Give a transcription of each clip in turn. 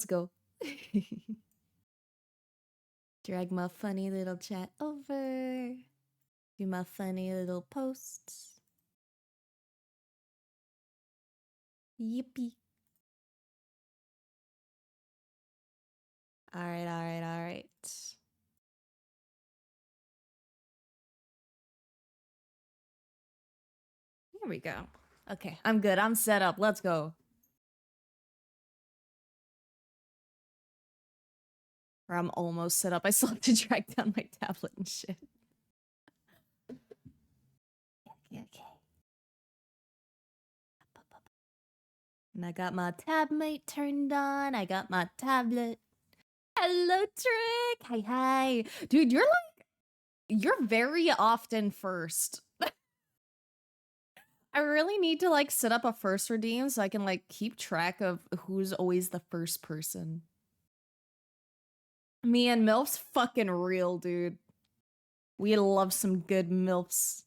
Let's go. Drag my funny little chat over. Do my funny little posts. Yippee. Alright, alright, alright. Here we go. Okay, I'm good. I'm set up. Let's go. Or I'm almost set up. I still have to drag down my tablet and shit. Okay, okay. And I got my tab mate turned on. I got my tablet. Hello, Trick. Hi, hi. Dude, you're very often first. I really need to like set up a first redeem so I can like keep track of who's always the first person. Me and MILF's fucking real, dude. We love some good MILFs.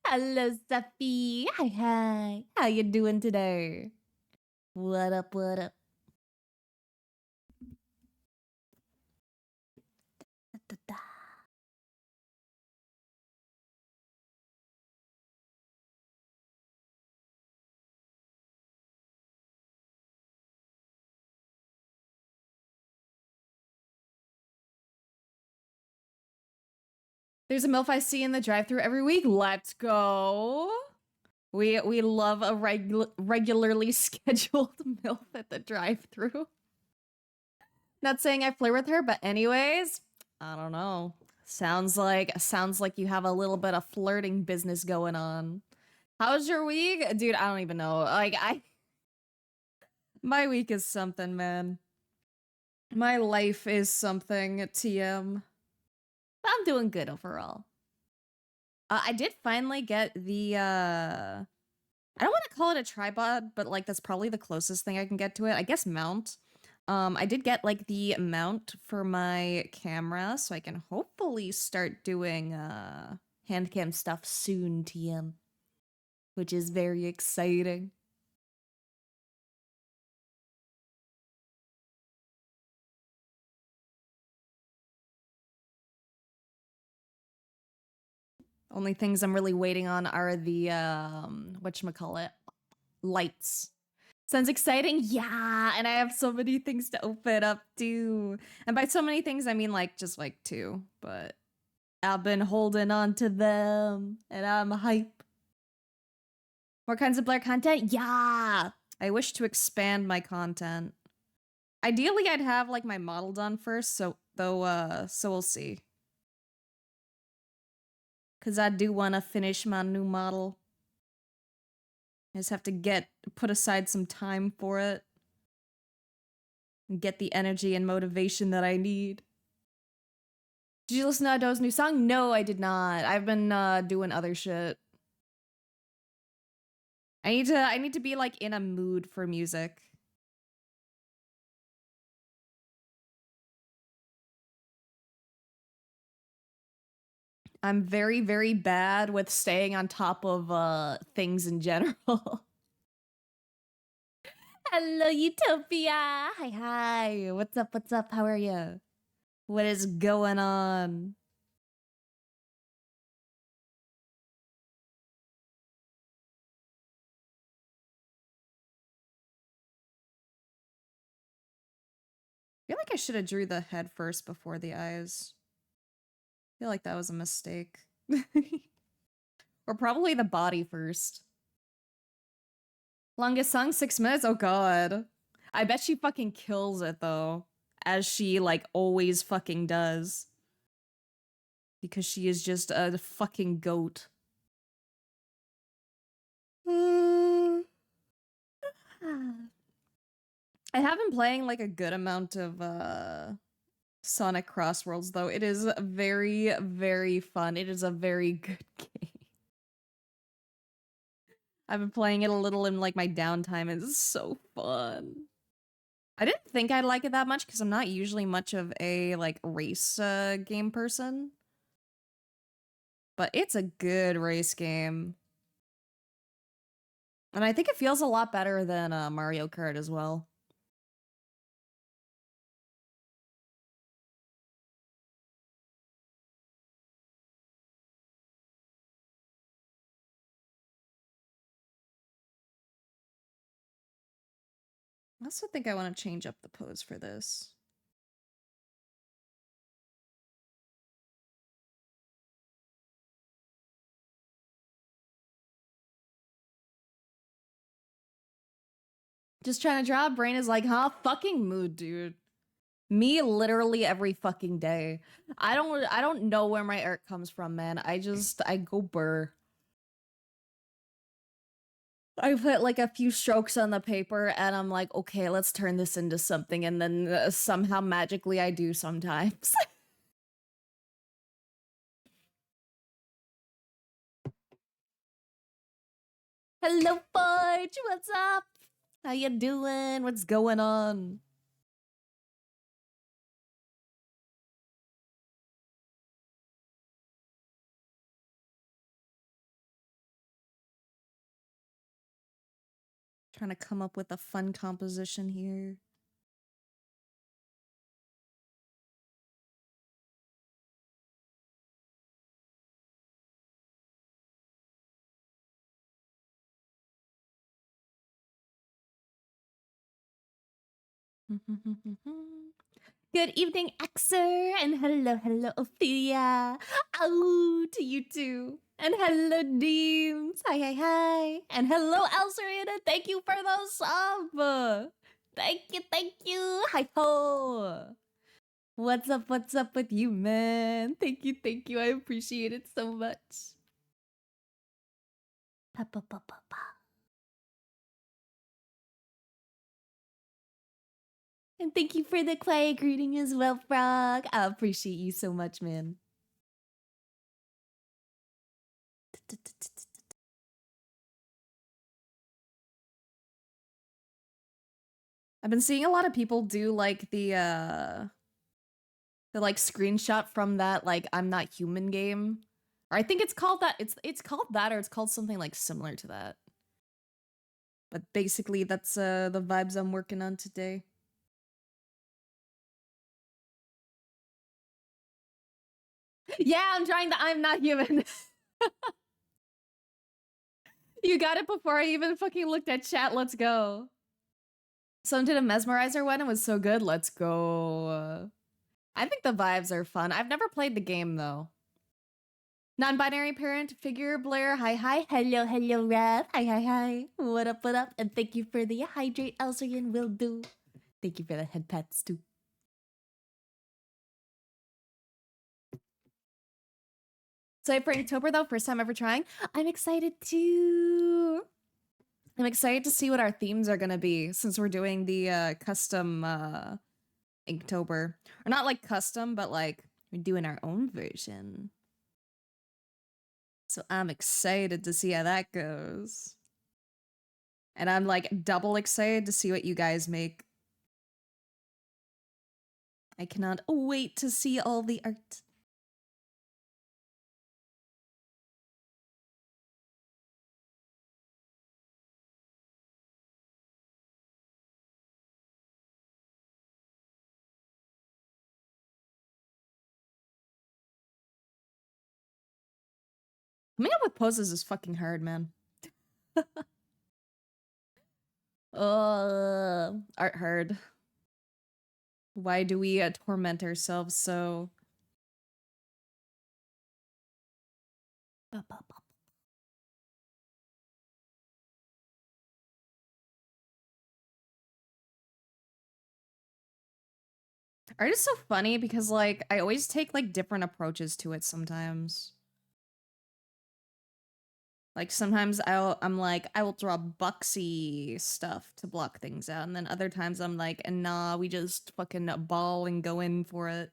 Hello, Steffi. Hi, hi. How you doing today? What up, what up? Da, da, da. There's a MILF I see in the drive-thru every week. Let's go. We love a regularly scheduled MILF at the drive-thru. Not saying I flirt with her, but anyways, I don't know. Sounds like you have a little bit of flirting business going on. How's your week? Dude, I don't even know. Like my week is something, man. My life is something, TM. I'm doing good overall. I did finally get the I don't want to call it a tripod, but like that's probably the closest thing I can get to it. I guess mount. I did get like the mount for my camera, so I can hopefully start doing hand cam stuff soon, TM, which is very exciting. Only things I'm really waiting on are the whatchamacallit, lights. Sounds exciting? Yeah, and I have so many things to open up too. And by so many things, I mean like just like two, but I've been holding on to them and I'm hype. More kinds of Blair content? Yeah. I wish to expand my content. Ideally, I'd have like my model done first, so we'll see. Cause I do want to finish my new model. I just have to put aside some time for it. And get the energy and motivation that I need. Did you listen to Ado's new song? No, I did not. I've been doing other shit. I need to be like in a mood for music. I'm very, very bad with staying on top of things in general. Hello, Utopia! Hi, hi. What's up? What's up? How are you? What is going on? I feel like I should have drew the head first before the eyes. I feel like that was a mistake. Or probably the body first. Longest song, 6 minutes? Oh god. I bet she fucking kills it though. As she like always fucking does. Because she is just a fucking goat. I have been playing like a good amount of Sonic Crossworlds though. It is very, very fun. It is a very good game. I've been playing it a little in like my downtime. It's so fun. I didn't think I'd like it that much because I'm not usually much of a like race game person. But it's a good race game. And I think it feels a lot better than Mario Kart as well. I also think I want to change up the pose for this. Just trying to draw. Brain is like, huh? Fucking mood, dude. Me literally every fucking day. I don't know where my art comes from, man. I go burr. I put like a few strokes on the paper and I'm like, okay, let's turn this into something. And then somehow magically I do sometimes. Hello, Fudge. What's up? How you doing? What's going on? Trying to come up with a fun composition here. Good evening, Xer, and hello, Ophelia. Oh, to you too. And hello, Deems. Hi. And hello, Elserina. Thank you for the sub. Thank you. Hi ho. What's up with you, man? Thank you. I appreciate it so much. Pa, pa, pa, pa, pa. And thank you for the quiet greeting as well, Frog. I appreciate you so much, man. I've been seeing a lot of people do like the like screenshot from that like I'm Not Human game. Or I think it's called that. It's called that, or it's called something like similar to that. But basically that's the vibes I'm working on today. Yeah, I'm trying the I'm Not Human. You got it before I even fucking looked at chat. Let's go. Someone did a mesmerizer one and was so good. Let's go. I think the vibes are fun. I've never played the game though. Non-binary parent figure Blair. Hi. Hello, Rev. Hi. What up? And thank you for the hydrate, Elsian will do. Thank you for the head pats too. So for October though, first time ever trying. I'm excited too. I'm excited to see what our themes are gonna be since we're doing the custom Inktober. Or not like custom, but like we're doing our own version. So I'm excited to see how that goes. And I'm like double excited to see what you guys make. I cannot wait to see all the art. Coming up with poses is fucking hard, man. Art hard. Why do we torment ourselves so? Art is so funny because like I always take like different approaches to it sometimes. Like sometimes I'm like I will draw boxy stuff to block things out, and then other times I'm like, and nah, we just fucking ball and go in for it.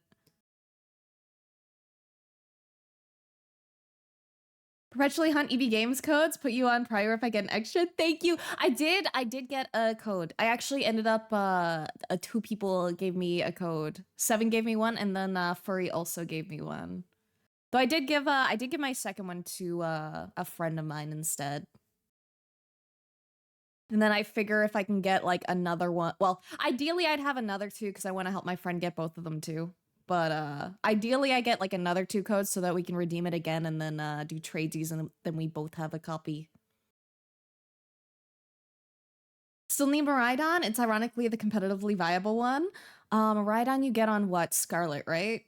Perpetually hunt EB Games codes, put you on prior if I get an extra. Thank you. I did get a code. I actually ended up two people gave me a code. 7 gave me one, and then Furry also gave me one. Though I did give my second one to a friend of mine instead. And then I figure if I can get like another one. Well, ideally I'd have another two because I want to help my friend get both of them too. But ideally I get like another 2 codes so that we can redeem it again and then do tradesies and then we both have a copy. Still need Miraidon. It's ironically the competitively viable one. Miraidon you get on what? Scarlet, right?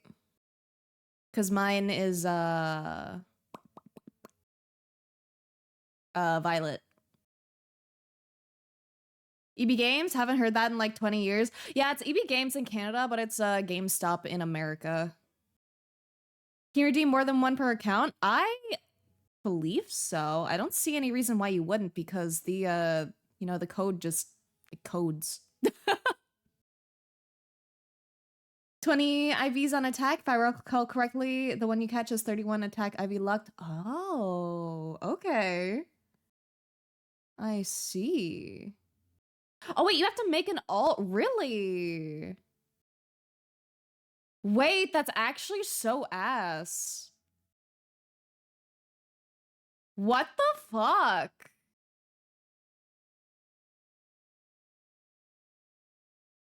Because mine is Violet. EB Games? Haven't heard that in like 20 years. Yeah, it's EB Games in Canada, but it's GameStop in America. Can you redeem more than one per account? I believe so. I don't see any reason why you wouldn't because the the code just it codes. 20 IVs on attack. If I recall correctly, the one you catch is 31 attack IV lucked. Oh, okay. I see. Oh, wait, you have to make an alt? Really? Wait, that's actually so ass. What the fuck?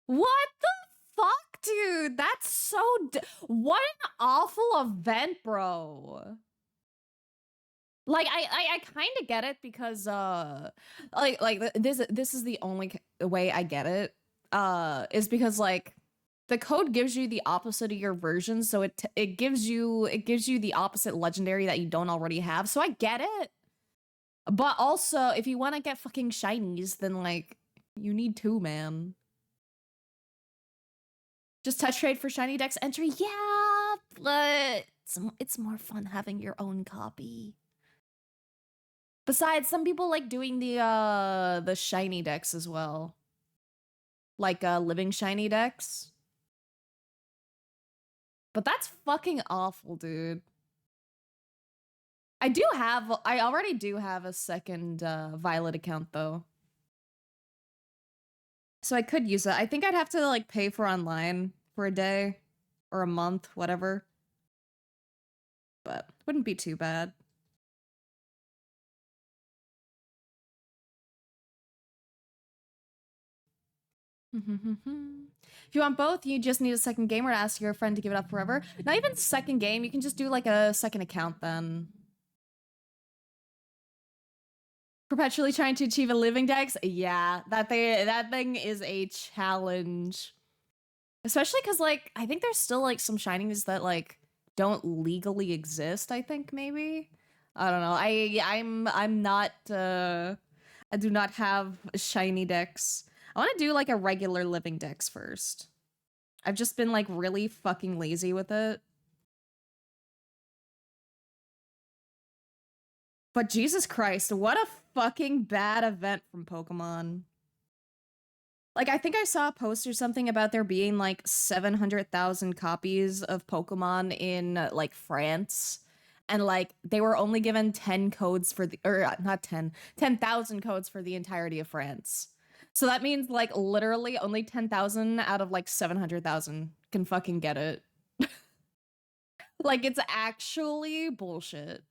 What the fuck, dude? That's so what an awful event, bro. Like I kind of get it because this is the only way I get it is because like the code gives you the opposite of your version, so it gives you the opposite legendary that you don't already have. So I get it. But also, if you want to get fucking shinies, then like you need to, man. Just touch trade for shiny decks entry. Yeah, but it's more fun having your own copy. Besides, some people like doing the shiny decks as well. Like living shiny decks. But that's fucking awful, dude. I already do have a second Violet account though. So I could use it. I think I'd have to like pay for online for a day or a month, whatever. But wouldn't be too bad. If you want both, you just need a second game or ask your friend to give it up forever. Not even second game, you can just do like a second account then. Perpetually trying to achieve a living dex? Yeah, that thing is a challenge. Especially because like I think there's still like some shinies that like don't legally exist, I think maybe. I don't know. I'm not I do not have shiny decks. I want to do like a regular living dex first. I've just been like really fucking lazy with it. But Jesus Christ, what a fucking bad event from Pokemon. Like, I think I saw a post or something about there being like 700,000 copies of Pokemon in like France. And like, they were only given 10 codes for the, or not 10, 10,000 codes for the entirety of France. So that means like literally only 10,000 out of like 700,000 can fucking get it. Like, it's actually bullshit.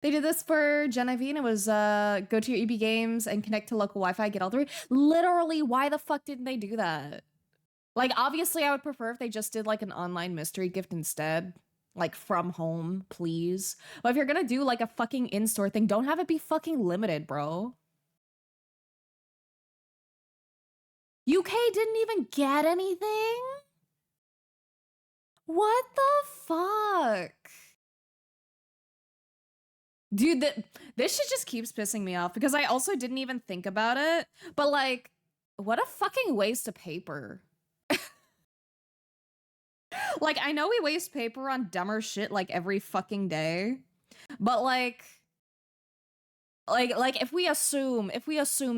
They did this for Gen IV and it was go to your EB Games and connect to local Wi-Fi, get all three. Literally, why the fuck didn't they do that? Like, obviously, I would prefer if they just did like an online mystery gift instead. Like, from home, please. But if you're gonna do like a fucking in-store thing, don't have it be fucking limited, bro. UK didn't even get anything? What the fuck? Dude, this shit just keeps pissing me off because I also didn't even think about it. But like, what a fucking waste of paper. Like, I know we waste paper on dumber shit like every fucking day. But like if we assume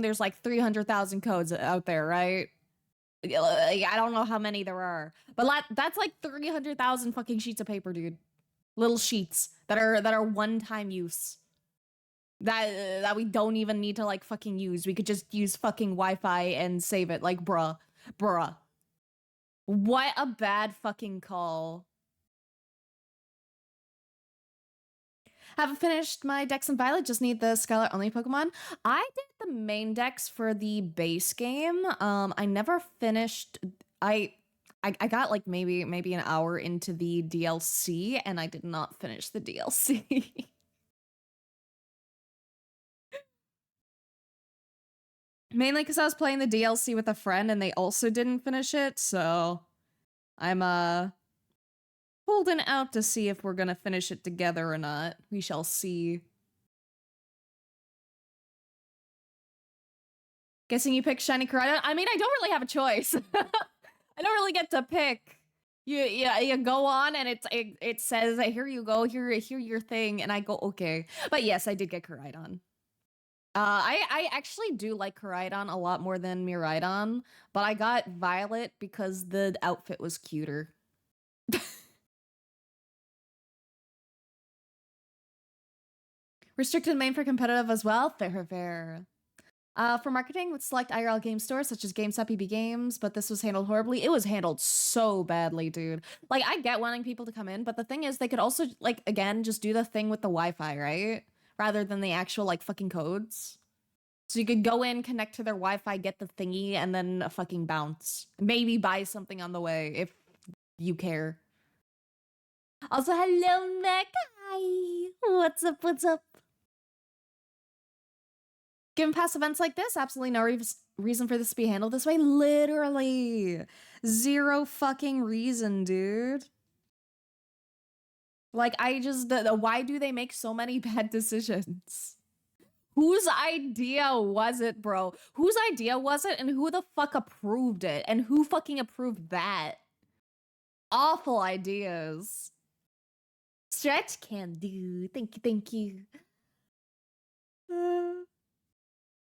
there's like 300,000 codes out there, right? I don't know how many there are. But that's like 300,000 fucking sheets of paper, dude. Little sheets that are one-time use. That we don't even need to like fucking use. We could just use fucking Wi-Fi and save it. Like, bruh. What a bad fucking call. Haven't finished my Dex and Violet, just need the Scarlet only Pokemon. I did the main Dex for the base game. I never finished. I got like maybe an hour into the DLC and I did not finish the DLC. Mainly because I was playing the DLC with a friend and they also didn't finish it, so I'm holding out to see if we're gonna finish it together or not. We shall see. Guessing you picked Shiny Coretta? I mean, I don't really have a choice. I don't really get to pick. You go on and it says, here you go, here your thing, and I go, okay. But yes, I did get Koraidon. I actually do like Koraidon a lot more than Miraidon, but I got Violet because the outfit was cuter. Restricted main for competitive as well? Fair, fair. For marketing with select IRL game stores such as GameStop, EB Games, but this was handled horribly. It was handled so badly, dude. Like, I get wanting people to come in, but the thing is, they could also, like, again, just do the thing with the Wi-Fi, right? Rather than the actual, like, fucking codes. So you could go in, connect to their Wi-Fi, get the thingy, and then fucking bounce. Maybe buy something on the way if you care. Also, hello, Mac. Hi. What's up? What's up? Given past events like this, absolutely no reason for this to be handled this way. Literally. Zero fucking reason, dude. Like, I just, why do they make so many bad decisions? Whose idea was it, bro? Whose idea was it, and who the fuck approved it? And who fucking approved that? Awful ideas. Stretch can do. Thank you, thank you.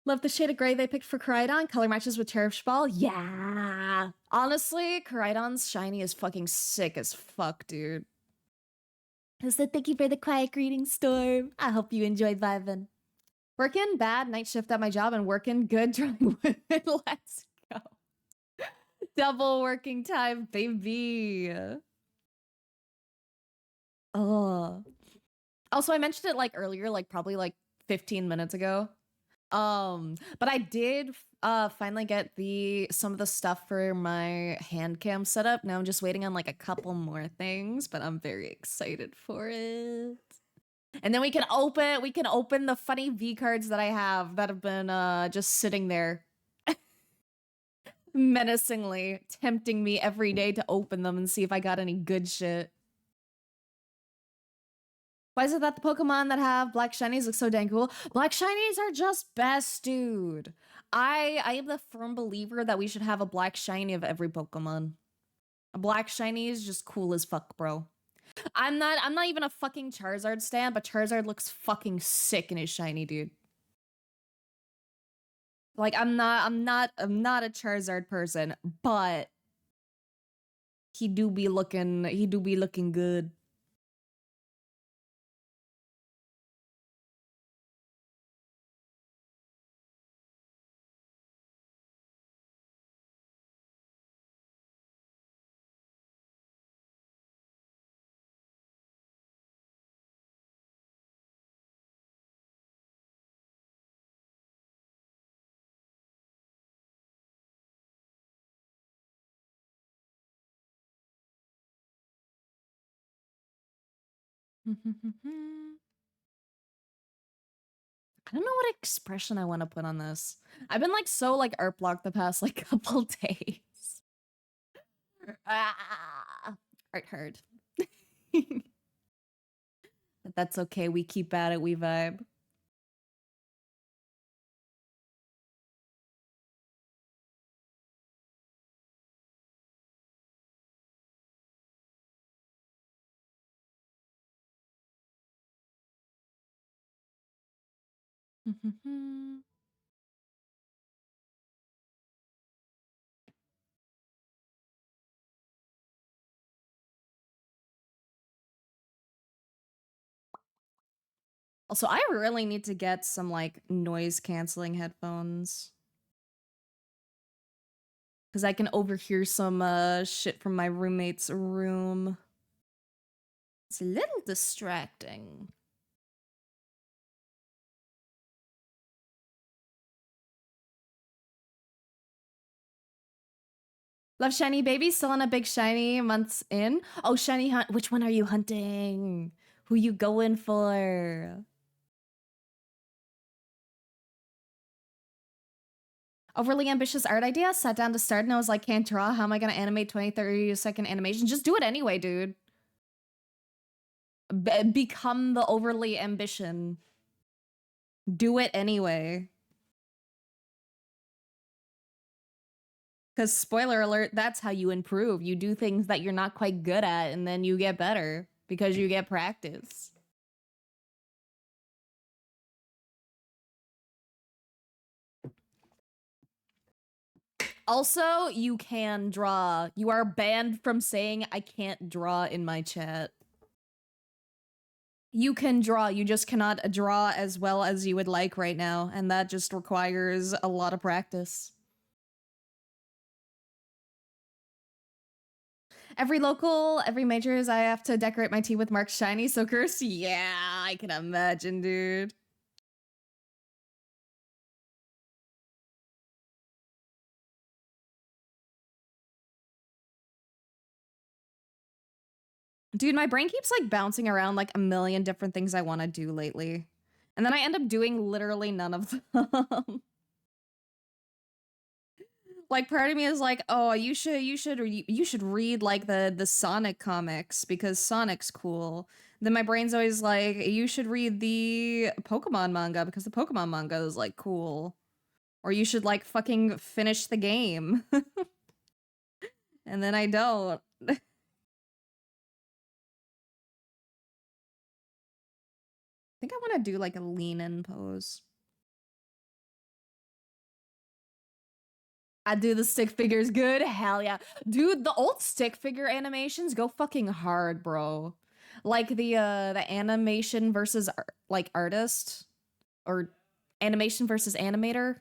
Love the shade of gray they picked for Koraidon. Color matches with Cherish Ball. Yeah. Honestly, Koraidon's shiny is fucking sick as fuck, dude. So thank you for the quiet greeting, Storm. I hope you enjoyed vibing. Working bad night shift at my job and working good drawing wood. Let's go. Double working time, baby. Oh. Also, I mentioned it like earlier, like probably like 15 minutes ago. But I did finally get some of the stuff for my hand cam setup. Now I'm just waiting on like a couple more things, but I'm very excited for it. And then we can open the funny V cards that I have that have been just sitting there menacingly tempting me every day to open them and see if I got any good shit. Why is it that the Pokemon that have black shinies look so dang cool? Black shinies are just best, dude. I am the firm believer that we should have a black shiny of every Pokemon. A black shiny is just cool as fuck, bro. I'm not even a fucking Charizard stan, but Charizard looks fucking sick in his shiny, dude. Like I'm not a Charizard person, but he do be looking good. I don't know what expression I want to put on this. I've been like so like art blocked the past like couple days. Art hard. But that's okay. We keep at it. We vibe. Also, I really need to get some like noise canceling headphones. Because I can overhear some shit from my roommate's room. It's a little distracting. Love shiny baby, still on a big shiny months in. Oh, shiny hunt. Which one are you hunting? Who you going for? Overly ambitious art idea. Sat down to start and I was like, can't draw. How am I gonna animate 20, 30-second animation? Just do it anyway, dude. Become the overly ambition. Do it anyway. Because spoiler alert, that's how you improve. You do things that you're not quite good at, and then you get better because you get practice. Also, you can draw. You are banned from saying I can't draw in my chat. You can draw, you just cannot draw as well as you would like right now, and that just requires a lot of practice. Every local, every majors, I have to decorate my tea with Mark's shiny soakers. Yeah, I can imagine, dude. Dude, my brain keeps like bouncing around like a million different things I want to do lately. And then I end up doing literally none of them. Like part of me is like, oh, you should read like the Sonic comics because Sonic's cool. Then my brain's always like, you should read the Pokemon manga because the Pokemon manga is like cool. Or you should like fucking finish the game. And then I don't. I think I want to do like a lean-in pose. I do the stick figures good. Hell yeah. Dude, the old stick figure animations go fucking hard, bro. Like the animation versus like artist or animation versus animator,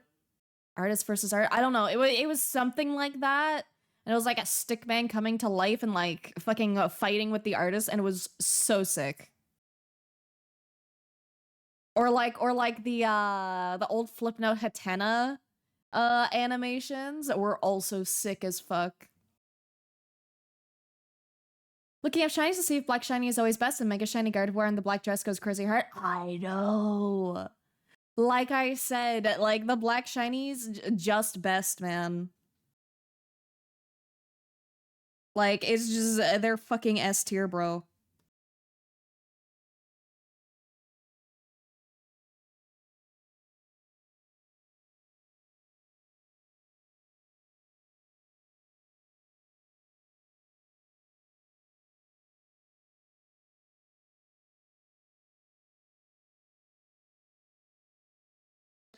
artist versus art. I don't know. It was something like that. And it was like a stick man coming to life and like fucking fighting with the artist, and it was so sick. Or like the old Flipnote Hatena animations were also sick as fuck. Looking up shinies to see if black shiny is always best and mega shiny Gardevoir and the black dress goes crazy hard. I know. Like I said, like the black shinies just best, man. Like it's just they're fucking S tier, bro.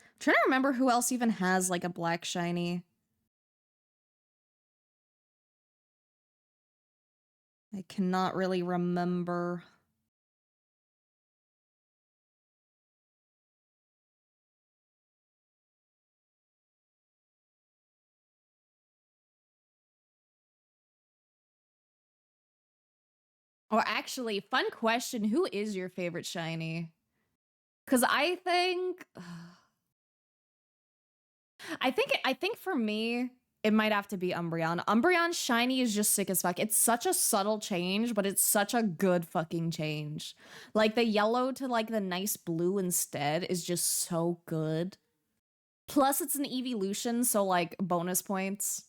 I'm trying to remember who else even has like a black shiny. I cannot really remember. Or actually, fun question, who is your favorite shiny? Because I think for me, it might have to be Umbreon. Umbreon's shiny is just sick as fuck. It's such a subtle change, but it's such a good fucking change. Like the yellow to like the nice blue instead is just so good. Plus it's an evolution, so like bonus points.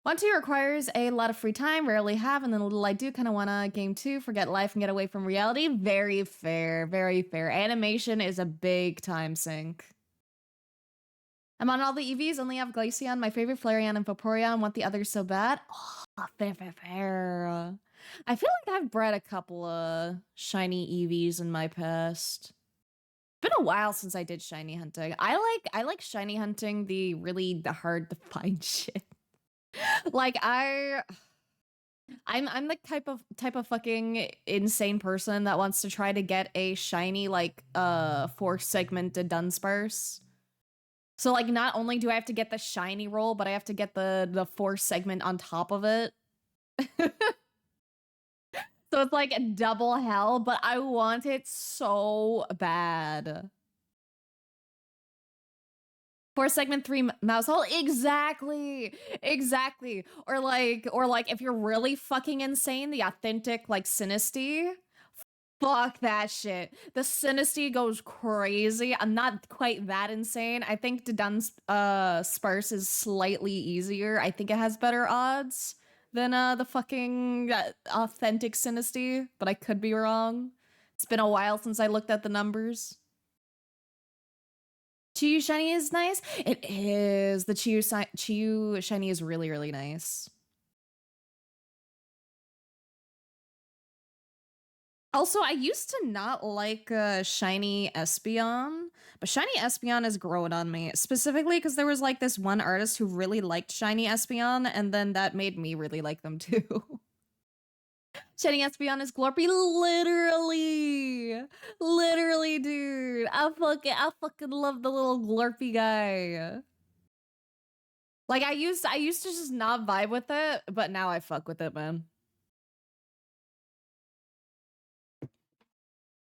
1-2 requires a lot of free time, rarely have, and then a little I do kind of want to game 2, forget life and get away from reality. Very fair, very fair. Animation is a big time sink. I'm on all the EVs, only have Glaceon, my favorite Flareon and Vaporeon, want the others so bad. Oh, fair. I feel like I've bred a couple of shiny EVs in my past. It's been a while since I did shiny hunting. I like shiny hunting the hard to find shit. Like I'm the type of fucking insane person that wants to try to get a shiny like 4-segmented Dunsparce. So like not only do I have to get the shiny roll, but I have to get the 4-segment on top of it. So it's like double hell, but I want it so bad. 4-segment 3 mouse hole. Exactly. Or like if you're really fucking insane, the authentic like Sinistea. Fuck that shit. The Synesty goes crazy. I'm not quite that insane. I think Didun's Sparse is slightly easier. I think it has better odds than the fucking authentic Synesty, but I could be wrong. It's been a while since I looked at the numbers. Chiyu Shiny is nice. It is. The Chiyu Shiny is really, really nice. Also, I used to not like Shiny Espeon, but Shiny Espeon is growing on me, specifically because there was like this one artist who really liked Shiny Espeon, and then that made me really like them too. Shiny Espeon is Glorpy, literally, literally, dude. I fucking love the little Glorpy guy. Like I used to just not vibe with it, but now I fuck with it, man.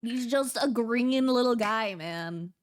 He's just a green little guy, man.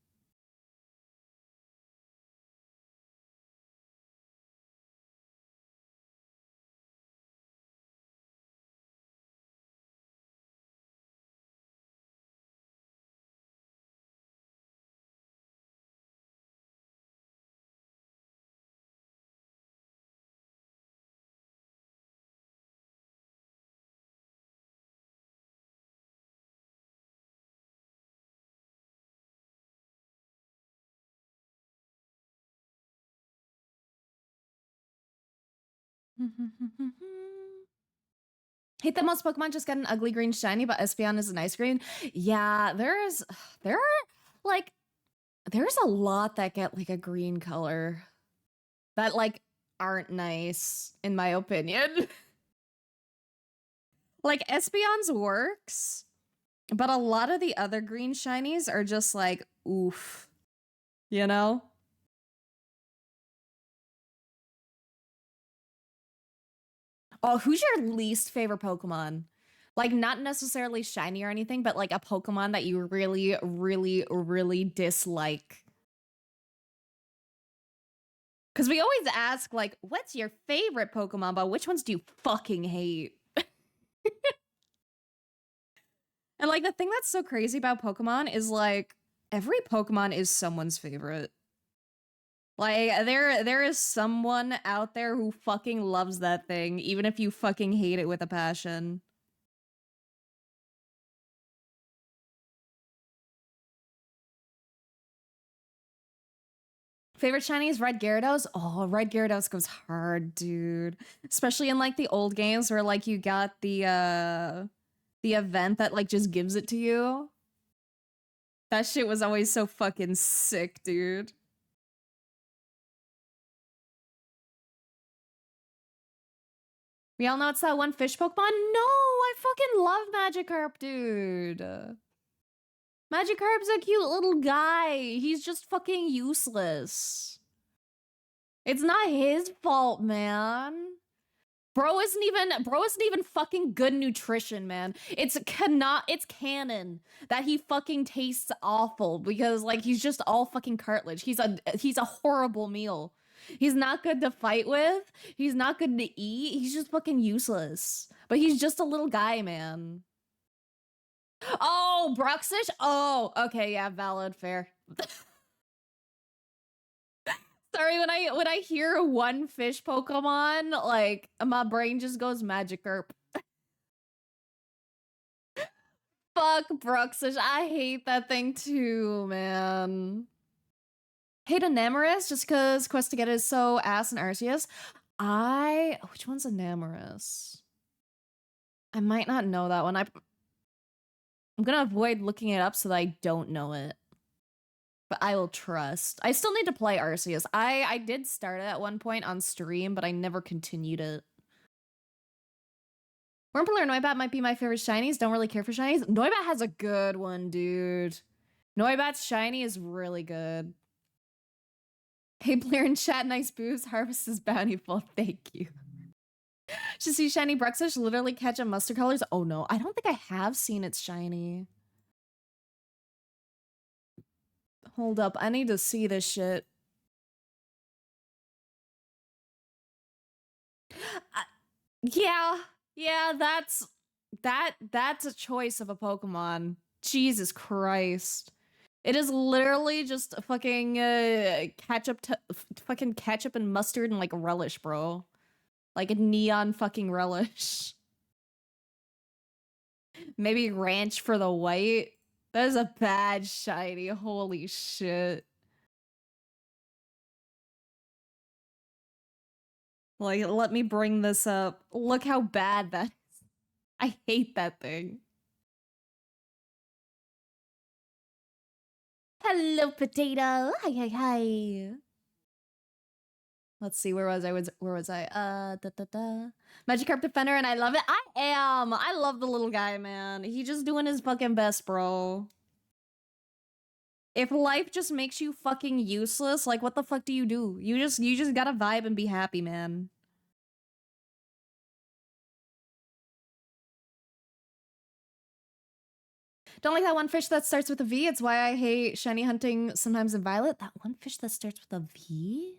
Hate that most Pokemon just get an ugly green shiny, but Espeon is a nice green. Yeah, there are like there's a lot that get like a green color that like aren't nice in my opinion. Like Espeon's works, but a lot of the other green shinies are just like oof, you know? Oh, who's your least favorite Pokemon? Like, not necessarily shiny or anything, but like a Pokemon that you really, really, really dislike. Because we always ask, like, what's your favorite Pokemon, but which ones do you fucking hate? And like, the thing that's so crazy about Pokemon is like, every Pokemon is someone's favorite. Like, there is someone out there who fucking loves that thing, even if you fucking hate it with a passion. Favorite shiny is Red Gyarados? Oh, Red Gyarados goes hard, dude. Especially in like the old games where like you got the event that like just gives it to you. That shit was always so fucking sick, dude. We all know it's that one fish Pokemon? No, I fucking love Magikarp, dude. Magikarp's a cute little guy. He's just fucking useless. It's not his fault, man. Bro isn't even fucking good nutrition, man. It's canon that he fucking tastes awful because like he's just all fucking cartilage. He's a horrible meal. He's not good to fight with. He's not good to eat. He's just fucking useless. But he's just a little guy, man. Oh, Bruxish? Oh, okay, yeah, valid, fair. Sorry, when I hear one fish Pokemon, like my brain just goes Magikarp. Fuck Bruxish. I hate that thing too, man. Hate Enamorus just because Quest to get it is so ass and Arceus. Which one's Enamorus? I might not know that one. I'm gonna avoid looking it up so that I don't know it. But I will trust. I still need to play Arceus. I did start it at one point on stream, but I never continued it. Wurmple or Noibat might be my favorite shinies. Don't really care for shinies. Noibat has a good one, dude. Noibat's shiny is really good. Hey, Blair in chat, nice boobs. Harvest is bountiful. Thank you. Should see shiny Bruxish literally catch a mustard colors? Oh no, I don't think I have seen its shiny. Hold up, I need to see this shit. Yeah, that's that's a choice of a Pokemon. Jesus Christ. It is literally just a fucking fucking ketchup and mustard and like relish, bro. Like a neon fucking relish. Maybe ranch for the white. That is a bad shiny. Holy shit. Like, let me bring this up. Look how bad that is. I hate that thing. Hello, potato. Hi, hi, hi. Let's see, where was I? Where was I? Magikarp Defender, and I love it. I am. I love the little guy, man. He just doing his fucking best, bro. If life just makes you fucking useless, like what the fuck do? You just gotta vibe and be happy, man. Don't like that one fish that starts with a V. It's why I hate shiny hunting sometimes in Violet. That one fish that starts with a V?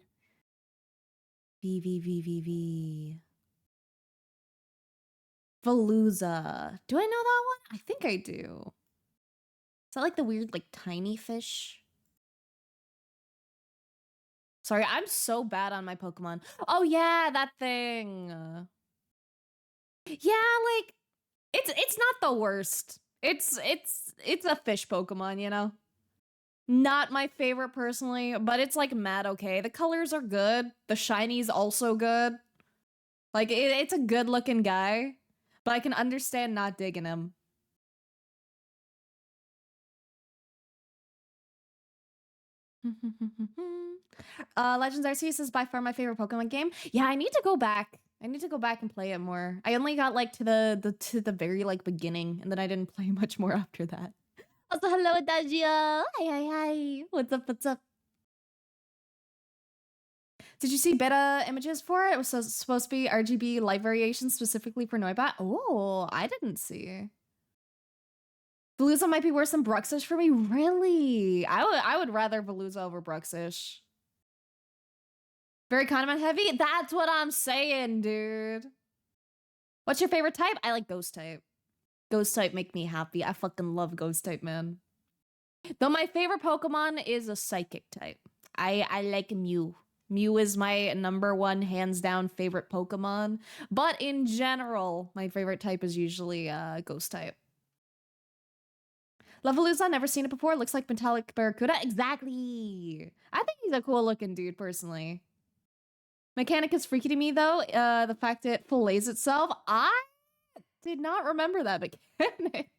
V, V, V, V, V. Veluza. Do I know that one? I think I do. Is that like the weird, like, tiny fish? Sorry, I'm so bad on my Pokemon. Oh yeah, that thing. Yeah, like, it's not the worst. It's a fish Pokemon, you know? Not my favorite personally, but it's like mad okay. The colors are good. The shiny's also good. Like, it's a good looking guy, but I can understand not digging him. Legends Arceus is by far my favorite Pokemon game. Yeah, I need to go back. I need to go back and play it more. I only got like to the very like beginning, and then I didn't play much more after that. Also, hello, Adagio. Hi, hi, hi. What's up? What's up? Did you see beta images for it? It was supposed to be RGB light variations specifically for Noibat. Oh, I didn't see. Veluza might be worse than Bruxish for me. Really? I would rather Veluza over Bruxish. Very condiment heavy? That's what I'm saying, dude. What's your favorite type? I like ghost type. Ghost type make me happy. I fucking love ghost type, man. Though my favorite Pokemon is a psychic type. I like Mew. Mew is my #1 hands down favorite Pokemon. But in general, my favorite type is usually ghost type. Leveluza, never seen it before. Looks like Metallic Barracuda. Exactly. I think he's a cool looking dude, personally. Mechanic is freaky to me, though. The fact it fillets itself. I did not remember that mechanic.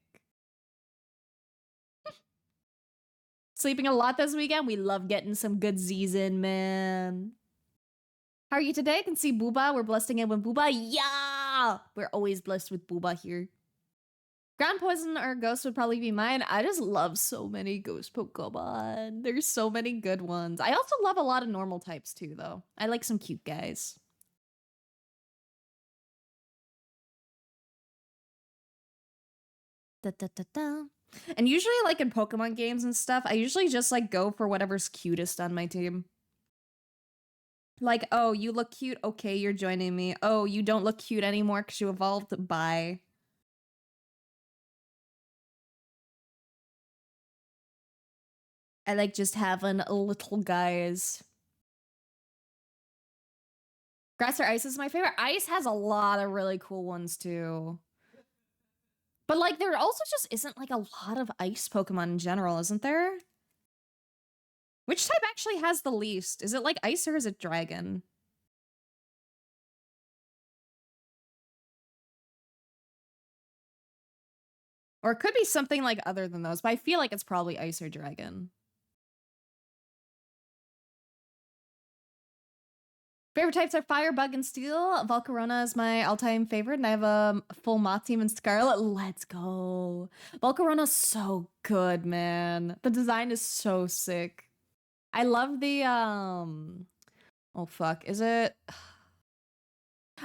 Sleeping a lot this weekend. We love getting some good Z's in, man. How are you today? I can see Booba. We're blessed again with Booba. Yeah! We're always blessed with Booba here. Ground Poison or Ghost would probably be mine. I just love so many Ghost Pokemon. There's so many good ones. I also love a lot of normal types too, though. I like some cute guys. Da, da, da, da. And usually, like in Pokemon games and stuff, I usually just like go for whatever's cutest on my team. Like, oh, you look cute. Okay, you're joining me. Oh, you don't look cute anymore because you evolved. Bye. I like just having little guys. Grass or Ice is my favorite. Ice has a lot of really cool ones too. But like there also just isn't like a lot of ice Pokemon in general, isn't there? Which type actually has the least? Is it like ice or is it dragon? Or it could be something like other than those, but I feel like it's probably ice or dragon. Favorite types are fire, bug, and steel. Volcarona is my all-time favorite, and I have a full moth team in Scarlet. Let's go. Volcarona's so good, man. The design is so sick. I love the, oh fuck, is it?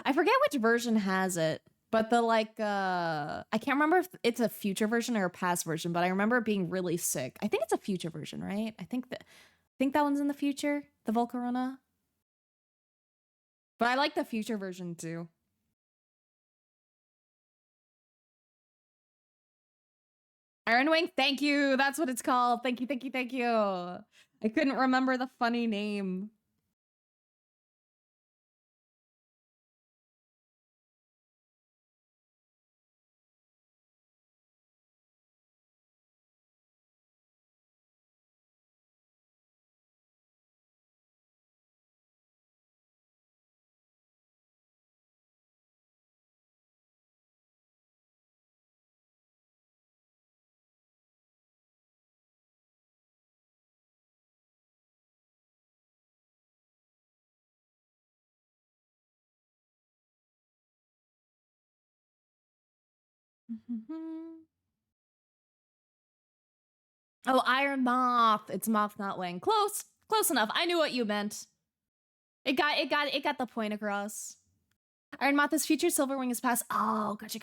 I forget which version has it, but the like, I can't remember if it's a future version or a past version, but I remember it being really sick. I think it's a future version, right? I think that one's in the future, the Volcarona. But I like the future version too. Iron Wing, thank you. That's what it's called. Thank you, thank you, thank you. I couldn't remember the funny name. Oh, Iron Moth. It's Moth, not Wing. Close. Close enough. I knew what you meant. It got the point across. Iron Moth is future, Silverwing is past. Oh, gotcha.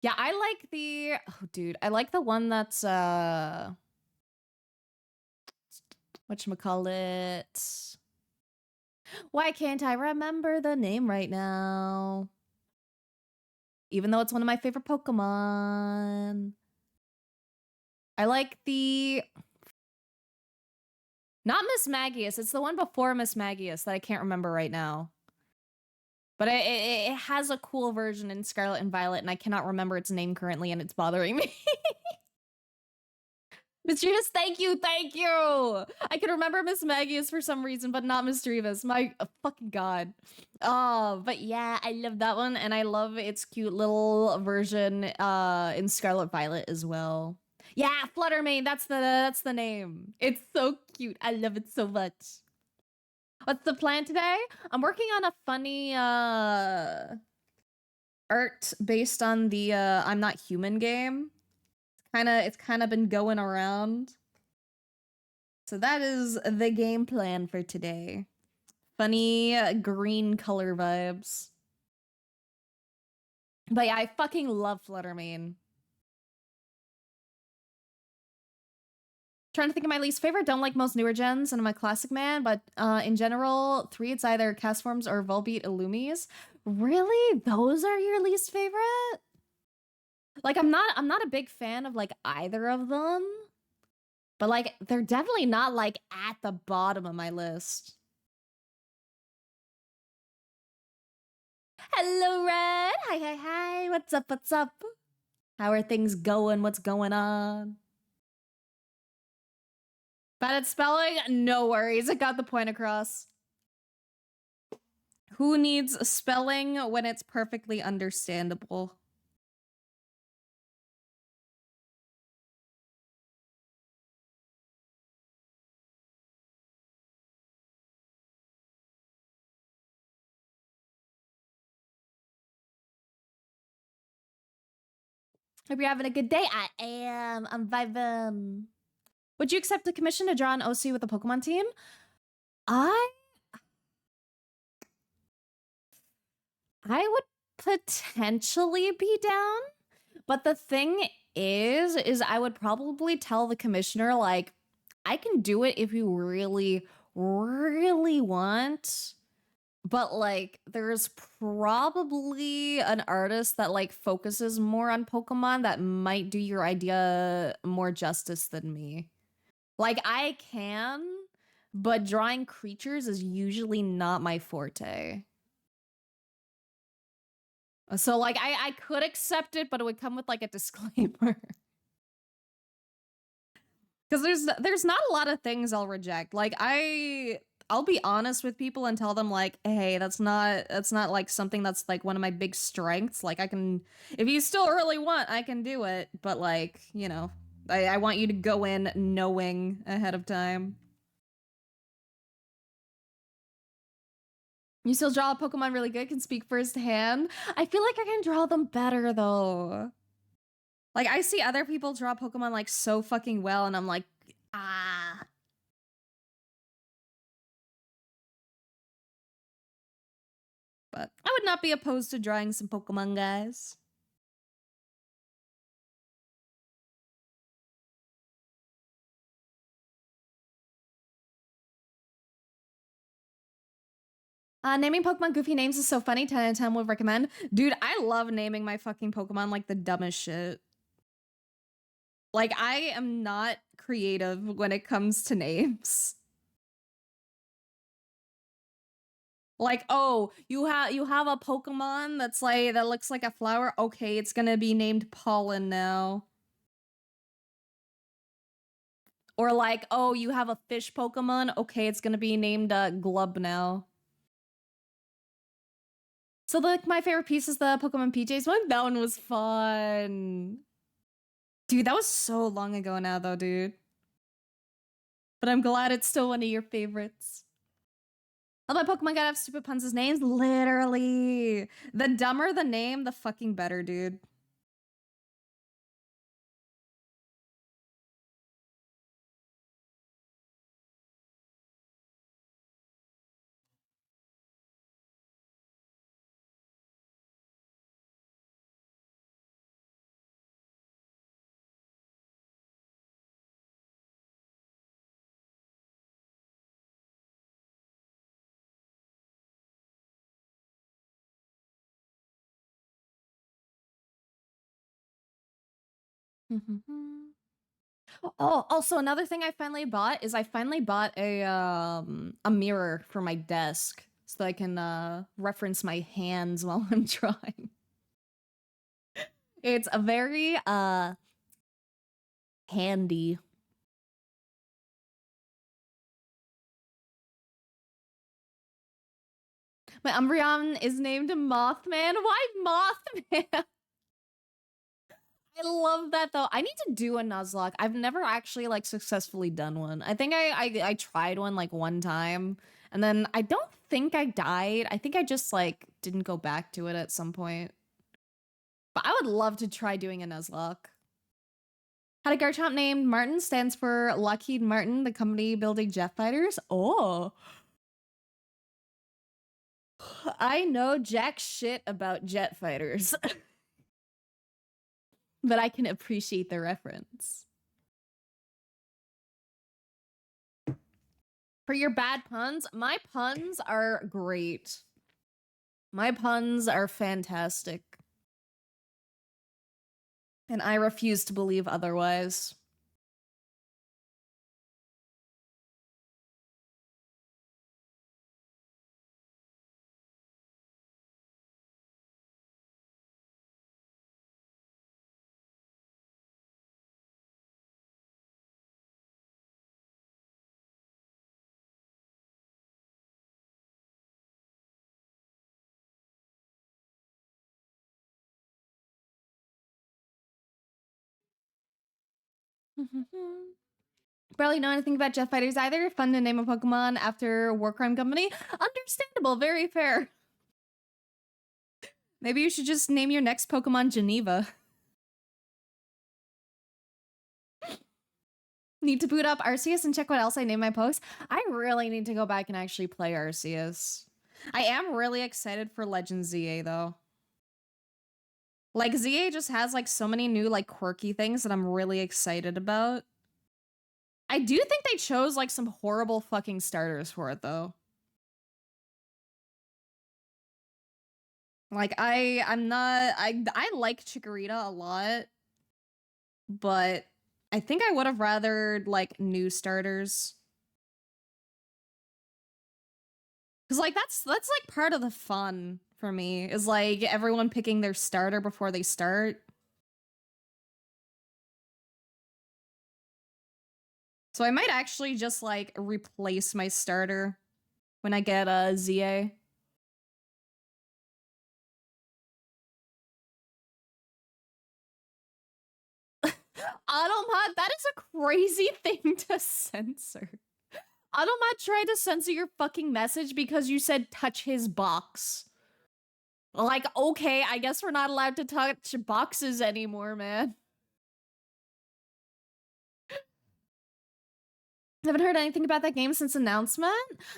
Yeah, I like the dude. I like the one that's whatchamacallit. Why can't I remember the name right now? Even though it's one of my favorite Pokemon. I like the not Miss Magius. It's the one before Miss Magius that I can't remember right now. But it has a cool version in Scarlet and Violet, and I cannot remember its name currently, and it's bothering me. Mischievous, thank you, thank you. I can remember Miss Magius for some reason, but not Mischievous. My fucking god. Oh, but yeah, I love that one, and I love its cute little version in Scarlet Violet as well. Yeah, Fluttermane, that's the name. It's so cute. I love it so much. What's the plan today? I'm working on a funny art based on the I'm Not Human game. It's kind of been going around. So that is the game plan for today. Funny green color vibes. But yeah, I fucking love Fluttermane. Trying to think of my least favorite. Don't like most newer gens, and I'm a classic man. But in general, 3, it's either Castforms or Volbeat Illumies. Really? Those are your least favorite? Like, I'm not a big fan of like either of them. But like, they're definitely not like at the bottom of my list. Hello, Red. Hi. What's up? How are things going? What's going on? Bad at spelling? No worries. I got the point across. Who needs spelling when it's perfectly understandable? Hope you're having a good day. I am. I'm vibing. Would you accept the commission to draw an OC with a Pokemon team? I would potentially be down, but the thing is I would probably tell the commissioner, like, I can do it if you really, really want. But like, there's probably an artist that like focuses more on Pokemon that might do your idea more justice than me. Like, I can, but drawing creatures is usually not my forte. So like, I could accept it, but it would come with like a disclaimer. Because there's not a lot of things I'll reject. Like, I'll be honest with people and tell them like, hey, that's not like something that's like one of my big strengths. Like, I can, if you still really want, I can do it. But like, you know, I want you to go in knowing ahead of time. You still draw a Pokemon really good, can speak firsthand. I feel like I can draw them better though. Like, I see other people draw Pokemon like so fucking well, and I'm like, ah. But I would not be opposed to drawing some Pokemon, guys. Naming Pokemon goofy names is so funny. 10 out of 10 would recommend. Dude, I love naming my fucking Pokemon like the dumbest shit. Like, I am not creative when it comes to names. Like, oh, you have a Pokemon that's like that looks like a flower. Okay, it's gonna be named Pollen now. Or like, oh, you have a fish Pokemon. Okay, it's gonna be named Glub now. So like my favorite piece is the Pokemon PJs one. That one was fun. Dude, that was so long ago now though, dude. But I'm glad it's still one of your favorites. All my Pokemon gotta have stupid puns as names. Literally. The dumber the name, the fucking better, dude. Oh, also another thing I finally bought is I finally bought a mirror for my desk so that I can reference my hands while I'm drawing. It's a very handy. My Umbreon is named Mothman. Why Mothman? I love that though. I need to do a Nuzlocke. I've never actually like successfully done one. I think I tried one like one time and then I don't think I died. I think I just like didn't go back to it at some point. But I would love to try doing a Nuzlocke. Had a Garchomp named Martin, stands for Lockheed Martin, the company building jet fighters. Oh. I know jack shit about jet fighters. But I can appreciate the reference. For your bad puns, my puns are great. My puns are fantastic. And I refuse to believe otherwise. Barely know anything about jet fighters either. Fun to name a Pokemon after War Crime Company. Understandable, very fair. Maybe you should just name your next Pokemon Geneva. Need to boot up Arceus and check what else I name my post. I really need to go back and actually play Arceus. I am really excited for Legend ZA though. Like ZA just has like so many new like quirky things that I'm really excited about. I do think they chose like some horrible fucking starters for it though. Like I like Chikorita a lot, but I think I would have rather like new starters. Cause like that's like part of the fun for me is like everyone picking their starter before they start. So I might actually just like replace my starter when I get a ZA. Automod, that is a crazy thing to censor. Automod tried to censor your fucking message because you said touch his box. Like, okay, I guess we're not allowed to touch boxes anymore, man. Haven't heard anything about that game since announcement.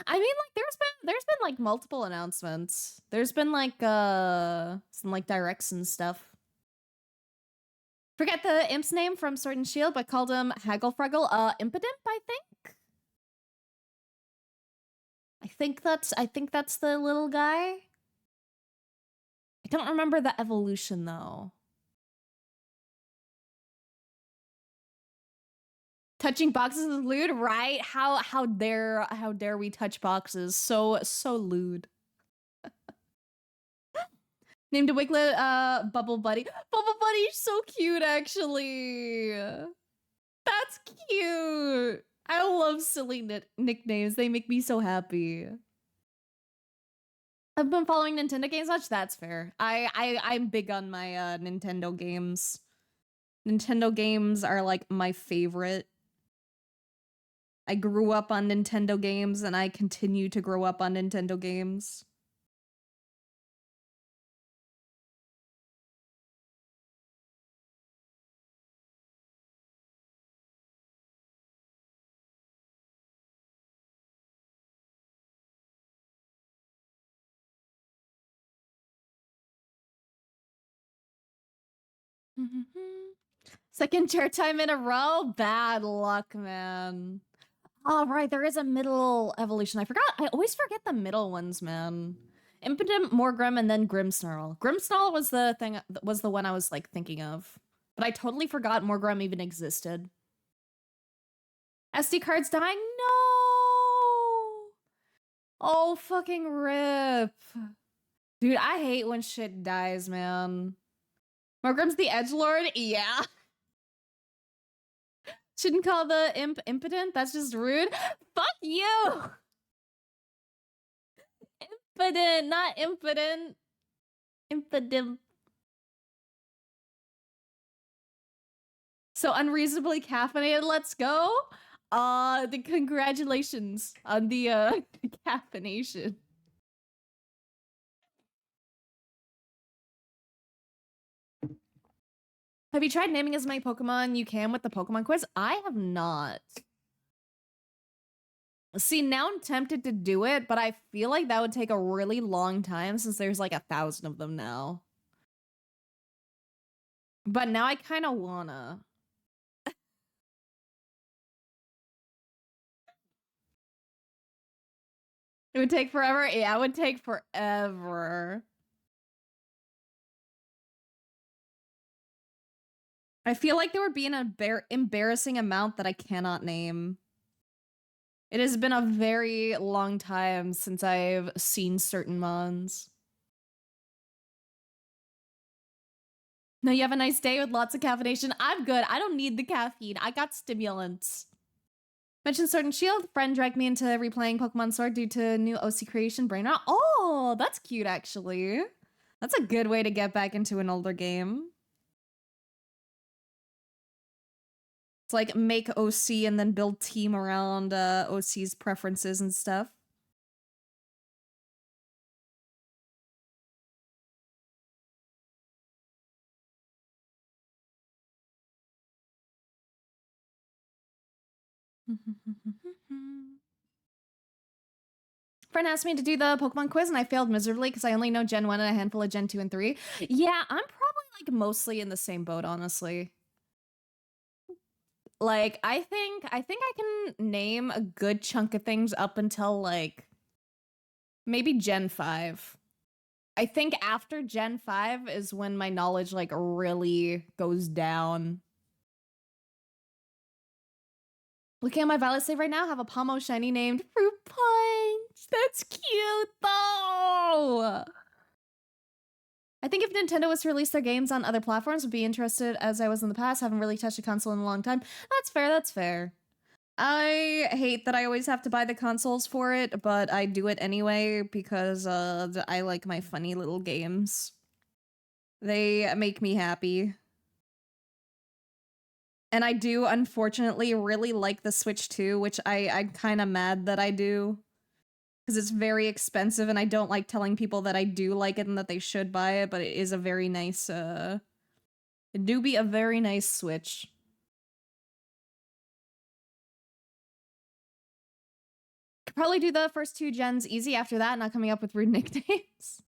I mean, like, there's been like multiple announcements. There's been like some like directs and stuff. Forget the imp's name from Sword and Shield, but called him Hagglefruggle. Impidimp, I think. I think that's the little guy. I don't remember the evolution though. Touching boxes is lewd, right? How dare we touch boxes? So lewd. Named a Wiglet, Bubble Buddy. Bubble Buddy's so cute, actually. That's cute. I love silly nicknames. They make me so happy. I've been following Nintendo games much. That's fair. I'm big on my Nintendo games. Nintendo games are like my favorite. I grew up on Nintendo games and I continue to grow up on Nintendo games. Second chair time in a row? Bad luck, man. Oh, right, there is a middle evolution. I forgot. I always forget the middle ones, man. Impotent, Morgrim, and then Grimmsnarl. Grimmsnarl was the thing, was the one I was like thinking of. But I totally forgot Morgrim even existed. SD cards dying? No! Oh, fucking rip. Dude, I hate when shit dies, man. Morgrim's the edgelord? Yeah. Shouldn't call the imp impotent? That's just rude. Fuck you! Impotent, not impotent. Impotent. So unreasonably caffeinated, let's go. The congratulations on the caffeination. Have you tried naming as many Pokemon you can with the Pokemon quiz? I have not. See, now I'm tempted to do it, but I feel like that would take a really long time since there's like 1,000 of them now. But now I kind of wanna. It would take forever? Yeah, it would take forever. I feel like there would be an embarrassing amount that I cannot name. It has been a very long time since I've seen certain mons. No, you have a nice day with lots of caffeination. I'm good. I don't need the caffeine. I got stimulants. Mentioned Sword and Shield. Friend dragged me into replaying Pokemon Sword due to new OC creation brain rot. Oh, that's cute, actually. That's a good way to get back into an older game. It's like make OC and then build team around OC's preferences and stuff. Friend asked me to do the Pokemon quiz and I failed miserably because I only know Gen 1 and a handful of Gen 2 and 3. Yeah, I'm probably like mostly in the same boat, honestly. Like, I think I can name a good chunk of things up until like maybe Gen 5. I think after Gen 5 is when my knowledge like really goes down. Looking at my Violet save right now, have a Pomo shiny named Fruit Punch. That's cute though. I think if Nintendo was to release their games on other platforms, would be interested as I was in the past. Haven't really touched a console in a long time. That's fair, that's fair. I hate that I always have to buy the consoles for it, but I do it anyway because I like my funny little games. They make me happy. And I do, unfortunately, really like the Switch too, which I'm kind of mad that I do. Because it's very expensive and I don't like telling people that I do like it and that they should buy it, but it is a very nice, it do be a very nice Switch. Could probably do the first 2 gens easy after that, not coming up with rude nicknames.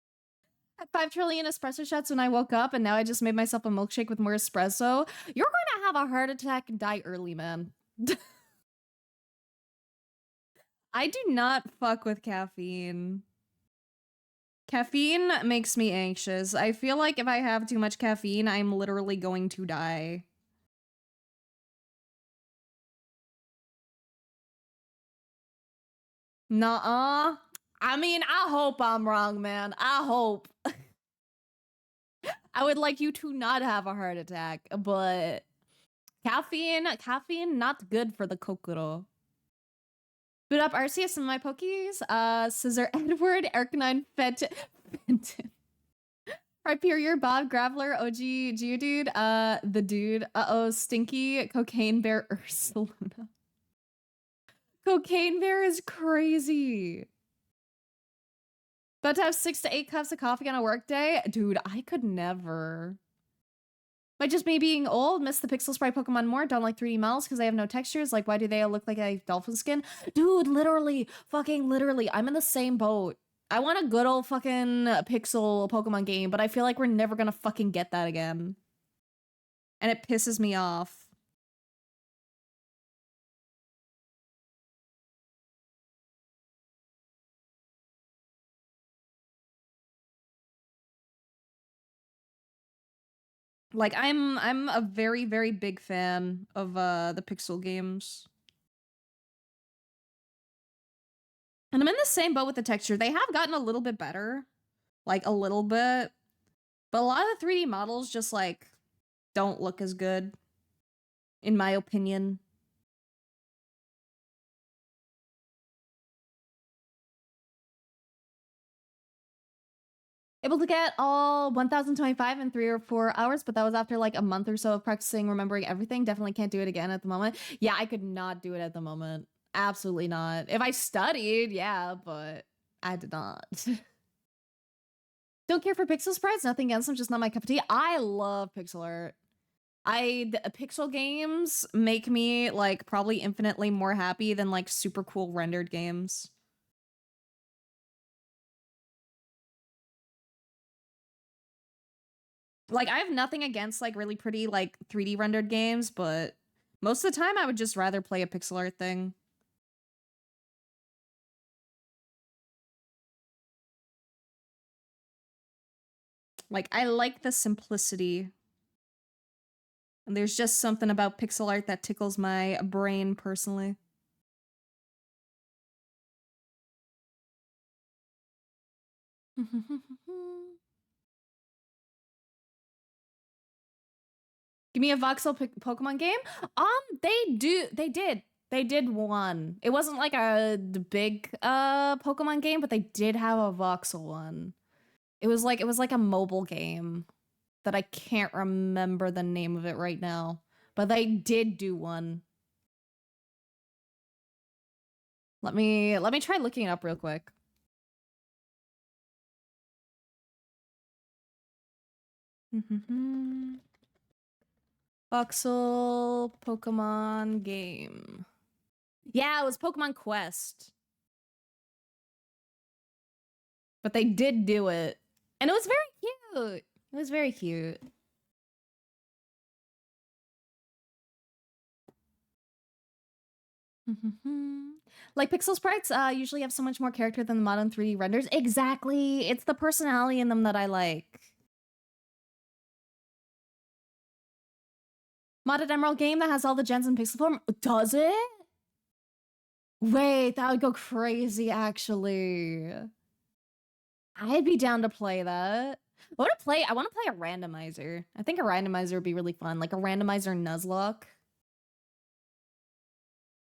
Had 5 trillion espresso shots when I woke up, and now I just made myself a milkshake with more espresso. You're going to have a heart attack and die early, man. I do not fuck with caffeine. Caffeine makes me anxious. I feel like if I have too much caffeine, I'm literally going to die. Nuh-uh. I mean, I hope I'm wrong, man. I hope. I would like you to not have a heart attack, but caffeine, not good for the kokoro. Boot up Arceus and my Pokies. Scissor Edward, Arcanine Fenton. Hyperior, Bob, Graveler, OG, Geodude, the dude, Stinky, Cocaine Bear, Ursaluna. Cocaine Bear is crazy. About to have 6 to 8 cups of coffee on a work day? Dude, I could never. Might just me being old, miss the pixel sprite Pokemon more, don't like 3D models because they have no textures. Like, why do they all look like a dolphin skin? Dude, literally, fucking literally, I'm in the same boat. I want a good old fucking pixel Pokemon game, but I feel like we're never gonna fucking get that again. And it pisses me off. Like, I'm a very, very big fan of the pixel games. And I'm in the same boat with the texture. They have gotten a little bit better. Like, a little bit. But a lot of the 3D models just, like, don't look as good. In my opinion. Able to get all 1025 in 3 or 4 hours, but that was after like a month or so of practicing, remembering everything. Definitely can't do it again at the moment. Yeah, I could not do it at the moment. Absolutely not. If I studied, yeah, but I did not. Don't care for pixel sprites, nothing against them, just not my cup of tea. I love pixel art. Pixel games make me like probably infinitely more happy than like super cool rendered games. Like, I have nothing against like really pretty like 3D rendered games, but most of the time I would just rather play a pixel art thing. Like, I like the simplicity. And there's just something about pixel art that tickles my brain personally. Give me a voxel Pokemon game. They did one. It wasn't like a big Pokemon game, but they did have a voxel one. It was like a mobile game that I can't remember the name of it right now, but they did do one. Let me try looking it up real quick. Voxel Pokemon game. Yeah, it was Pokemon Quest. But they did do it. And it was very cute. It was very cute. Like pixel sprites usually have so much more character than the modern 3D renders. Exactly. It's the personality in them that I like. Modded Emerald game that has all the gens in pixel form. Does it? Wait, that would go crazy, actually. I'd be down to play that. I want to play a randomizer. I think a randomizer would be really fun. Like a randomizer Nuzlocke.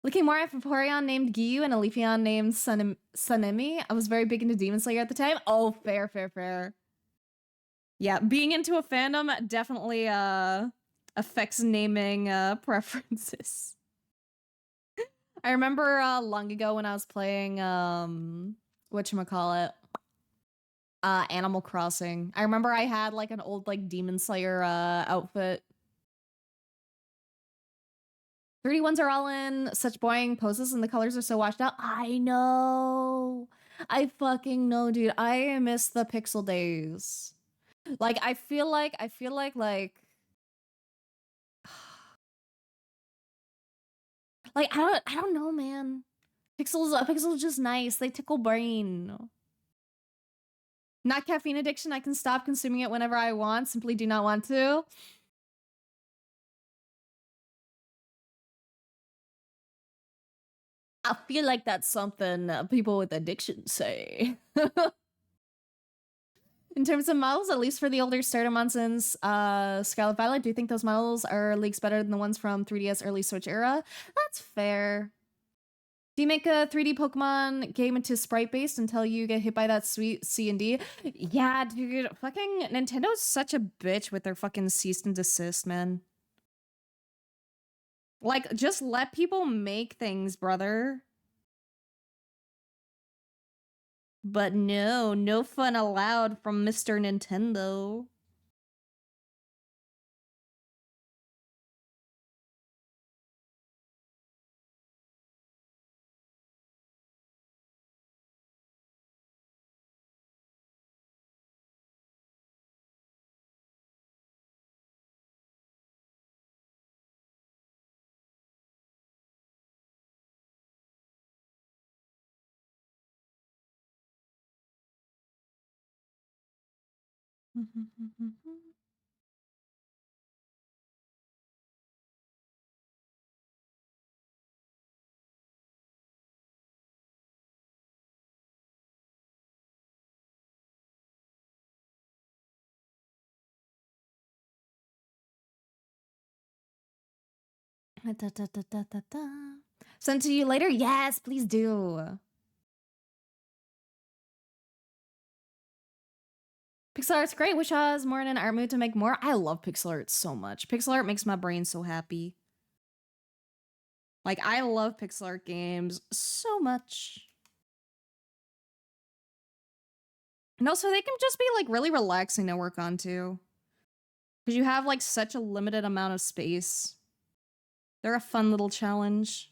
Looking more at Vaporeon named Giyu and a Leafeon named Sunemi. I was very big into Demon Slayer at the time. Oh, fair, fair, fair. Yeah, being into a fandom definitely affects naming preferences. I remember long ago when I was playing whatchamacallit, Animal Crossing. I remember I had like an old like Demon Slayer outfit. 3D ones are all in such boring poses and the colors are so washed out. I know. I fucking know, dude. I miss the pixel days. Like I feel like like I don't know, man. Pixels just nice. They tickle brain. Not caffeine addiction. I can stop consuming it whenever I want. Simply do not want to. I feel like that's something people with addiction say. In terms of models, at least for the older starter since Scarlet Violet, do you think those models are leagues better than the ones from 3DS early Switch era? That's fair. Do you make a 3D Pokemon game into sprite-based until you get hit by that sweet C&D? Yeah, dude, fucking Nintendo's such a bitch with their fucking cease and desist, man. Like, just let people make things, brother. But no, no fun allowed from Mr. Nintendo. Send to you later? Yes, please do. Pixel art's great. Wish I was more in an art mood to make more. I love pixel art so much. Pixel art makes my brain so happy. Like, I love pixel art games so much. And also, they can just be, like, really relaxing to work on, too. Because you have, like, such a limited amount of space. They're a fun little challenge.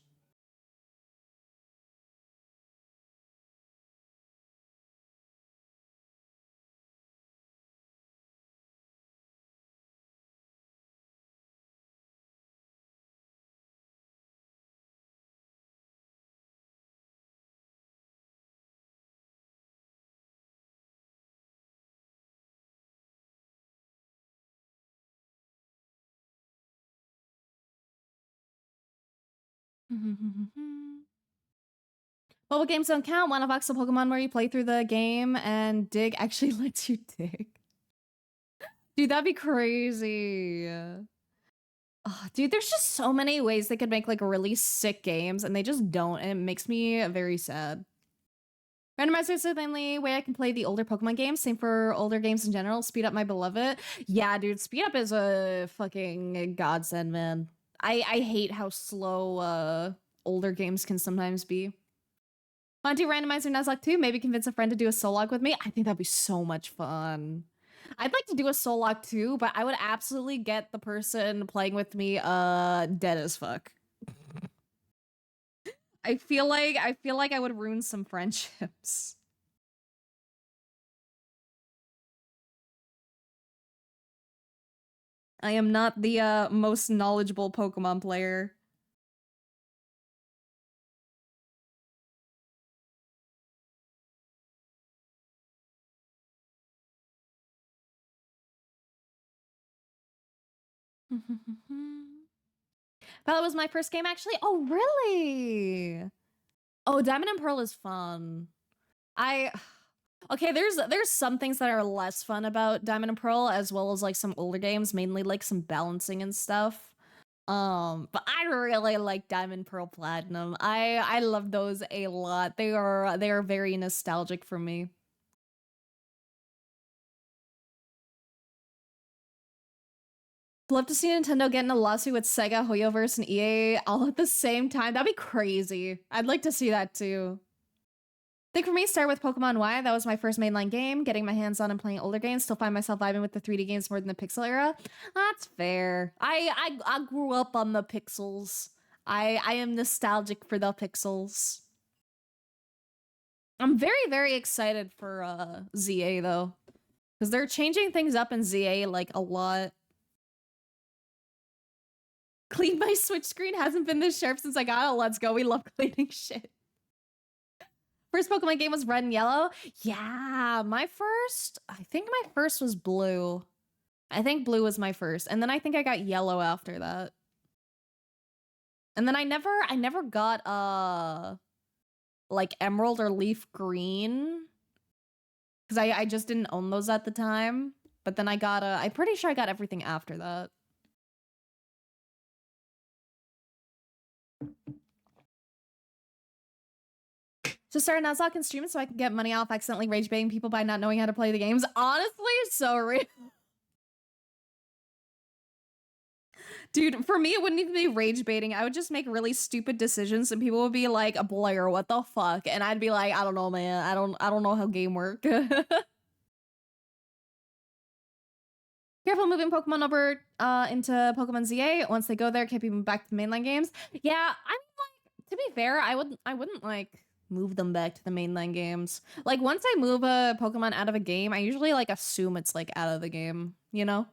Mobile games don't count. One of a Pokemon where you play through the game and dig actually lets you dig. Dude, that'd be crazy. Oh, dude, there's just so many ways they could make like really sick games and they just don't, and it makes me very sad. Randomizer is the only way I can play the older Pokemon games. Same for older games in general. Speed up my beloved. Yeah, dude, speed up is a fucking godsend, man. I hate how slow older games can sometimes be. Want to do randomizer Nuzlocke too? Maybe convince a friend to do a soul log with me? I think that'd be so much fun. I'd like to do a soul log too, but I would absolutely get the person playing with me dead as fuck. I feel like I would ruin some friendships. I am not the most knowledgeable Pokemon player. That was my first game actually. Oh, really? Oh, Diamond and Pearl is fun. I Okay, there's some things that are less fun about Diamond and Pearl as well as like some older games, mainly like some balancing and stuff. But I really like Diamond Pearl Platinum. I love those a lot. They are very nostalgic for me. Love to see Nintendo get in a lawsuit with Sega, Hoyoverse, and EA all at the same time. That'd be crazy. I'd like to see that too. I think for me, start with Pokemon Y. That was my first mainline game. Getting my hands on and playing older games. Still find myself vibing with the 3D games more than the pixel era. That's fair. I grew up on the pixels. I am nostalgic for the pixels. I'm very excited for ZA though, because they're changing things up in ZA like a lot. Clean my Switch screen hasn't been this sharp since I got it. Let's go. We love cleaning shit. First Pokemon game was Red and Yellow. Yeah, I think my first was Blue. I think Blue was my first, and then I think I got Yellow after that. And then I never got like Emerald or Leaf Green because I just didn't own those at the time. But then I got I'm pretty sure I got everything after that. Just start Nuzlocke and stream so I can get money off accidentally rage baiting people by not knowing how to play the games. Honestly, so real. Dude, for me, it wouldn't even be rage baiting. I would just make really stupid decisions and people would be like, Blair, what the fuck? And I'd be like, I don't know, man. I don't know how game work. Careful moving Pokemon over into Pokemon ZA. Once they go there, can't be moved back to the mainline games. Yeah, I mean, like, to be fair, I wouldn't like move them back to the mainline games. Like, once I move a Pokemon out of a game, I usually like assume it's like out of the game, you know?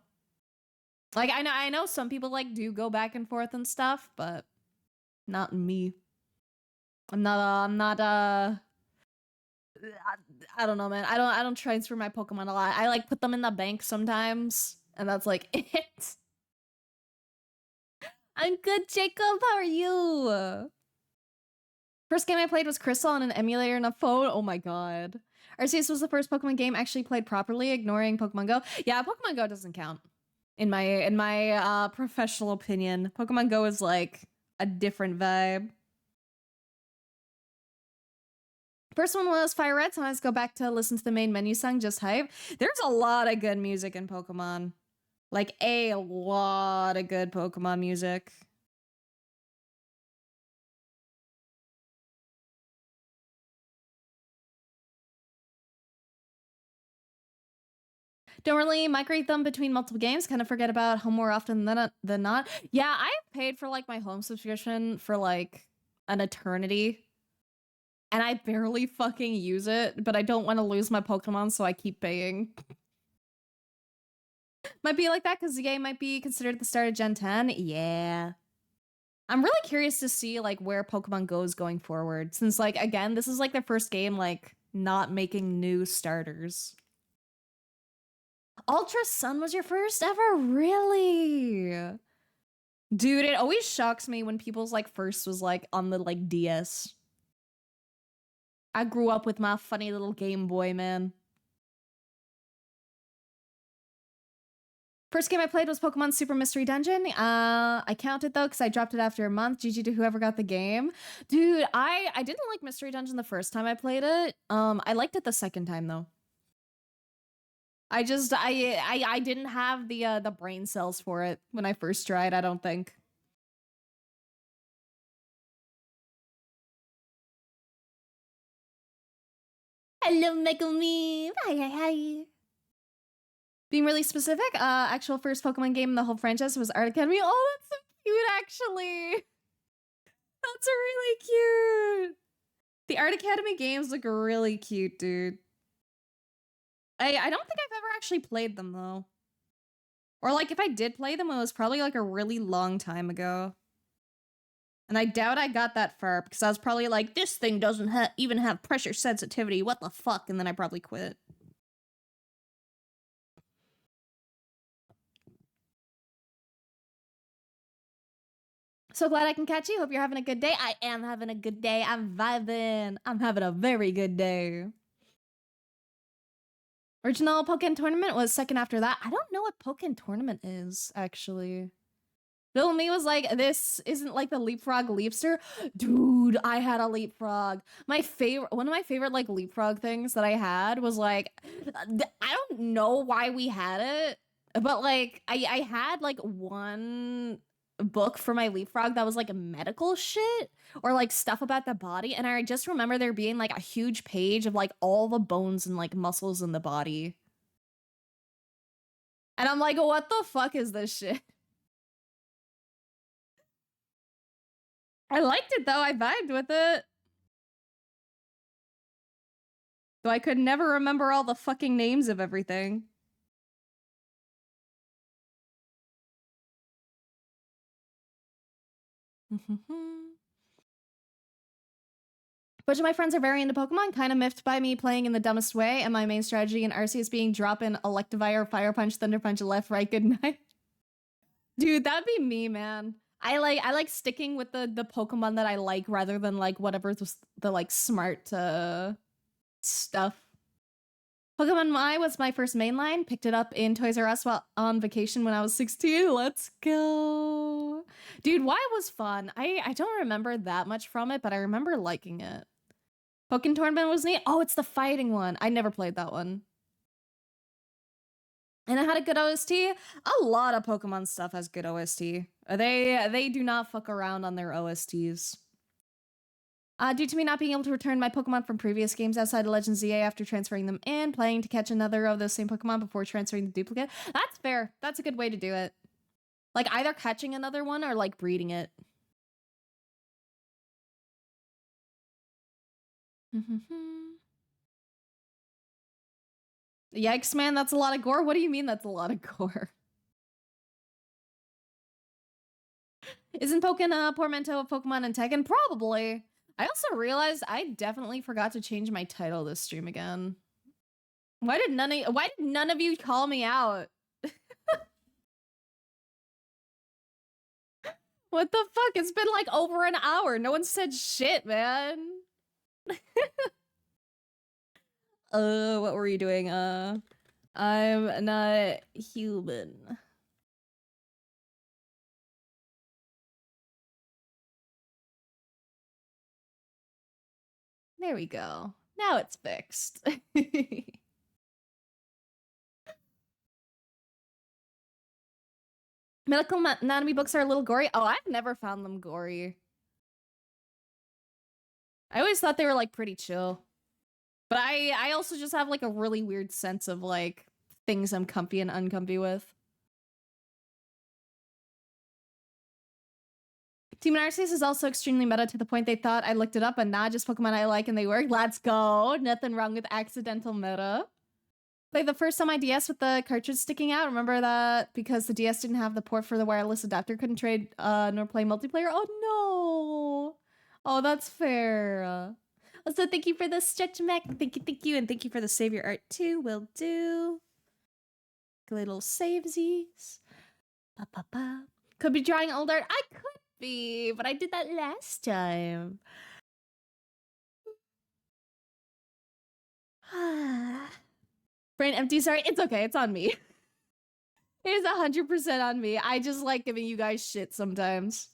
Like, I know some people like do go back and forth and stuff, but not me. I'm not I don't know, man. I don't transfer my Pokemon a lot. I like put them in the bank sometimes, and that's like it. I'm good, Jacob. How are you? First game I played was Crystal on an emulator and a phone. Oh my god. Arceus was the first Pokemon game actually played properly, ignoring Pokemon Go. Yeah, Pokemon Go doesn't count. In my professional opinion. Pokemon Go is like a different vibe. First one was Fire Red, so let's go back to listen to the main menu song, Just Hype. There's a lot of good music in Pokemon. Like, a lot of good Pokemon music. Don't really migrate them between multiple games, kind of forget about home more often than not. Yeah, I've paid for like my home subscription for like an eternity. And I barely fucking use it, but I don't want to lose my Pokemon, so I keep paying. Might be like that because the game might be considered the start of Gen 10. Yeah. I'm really curious to see like where Pokemon goes going forward. Since like again, this is like the first game like not making new starters. Ultra Sun was your first ever? Really? Dude, it always shocks me when people's like first was like on the like DS. I grew up with my funny little Game Boy, man. First game I played was Pokemon Super Mystery Dungeon. I counted though because I dropped it after a month. GG to whoever got the game. Dude, I didn't like Mystery Dungeon the first time I played it. I liked it the second time though. I didn't have the brain cells for it when I first tried, I don't think. Hello, Megumi. Hi. Being really specific, actual first Pokemon game in the whole franchise was Art Academy. Oh, that's so cute, actually. That's really cute. The Art Academy games look really cute, dude. I don't think I've ever actually played them, though. Or, like, if I did play them, it was probably, like, a really long time ago. And I doubt I got that far, because I was probably like, this thing doesn't even have pressure sensitivity, what the fuck? And then I probably quit. So glad I can catch you. Hope you're having a good day. I am having a good day. I'm vibing. I'm having a very good day. Original Pokken Tournament was second after that. I don't know what Pokken Tournament is, actually. Bill Me was like, this isn't like the Leapfrog Leapster. Dude, I had a Leapfrog. One of my favorite like Leapfrog things that I had was like, I don't know why we had it, but like I had like one book for my Leapfrog that was like medical shit or like stuff about the body. And I just remember there being like a huge page of like all the bones and like muscles in the body. And I'm like, what the fuck is this shit? I liked it though. I vibed with it. Though I could never remember all the fucking names of everything. bunch of my friends are very into Pokemon, kind of miffed by me playing in the dumbest way, and my main strategy in Arceus being drop in Electivire, Fire Punch, Thunder Punch, left, right, good night. Dude, that'd be me, man. I like sticking with the Pokemon that I like rather than like whatever the like smart stuff. Pokemon Y was my first mainline. Picked it up in Toys R Us while on vacation when I was 16. Let's go. Dude, Y was fun. I don't remember that much from it, but I remember liking it. Pokken Tournament was neat. Oh, it's the fighting one. I never played that one. And it had a good OST. A lot of Pokemon stuff has good OST. They do not fuck around on their OSTs. Due to me not being able to return my Pokemon from previous games outside of Legends ZA after transferring them in, planning to catch another of those same Pokemon before transferring the duplicate. That's fair. That's a good way to do it. Like either catching another one or like breeding it. Yikes, man, that's a lot of gore. What do you mean that's a lot of gore? Isn't Pokken Portmanteau of Pokemon and Tekken? Probably. I also realized I definitely forgot to change my title this stream again. Why did none of you call me out? What the fuck? It's been like over an hour. No one said shit, man. What were you doing? I'm not human. There we go. Now it's fixed. Medical anatomy books are a little gory. Oh, I've never found them gory. I always thought they were like pretty chill. But I also just have like a really weird sense of like things I'm comfy and uncomfy with. Team Narcissus is also extremely meta to the point they thought I looked it up and not just Pokemon I like and they work. Let's go. Nothing wrong with accidental meta. Like the first time my DS with the cartridge sticking out, remember that because the DS didn't have the port for the wireless adapter, couldn't trade nor play multiplayer? Oh no. Oh, that's fair. Also, thank you for the stretch mech. Thank you, and thank you for the savior art too. Will do. Little savesies. Ba ba ba. Could be drawing old art. I could be, but I did that last time. Brain empty, sorry. It's okay, it's on me. It is 100% on me. I just like giving you guys shit sometimes.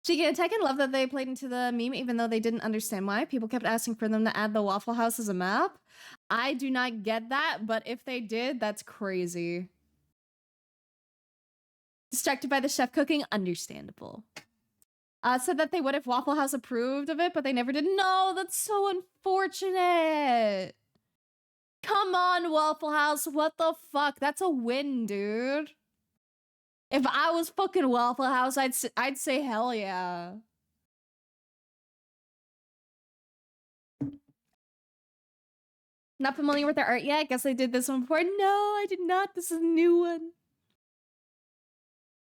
Shiki and Tekken love that they played into the meme even though they didn't understand why. People kept asking for them to add the Waffle House as a map. I do not get that, but if they did, that's crazy. Distracted by the chef cooking, understandable. Said that they would if Waffle House approved of it, but they never did. No, that's so unfortunate. Come on, Waffle House. What the fuck? That's a win, dude. If I was fucking Waffle House, I'd say hell yeah. Not familiar with their art yet? Guess I did this one before. No, I did not. This is a new one.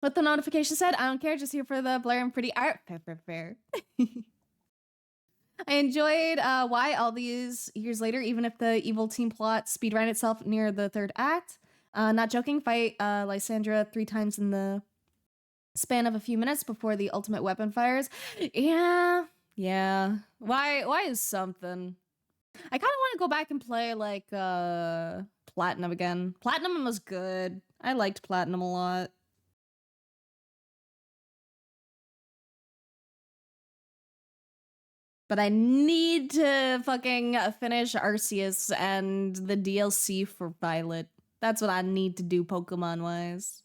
What the notification said? I don't care. Just here for the Blair and pretty art. Fair. I enjoyed why all these years later, even if the evil team plot speedran itself near the third act. Not joking, fight Lysandra 3 times in the span of a few minutes before the ultimate weapon fires. Yeah. Why is something? I kind of want to go back and play like Platinum again. Platinum was good. I liked Platinum a lot. But I need to fucking finish Arceus and the DLC for Violet. That's what I need to do Pokemon-wise.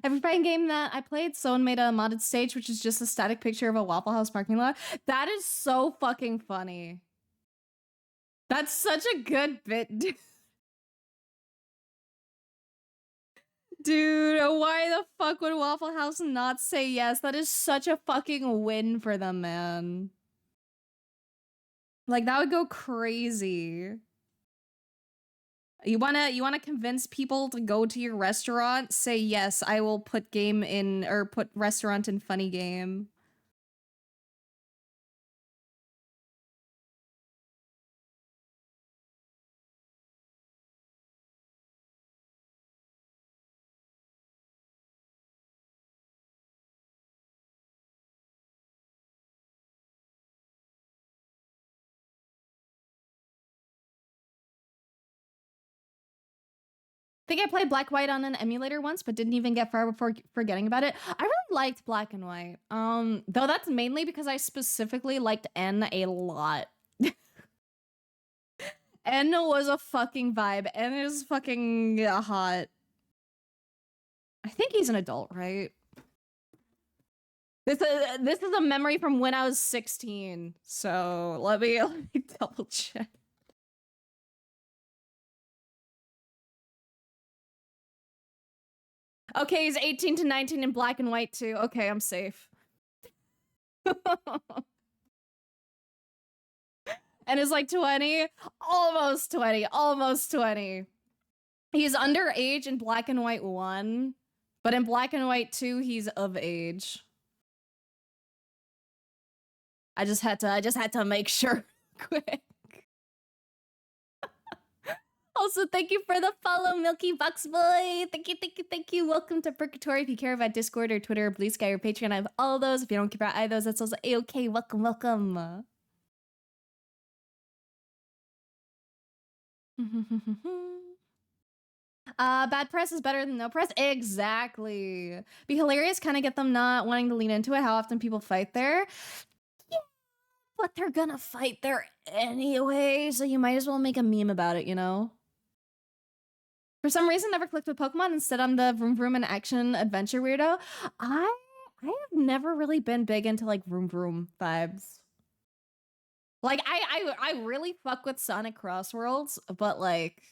Every fighting game that I played, someone made a modded stage, which is just a static picture of a Waffle House parking lot. That is so fucking funny. That's such a good bit, dude. Dude, why the fuck would Waffle House not say yes? That is such a fucking win for them, man. Like, that would go crazy. You wanna convince people to go to your restaurant? Say yes, I will put game in, or put restaurant in funny game. I think I played Black White on an emulator once, but didn't even get far before forgetting about it. I really liked Black and White. Though that's mainly because I specifically liked N a lot. N was a fucking vibe. N is fucking hot. I think he's an adult, right? This is a memory from when I was 16. So let me double check. Okay, he's 18 to 19 in Black and White too. Okay, I'm safe. And is like 20, almost 20, almost 20. He's underage in Black and White 1, but in Black and White 2, he's of age. I just had to make sure quick. Also, thank you for the follow, Milky Box Boy. Thank you, thank you, thank you. Welcome to Purgatory. If you care about Discord or Twitter or Blue Sky or Patreon, I have all those. If you don't care about either of those, that's also a-okay. Welcome, welcome. Bad press is better than no press. Exactly. Be hilarious, kind of get them not wanting to lean into it. How often people fight there. Yeah, but they're gonna fight there anyway, so you might as well make a meme about it, you know? For some reason, never clicked with Pokemon. Instead, I'm the vroom vroom and action adventure weirdo. I have never really been big into like vroom vroom vibes. Like I really fuck with Sonic Crossworlds, but like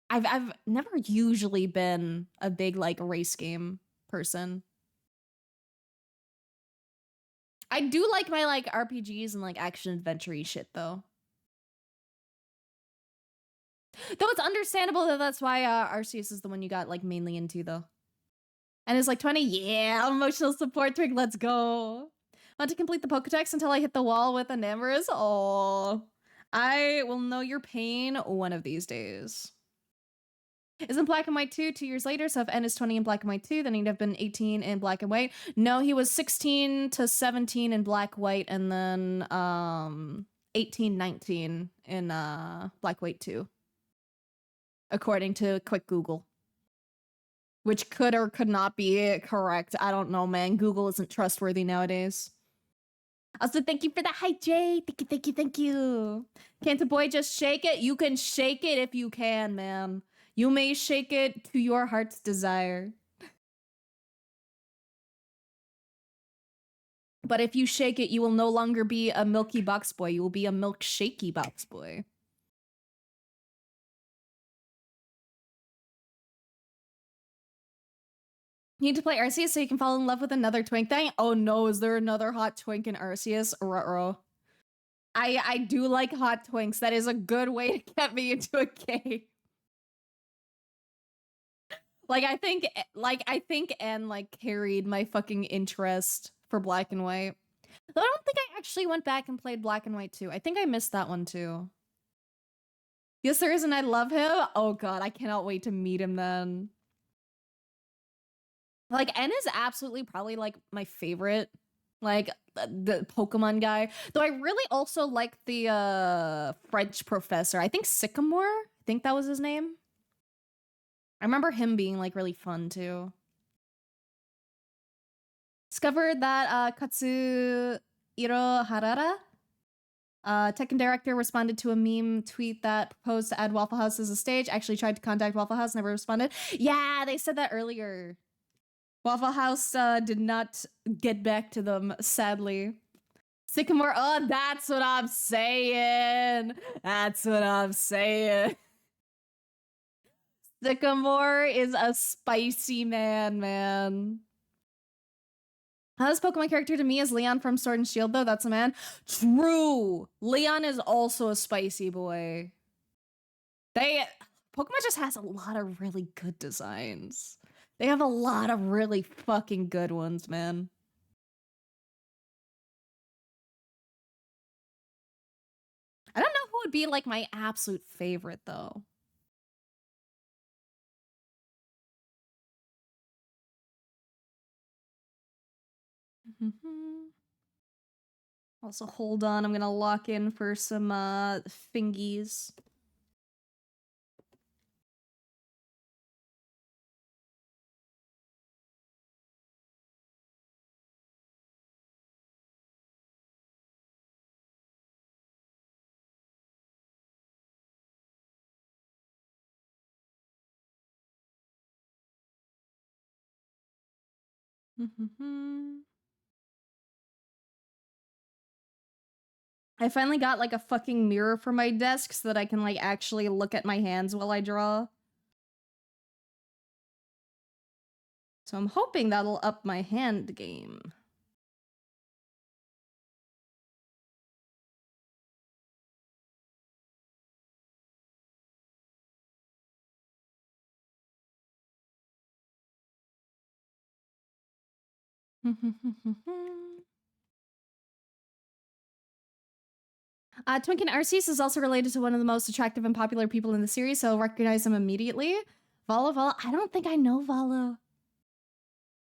I've never usually been a big like race game person. I do like my like RPGs and like action adventure-y shit though. Though it's understandable that that's why Arceus is the one you got like mainly into though. And it's like 20, yeah, emotional support twig, let's go. Want to complete the Pokedex until I hit the wall with an Amorous? Oh, I will know your pain one of these days. Isn't Black and White 2 years later? So if N is 20 in Black and White 2, then he'd have been 18 in Black and White. No, he was 16 to 17 in Black, White, and then 18, 19 in Black, White 2. According to quick Google. Which could or could not be correct. I don't know, man. Google isn't trustworthy nowadays. Also, thank you for the hi, Jay. Thank you, thank you, thank you. Can't a boy just shake it? You can shake it if you can, man. You may shake it to your heart's desire. But if you shake it, you will no longer be a milky box boy. You will be a milk shaky box boy. You need to play Arceus so you can fall in love with another twink thing. Oh no, is there another hot twink in Arceus? Ruh-roh. I do like hot twinks. That is a good way to get me into a game. I think N like carried my fucking interest for Black and White. Though I don't think I actually went back and played Black and White 2. I think I missed that one too. Yes, there is, and I love him. Oh god, I cannot wait to meet him then. Like, N is absolutely probably like my favorite, like the Pokemon guy. Though I really also like the French professor. I think Sycamore. I think that was his name. I remember him being like really fun too. Discovered that Katsuhiro Harada, Tekken director, responded to a meme tweet that proposed to add Waffle House as a stage. Actually tried to contact Waffle House, never responded. Yeah, they said that earlier. Waffle House did not get back to them, sadly. Sycamore, oh, that's what I'm saying. That's what I'm saying. Sycamore is a spicy man. Hottest Pokemon character to me is Leon from Sword and Shield, though. That's a man. True. Leon is also a spicy boy. Pokemon just has a lot of really good designs. They have a lot of really fucking good ones, man. I don't know who would be like my absolute favorite, though. Also, hold on. I'm gonna lock in for some fingies. I finally got like a fucking mirror for my desk so that I can like actually look at my hands while I draw. So I'm hoping that'll up my hand game. Twinkin Arceus is also related to one of the most attractive and popular people in the series, so I'll recognize him immediately. Vala, I don't think I know Vala.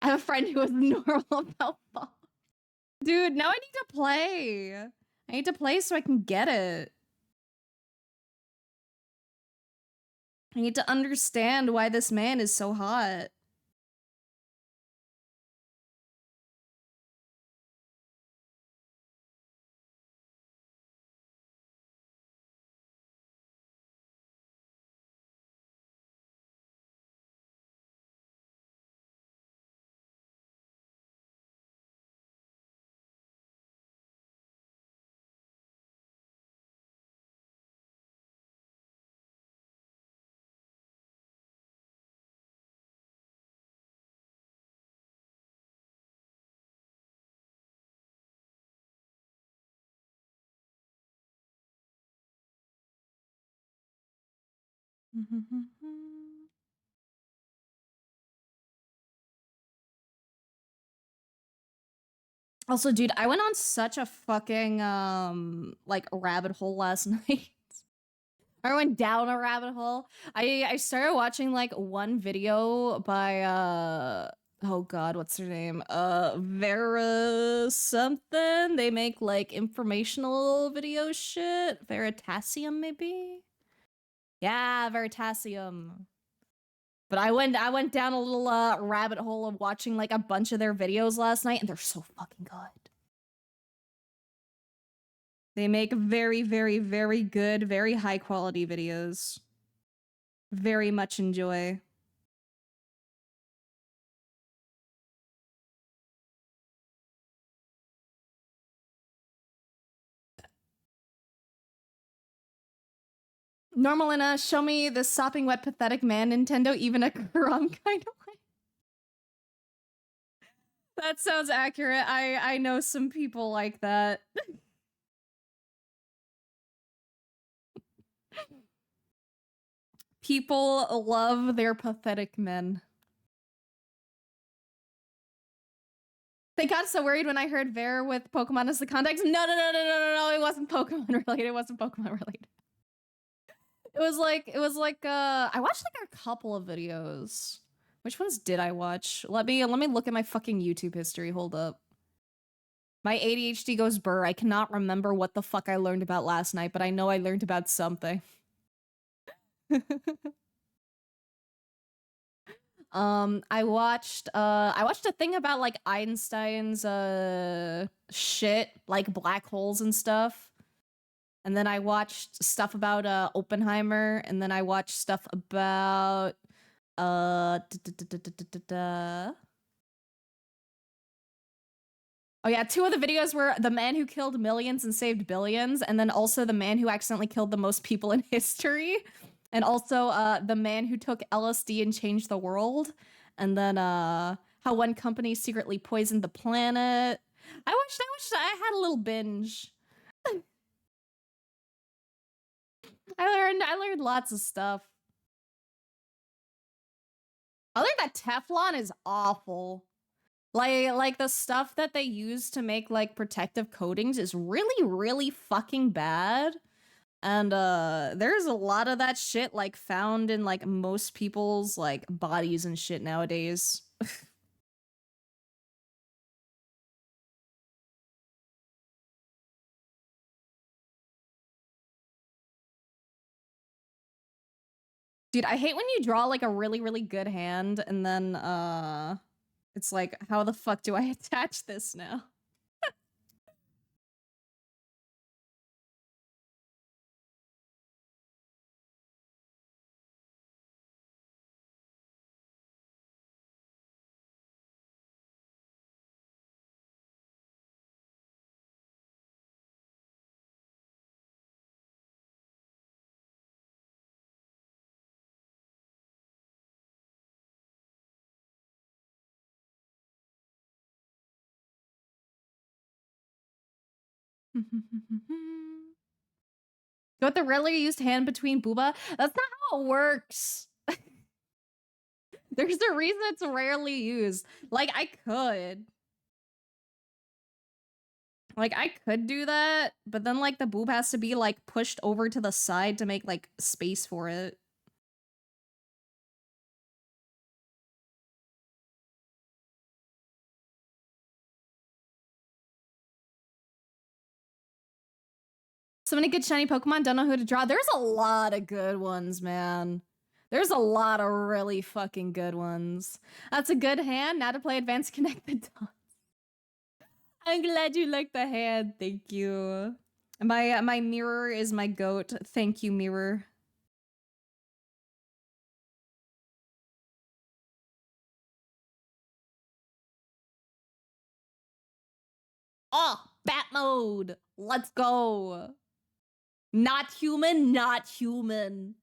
I have a friend who is normal about Vala. Dude, now I need to play. I need to play so I can get it. I need to understand why this man is so hot. Also, dude, I went on such a fucking like rabbit hole last night. I went down a rabbit hole. I started watching like one video by oh god, what's her name? Vera something. They make like informational video shit. Veritasium maybe? Yeah, Veritasium. But I went down a little rabbit hole of watching like a bunch of their videos last night, and they're so fucking good. They make very, very, very good, very high quality videos. Very much enjoy. Normal and show me this sopping wet pathetic man, Nintendo, even a crumb kind of way. That sounds accurate. I know some people like that. People love their pathetic men. They got so worried when I heard Vera with Pokemon as the context. No, it wasn't Pokemon related. It wasn't Pokemon related. It was like I watched like a couple of videos. Which ones did I watch? Let me look at my fucking YouTube history. Hold up. My ADHD goes burr. I cannot remember what the fuck I learned about last night, but I know I learned about something. I watched a thing about like Einstein's shit, like black holes and stuff. And then I watched stuff about Oppenheimer, and then I watched stuff about oh yeah, two of the videos were the man who killed millions and saved billions, and then also the man who accidentally killed the most people in history. And also the man who took LSD and changed the world. And then how one company secretly poisoned the planet. I had a little binge. I learned lots of stuff. I learned that Teflon is awful. Like the stuff that they use to make like protective coatings is really, really fucking bad. And there's a lot of that shit like found in like most people's like bodies and shit nowadays. Dude, I hate when you draw like a really, really good hand and then it's like, how the fuck do I attach this now? Go with the rarely used hand between booba. That's not how it works. There's a reason it's rarely used. Like I could. Like I could do that, but then like the boob has to be like pushed over to the side to make like space for it. So many good shiny Pokemon, don't know who to draw. There's a lot of good ones, man. There's a lot of really fucking good ones. That's a good hand. Now to play Advanced Connect the Dots. I'm glad you like the hand. Thank you. My mirror is my goat. Thank you, mirror. Oh, bat mode. Let's go. Not human, not human.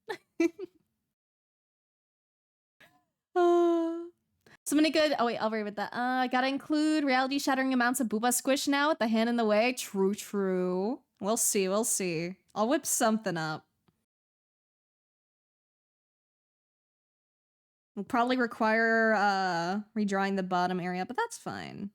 So many good. Oh wait, I'll read with that. Gotta include reality-shattering amounts of booba squish now with the hand in the way. True, true. We'll see, we'll see. I'll whip something up. Will probably require redrawing the bottom area, but that's fine.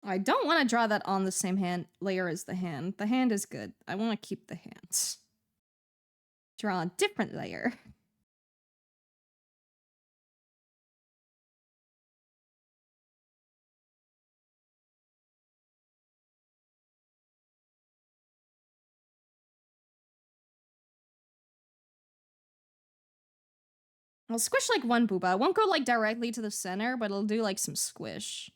I don't want to draw that on the same hand layer as the hand. The hand is good. I want to keep the hands. Draw a different layer. I'll squish like one booba. It won't go like directly to the center, but it'll do like some squish.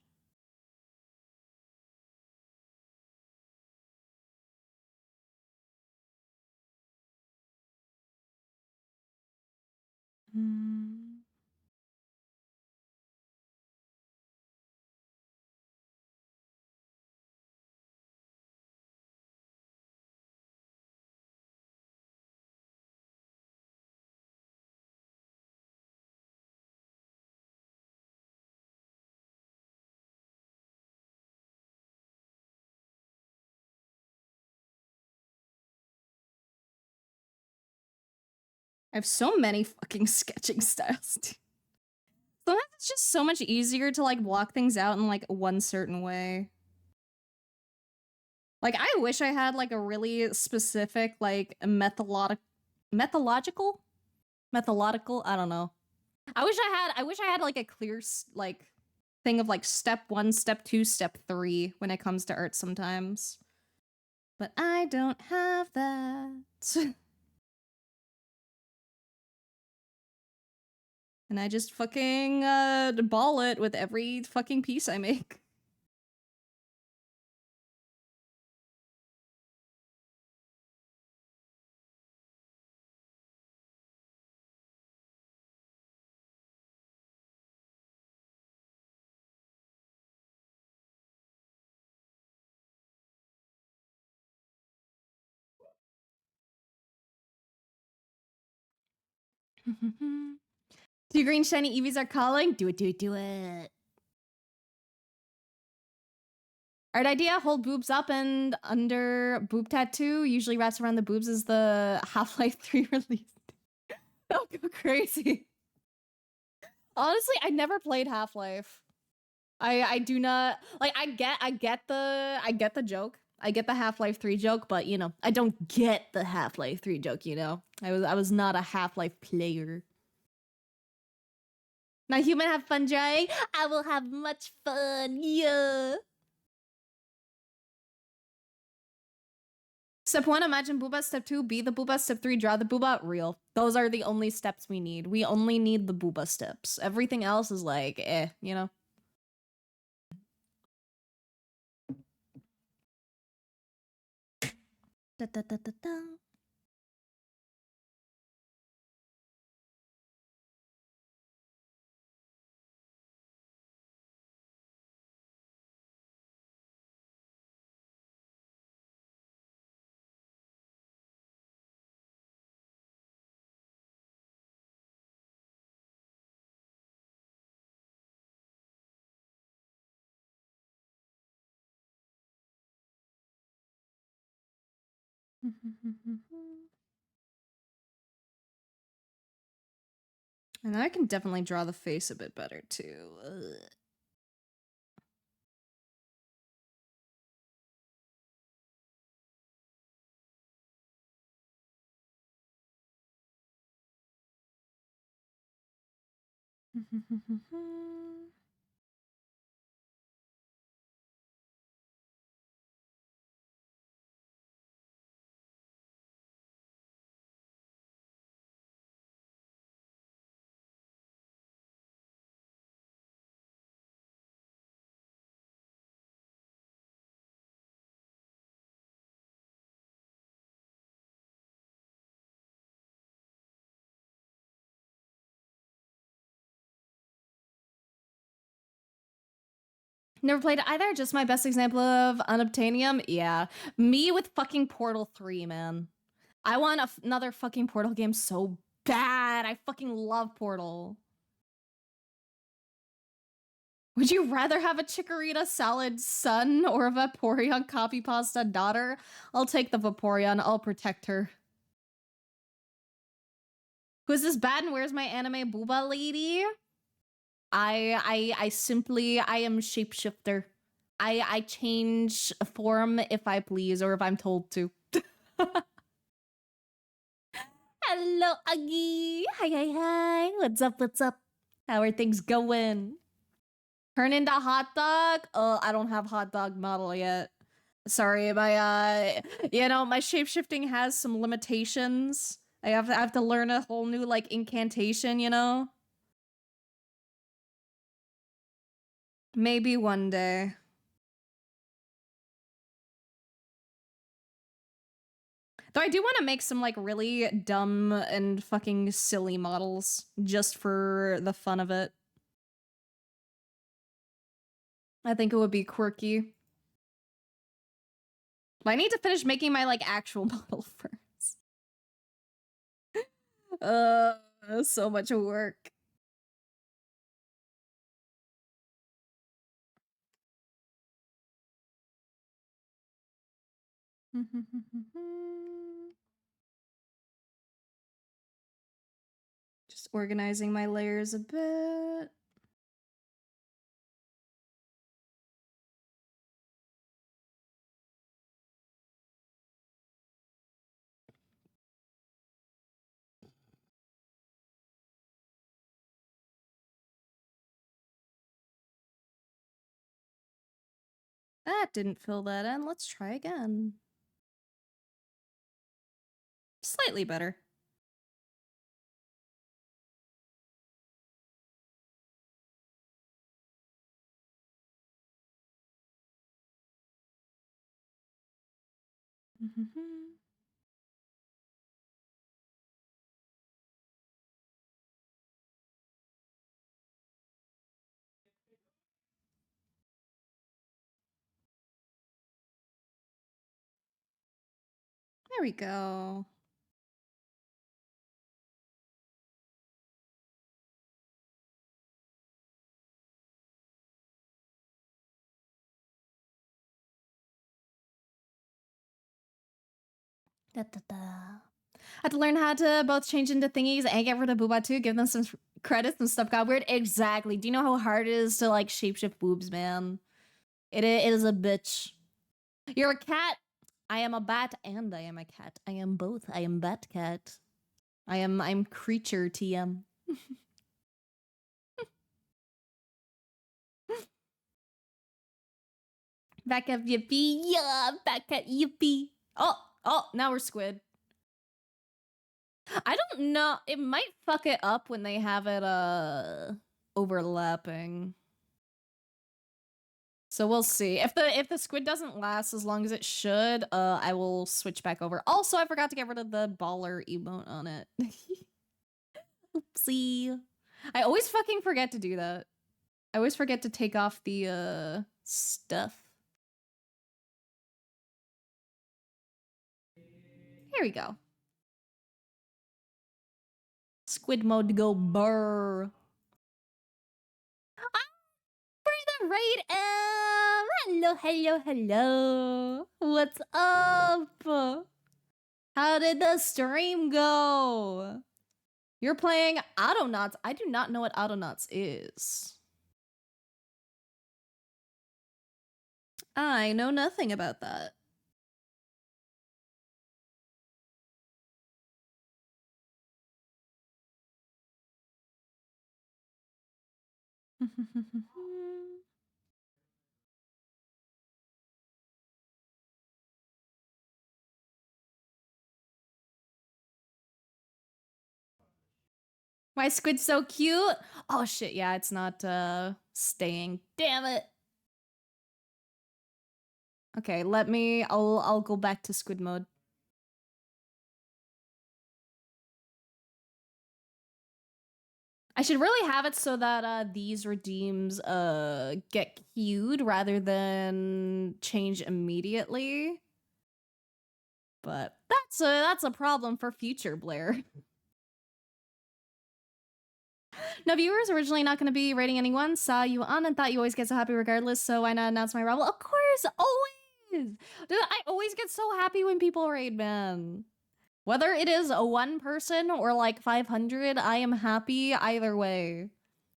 I have so many fucking sketching styles. Sometimes it's just so much easier to like block things out in like one certain way. Like I wish I had like a really specific like methodological, I don't know. I wish I had like a clear like thing of like step 1, step 2, step 3 when it comes to art sometimes. But I don't have that. And I just fucking ball it with every fucking piece I make. Two green shiny Eevees are calling. Do it, do it, do it. Art idea, hold boobs up and under boob tattoo. Usually wraps around the boobs is the Half-Life 3 release. I'll go crazy. Honestly, I never played Half-Life. I do not like I get the joke. I get the Half-Life 3 joke, but you know, I don't get the Half-Life 3 joke, you know. I was not a Half-Life player. Now human have fun drawing. I will have much fun. Yeah. Step 1, imagine booba. Step 2, be the booba. Step 3, draw the booba. Real. Those are the only steps we need. We only need the booba steps. Everything else is like, you know? Da, da, da, da, da. And I can definitely draw the face a bit better too. Ugh. Never played either, just my best example of unobtainium. Yeah. Me with fucking Portal 3, man. I want another fucking Portal game so bad. I fucking love Portal. Would you rather have a Chikorita salad son or a Vaporeon copy pasta daughter? I'll take the Vaporeon. I'll protect her. Who's this bad and where's my anime booba lady? I simply I am shapeshifter. I change form if I please or if I'm told to. Hello, Aggie. Hi, hi, hi. What's up? What's up? How are things going? Turn into hot dog? Oh, I don't have hot dog model yet. Sorry, my you know, my shapeshifting has some limitations. I have to learn a whole new like incantation, you know? Maybe one day. Though I do want to make some like really dumb and fucking silly models just for the fun of it. I think it would be quirky. But I need to finish making my like actual model first. So much work. Just organizing my layers a bit. That didn't fill that in. Let's try again. Slightly better. There we go. Da, da, da. I had to learn how to both change into thingies and get rid of booba too. Give them some credits and stuff got weird. Exactly. Do you know how hard it is to like shapeshift boobs, man? It is a bitch. You're a cat. I am a bat and I am a cat. I am both. I am bat cat. I'm creature TM. Back up yippee. Yeah, back at yippee. Oh, now we're squid. I don't know. It might fuck it up when they have it overlapping. So we'll see. If the squid doesn't last as long as it should, I will switch back over. Also, I forgot to get rid of the baller emote on it. Oopsie. I always fucking forget to do that. I always forget to take off the stuff. Here we go. Squid mode to go burr. For the raid, hello. What's up? How did the stream go? You're playing Autonauts. I do not know what Autonauts is. I know nothing about that. Why squid's so cute? Oh shit, yeah, it's not staying. Damn it. Okay, I'll go back to squid mode. I should really have it so that these redeems get queued rather than change immediately. But that's a problem for future Blair. No viewers, originally not going to be rating anyone. Saw you on and thought you always get so happy regardless, so why not announce my arrival? Of course, always! Dude, I always get so happy when people raid, man. Whether it is a 1 person or like 500, I am happy either way.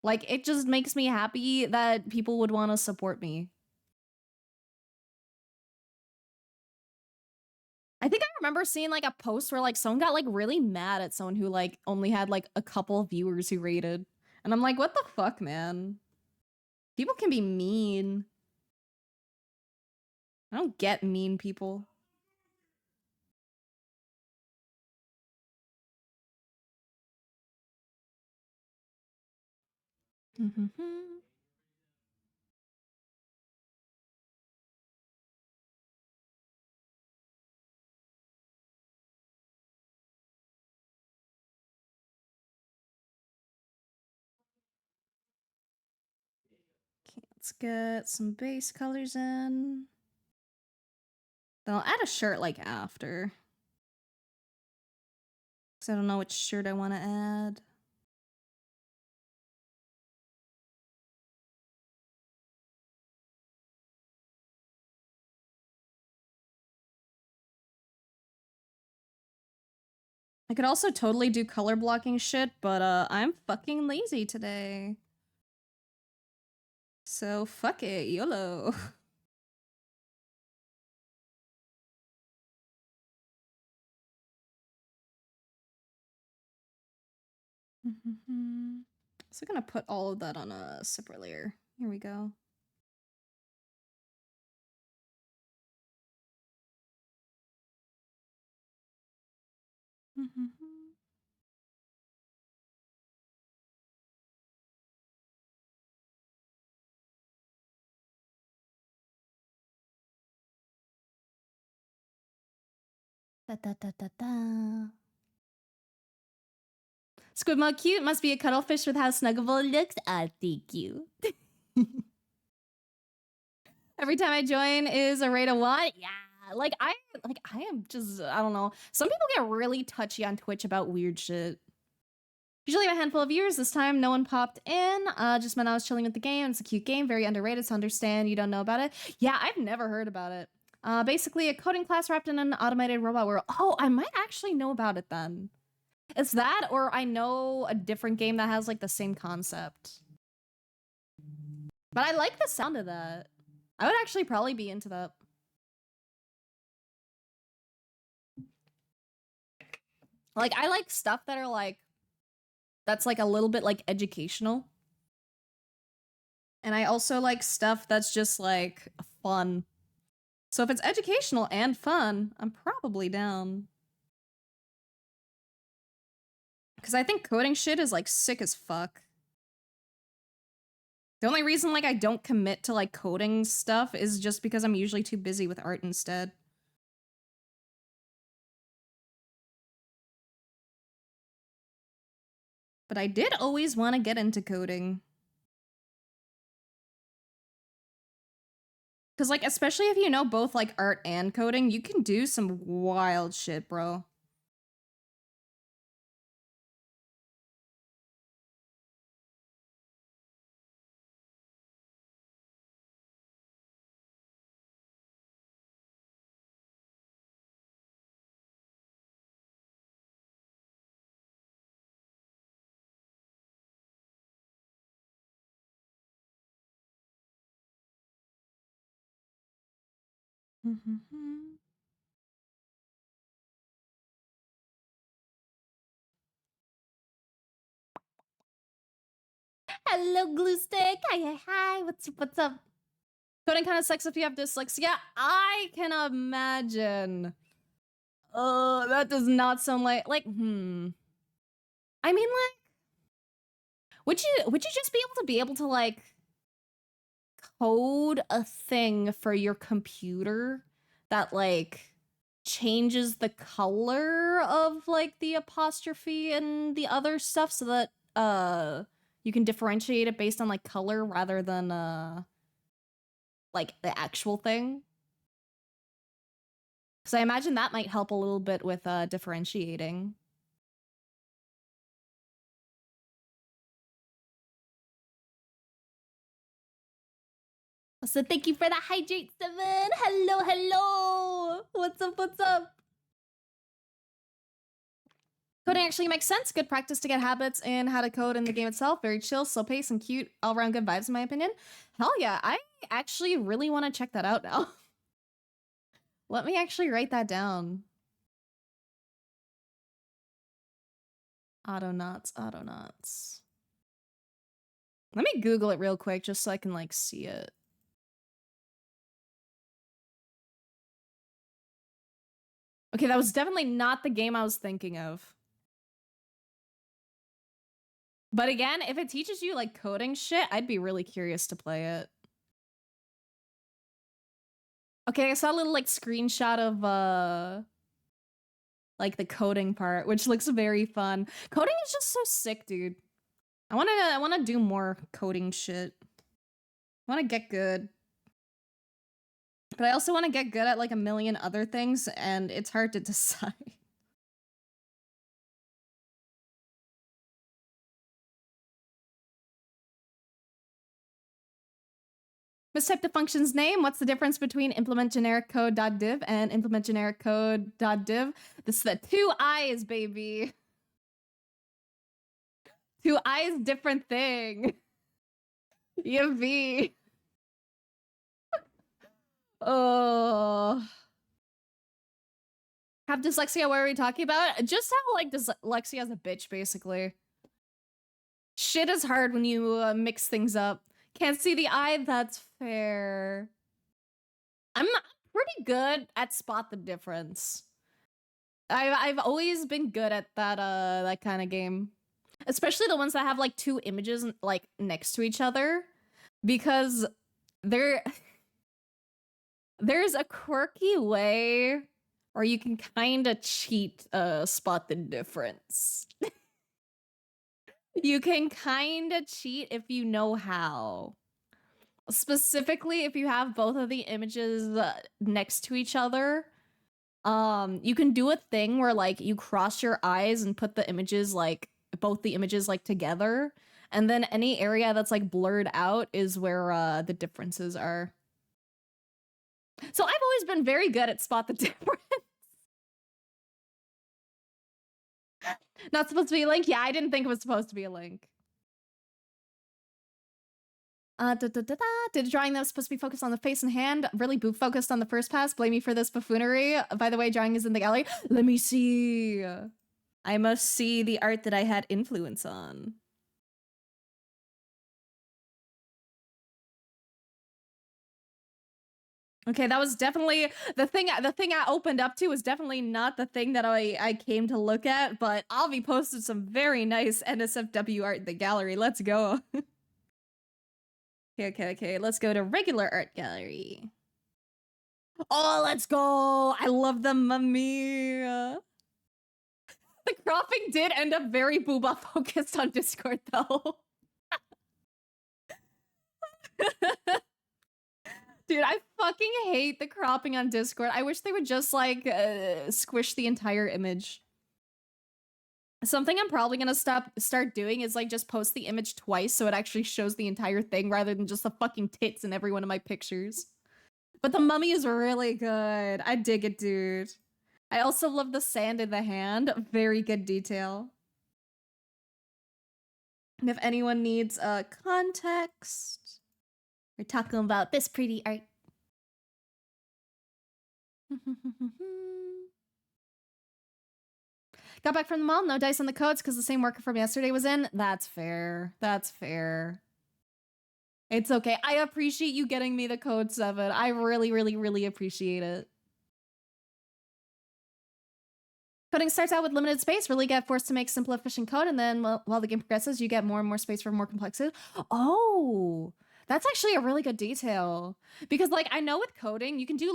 Like, it just makes me happy that people would want to support me. I think I remember seeing like a post where like someone got like really mad at someone who like only had like a couple viewers who rated. And I'm like, what the fuck, man? People can be mean. I don't get mean people. Okay, let's get some base colors in. Then I'll add a shirt like after. Because I don't know which shirt I want to add. I could also totally do color blocking shit, but I'm fucking lazy today. So fuck it, YOLO. So I'm gonna put all of that on a separate layer. Here we go. Da, da, da, da, da. Squid Mug cute. Must be a cuttlefish with how snuggable it looks. Ah, thank you. Every time I join is a rate of 1. Yeah. Like I am just, I don't know. Some people get really touchy on Twitch about weird shit. Usually have a handful of viewers. This time no one popped in. Just meant I was chilling with the game. It's a cute game, very underrated, so understand you don't know about it. Yeah, I've never heard about it. Basically a coding class wrapped in an automated robot world. Oh, I might actually know about it then. It's that, or I know a different game that has like the same concept. But I like the sound of that. I would actually probably be into that. Like, I like stuff that are like, that's like a little bit like educational. And I also like stuff that's just like fun. So if it's educational and fun, I'm probably down. Because I think coding shit is like sick as fuck. The only reason like I don't commit to like coding stuff is just because I'm usually too busy with art instead. But I did always want to get into coding. Because, like, especially if you know both, like, art and coding, you can do some wild shit, bro. Hello, glue stick. Hi. What's up? Coding kind of sucks if you have dyslexia. I can imagine. That does not sound like I mean, like, would you just be able to like code a thing for your computer that like changes the color of like the apostrophe and the other stuff so that you can differentiate it based on like color rather than like the actual thing? Because I imagine that might help a little bit with differentiating. So thank you for the hydrate 7. Hello. What's up? Coding actually makes sense. Good practice to get habits in how to code in the game itself. Very chill, slow pace, and cute. All around good vibes, in my opinion. Hell yeah, I actually really want to check that out now. Let me actually write that down. Autonauts. Let me Google it real quick just so I can like see it. Okay, that was definitely not the game I was thinking of. But again, if it teaches you like coding shit, I'd be really curious to play it. Okay, I saw a little like screenshot of like the coding part, which looks very fun. Coding is just so sick, dude. I wanna do more coding shit. I wanna get good. But I also wanna get good at like a million other things, and it's hard to decide. Mistype the function's name. What's the difference between implement generic code.div and implement generic code.div? This is the 2 eyes, baby. 2 eyes, different thing. EFV. Oh. Have dyslexia, what are we talking about? Just how like dyslexia is a bitch, basically. Shit is hard when you mix things up. Can't see the eye, that's fair. I'm pretty good at spot the difference. I've always been good at that kind of game. Especially the ones that have like 2 images like next to each other. Because there's a quirky way or you can kind of cheat spot the difference. You can kind of cheat if you know how. Specifically, if you have both of the images next to each other, you can do a thing where like you cross your eyes and put the images like both the images like together, and then any area that's like blurred out is where the differences are. So I've always been very good at spot the difference. Not supposed to be a link? Yeah, I didn't think it was supposed to be a link. Did drawing them supposed to be focused on the face and hand? Really focused on the first pass? Blame me for this buffoonery. By the way, drawing is in the gallery. Let me see. I must see the art that I had influence on. Okay, that was definitely the thing I opened up to was definitely not the thing that I came to look at, but Avi posted some very nice NSFW art in the gallery. Let's go. Okay. Let's go to regular art gallery. Oh, let's go. I love the mummy. The cropping did end up very booba focused on Discord though. Dude, I fucking hate the cropping on Discord. I wish they would just like squish the entire image. Something I'm probably gonna start doing is like just post the image twice so it actually shows the entire thing rather than just the fucking tits in every one of my pictures. But the mummy is really good. I dig it, dude. I also love the sand in the hand. Very good detail. And if anyone needs context, we're talking about this pretty art. Got back from the mall, no dice on the codes because the same worker from yesterday was in. That's fair. That's fair. It's okay. I appreciate you getting me the code 7. I really appreciate it. Coding starts out with limited space. Really get forced to make simple, efficient code, and then while the game progresses, you get more and more space for more complexity. Oh, that's actually a really good detail. Because, like, I know with coding, you can do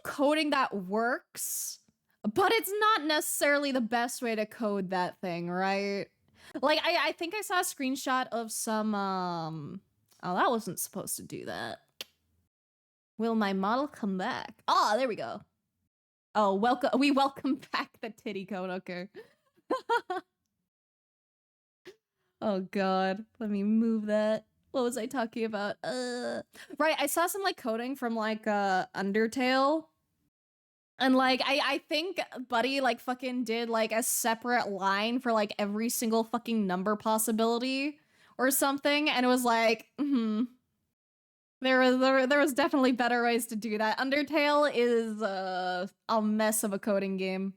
coding that works, but it's not necessarily the best way to code that thing, right? Like, I think I saw a screenshot of some, oh, that wasn't supposed to do that. Will my model come back? Oh, there we go. Oh, we welcome back the titty code, okay. Oh god, let me move that. What was I talking about? Right, I saw some like coding from like Undertale. And like I think Buddy like fucking did like a separate line for like every single fucking number possibility or something, and it was like, there was definitely better ways to do that. Undertale is a mess of a coding game.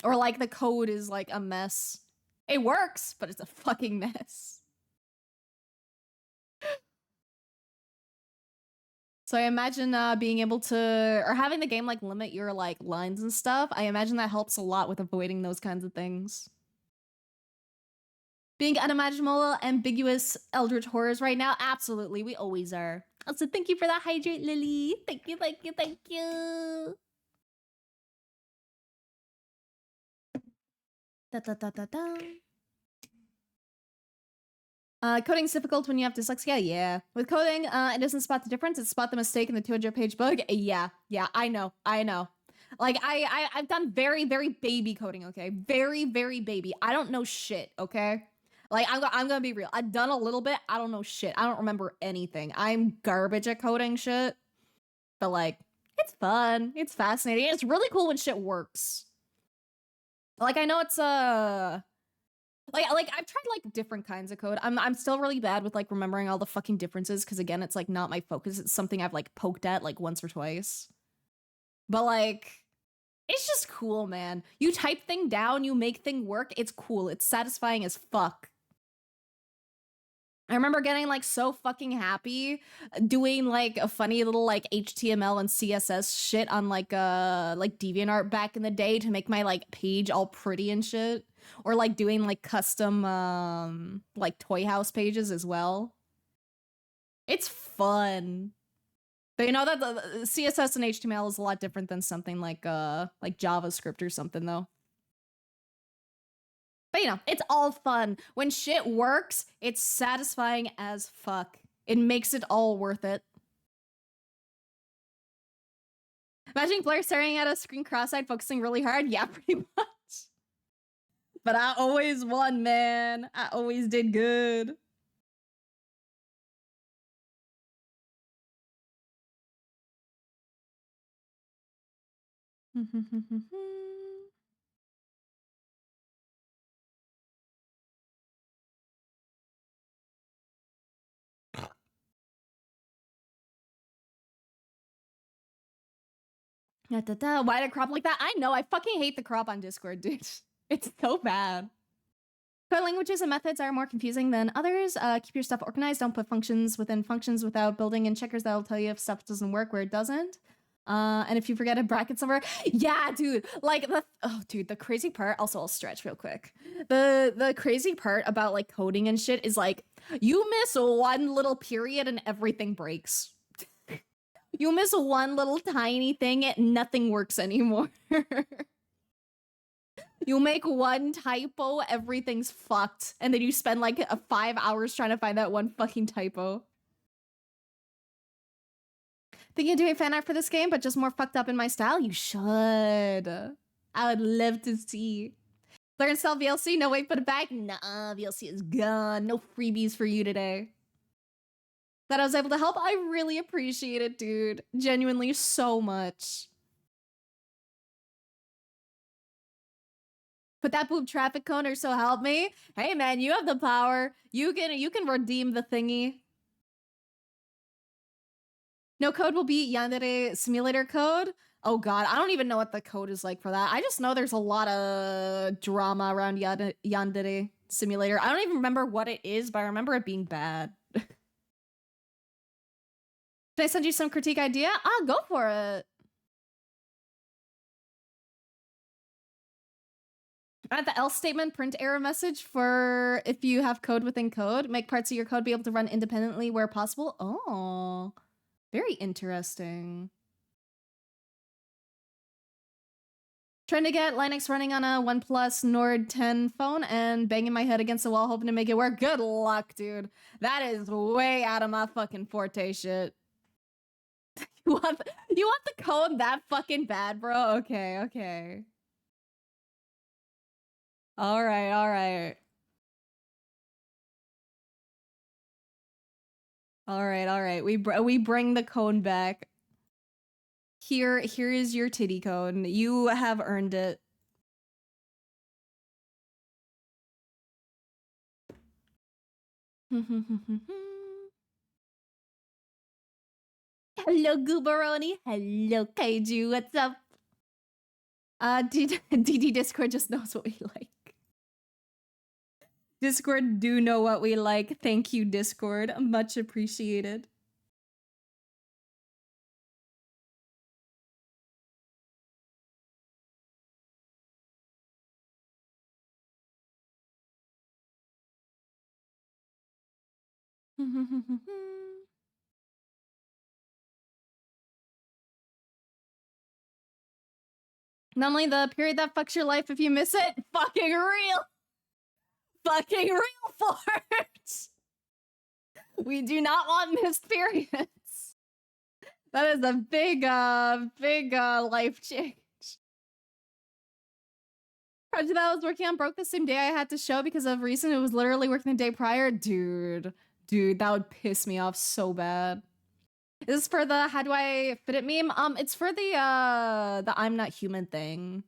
Or like the code is like a mess. It works, but it's a fucking mess. So I imagine being able to, or having the game like limit your like lines and stuff, I imagine that helps a lot with avoiding those kinds of things. Being unimaginable, ambiguous eldritch horrors right now? Absolutely, we always are. Also, thank you for that hydrate, Lily. Thank you. Coding's difficult when you have dyslexia? Yeah. With coding, it doesn't spot the difference. It spot the mistake in the 200-page bug. Yeah, I know. Like, I've done very baby coding, okay? Very baby. I don't know shit, okay? Like, I'm gonna be real. I've done a little bit. I don't know shit. I don't remember anything. I'm garbage at coding shit. But, like, it's fun. It's fascinating. It's really cool when shit works. Like, I know it's, like I've tried like different kinds of code. I'm still really bad with like remembering all the fucking differences because again, it's like not my focus. It's something I've like poked at like once or twice. But like, it's just cool, man. You type thing down, you make thing work. It's cool. It's satisfying as fuck. I remember getting like so fucking happy doing like a funny little like HTML and CSS shit on like DeviantArt back in the day to make my like page all pretty and shit. Or like doing like custom like toy house pages as well. It's fun. But you know that the CSS and HTML is a lot different than something like JavaScript or something though. But you know, it's all fun. When shit works, it's satisfying as fuck. It makes it all worth it. Imagine Blair staring at a screen cross-eyed, focusing really hard. Yeah, pretty much. But I always won, man. I always did good. Why did it crop like that? I know. I fucking hate the crop on Discord, dude. It's so bad. Code languages and methods are more confusing than others. Keep your stuff organized. Don't put functions within functions without building in checkers that'll tell you if stuff doesn't work where it doesn't. And if you forget a bracket somewhere, yeah, dude. Like the crazy part. Also, I'll stretch real quick. The crazy part about like coding and shit is like you miss one little period and everything breaks. You miss one little tiny thing, nothing works anymore. You make one typo, everything's fucked. And then you spend like 5 hours trying to find that one fucking typo. Thinking of doing fan art for this game, but just more fucked up in my style? You should. I would love to see. Learn sell VLC? No, wait, put it back? Nah, VLC is gone. No freebies for you today. That I was able to help? I really appreciate it, dude. Genuinely so much. Put that boob traffic cone or so help me. Hey man, you have the power. You can redeem the thingy. No code will be Yandere simulator code. Oh god, I don't even know what the code is like for that. I just know there's a lot of drama around Yandere simulator. I don't even remember what it is, but I remember it being bad. Did I send you some critique idea? I'll go for it. Add the else statement print error message for if you have code within code. Make parts of your code be able to run independently where possible. Oh, very interesting. Trying to get Linux running on a OnePlus Nord 10 phone and banging my head against the wall hoping to make it work. Good luck, dude. That is way out of my fucking forte shit. You want the code that fucking bad, bro? Okay, okay. All right, all right. All right, all right. We bring the cone back. Here is your titty cone. You have earned it. Hello, Gooberoni. Hello, Kaiju. What's up? DD Discord just knows what we like. Discord do know what we like. Thank you, Discord. Much appreciated. Not only the period that fucks your life if you miss it, fucking real farts. We do not want missed periods. That is a big life change. Project that I was working on broke the same day I had to show because of reason. It was literally working the day prior. Dude, that would piss me off so bad. Is this for the how do I fit it meme? It's for the I'm not human thing.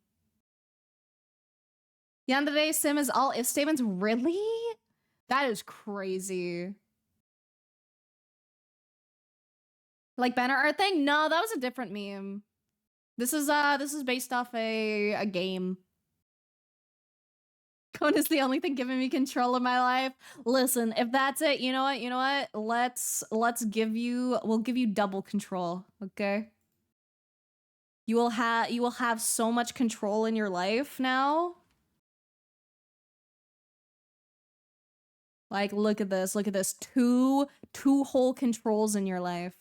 Yandere sim is all if statements. Really? That is crazy. Like banner art thing? No, that was a different meme. This is based off a game. Cone is the only thing giving me control of my life. Listen, if that's it, you know what? We'll give you double control, okay? You will have so much control in your life now. Like, look at this. Two whole controls in your life.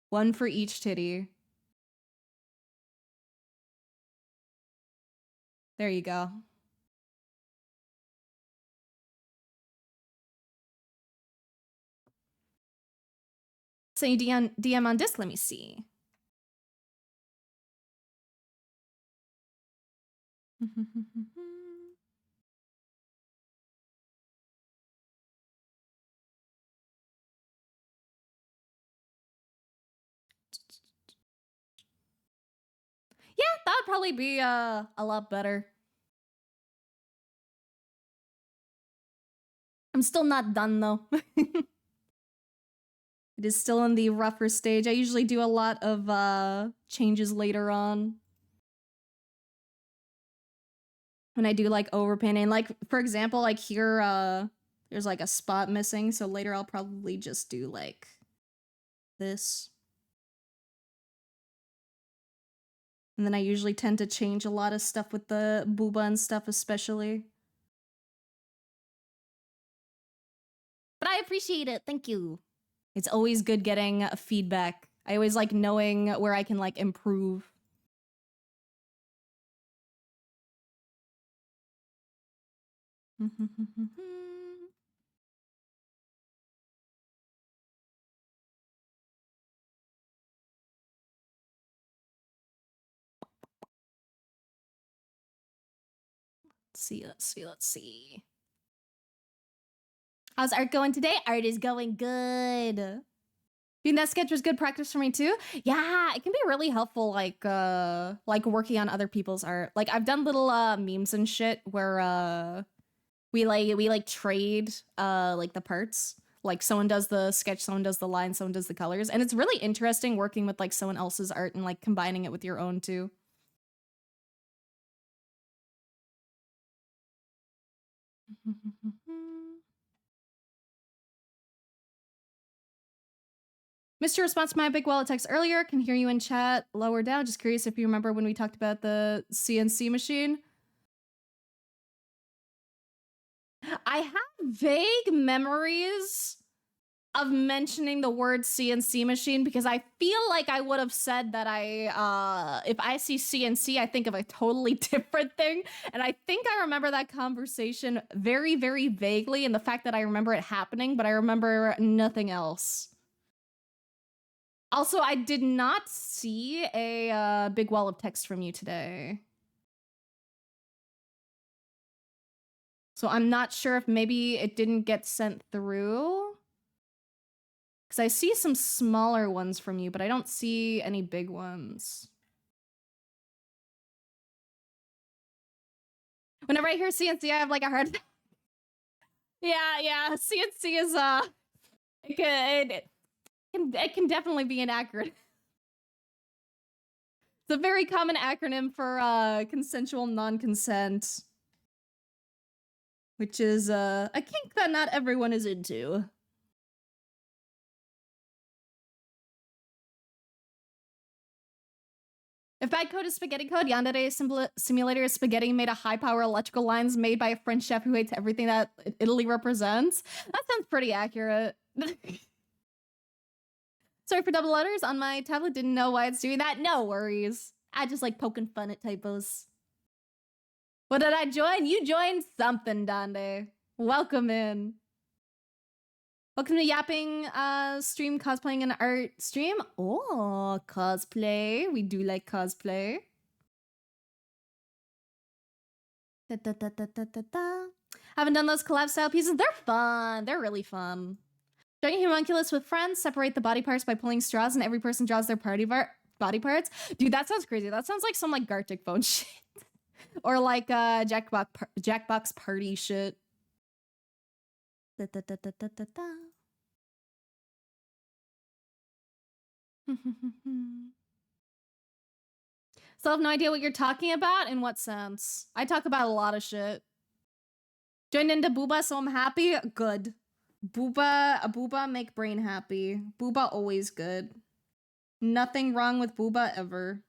One for each titty. There you go. So you DM on disc, let me see. Yeah, That'd probably be a lot better. I'm still not done though. It is still in the rougher stage. I usually do a lot of changes later on. When I do like overpainting. Like for example, like here there's like a spot missing, so later I'll probably just do like this. And then I usually tend to change a lot of stuff with the booba and stuff especially. But I appreciate it. Thank you. It's always good getting feedback. I always like knowing where I can like improve. Let's see. How's art going today? Art is going good. Doing that sketch was good practice for me too. Yeah, it can be really helpful, like working on other people's art. Like I've done little memes and shit where we trade like the parts. Like someone does the sketch, someone does the line, someone does the colors, and it's really interesting working with like someone else's art and like combining it with your own too. Mr. Response to my big wallet text earlier. Can hear you in chat lower down. Just curious if you remember when we talked about the CNC machine. I have vague memories of mentioning the word CNC machine because I feel like I would have said that if I see CNC, I think of a totally different thing. And I think I remember that conversation very, very vaguely, and the fact that I remember it happening, but I remember nothing else. Also, I did not see a big wall of text from you today. So I'm not sure if maybe it didn't get sent through. Because I see some smaller ones from you, but I don't see any big ones. Whenever I hear CNC, I have like a hard... yeah, CNC is, it can definitely be inaccurate. It's a very common acronym for consensual non-consent. Which is a kink that not everyone is into. If bad code is spaghetti code, Yandere Simulator is spaghetti made of high-power electrical lines made by a French chef who hates everything that Italy represents. That sounds pretty accurate. Sorry for double letters on my tablet. Didn't know why it's doing that. No worries. I just like poking fun at typos. What did I join? You joined something, Dande. Welcome in. Welcome to Yapping stream, cosplaying and art stream. Oh, cosplay. We do like cosplay. Haven't done those collab style pieces. They're fun. They're really fun. Joining homunculus with friends, separate the body parts by pulling straws, and every person draws their body parts. Dude, that sounds crazy. That sounds like some like Gartic Phone shit. Or like Jackbox party shit. Still have no idea what you're talking about. In what sense? I talk about a lot of shit. Joined into Booba, so I'm happy. Good. Booba make brain happy. Booba always good. Nothing wrong with Booba ever.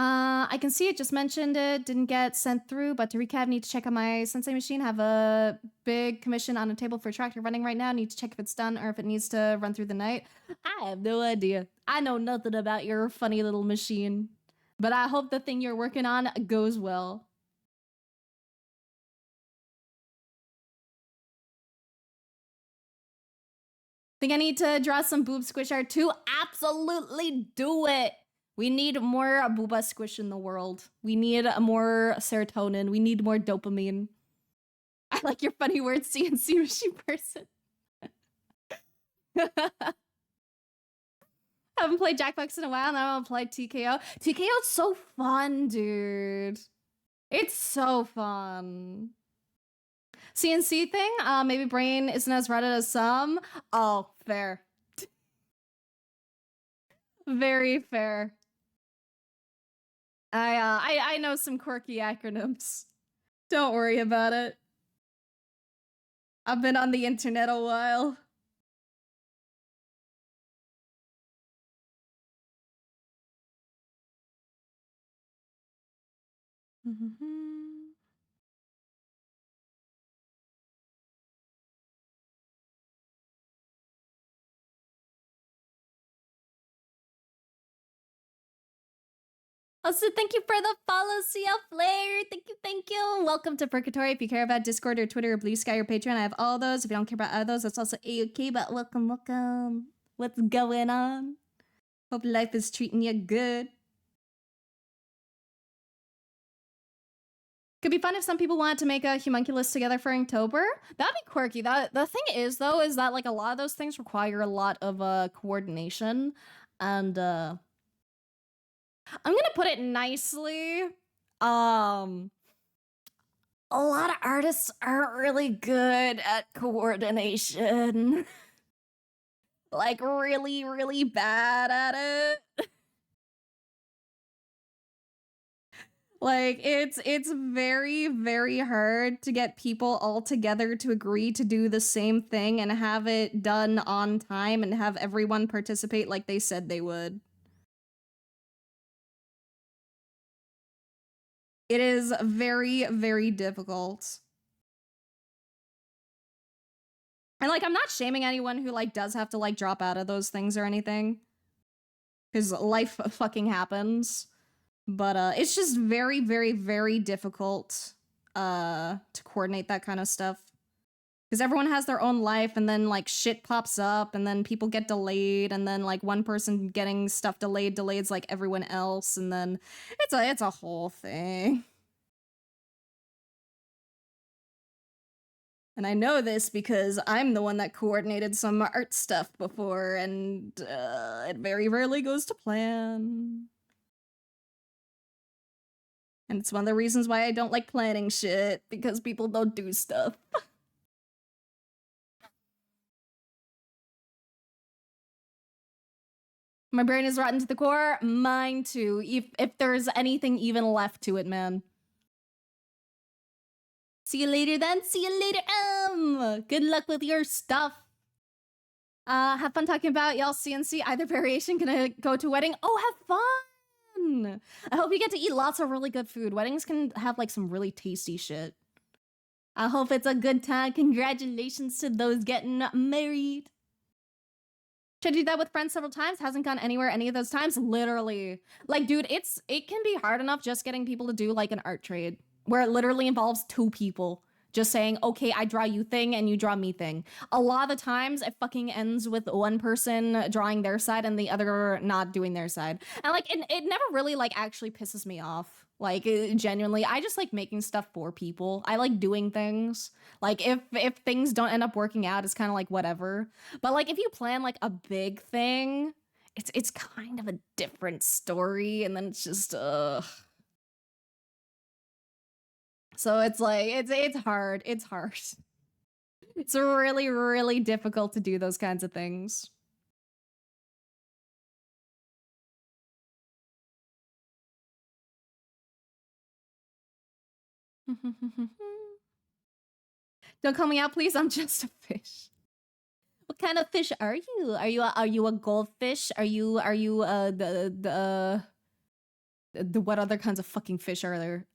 I can see it, just mentioned it, didn't get sent through, but to recap, need to check on my Sensei machine, have a big commission on a table for tractor running right now, need to check if it's done or if it needs to run through the night. I have no idea. I know nothing about your funny little machine, but I hope the thing you're working on goes well. Think I need to draw some boob squish art too? Absolutely do it! We need more booba squish in the world. We need more serotonin. We need more dopamine. I like your funny words, CNC machine person. Haven't played Jackbox in a while. Now I haven't played TKO. TKO's so fun, dude. It's so fun. CNC thing? Maybe brain isn't as Reddit as some. Oh, fair. Very fair. I know some quirky acronyms. Don't worry about it. I've been on the internet a while. Also, thank you for the follow, CL Flair. Thank you. Welcome to Purgatory. If you care about Discord or Twitter or Blue Sky or Patreon, I have all those. If you don't care about all those, that's also A-okay, but welcome. What's going on? Hope life is treating you good. Could be fun if some people wanted to make a homunculus together for Inktober. That'd be quirky. The thing is, though, is that like a lot of those things require a lot of coordination. And I'm gonna put it nicely. A lot of artists aren't really good at coordination. Like really, really bad at it. Like it's very, very hard to get people all together to agree to do the same thing and have it done on time and have everyone participate like they said they would. It is very, very difficult. And like I'm not shaming anyone who like does have to like drop out of those things or anything. Because life fucking happens. But it's just very, very, very difficult to coordinate that kind of stuff. Because everyone has their own life, and then like shit pops up, and then people get delayed, and then like one person getting stuff delayed delays like everyone else, and then it's a whole thing. And I know this because I'm the one that coordinated some art stuff before, and it very rarely goes to plan. And it's one of the reasons why I don't like planning shit, because people don't do stuff. My brain is rotten to the core. Mine too. If there's anything even left to it, man. See you later then. See you later. Good luck with your stuff. Have fun talking about y'all CNC. Either variation gonna go to wedding. Oh, have fun. I hope you get to eat lots of really good food. Weddings can have like some really tasty shit. I hope it's a good time. Congratulations to those getting married. Tried to do that with friends several times. Hasn't gone anywhere any of those times. Literally. Like, dude, it can be hard enough just getting people to do like an art trade where it literally involves two people just saying, okay, I draw you thing and you draw me thing. A lot of the times it fucking ends with one person drawing their side and the other not doing their side. And like, it never really like actually pisses me off. Like genuinely, I just like making stuff for people. I like doing things. Like if things don't end up working out, it's kind of like whatever. But like if you plan like a big thing, it's kind of a different story, and then it's just So it's like it's hard. It's hard. It's really, really difficult to do those kinds of things. Don't call me out, please. I'm just a fish. What kind of fish are you? Are you a goldfish? Are you what other kinds of fucking fish are there?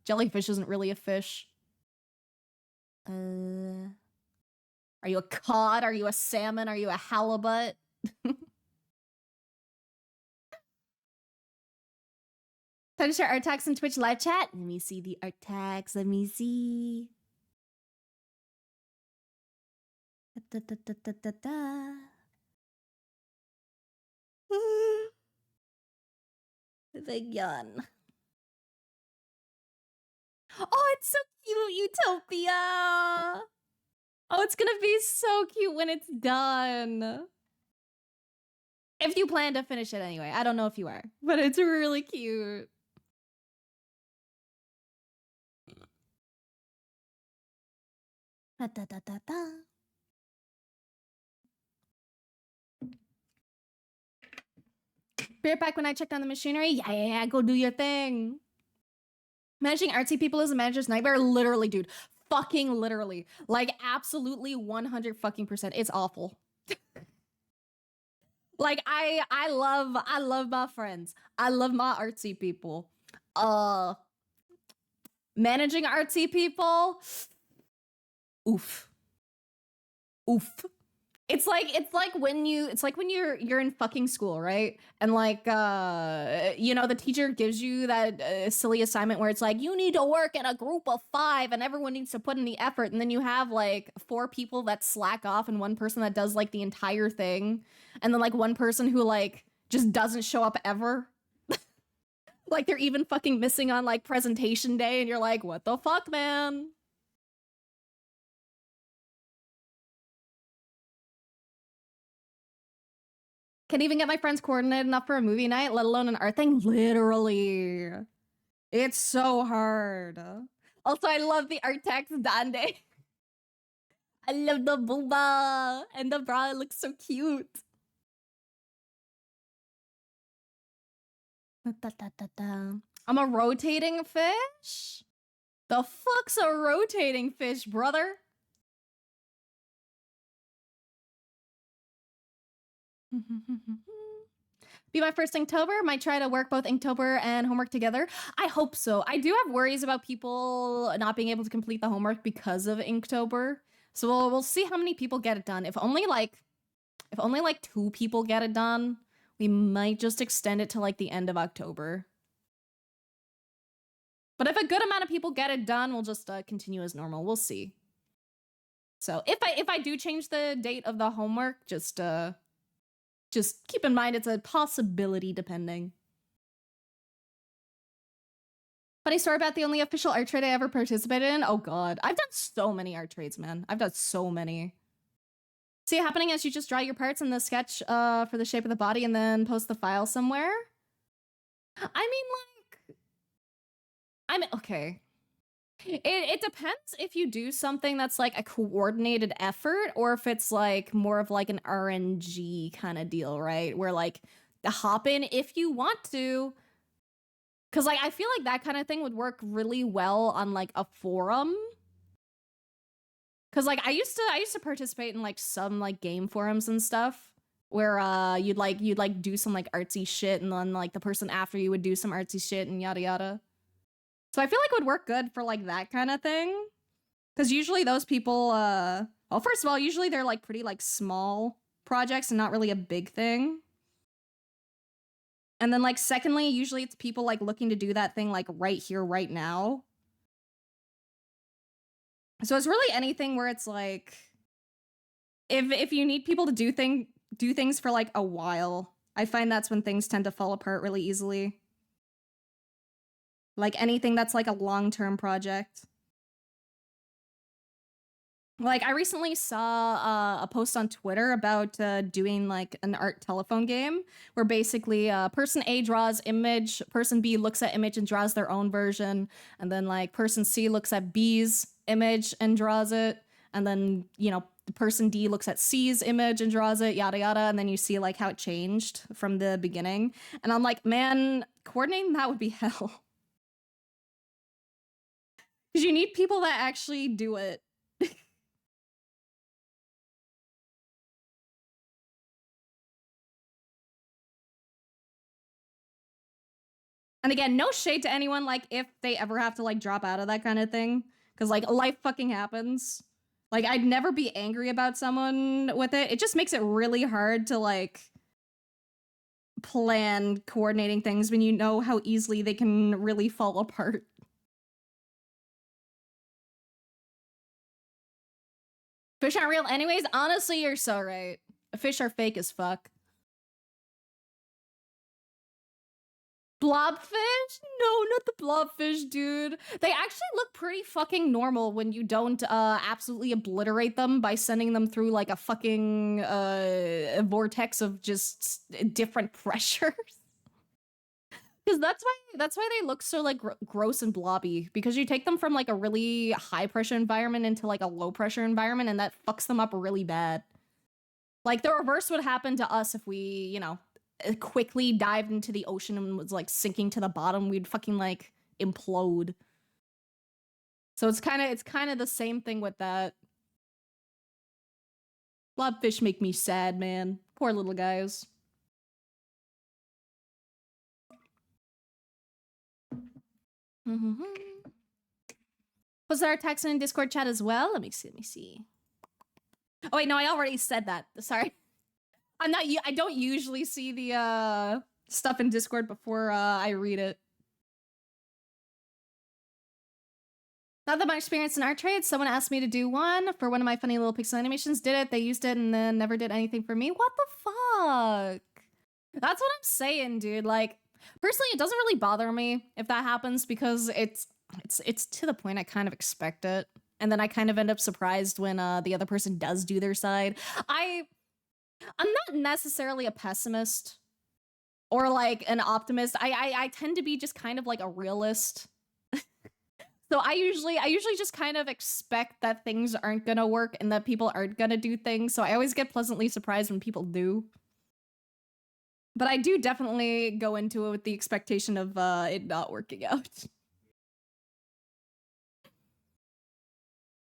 Jellyfish isn't really a fish. Are you a cod? Are you a salmon? Are you a halibut? Time to share art tags in Twitch live chat. Let me see the art tags. Let me see. Da, da, da, da, da, da. Vegan. Oh, it's so cute, Utopia. Oh, it's gonna be so cute when it's done. If you plan to finish it anyway. I don't know if you are, but it's really cute. Da, da, da, da, da. Be right back when I checked on the machinery. Yeah, go do your thing. Managing artsy people is a manager's nightmare. Literally, dude. Fucking literally. Like, absolutely 100 fucking %. It's awful. Like, I love my friends. I love my artsy people. Managing artsy people. Oof. Oof. It's like when you're in fucking school, right? And like you know, the teacher gives you that silly assignment where it's like you need to work in a group of 5 and everyone needs to put in the effort, and then you have like 4 people that slack off and one person that does like the entire thing, and then like one person who like just doesn't show up ever. Like they're even fucking missing on like presentation day, and you're like, what the fuck, man? Can't even get my friends coordinated enough for a movie night, let alone an art thing. Literally. It's so hard. Also, I love the art text Dande. I love the booba and the bra. It looks so cute. I'm a rotating fish? The fuck's a rotating fish, brother? Be my first Inktober. Might try to work both Inktober and homework together. I hope so. I do have worries about people not being able to complete the homework because of Inktober. So we'll see how many people get it done. If only like 2 people get it done, we might just extend it to like the end of October. But if a good amount of people get it done, we'll just continue as normal. We'll see. So if I do change the date of the homework, just keep in mind it's a possibility depending. Funny story about the only official art trade I ever participated in. Oh god, I've done so many art trades, man. I've done so many. See it happening as you just draw your parts in the sketch for the shape of the body and then post the file somewhere. Okay. It depends if you do something that's like a coordinated effort or if it's like more of like an RNG kind of deal, right? Where like hop in if you want to. Cause like I feel like that kind of thing would work really well on like a forum. Cause like I used to participate in like some like game forums and stuff where you'd do some like artsy shit and then like the person after you would do some artsy shit and yada yada. So I feel like it would work good for like that kind of thing. Cause usually those people well, first of all, usually they're like pretty like small projects and not really a big thing. And then like secondly, usually it's people like looking to do that thing like right here, right now. So it's really anything where it's like if you need people to do things for like a while, I find that's when things tend to fall apart really easily. Like anything that's like a long-term project. Like I recently saw a post on Twitter about doing like an art telephone game where basically person A draws image, person B looks at image and draws their own version, and then like person C looks at B's image and draws it, and then you know the person D looks at C's image and draws it, yada yada, and then you see like how it changed from the beginning. And I'm like, man, coordinating that would be hell. Because you need people that actually do it. And again, no shade to anyone, like, if they ever have to, like, drop out of that kind of thing. Because, like, life fucking happens. Like, I'd never be angry about someone with it. It just makes it really hard to, like, plan coordinating things when you know how easily they can really fall apart. Fish aren't real anyways? Honestly, you're so right. Fish are fake as fuck. Blobfish? No, not the blobfish, dude. They actually look pretty fucking normal when you don't absolutely obliterate them by sending them through like a fucking a vortex of just different pressures. Because that's why they look so like gross and blobby, because you take them from like a really high pressure environment into like a low pressure environment, and that fucks them up really bad. Like the reverse would happen to us if we, you know, quickly dived into the ocean and was like sinking to the bottom. We'd fucking like implode. So it's kind of the same thing with that. Blobfish make me sad, man. Poor little guys. Was there a text in Discord chat as well? Let me see. Oh wait, no, I already said that. Sorry. I don't usually see the stuff in Discord before I read it. Not that my experience in art trade. Someone asked me to do one for one of my funny little pixel animations. Did it, they used it, and then never did anything for me. What the fuck? That's what I'm saying, dude. Like, personally, it doesn't really bother me if that happens, because it's to the point I kind of expect it. And then I kind of end up surprised when the other person does do their side. I'm not necessarily a pessimist or like an optimist. I tend to be just kind of like a realist. So I usually just kind of expect that things aren't gonna work and that people aren't gonna do things. So I always get pleasantly surprised when people do. But I do definitely go into it with the expectation of it not working out.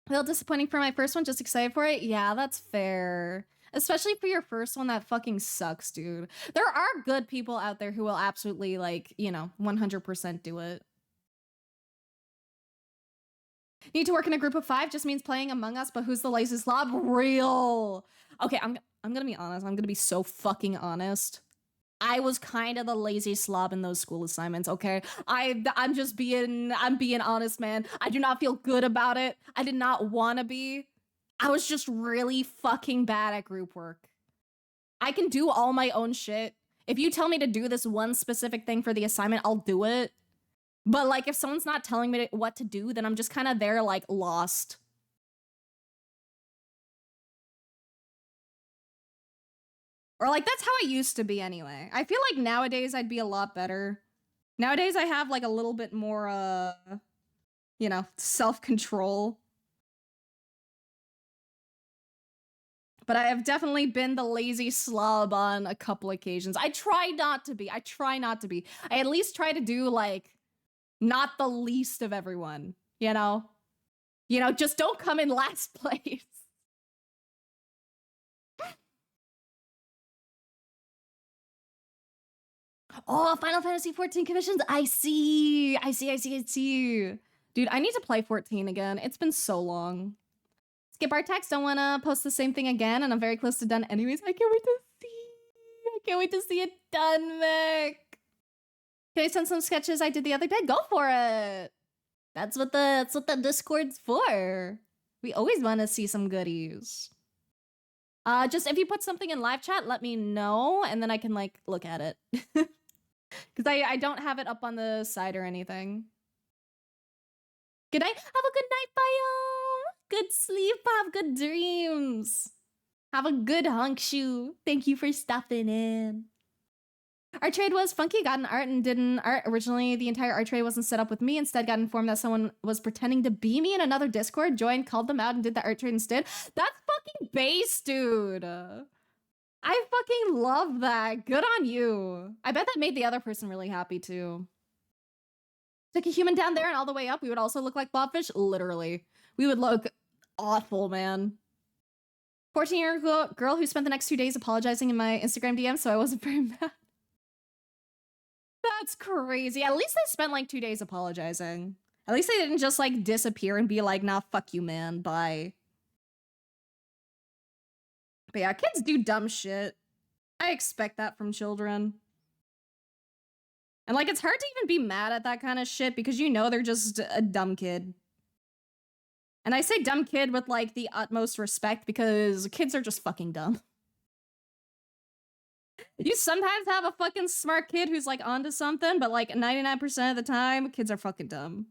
A little disappointing for my first one, just excited for it. Yeah, that's fair. Especially for your first one, that fucking sucks, dude. There are good people out there who will absolutely, like, you know, 100% do it. Need to work in a group of 5 just means playing Among Us, but who's the lazy slob? Real. Okay, I'm gonna be honest. I'm gonna be so fucking honest. I was kind of the lazy slob in those school assignments, okay? I'm being honest, man. I do not feel good about it. I did not want to be. I was just really fucking bad at group work. I can do all my own shit. If you tell me to do this one specific thing for the assignment, I'll do it. But like, if someone's not telling me what to do, then I'm just kind of there, like, lost. Or like, that's how I used to be anyway. I feel like nowadays I'd be a lot better. Nowadays I have like a little bit more, you know, self-control. But I have definitely been the lazy slob on a couple occasions. I try not to be. I at least try to do like not the least of everyone, you know? You know, just don't come in last place. Oh, Final Fantasy 14 commissions. I see. Dude, I need to play 14 again. It's been so long. Skip our text. Don't want to post the same thing again, and I'm very close to done anyways. I can't wait to see it done, Mick. Can I send some sketches I did the other day? Go for it. That's what the Discord's for. We always want to see some goodies. Just if you put something in live chat, let me know, and then I can like look at it. Because I don't have it up on the side or anything. Good night. Have a good night, Biome. Good sleep. Have good dreams. Have a good hunk shoe. Thank you for stopping in. Art trade was funky. Got an art and did an art. Originally, the entire art trade wasn't set up with me. Instead, got informed that someone was pretending to be me in another Discord. Joined, called them out, and did the art trade instead. That's fucking base, dude. I fucking love that. Good on you. I bet that made the other person really happy too. Took a human down there and all the way up, we would also look like blobfish. Literally. We would look awful, man. 14-year-old girl who spent the next 2 days apologizing in my Instagram DM, so I wasn't very mad. That's crazy. At least they spent like 2 days apologizing. At least they didn't just like disappear and be like, nah, fuck you, man. Bye. But yeah, kids do dumb shit. I expect that from children. And like, it's hard to even be mad at that kind of shit because you know they're just a dumb kid. And I say dumb kid with like the utmost respect because kids are just fucking dumb. You sometimes have a fucking smart kid who's like onto something, but like 99% of the time, kids are fucking dumb.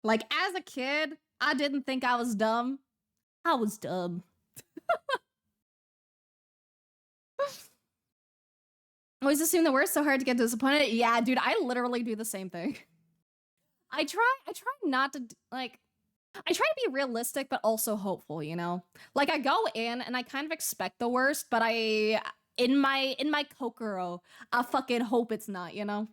Like, as a kid, I didn't think I was dumb. I was dumb. Always assume the worst, so hard to get disappointed. Yeah, dude, I literally do the same thing. I try not to, like, I try to be realistic, but also hopeful, you know? Like, I go in and I kind of expect the worst, but in my kokoro, I fucking hope it's not, you know?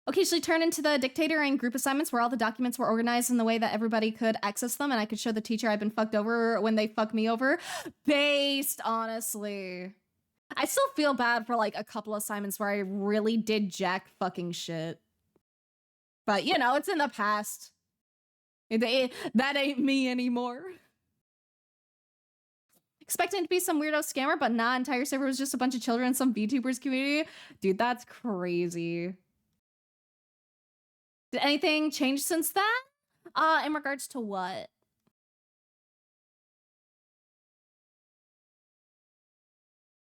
Occasionally turn into the dictator in group assignments where all the documents were organized in the way that everybody could access them and I could show the teacher I've been fucked over when they fuck me over. Based, honestly. I still feel bad for like a couple assignments where I really did jack fucking shit. But you know, it's in the past. That ain't me anymore. Expecting to be some weirdo scammer, but nah, entire server was just a bunch of children in some VTubers community. Dude, that's crazy. Did anything change since then? In regards to what?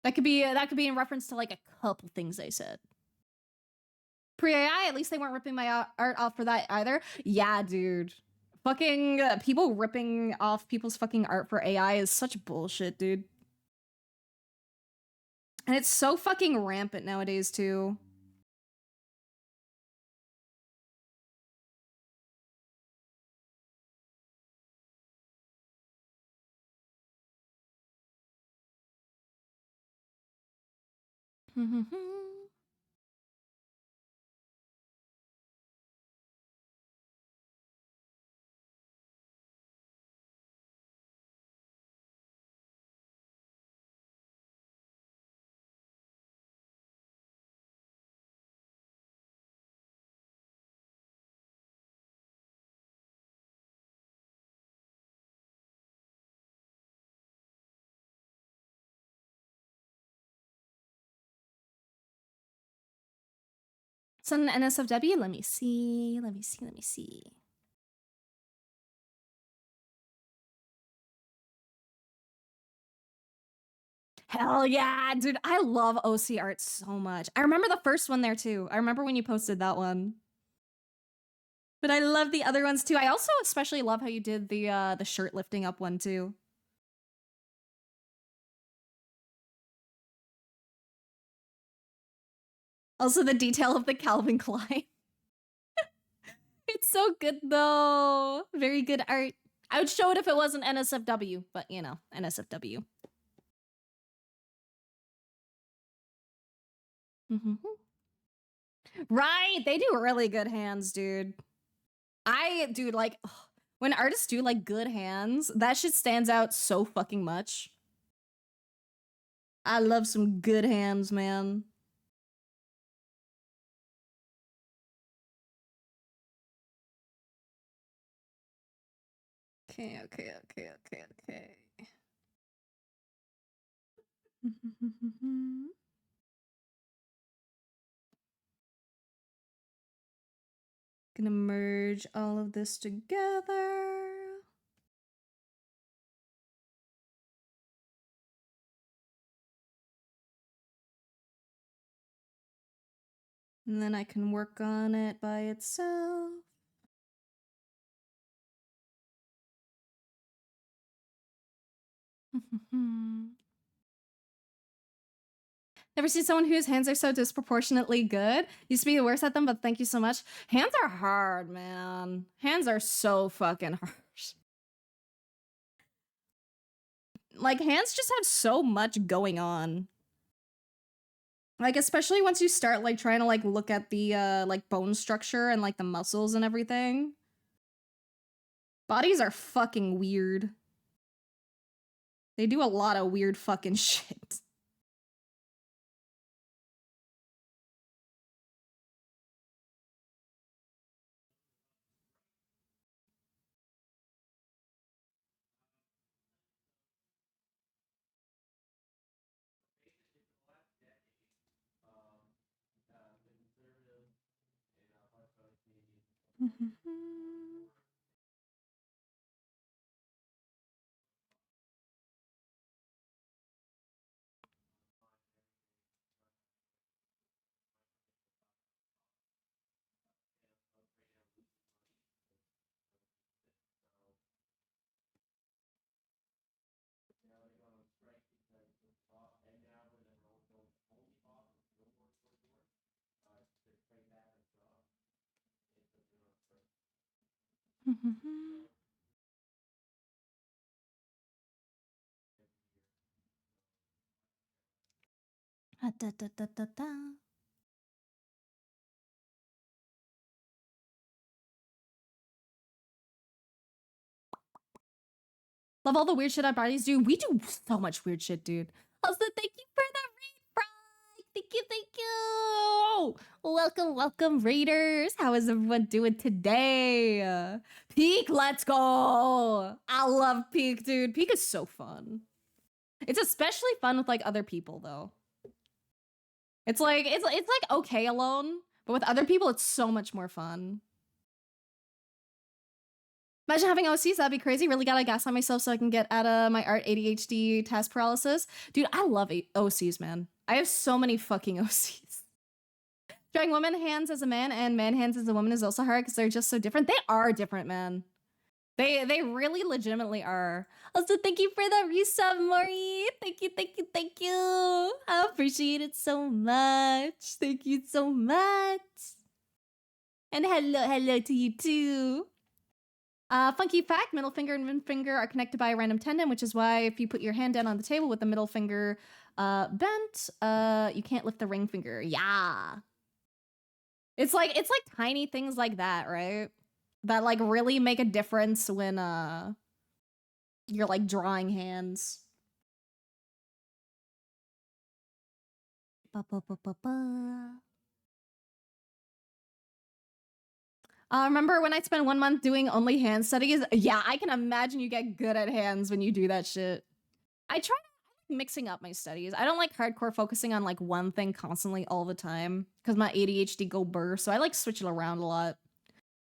That could be in reference to like a couple things I said. Pre-AI, at least they weren't ripping my art off for that either. Yeah, dude. Fucking people ripping off people's fucking art for AI is such bullshit, dude. And it's so fucking rampant nowadays, too. It's an NSFW. Let me see. Hell yeah, dude. I love OC art so much. I remember the first one there too. I remember when you posted that one. But I love the other ones too. I also especially love how you did the shirt lifting up one too. Also the detail of the Calvin Klein. It's so good though. Very good art. I would show it if it wasn't NSFW, but you know, NSFW. Right, they do really good hands, dude. Dude, like, ugh, when artists do like good hands, that shit stands out so fucking much. I love some good hands, man. Okay. Gonna merge all of this together. And then I can work on it by itself. Never seen someone whose hands are so disproportionately good. Used to be the worst at them, but thank you so much. Hands are hard, man. Hands are so fucking hard. Like, hands just have so much going on. Like, especially once you start, like, trying to, like, look at the, like, bone structure and, like, the muscles and everything. Bodies are fucking weird. They do a lot of weird fucking shit. Love all the weird shit our bodies do. We do so much weird shit, dude. Also, thank you for the raid, Fry. Thank you. Welcome, raiders. How is everyone doing today? Peak, let's go. I love Peak, dude. Peak is so fun. It's especially fun with like other people, though. It's like okay alone, but with other people, it's so much more fun. Imagine having OCs, that'd be crazy. Really gotta gaslight myself so I can get out of my art ADHD task paralysis. Dude, I love OCs, man. I have so many fucking OCs. Drawing woman hands as a man and man hands as a woman is also hard because they're just so different. They are different, man. They really legitimately are. Also, thank you for the resub, Maury. Thank you. I appreciate it so much. Thank you so much. And hello to you too. Funky fact, middle finger and ring finger are connected by a random tendon, which is why if you put your hand down on the table with the middle finger bent, you can't lift the ring finger. Yeah. It's like tiny things like that, right? That like really make a difference when you're like drawing hands. Remember when I spent 1 month doing only hand studies? Yeah, I can imagine you get good at hands when you do that shit. I try mixing up my studies. I don't like hardcore focusing on like one thing constantly all the time because my ADHD go burr, so I like switch it around a lot.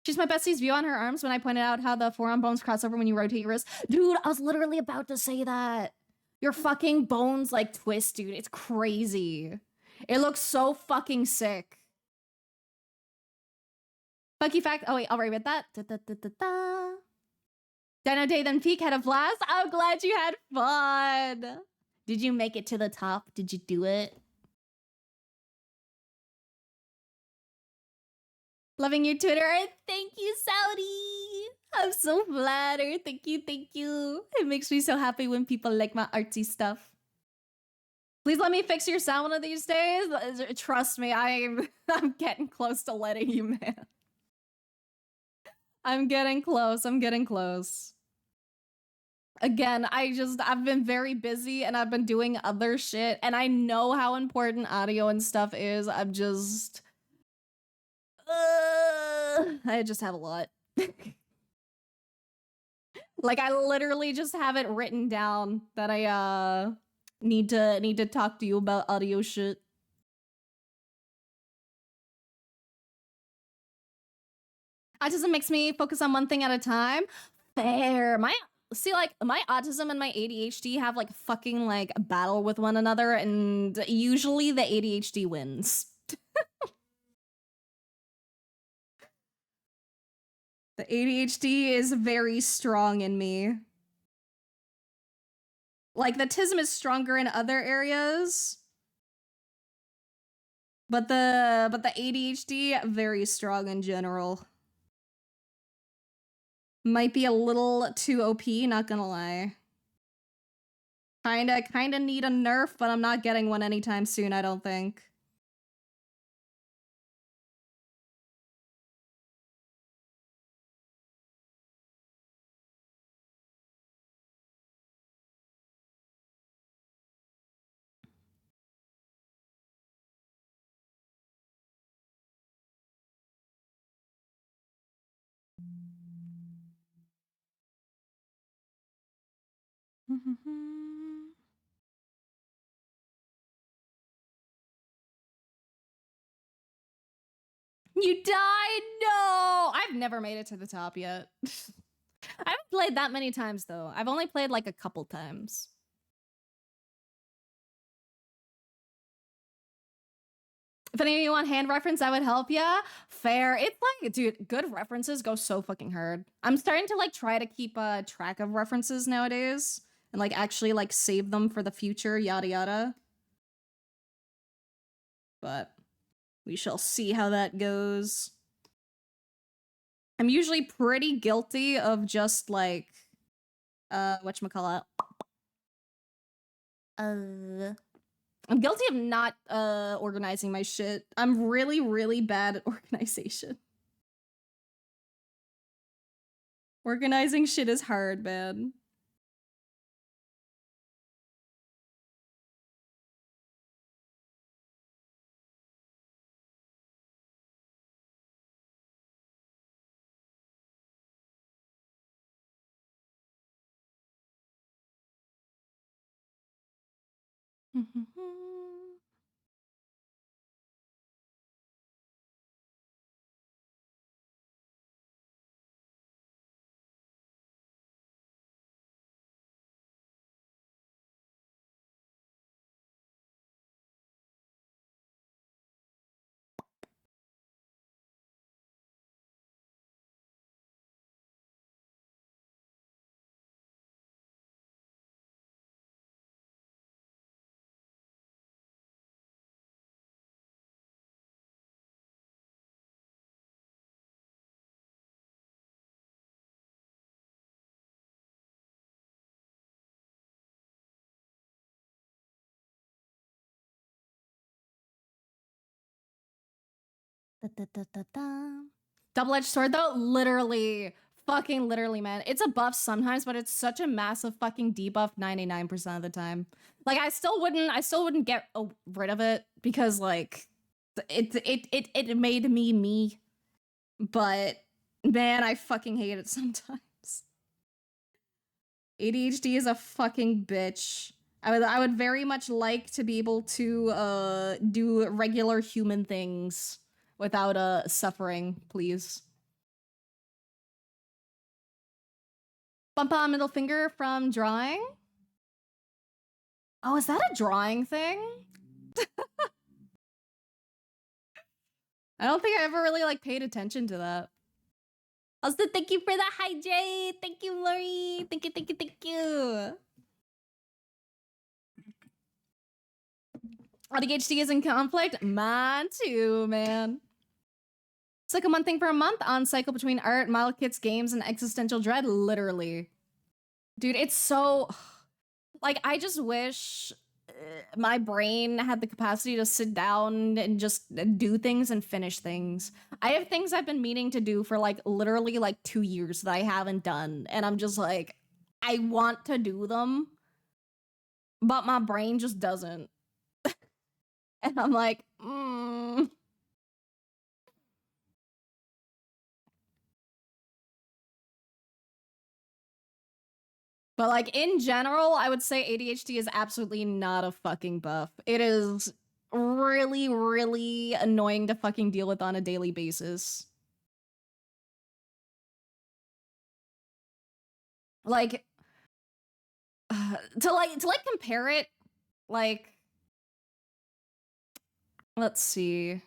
She's my bestie's view on her arms when I pointed out how the forearm bones cross over when you rotate your wrist. Dude, I was literally about to say that. Your fucking bones like twist, dude. It's crazy. It looks so fucking sick. Funky fact. Oh wait, I'll read that. Dino Day then Peak had a blast. I'm glad you had fun. Did you make it to the top? Did you do it? Loving your Twitter. Thank you, Saudi. I'm so flattered. Thank you. It makes me so happy when people like my artsy stuff. Please let me fix your sound one of these days. Trust me, I'm getting close to letting you, man. I'm getting close. Again, I've been very busy and I've been doing other shit and I know how important audio and stuff is. I just have a lot. Like I literally just have it written down that I need to talk to you about audio shit. Autism makes me focus on one thing at a time. Fair. My autism and my ADHD have like fucking like a battle with one another and usually the ADHD wins. The ADHD is very strong in me. Like the TISM is stronger in other areas. But the ADHD very strong in general. Might be a little too OP, not gonna lie. Kinda need a nerf, but I'm not getting one anytime soon, I don't think. You died? No! I've never made it to the top yet. I haven't played that many times, though. I've only played like a couple times. If any of you want hand reference, that would help ya. Fair. It's like, dude, good references go so fucking hard. I'm starting to like try to keep track of references nowadays and like actually like save them for the future, yada yada. But we shall see how that goes. I'm usually pretty guilty of just like whatchamacallit. I'm guilty of not organizing my shit. I'm really, really bad at organization. Organizing shit is hard, man. Double-edged sword though, literally, fucking literally, man. It's a buff sometimes, but it's such a massive fucking debuff 99% of the time. Like I still wouldn't get rid of it because like it made me me. But man, I fucking hate it sometimes. ADHD is a fucking bitch. I would very much like to be able to do regular human things without suffering, please. Bump on middle finger from drawing? Oh, is that a drawing thing? I don't think I ever really like paid attention to that. Also, thank you for the hi Jay. Thank you, Lori. Thank you, thank you, thank you. ADHD is in conflict? Mine too, man. It's like a month thing for a month on cycle between art, model kits, games, and existential dread, literally. Dude, it's so... Like, I just wish my brain had the capacity to sit down and just do things and finish things. I have things I've been meaning to do for, like, literally, like, 2 years that I haven't done. And I'm just like, I want to do them, but my brain just doesn't. And I'm like, But like in general, I would say ADHD is absolutely not a fucking buff. It is really, really annoying to fucking deal with on a daily basis. Like to compare it, like let's see.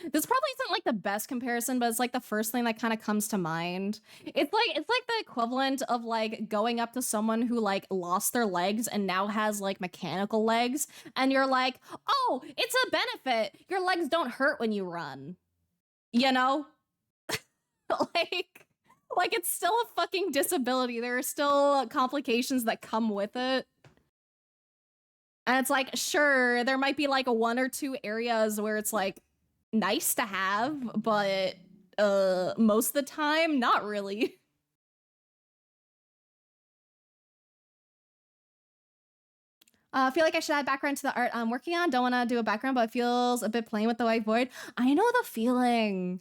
This probably isn't like the best comparison, but it's like the first thing that kind of comes to mind. It's like the equivalent of like going up to someone who like lost their legs and now has like mechanical legs, and you're like, oh, it's a benefit. Your legs don't hurt when you run. You know? like it's still a fucking disability. There are still complications that come with it. And it's like, sure, there might be like 1 or 2 areas where it's like nice to have, but most of the time, not really. I feel like I should add background to the art I'm working on. Don't want to do a background, but it feels a bit plain with the white void. I know the feeling.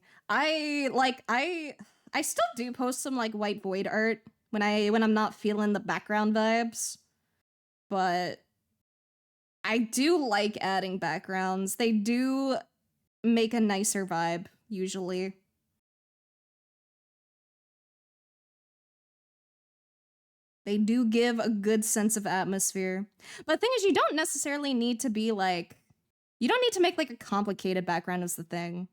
I still do post some like white void art when I'm not feeling the background vibes, but I do like adding backgrounds. They do make a nicer vibe usually. They do give a good sense of atmosphere. But the thing is, you don't necessarily need to be like, you don't need to make like a complicated background is the thing.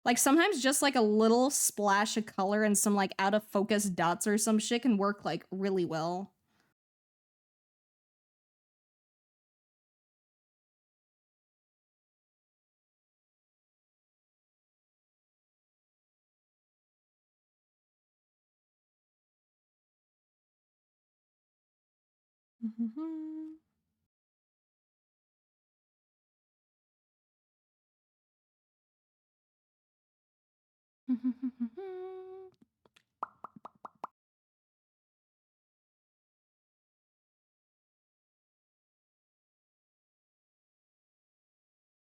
Like sometimes just like a little splash of color and some like out of focus dots or some shit can work like really well.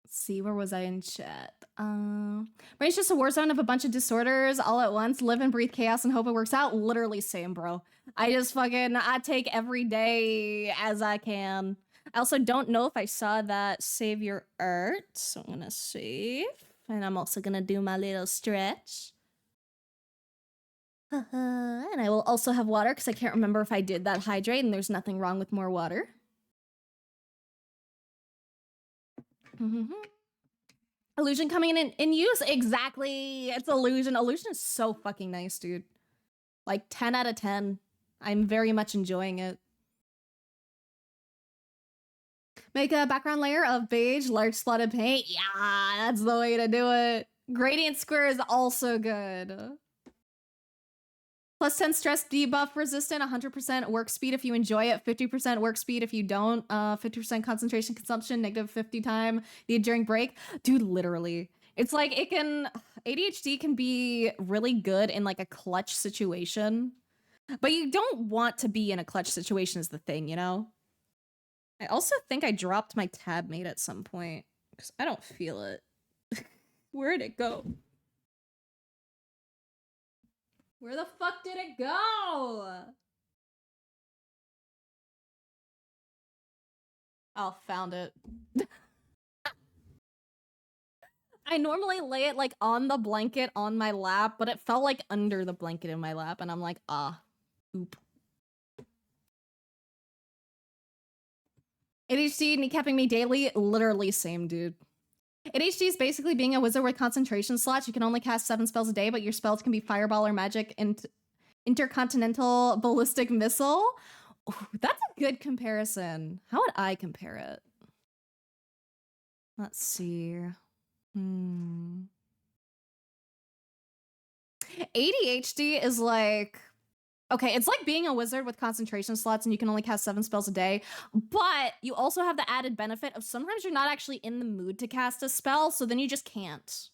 Let's see, where was I in chat? Brain's just a war zone of a bunch of disorders all at once. Live and breathe chaos and hope it works out. Literally same, bro. I take every day as I can. I also don't know if I saw that save your art, so I'm gonna save. And I'm also gonna do my little stretch. And I will also have water because I can't remember if I did that hydrate, and there's nothing wrong with more water. Illusion coming in use? Exactly. It's Illusion. Illusion is so fucking nice, dude. Like 10 out of 10. I'm very much enjoying it. Make a background layer of beige, large splatted paint. Yeah, that's the way to do it. Gradient square is also good. Plus 10 stress debuff resistant, 100% work speed if you enjoy it, 50% work speed if you don't, 50% concentration consumption, -50 time need during break. Dude, literally. It's like it can, ADHD can be really good in like a clutch situation, but you don't want to be in a clutch situation is the thing, you know? I also think I dropped my tab mate at some point because I don't feel it. Where'd it go? Where the fuck did it go? Oh, found it. I normally lay it like on the blanket on my lap, but it felt like under the blanket in my lap, and I'm like, oop. ADHD kneecapping me daily, literally same, dude. ADHD is basically being a wizard with concentration slots. You can only cast 7 spells a day, but your spells can be Fireball or Magic and Intercontinental Ballistic Missile. Ooh, that's a good comparison. How would I compare it? Let's see. ADHD is like, okay, it's like being a wizard with concentration slots and you can only cast 7 spells a day, but you also have the added benefit of sometimes you're not actually in the mood to cast a spell, so then you just can't.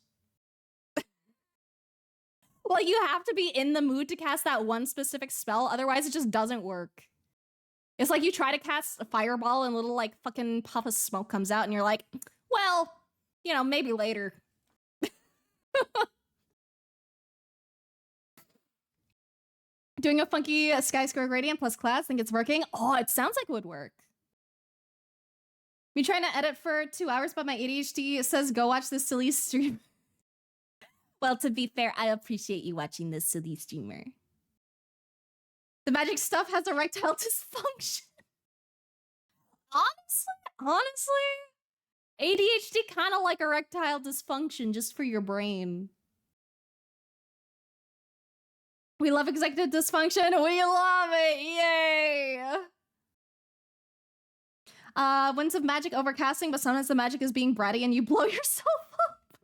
Well, you have to be in the mood to cast that one specific spell, otherwise it just doesn't work. It's like you try to cast a fireball and a little like fucking puff of smoke comes out and you're like, well, you know, maybe later. Doing a funky sky square gradient plus class, think it's working. Oh, it sounds like it would work. Me trying to edit for 2 hours, but my ADHD says go watch this silly stream. Well, to be fair, I appreciate you watching this silly streamer. The magic stuff has erectile dysfunction. Honestly, ADHD kind of like erectile dysfunction just for your brain. We love executive dysfunction. We love it. Yay. Winds of magic overcasting, but sometimes the magic is being bratty and you blow yourself up.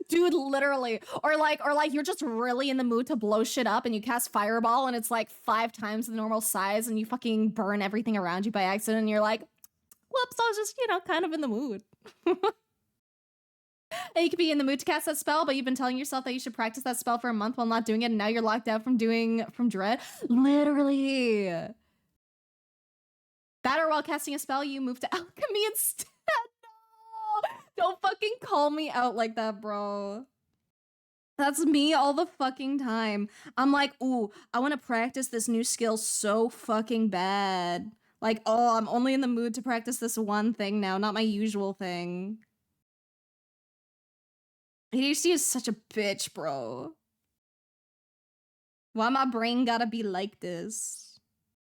Dude, literally. Or like you're just really in the mood to blow shit up and you cast fireball and it's like 5 times the normal size and you fucking burn everything around you by accident and you're like, whoops, I was just, you know, kind of in the mood. And you could be in the mood to cast that spell, but you've been telling yourself that you should practice that spell for a month while not doing it, and now you're locked out from dread. Literally. That or while casting a spell, you move to alchemy instead. No! Don't fucking call me out like that, bro. That's me all the fucking time. I'm like, ooh, I want to practice this new skill so fucking bad. Like, oh, I'm only in the mood to practice this one thing now, not my usual thing. ADHD is such a bitch, bro. Why my brain gotta be like this?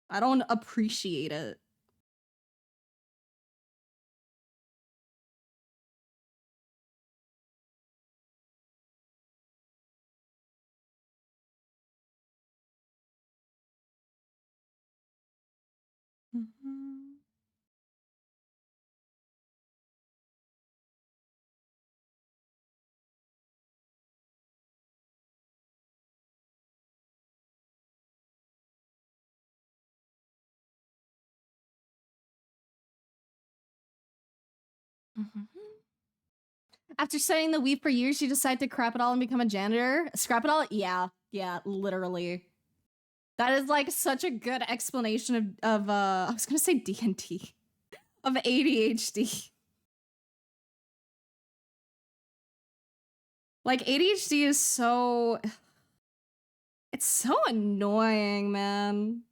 I don't appreciate it. Mhm. Mhm. After studying the weave for years, you decide to crap it all and become a janitor? Scrap it all? Yeah, literally. That is like such a good explanation of I was gonna say D&D, of ADHD. Like ADHD is so, it's so annoying, man.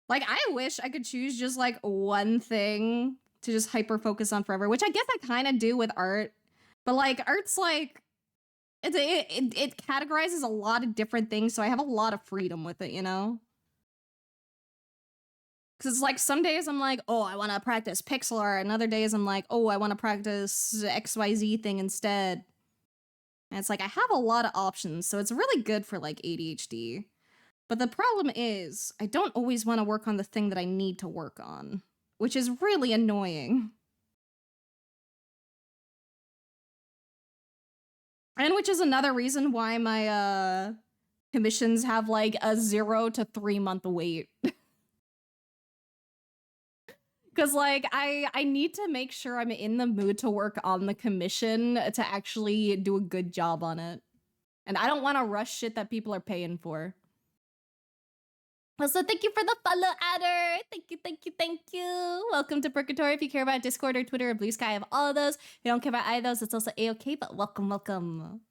Like I wish I could choose just like one thing to just hyper focus on forever, which I guess I kind of do with art. But like art's like it categorizes a lot of different things, so I have a lot of freedom with it, you know? Because it's like some days I'm like, oh, I want to practice pixel art, and other days I'm like, oh, I want to practice XYZ thing instead. And it's like I have a lot of options, so it's really good for like ADHD. But the problem is, I don't always want to work on the thing that I need to work on, which is really annoying. And which is another reason why my commissions have like a 0 to 3 month wait. Cause like I need to make sure I'm in the mood to work on the commission to actually do a good job on it. And I don't want to rush shit that people are paying for. Also, thank you for the follow, Adder. Thank you. Welcome to Purgatory. If you care about Discord or Twitter or Blue Sky, I have all of those. If you don't care about either of those, it's also A-okay, but welcome.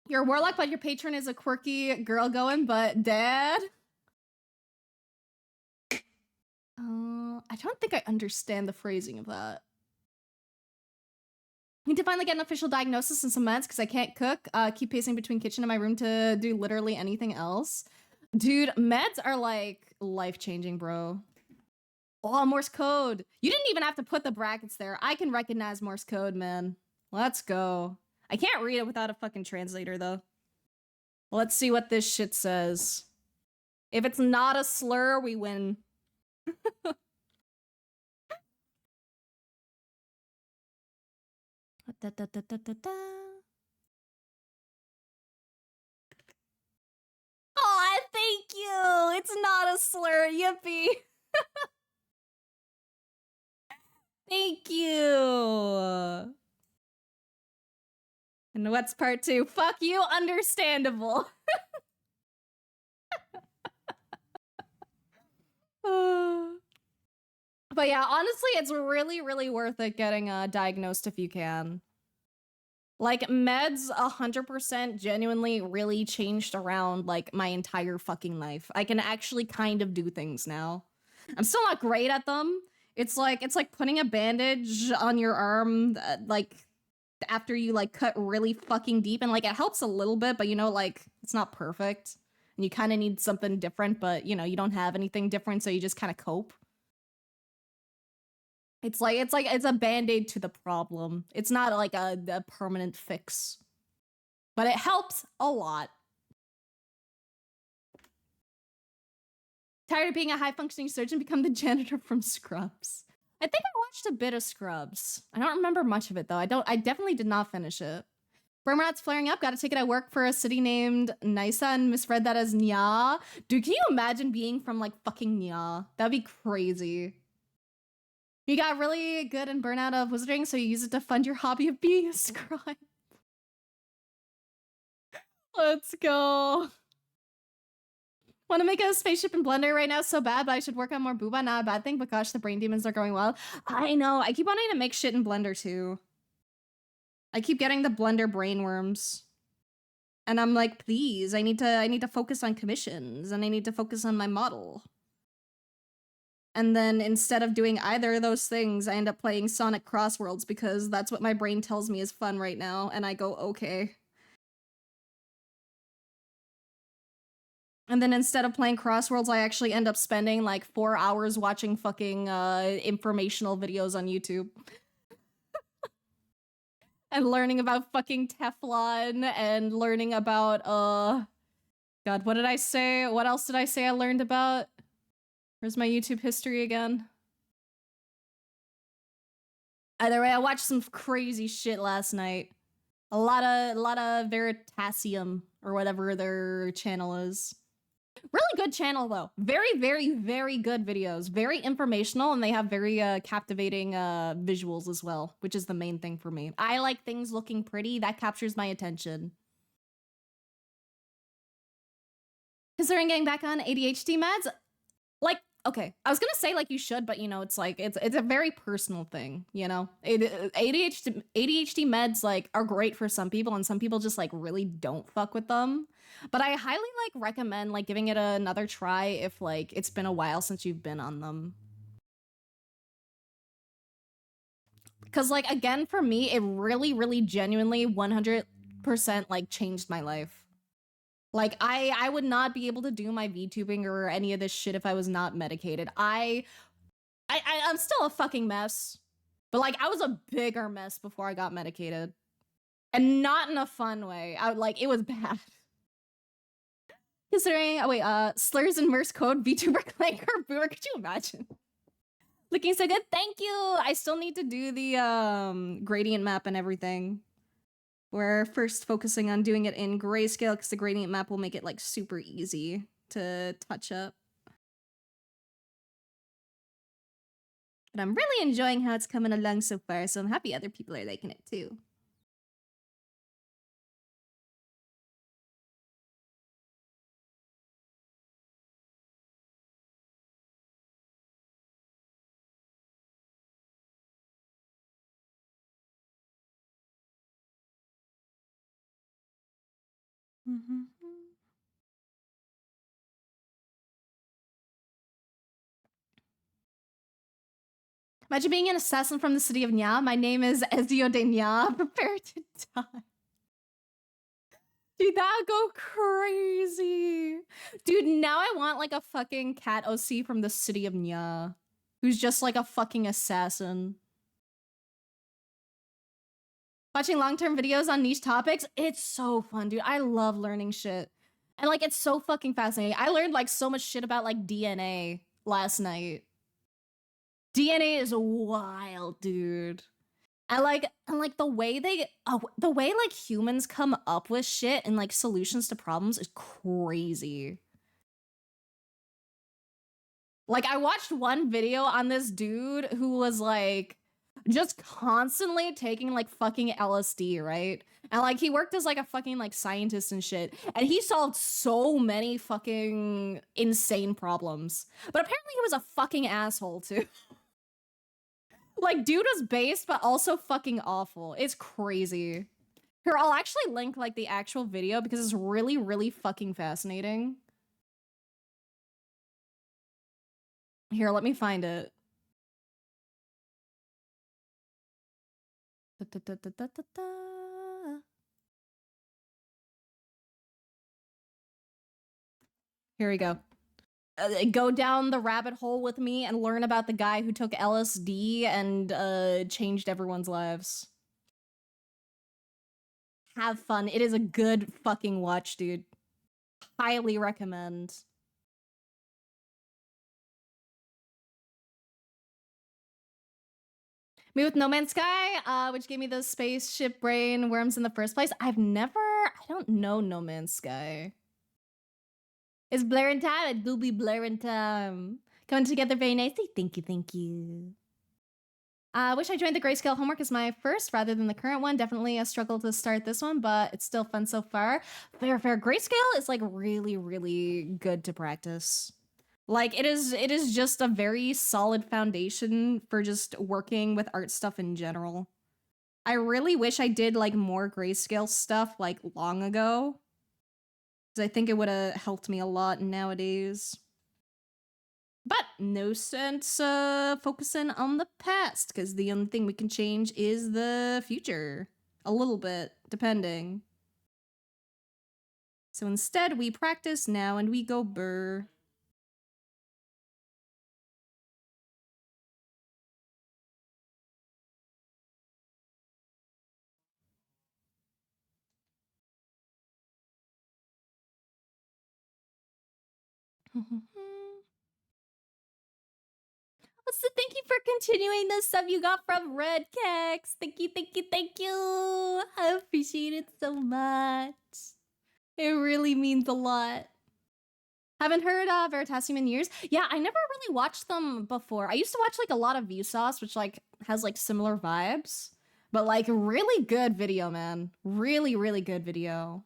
You're a warlock, but your patron is a quirky girl going, but dad? I don't think I understand the phrasing of that. Need to finally get an official diagnosis and some meds because I can't cook. Keep pacing between kitchen and my room to do literally anything else. Dude, meds are like life-changing, bro. Oh, Morse code. You didn't even have to put the brackets there. I can recognize Morse code, man. Let's go. I can't read it without a fucking translator, though. Let's see what this shit says. If it's not a slur, we win. Da, da, da, da, da, da. Aw, thank you! It's not a slur, yippee! Thank you! And what's part 2? Fuck you, understandable. But yeah, honestly, it's really, really worth it getting diagnosed if you can. Like, meds 100% genuinely really changed around, like, my entire fucking life. I can actually kind of do things now. I'm still not great at them. It's like putting a bandage on your arm, like, after you, like, cut really fucking deep. And, like, it helps a little bit, but, you know, like, it's not perfect. And you kind of need something different, but, you know, you don't have anything different, so you just kind of cope. It's a band-aid to the problem. It's not like a permanent fix. But it helps a lot. Tired of being a high-functioning surgeon, become the janitor from Scrubs. I think I watched a bit of Scrubs. I don't remember much of it, though. I definitely did not finish it. Burmrat's flaring up. Got a ticket at work for a city named Nisa and misread that as Nya. Dude, can you imagine being from, like, fucking Nya? That'd be crazy. You got really good and burnout of wizarding, so you use it to fund your hobby of being a scribe. Let's go. Want to make a spaceship in Blender right now so bad, but I should work on more booba. Not a bad thing, but gosh, the brain demons are going wild. I know. I keep wanting to make shit in Blender too. I keep getting the Blender brainworms. And I'm like, please, I need to focus on commissions and I need to focus on my model. And then instead of doing either of those things, I end up playing Sonic Crossworlds because that's what my brain tells me is fun right now, and I go, okay. And then instead of playing Crossworlds, I actually end up spending like 4 hours watching fucking informational videos on YouTube. And learning about fucking Teflon and learning about, God, what did I say? What else did I say I learned about? Where's my YouTube history again? Either way, I watched some crazy shit last night. A lot of Veritasium or whatever their channel is. Really good channel though. Very, very, very good videos. Very informational, and they have very captivating visuals as well, which is the main thing for me. I like things looking pretty. That captures my attention. Considering getting back on ADHD meds, like, okay, I was gonna say like you should, but you know, it's like it's a very personal thing, you know. ADHD meds like are great for some people, and some people just like really don't fuck with them. But I highly like recommend like giving it another try if like it's been a while since you've been on them. Cause like again, for me, it really, really genuinely 100% like changed my life. Like I would not be able to do my VTubing or any of this shit if I was not medicated. I'm still a fucking mess. But like I was a bigger mess before I got medicated. And not in a fun way. It was bad. Considering slurs and Morse code, VTuber Clanker Boomer, could you imagine? Looking so good, thank you! I still need to do the gradient map and everything. We're first focusing on doing it in grayscale because the gradient map will make it like super easy to touch up. But I'm really enjoying how it's coming along so far, so I'm happy other people are liking it too. Imagine being an assassin from the city of Nya. My name is Ezio de Nya. Prepare to die. Dude, that would go crazy. Dude, now I want like a fucking cat OC from the city of Nya, who's just like a fucking assassin. Watching long-term videos on niche topics, it's so fun, dude. I love learning shit. And like, it's so fucking fascinating. I learned like so much shit about like DNA last night. DNA is wild, dude. And like the way like humans come up with shit and like solutions to problems is crazy. Like I watched one video on this dude who was like just constantly taking like fucking LSD, right? And like he worked as like a fucking like scientist and shit. And he solved so many fucking insane problems. But apparently he was a fucking asshole too. Like dude was based but also fucking awful. It's crazy. Here, I'll actually link like the actual video because it's really, really fucking fascinating. Here, let me find it. Here we go. Go down the rabbit hole with me and learn about the guy who took LSD and changed everyone's lives. Have fun. It is a good fucking watch, dude. Highly recommend. Me with No Man's Sky, which gave me the spaceship brain worms in the first place. I don't know No Man's Sky. It's blaring time. It do be blaring time. Coming together very nicely. Thank you, thank you. Wish I joined the grayscale homework as my first rather than the current one. Definitely a struggle to start this one, but it's still fun so far. Fair. Grayscale is like really, really good to practice. Like it is just a very solid foundation for just working with art stuff in general. I really wish I did like more grayscale stuff like long ago. Because I think it would have helped me a lot nowadays. But no sense focusing on the past, because the only thing we can change is the future. A little bit, depending. So instead, we practice now and we go burr. So thank you for continuing the sub you got from Red Kex. Thank you, thank you, thank you. I appreciate it so much. It really means a lot. Haven't heard of Veritasium in years. Yeah, I never really watched them before. I used to watch like a lot of Vsauce, which like has like similar vibes. But like really good video, man. Really, really good video.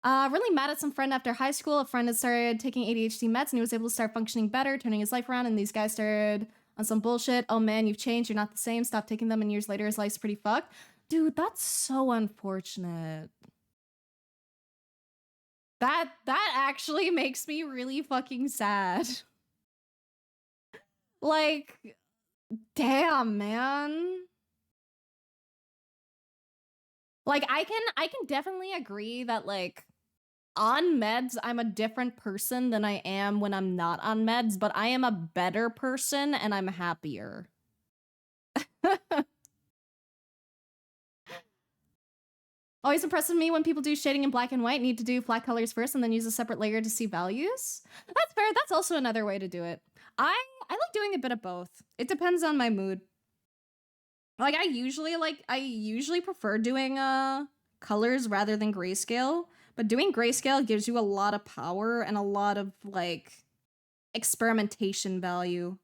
Really mad at some friend after high school. A friend had started taking ADHD meds and he was able to start functioning better, turning his life around, and these guys started on some bullshit. Oh man, you've changed, you're not the same. Stop taking them, and years later his life's pretty fucked. Dude, that's so unfortunate. That actually makes me really fucking sad. Like, damn, man. Like, I can definitely agree that like on meds, I'm a different person than I am when I'm not on meds, but I am a better person and I'm happier. Always impresses me when people do shading in black and white, need to do flat colors first and then use a separate layer to see values. That's fair. That's also another way to do it. I like doing a bit of both. It depends on my mood. Like I usually prefer doing colors rather than grayscale, but doing grayscale gives you a lot of power and a lot of like experimentation value.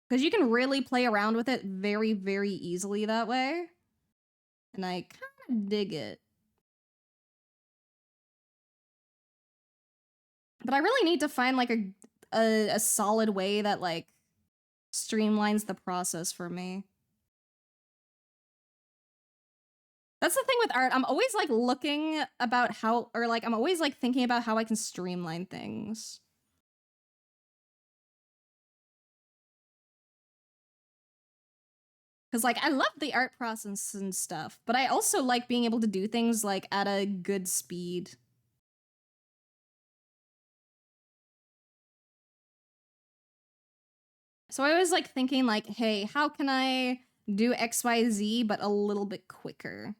Because you can really play around with it very, very easily that way. And I kind of dig it. But I really need to find like a solid way that like streamlines the process for me. That's the thing with art. I'm always like looking about how, or like I'm always like thinking about how I can streamline things. Because like I love the art process and stuff, but I also like being able to do things like at a good speed. So I was like thinking like, hey, how can I do XYZ but a little bit quicker?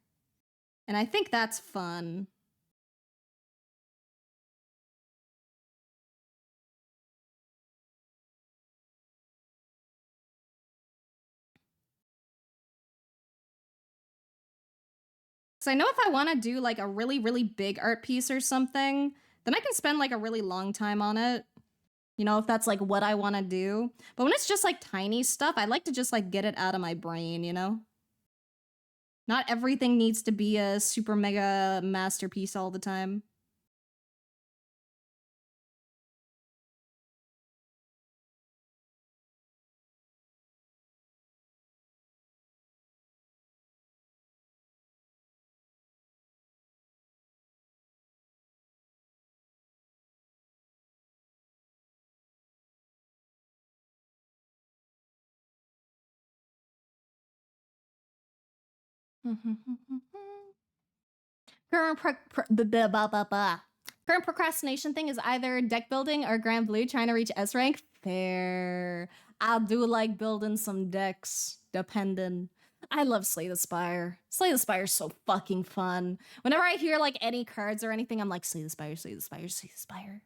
And I think that's fun. So I know if I want to do like a really, really big art piece or something, then I can spend like a really long time on it. You know, if that's like what I want to do. But when it's just like tiny stuff, I like to just like get it out of my brain, you know? Not everything needs to be a super mega masterpiece all the time. Current current procrastination thing is either deck building or Grand Blue trying to reach S rank. Fair. I do like building some decks, depending. I love Slay the Spire. Slay the Spire is so fucking fun. Whenever I hear like any cards or anything, I'm like, Slay the Spire, Slay the Spire, Slay the Spire.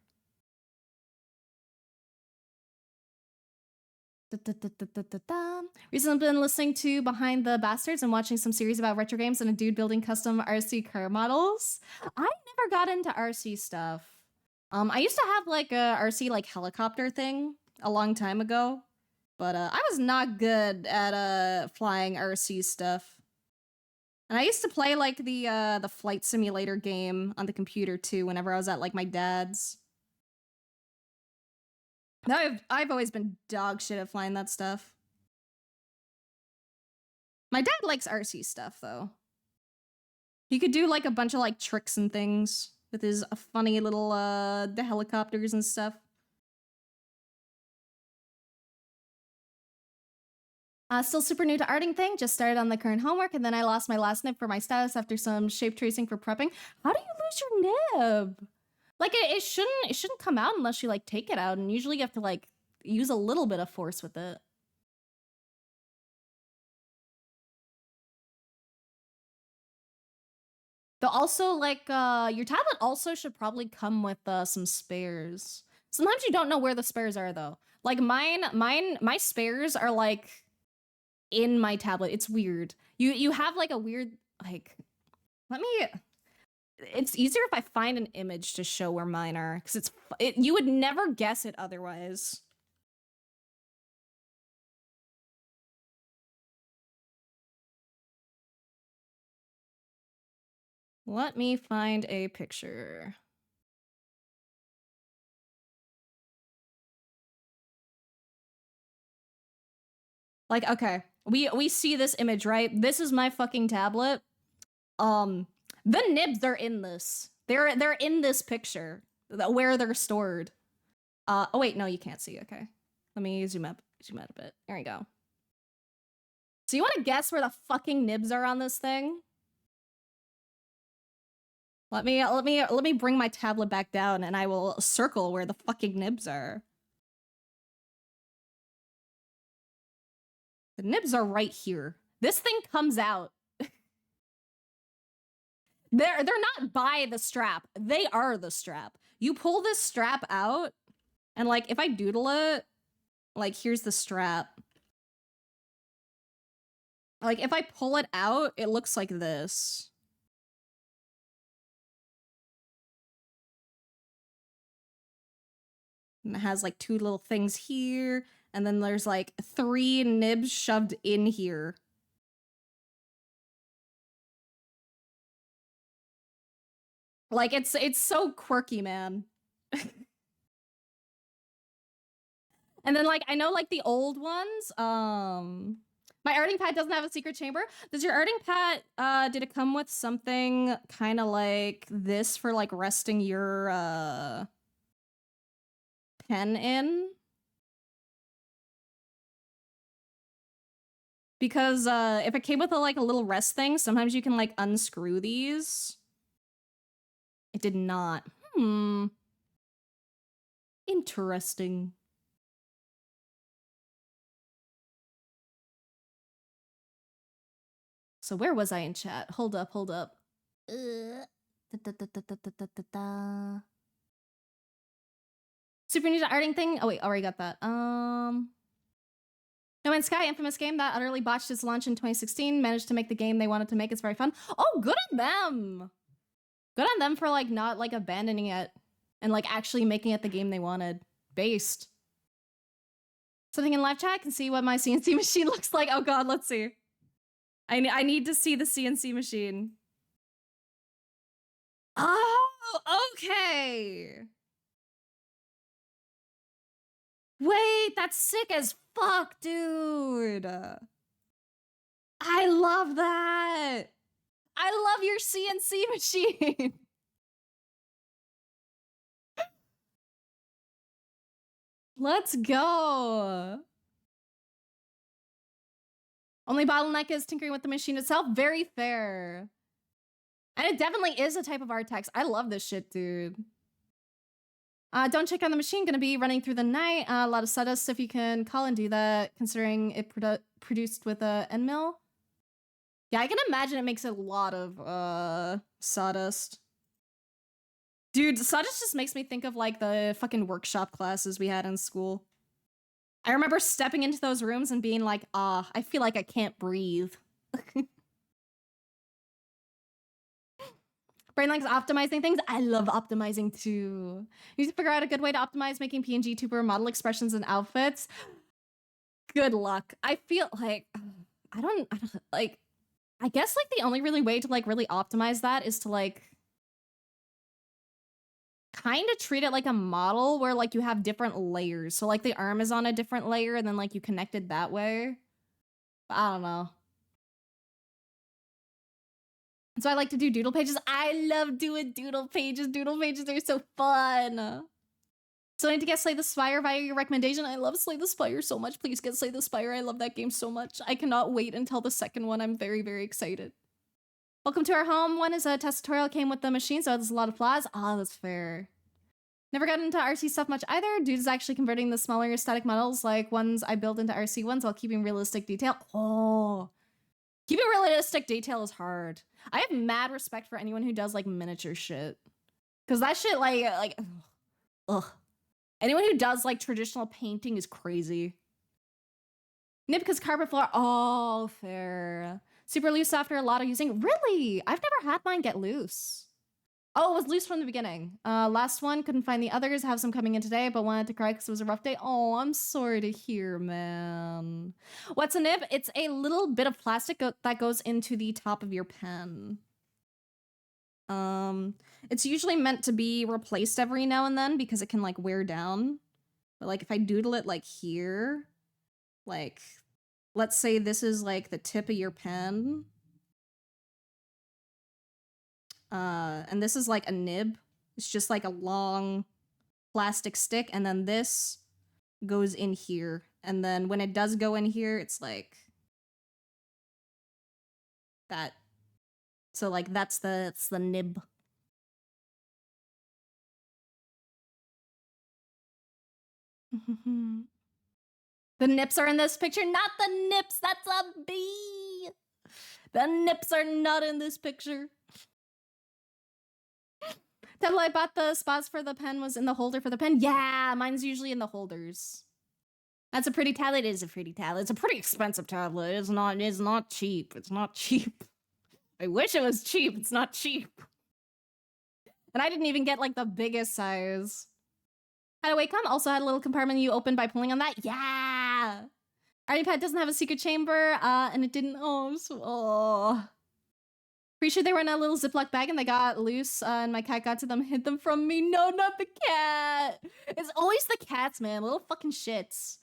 Recently been listening to Behind the Bastards and watching some series about retro games and a dude building custom RC car models. I never got into RC stuff. I used to have like a RC like helicopter thing a long time ago, but I was not good at flying RC stuff. And I used to play like the flight simulator game on the computer too whenever I was at like my dad's. No, I've always been dog shit at flying that stuff. My dad likes RC stuff though. He could do like a bunch of like tricks and things with his funny little the helicopters and stuff. Still super new to arting thing. Just started on the current homework, and then I lost my last nib for my status after some shape tracing for prepping. How do you lose your nib? Like it shouldn't come out unless you like take it out, and usually you have to like use a little bit of force with it. Though also like your tablet also should probably come with some spares. Sometimes you don't know where the spares are though. Like my spares are like in my tablet. It's weird. You have like a weird like it's easier if I find an image to show where mine are, because you would never guess it otherwise. Let me find a picture. Like, okay, we see this image, right? This is my fucking tablet. The nibs are in this. They're in this picture, where they're stored. Oh wait, no, you can't see. Okay, let me zoom out a bit. There we go. So you want to guess where the fucking nibs are on this thing? Let me bring my tablet back down, and I will circle where the fucking nibs are. The nibs are right here. This thing comes out. They're not by the strap. They are the strap. You pull this strap out, and like if I doodle it, like here's the strap. Like if I pull it out, it looks like this. And it has like two little things here, and then there's like 3 nibs shoved in here. Like it's so quirky, man. And then like I know like the old ones, my arting pad doesn't have a secret chamber. Does your arting pad did it come with something kind of like this for like resting your pen in? Because if it came with like a little rest thing, sometimes you can like unscrew these. It did not. Interesting. So where was I in chat? Hold up. Super Ninja arting thing? Oh wait, already got that. No Man's Sky, infamous game that utterly botched its launch in 2016, managed to make the game they wanted to make. It's very fun. Oh, good on them! Good on them for like not like abandoning it and like actually making it the game they wanted. Based. Something in live chat, can see what my CNC machine looks like. Oh god, let's see. I need to see the CNC machine. Oh, okay. Wait, that's sick as fuck, dude. I love that. I love your CNC machine. Let's go. Only bottleneck is tinkering with the machine itself. Very fair. And it definitely is a type of art text. I love this shit, dude. Don't check on the machine. Gonna be running through the night. A lot of sawdust if you can call and do that, considering it produced with a end mill. Yeah, I can imagine it makes a lot of sawdust. Dude, sawdust just makes me think of like the fucking workshop classes we had in school. I remember stepping into those rooms and being like, I feel like I can't breathe. Brain likes optimizing things. I love optimizing too. You need to figure out a good way to optimize making PNG tuber model expressions and outfits. Good luck. I feel like I don't like. I guess like the only really way to like really optimize that is to like kind of treat it like a model where like you have different layers. So like the arm is on a different layer and then like you connect it that way. But I don't know. So I like to do doodle pages. I love doing doodle pages. Doodle pages are so fun. So I need to get Slay the Spire via your recommendation. I love Slay the Spire so much. Please get Slay the Spire. I love that game so much. I cannot wait until the second one. I'm very, very excited. Welcome to our home. One is a test tutorial, came with the machine, so there's a lot of flaws. Ah, that's fair. Never got into RC stuff much either. Dude is actually converting the smaller static models like ones I build into RC ones while keeping realistic detail. Oh, keeping realistic detail is hard. I have mad respect for anyone who does like miniature shit. Cause that shit ugh. Anyone who does like traditional painting is crazy. Nipka's carpet floor. Oh, fair. Super loose after a lot of using. Really? I've never had mine get loose. Oh, it was loose from the beginning. Last one, couldn't find the others. Have some coming in today, but wanted to cry because it was a rough day. Oh, I'm sorry to hear, man. What's a nib? It's a little bit of plastic that goes into the top of your pen. It's usually meant to be replaced every now and then because it can like wear down. But like if I doodle it like here, like let's say this is like the tip of your pen. And this is like a nib. It's just like a long plastic stick, and then this goes in here. And then when it does go in here, it's like that. So like that's the nib. The nips are in this picture, not the nips. That's a bee. The nips are not in this picture. Till I bought the spots for the pen was in the holder for the pen. Yeah, mine's usually in the holders. That's a pretty tablet. It is a pretty tablet. It's a pretty expensive tablet. It's not cheap. It's not cheap. I wish it was cheap. It's not cheap. And I didn't even get like the biggest size. Had a Wacom also had a little compartment you opened by pulling on that. Yeah. Our iPad doesn't have a secret chamber, and it didn't. Oh. Pretty sure they were in a little Ziploc bag and they got loose, and my cat got to them, hid them from me. No, not the cat. It's always the cats, man. Little fucking shits.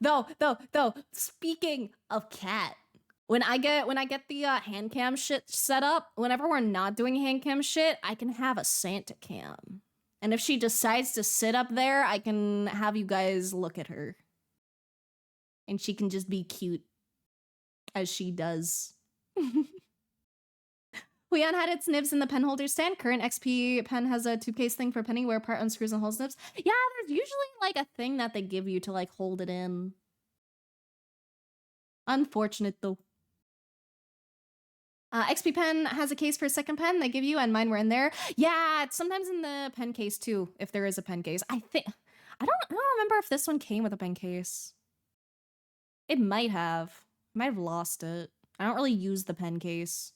Though. Speaking of cat, when I get the hand cam shit set up, whenever we're not doing hand cam shit, I can have a Santa cam. And if she decides to sit up there, I can have you guys look at her. And she can just be cute as she does. Huion had its nibs in the pen holder stand. Current XP pen has a tube case thing for penning where part unscrews and holds nibs. Yeah, there's usually like a thing that they give you to like hold it in. Unfortunate though. XP pen has a case for a second pen they give you, and mine were in there. Yeah, it's sometimes in the pen case too, if there is a pen case. I don't remember if this one came with a pen case. It might have. I might have lost it. I don't really use the pen case.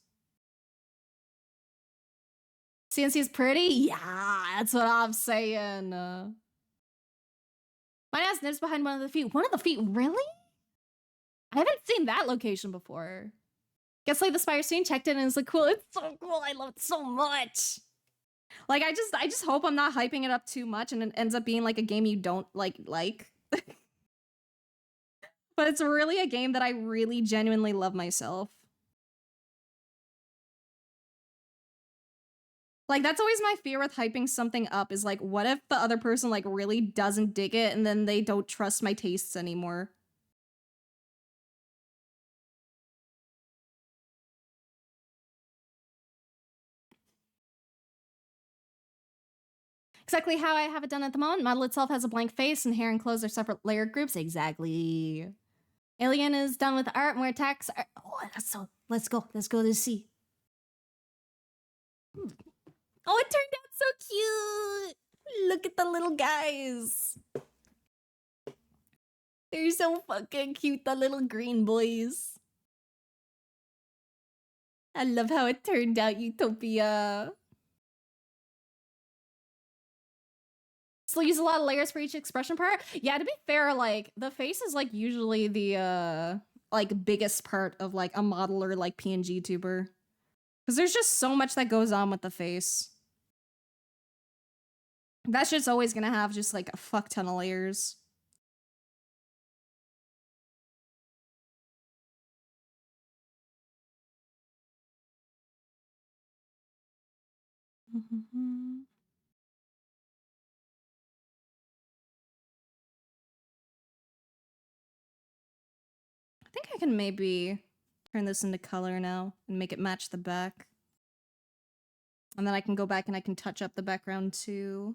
CNC is pretty? Yeah, that's what I'm saying. Mine has nibs behind one of the feet. One of the feet? Really? I haven't seen that location before. Guess like the Spire scene, checked it, and it's like cool. It's so cool. I love it so much. Like I just hope I'm not hyping it up too much and it ends up being like a game you don't like. But it's really a game that I really genuinely love myself. Like that's always my fear with hyping something up is like, what if the other person like really doesn't dig it and then they don't trust my tastes anymore? Exactly how I have it done at the moment. Model itself has a blank face and hair and clothes are separate layered groups. Exactly. Alien is done with art, more attacks. Oh, let's go to see. Oh, it turned out so cute. Look at the little guys. They're so fucking cute, the little green boys. I love how it turned out, Utopia. Still use a lot of layers for each expression part. Yeah, to be fair, like the face is like usually the like biggest part of like a model or like PNG tuber. Because there's just so much that goes on with the face. That shit's always gonna have just like a fuck ton of layers. I think I can maybe turn this into color now and make it match the back. And then I can go back and I can touch up the background too.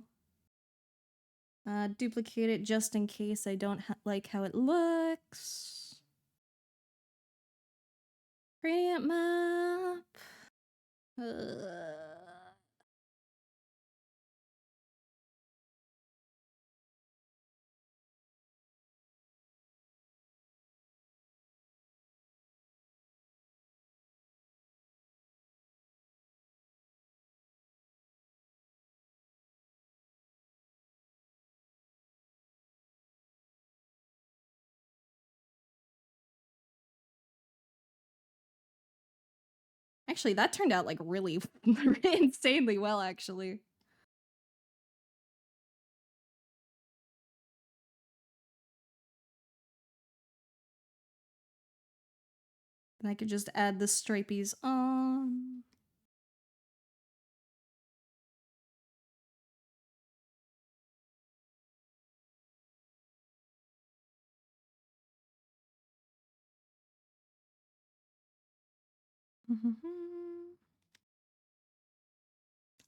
Duplicate it just in case I don't like how it looks. Gradient map. Actually, that turned out like really insanely well, actually. And I could just add the stripies on.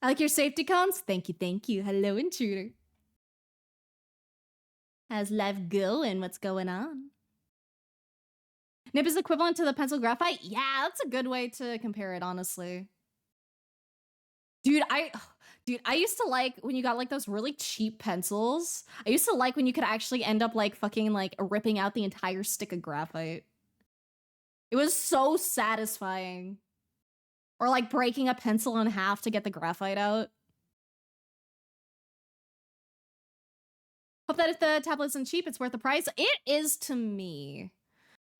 I like your safety cones. Thank you, thank you. Hello, intruder. How's life going? What's going on? Nib is equivalent to the pencil graphite? Yeah, that's a good way to compare it, honestly. Dude, I used to like when you got like those really cheap pencils. I used to like when you could actually end up like fucking like ripping out the entire stick of graphite. It was so satisfying. Or like breaking a pencil in half to get the graphite out. Hope that if the tablet isn't cheap, it's worth the price. It is to me.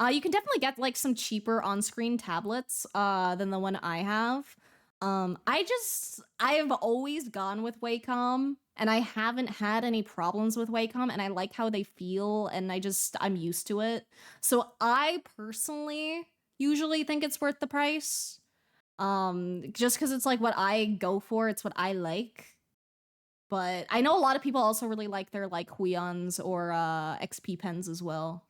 You can definitely get like some cheaper on-screen tablets than the one I have. I've always gone with Wacom, and I haven't had any problems with Wacom, and I like how they feel, and I'm used to it. So I personally usually think it's worth the price. Just because it's like what I go for, it's what I like. But I know a lot of people also really like their like Huions or XP pens as well.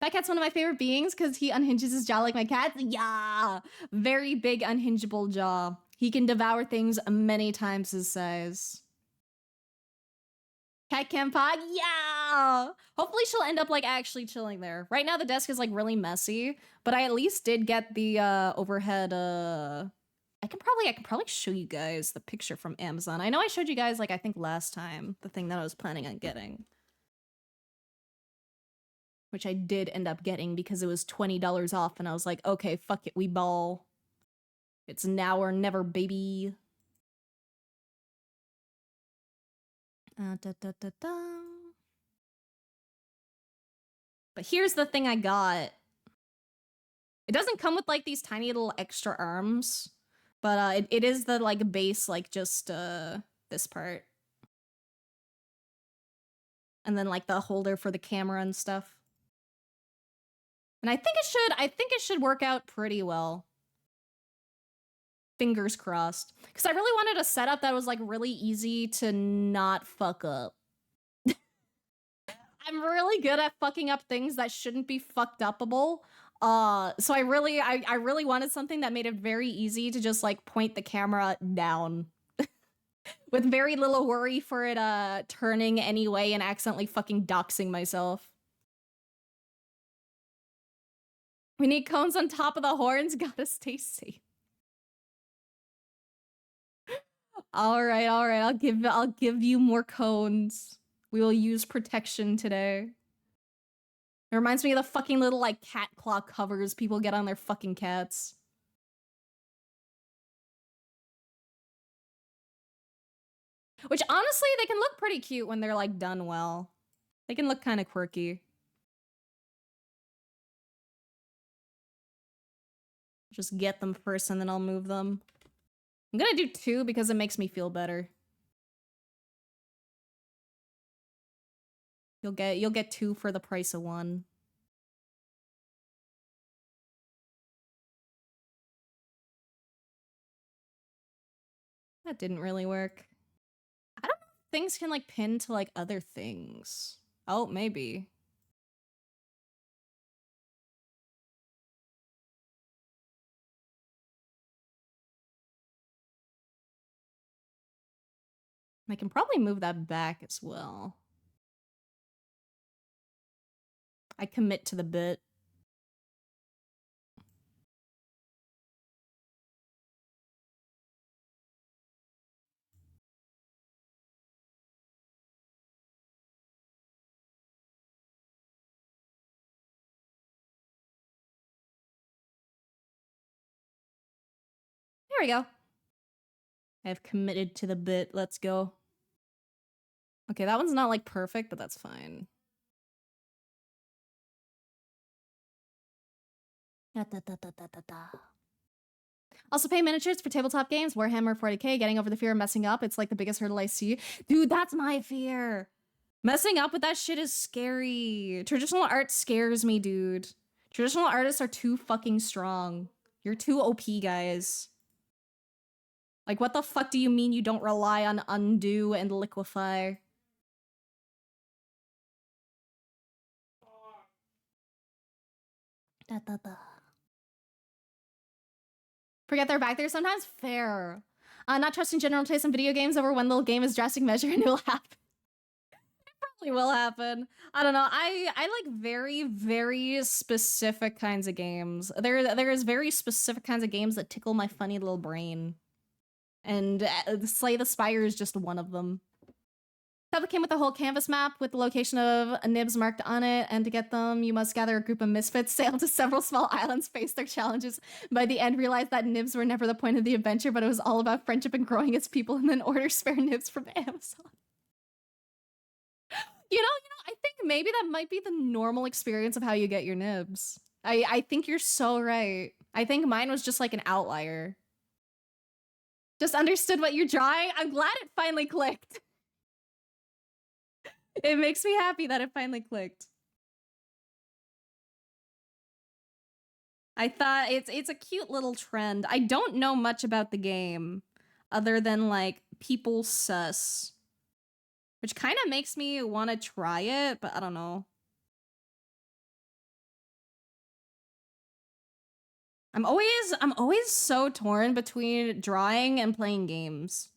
That cat's one of my favorite beings because he unhinges his jaw like my cat. Yeah! Very big unhingeable jaw. He can devour things many times his size. Cat Cam Pod? Yeah! Hopefully she'll end up like actually chilling there. Right now the desk is like really messy, but I at least did get the overhead I can probably show you guys the picture from Amazon. I know I showed you guys like I think last time the thing that I was planning on getting. Which I did end up getting because it was $20 off and I was like, okay, fuck it, we ball. It's now or never, baby. But here's the thing I got. It doesn't come with like these tiny little extra arms, but it is the like base, like just this part. And then like the holder for the camera and stuff. And I think it should work out pretty well. Fingers crossed. Because I really wanted a setup that was like really easy to not fuck up. I'm really good at fucking up things that shouldn't be fucked upable. So I really wanted something that made it very easy to just like point the camera down. With very little worry for it turning anyway and accidentally fucking doxing myself. We need cones on top of the horns. Gotta stay safe. All right. I'll give you more cones. We will use protection today. It reminds me of the fucking little like cat claw covers people get on their fucking cats. Which honestly, they can look pretty cute when they're like done well. They can look kind of quirky. Just get them first and then I'll move them. I'm gonna do 2 because it makes me feel better. You'll get 2 for the price of 1. That didn't really work. I don't know if things can like pin to like other things. Oh, maybe. I can probably move that back as well. I commit to the bit. There we go. I've committed to the bit. Let's go. Okay, that one's not like perfect, but that's fine. Also pay miniatures for tabletop games, Warhammer 40k, getting over the fear of messing up. It's like the biggest hurdle I see. Dude, that's my fear. Messing up with that shit is scary. Traditional art scares me, dude. Traditional artists are too fucking strong. You're too OP, guys. Like, what the fuck do you mean you don't rely on undo and liquefy? Forget they're back there sometimes? Fair. Not trusting general taste in video games over one little game is drastic measure and it will happen. It probably will happen. I don't know. I like very, very specific kinds of games. There is very specific kinds of games that tickle my funny little brain. And Slay the Spire is just one of them. Tablet came with a whole canvas map with the location of nibs marked on it, and to get them, you must gather a group of misfits, sail to several small islands, face their challenges. By the end, realize that nibs were never the point of the adventure, but it was all about friendship and growing its people, and then order spare nibs from Amazon. You know, I think maybe that might be the normal experience of how you get your nibs. I think you're so right. I think mine was just like an outlier. Just understood what you're drawing. I'm glad it finally clicked. It makes me happy that it finally clicked. I thought it's a cute little trend. I don't know much about the game other than like people sus, which kind of makes me want to try it, but I don't know. I'm always so torn between drawing and playing games.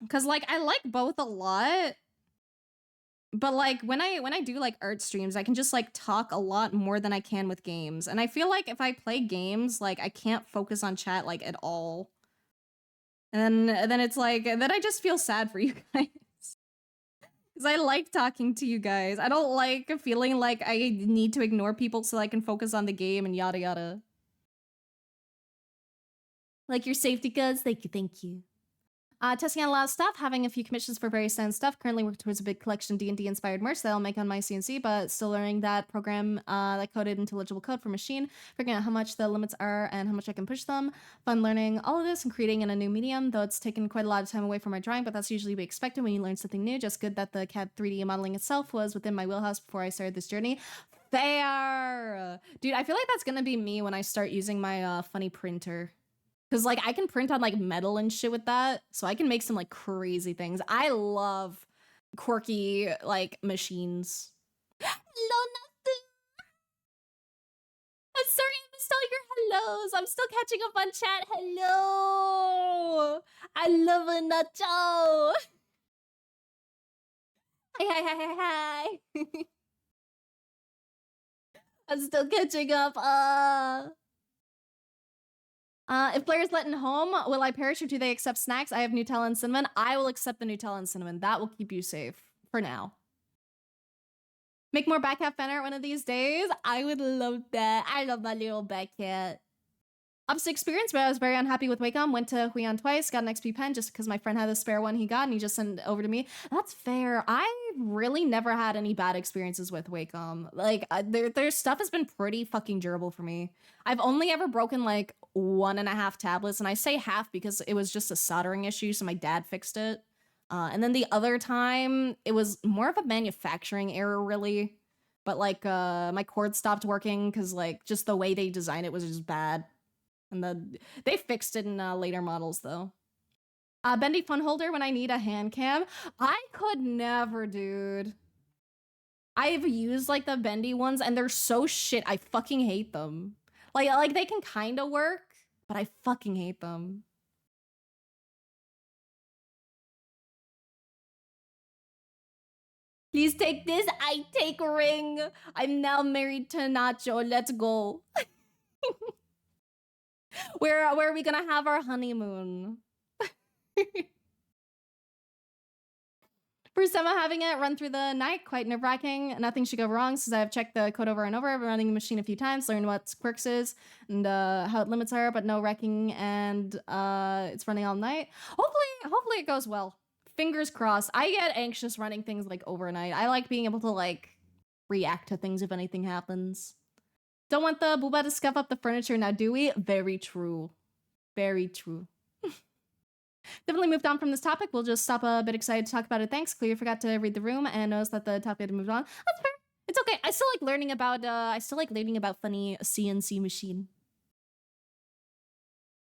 Cause like I like both a lot, but like when I do like art streams, I can just like talk a lot more than I can with games. And I feel like if I play games, like I can't focus on chat like at all. And then it's like, then I just feel sad for you guys. Cause I like talking to you guys. I don't like feeling like I need to ignore people so I can focus on the game and yada yada. Like your safety goods, thank you. Testing out a lot of stuff, having a few commissions for various stand stuff. Currently working towards a big collection of D&D inspired merch that I'll make on my CNC, but still learning that program that coded into legible code for machine, figuring out how much the limits are and how much I can push them. Fun learning all of this and creating in a new medium, though it's taken quite a lot of time away from my drawing, but that's usually to be expected when you learn something new. Just good that the CAD 3D modeling itself was within my wheelhouse before I started this journey. Fair! Dude, I feel like that's gonna be me when I start using my funny printer. Because, like, I can print on, like, metal and shit with that. So I can make some, like, crazy things. I love quirky, like, machines. Hello, nothing. I'm sorry I missed all your hellos. I'm still catching up on chat. Hello. I love a nacho. Hi. I'm still catching up. If players let in home, will I perish or do they accept snacks? I have Nutella and cinnamon. I will accept the Nutella and cinnamon. That will keep you safe for now. Make more Batcat fan art one of these days. I would love that. I love my little Batcat. Opposite experience, but I was very unhappy with Wacom. Went to Huion twice, got an XP pen just because my friend had a spare one he got and he just sent it over to me. That's fair. I really never had any bad experiences with Wacom. Like their stuff has been pretty fucking durable for me. I've only ever broken like 1.5 tablets, and I say half because it was just a soldering issue, so my dad fixed it. And then the other time, it was more of a manufacturing error, really. But like my cord stopped working because like just the way they designed it was just bad. And they fixed it in later models though. Bendy phone holder when I need a hand cam. I could never, dude. I've used like the bendy ones and they're so shit. I fucking hate them. Like they can kind of work, but I fucking hate them. Please take this. I take ring. I'm now married to Nacho. Let's go. Where are we gonna have our honeymoon? First time I'm having it run through the night, quite nerve-wracking. Nothing should go wrong since I've checked the code over and over, running the machine a few times, learned what quirks is and how it limits are, but no wrecking, and it's running all night. Hopefully it goes well. Fingers crossed. I get anxious running things like overnight. I like being able to like react to things if anything happens. Don't want the booba to scuff up the furniture now, do we? Very true. Very true. Definitely moved on from this topic. We'll just stop a bit excited to talk about it. Thanks. Clearly forgot to read the room and noticed that the topic had moved on. That's fair. It's okay. I still like learning about funny CNC machine.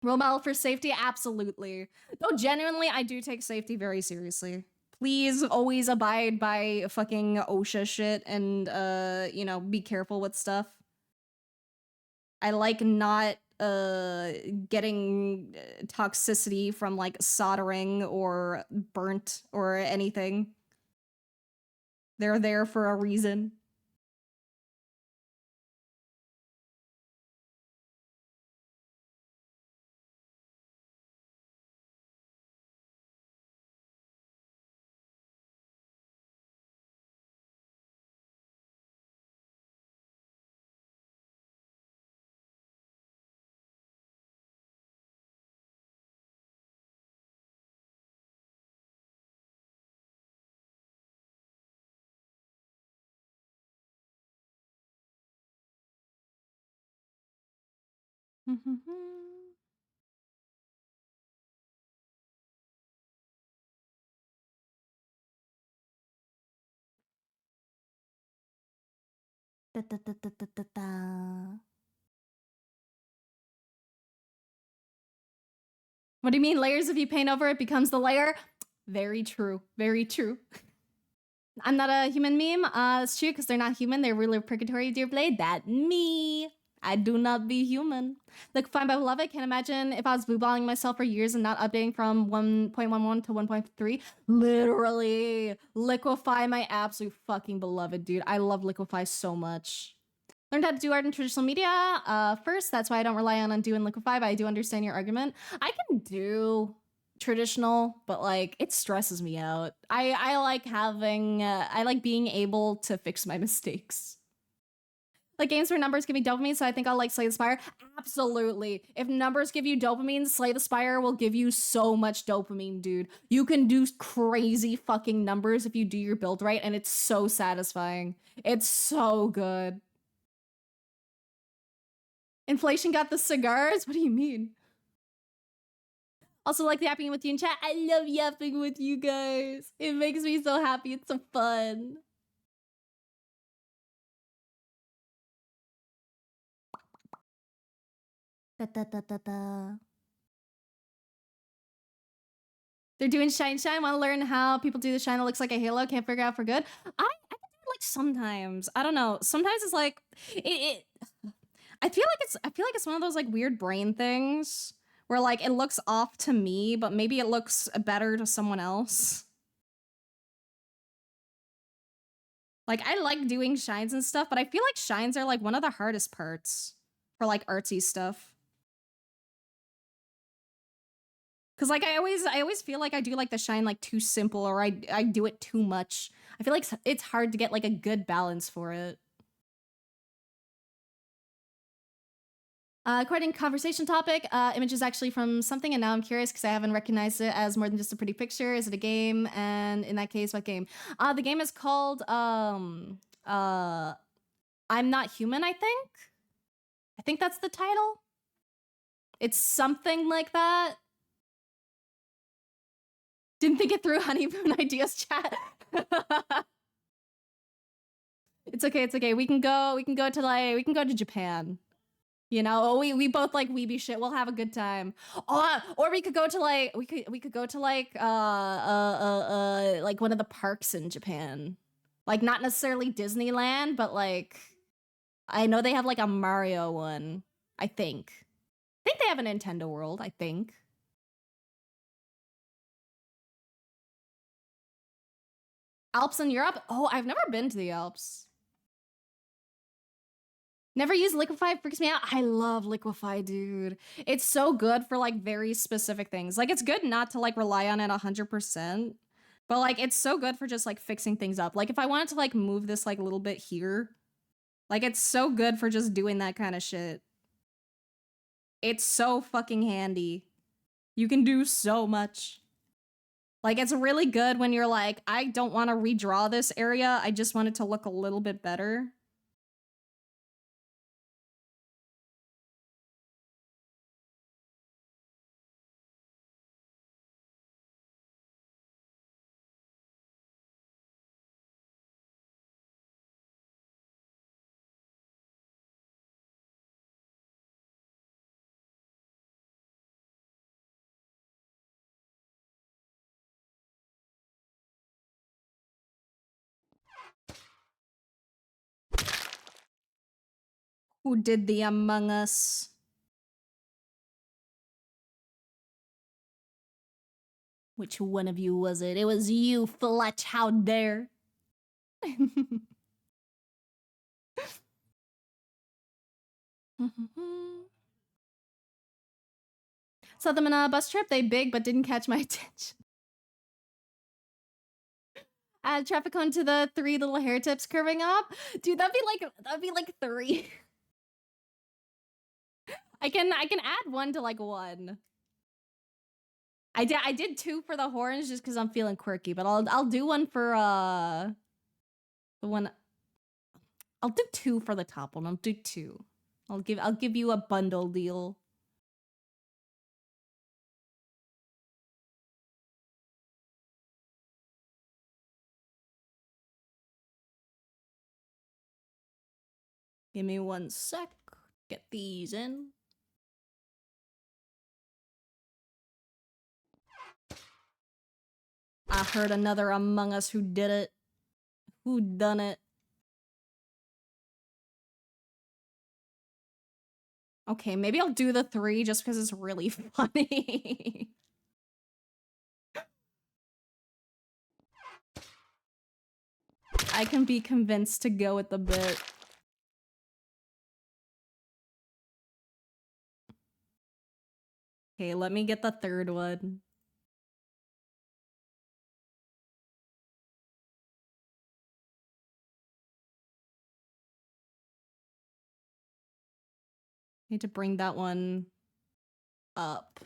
Role model for safety? Absolutely. No, genuinely, I do take safety very seriously. Please always abide by fucking OSHA shit and you know, be careful with stuff. I like not getting toxicity from like soldering or burnt or anything. They're there for a reason. Da, da, da, da, da, da, da. What do you mean layers? If you paint over it becomes the layer? Very true. Very true. I'm not a human meme. It's true because they're not human. They're really purgatory, dear Blade. That me. I do not be human. Look fine by beloved. Can't imagine if I was blueballing myself for years and not updating from 1.11 to 1.3. Literally. Liquify, my absolute fucking beloved, dude. I love Liquify so much. Learned how to do art in traditional media first. That's why I don't rely on Undo and Liquify, but I do understand your argument. I can do traditional, but like it stresses me out. I like having I like being able to fix my mistakes. Like games where numbers give me dopamine, so I think I'll like Slay the Spire. Absolutely. If numbers give you dopamine, Slay the Spire will give you so much dopamine, dude. You can do crazy fucking numbers if you do your build right, and it's so satisfying. It's so good. Inflation got the cigars? What do you mean? Also like yapping with you in chat. I love yapping with you guys. It makes me so happy. It's so fun. Da, da, da, da, da. They're doing shine. Want to learn how people do the shine that looks like a halo. Can't figure out for good. I can do it like sometimes. I don't know. Sometimes it's like I feel like it's one of those like weird brain things where like it looks off to me, but maybe it looks better to someone else. Like I like doing shines and stuff, but I feel like shines are like one of the hardest parts for like artsy stuff. Cause like I always feel like I do like the shine like too simple, or I do it too much. I feel like it's hard to get like a good balance for it. According to conversation topic, image is actually from something, and now I'm curious because I haven't recognized it as more than just a pretty picture. Is it a game? And in that case, what game? The game is called I'm Not Human, I think. I think that's the title. It's something like that. Didn't think it through, honeymoon ideas chat. It's okay, it's okay. We can go to Japan. You know, we both like weeby shit. We'll have a good time. Oh, or we could go to like we could go to like one of the parks in Japan. Like not necessarily Disneyland, but like I know they have like a Mario one, I think. I think they have a Nintendo World, I think. Alps in Europe? Oh, I've never been to the Alps. Never use Liquify, freaks me out. I love Liquify, dude. It's so good for like very specific things. Like it's good not to like rely on it 100%, but like it's so good for just like fixing things up. Like if I wanted to like move this like a little bit here, like it's so good for just doing that kind of shit. It's so fucking handy. You can do so much. Like it's really good when you're like, I don't want to redraw this area. I just want it to look a little bit better. Who did the Among Us? Which one of you was it? It was you, Fletch. How dare. Saw them in a bus trip. They big but didn't catch my attention. Add traffic cone to the 3 little hair tips curving up. Dude, that'd be like 3. I can add 1 to like 1. I did 2 for the horns just because I'm feeling quirky, but I'll do 1 for the one. I'll do 2 for the top one. I'll do 2. I'll give you a bundle deal. Give me 1 sec. Get these in. I heard another Among Us who did it. Who done it? Okay, maybe I'll do the 3 just because it's really funny. I can be convinced to go with the bit. Okay, let me get the 3rd one. Need to bring that one up.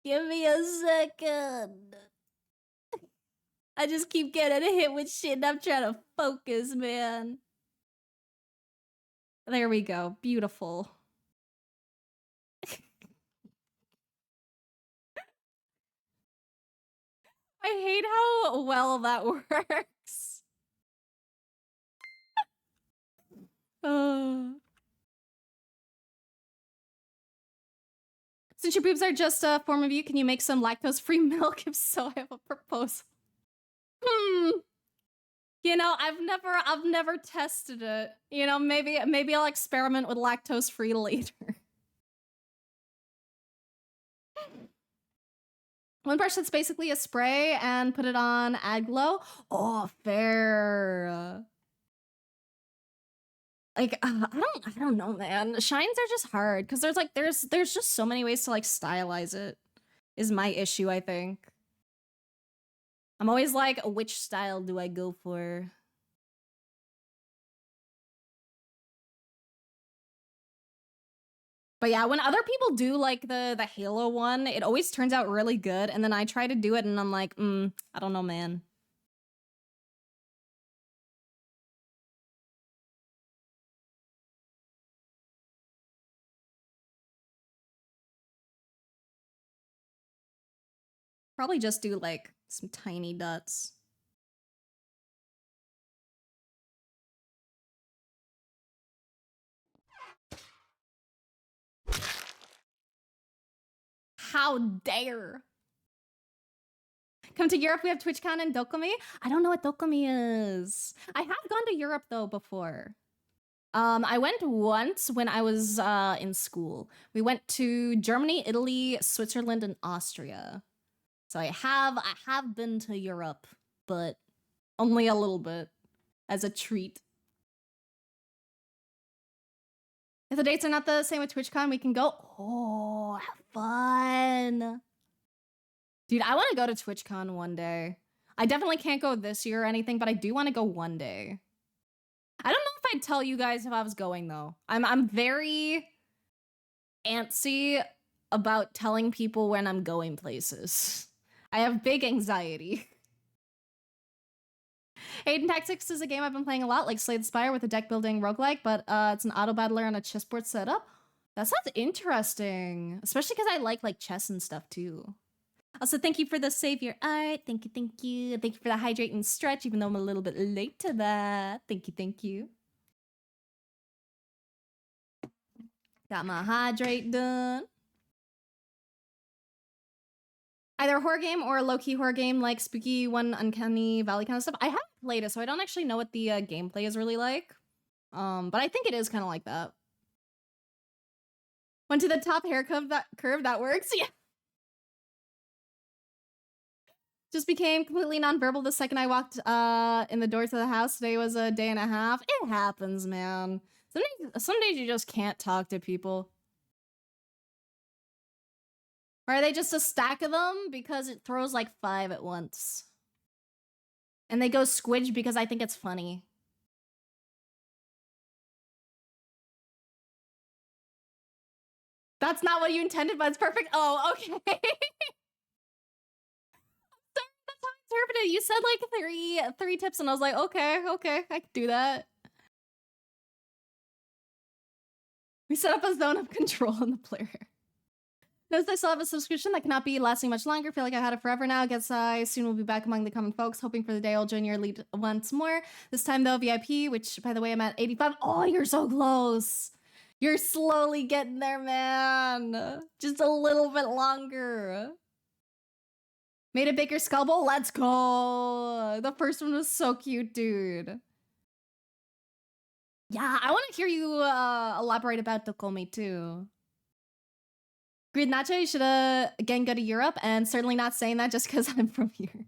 Give me a second. I just keep getting hit with shit and I'm trying to focus, man. There we go. Beautiful. I hate how well that works. Since your boobs are just a form of you, can you make some lactose-free milk? If so, I have a proposal. You know, I've never tested it. You know, maybe I'll experiment with lactose-free later. One brush that's basically a spray and put it on add glow. Oh, fair. Like I don't know, man. Shines are just hard because there's just so many ways to like stylize it. is my issue, I think. I'm always like, which style do I go for? But yeah, when other people do like the Halo one, it always turns out really good. And then I try to do it and I'm like, I don't know, man. Probably just do like some tiny dots. How dare! Come to Europe, we have TwitchCon and Dokumi. I don't know what Dokumi is. I have gone to Europe though before. I went once when I was in school. We went to Germany, Italy, Switzerland, and Austria. So I have been to Europe, but only a little bit as a treat. If the dates are not the same with TwitchCon, we can go. Oh, have fun. Dude, I want to go to TwitchCon one day. I definitely can't go this year or anything, but I do want to go one day. I don't know if I'd tell you guys if I was going though. I'm very antsy about telling people when I'm going places. I have big anxiety. Aiden Tactics is a game I've been playing a lot, like Slay the Spire with a deck building roguelike, but it's an auto battler on a chessboard setup. That sounds interesting, especially because I like chess and stuff too. Also, thank you for the Save Your Art. Thank you, thank you. Thank you for the hydrate and stretch, even though I'm a little bit late to that. Thank you, thank you. Got my hydrate done. Either a horror game or a low-key horror game like Spooky One, Uncanny Valley kind of stuff. I haven't played it, so I don't actually know what the gameplay is really like. But I think it is kind of like that. Went to the top hair curve that works. Yeah. Just became completely nonverbal the second I walked in the doors of the house. Today was a day and a half. It happens, man. Some days you just can't talk to people. Or are they just a stack of them? Because it throws like 5 at once. And they go squidge because I think it's funny. That's not what you intended, but it's perfect. Oh, okay. Sorry, that's how I interpreted it. You said like three tips, and I was like, okay, I can do that. We set up a zone of control in the player. Notice I still have a subscription that cannot be lasting much longer. Feel like I've had it forever now. Guess I soon will be back among the common folks, hoping for the day I'll join your lead once more. This time though, VIP, which by the way, I'm at 85. Oh, you're so close. You're slowly getting there, man. Just a little bit longer. Made a Baker Skull Bowl? Let's go. The first one was so cute, dude. Yeah, I want to hear you elaborate about Tokomi too. Grid Nacho, you should again go to Europe, and certainly not saying that just because I'm from here.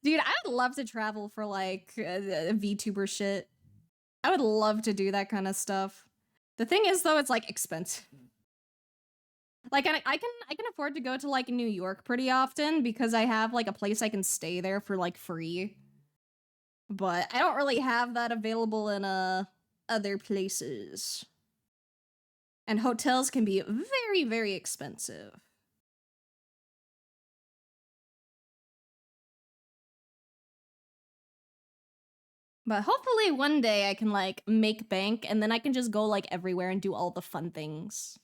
Dude, I would love to travel for like VTuber shit. I would love to do that kind of stuff. The thing is though, it's like expensive. Like I can afford to go to like New York pretty often because I have like a place I can stay there for like free. But I don't really have that available in other places. And hotels can be very, very expensive. But hopefully one day I can like make bank and then I can just go like everywhere and do all the fun things.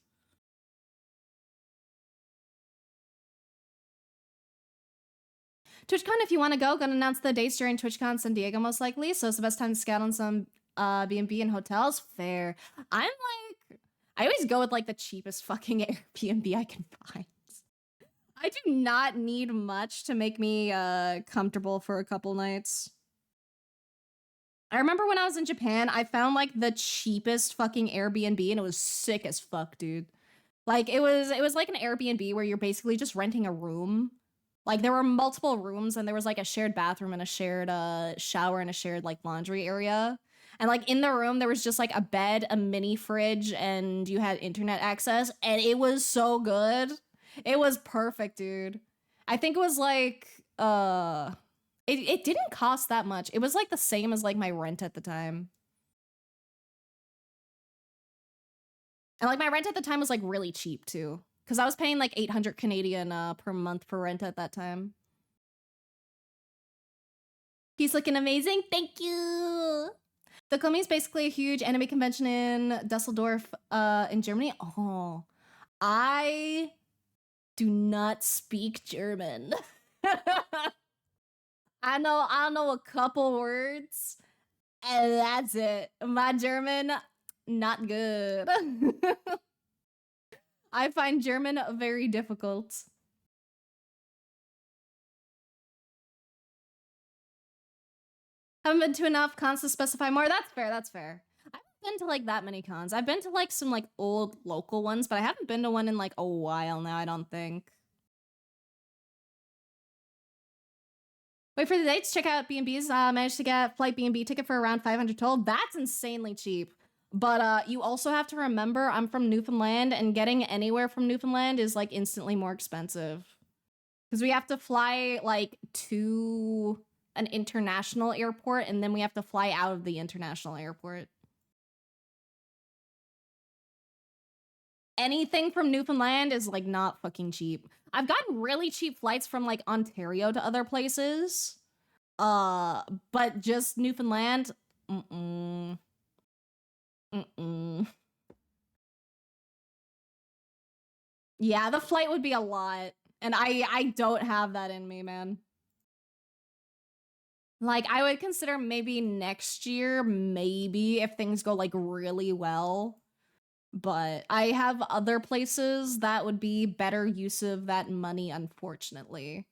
TwitchCon, if you want to go, gonna announce the dates during TwitchCon San Diego most likely. So it's the best time to scout on some B&B and hotels. Fair. I'm like, I always go with like the cheapest fucking Airbnb I can find. I do not need much to make me comfortable for a couple nights. I remember when I was in Japan, I found like the cheapest fucking Airbnb and it was sick as fuck, dude. Like it was like an Airbnb where you're basically just renting a room. Like there were multiple rooms and there was like a shared bathroom and a shared shower and a shared like laundry area. And like in the room there was just like a bed, a mini fridge, and you had internet access, and it was so good. It was perfect, dude. I think it was like it didn't cost that much. It was like the same as like my rent at the time. And like my rent at the time was like really cheap too. Cause I was paying like 800 Canadian per month for rent at that time. He's looking amazing. Thank you. The Komi is basically a huge anime convention in Dusseldorf in Germany. Oh, I do not speak German. I know a couple words, and that's it. My German, not good. I find German very difficult. Haven't been to enough cons to specify more. That's fair, that's fair. I haven't been to like that many cons. I've been to like some like old local ones, but I haven't been to one in like a while now, I don't think. Wait for the dates, check out B&Bs. Managed to get flight B&B ticket for around 500 total. That's insanely cheap. But you also have to remember I'm from Newfoundland, and getting anywhere from Newfoundland is like instantly more expensive. Because we have to fly like to an international airport, and then we have to fly out of the international airport. Anything from Newfoundland is like not fucking cheap. I've gotten really cheap flights from like Ontario to other places. But just Newfoundland, mm-mm. Mm-mm. Yeah, the flight would be a lot. And I don't have that in me, man. Like, I would consider maybe next year, maybe if things go like really well. But I have other places that would be better use of that money, unfortunately.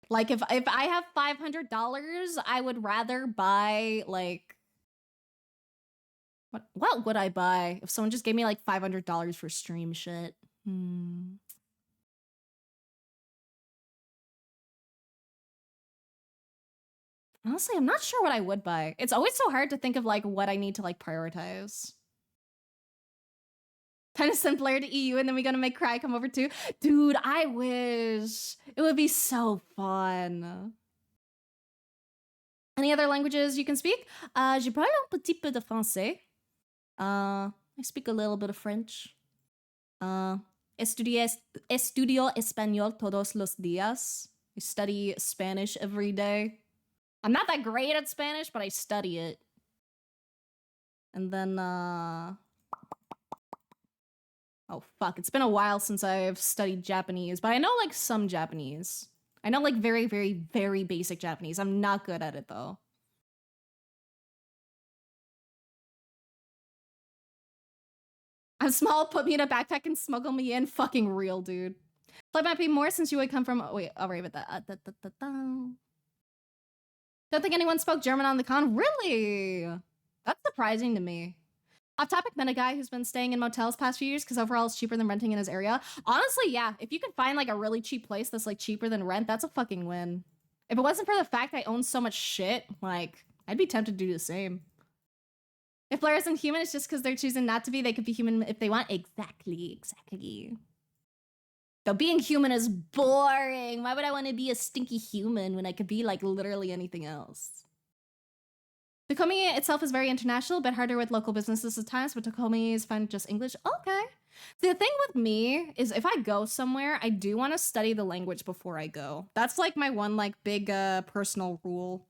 Like if I have $500, I would rather buy like what would I buy if someone just gave me like $500 for stream shit? Honestly, I'm not sure what I would buy. It's always so hard to think of like what I need to like prioritize. Kind of send Blair to EU and then we gonna make Cry come over too. Dude, I wish. It would be so fun. Any other languages you can speak? Je parle un petit peu de français. I speak a little bit of French. Estudio español todos los días. I study Spanish every day. I'm not that great at Spanish, but I study it. And then, oh fuck, it's been a while since I've studied Japanese, but I know like some Japanese. I know like very, very, very basic Japanese. I'm not good at it though. I'm small, put me in a backpack and smuggle me in. Fucking real, dude. Flight might be more since you would come from. Oh, wait, I'll write about that. Don't think anyone spoke German on the con. Really? That's surprising to me. Off topic, met a guy who's been staying in motels past few years because overall it's cheaper than renting in his area. Honestly, yeah. If you can find like a really cheap place that's like cheaper than rent, that's a fucking win. If it wasn't for the fact I own so much shit, like I'd be tempted to do the same. If Blair isn't human, it's just because they're choosing not to be. They could be human if they want. Exactly. Though being human is boring. Why would I want to be a stinky human when I could be like literally anything else? Takomi itself is very international, a bit harder with local businesses at times, but Takomi is fine just English. Okay. So the thing with me is if I go somewhere, I do want to study the language before I go. That's like my one like big personal rule.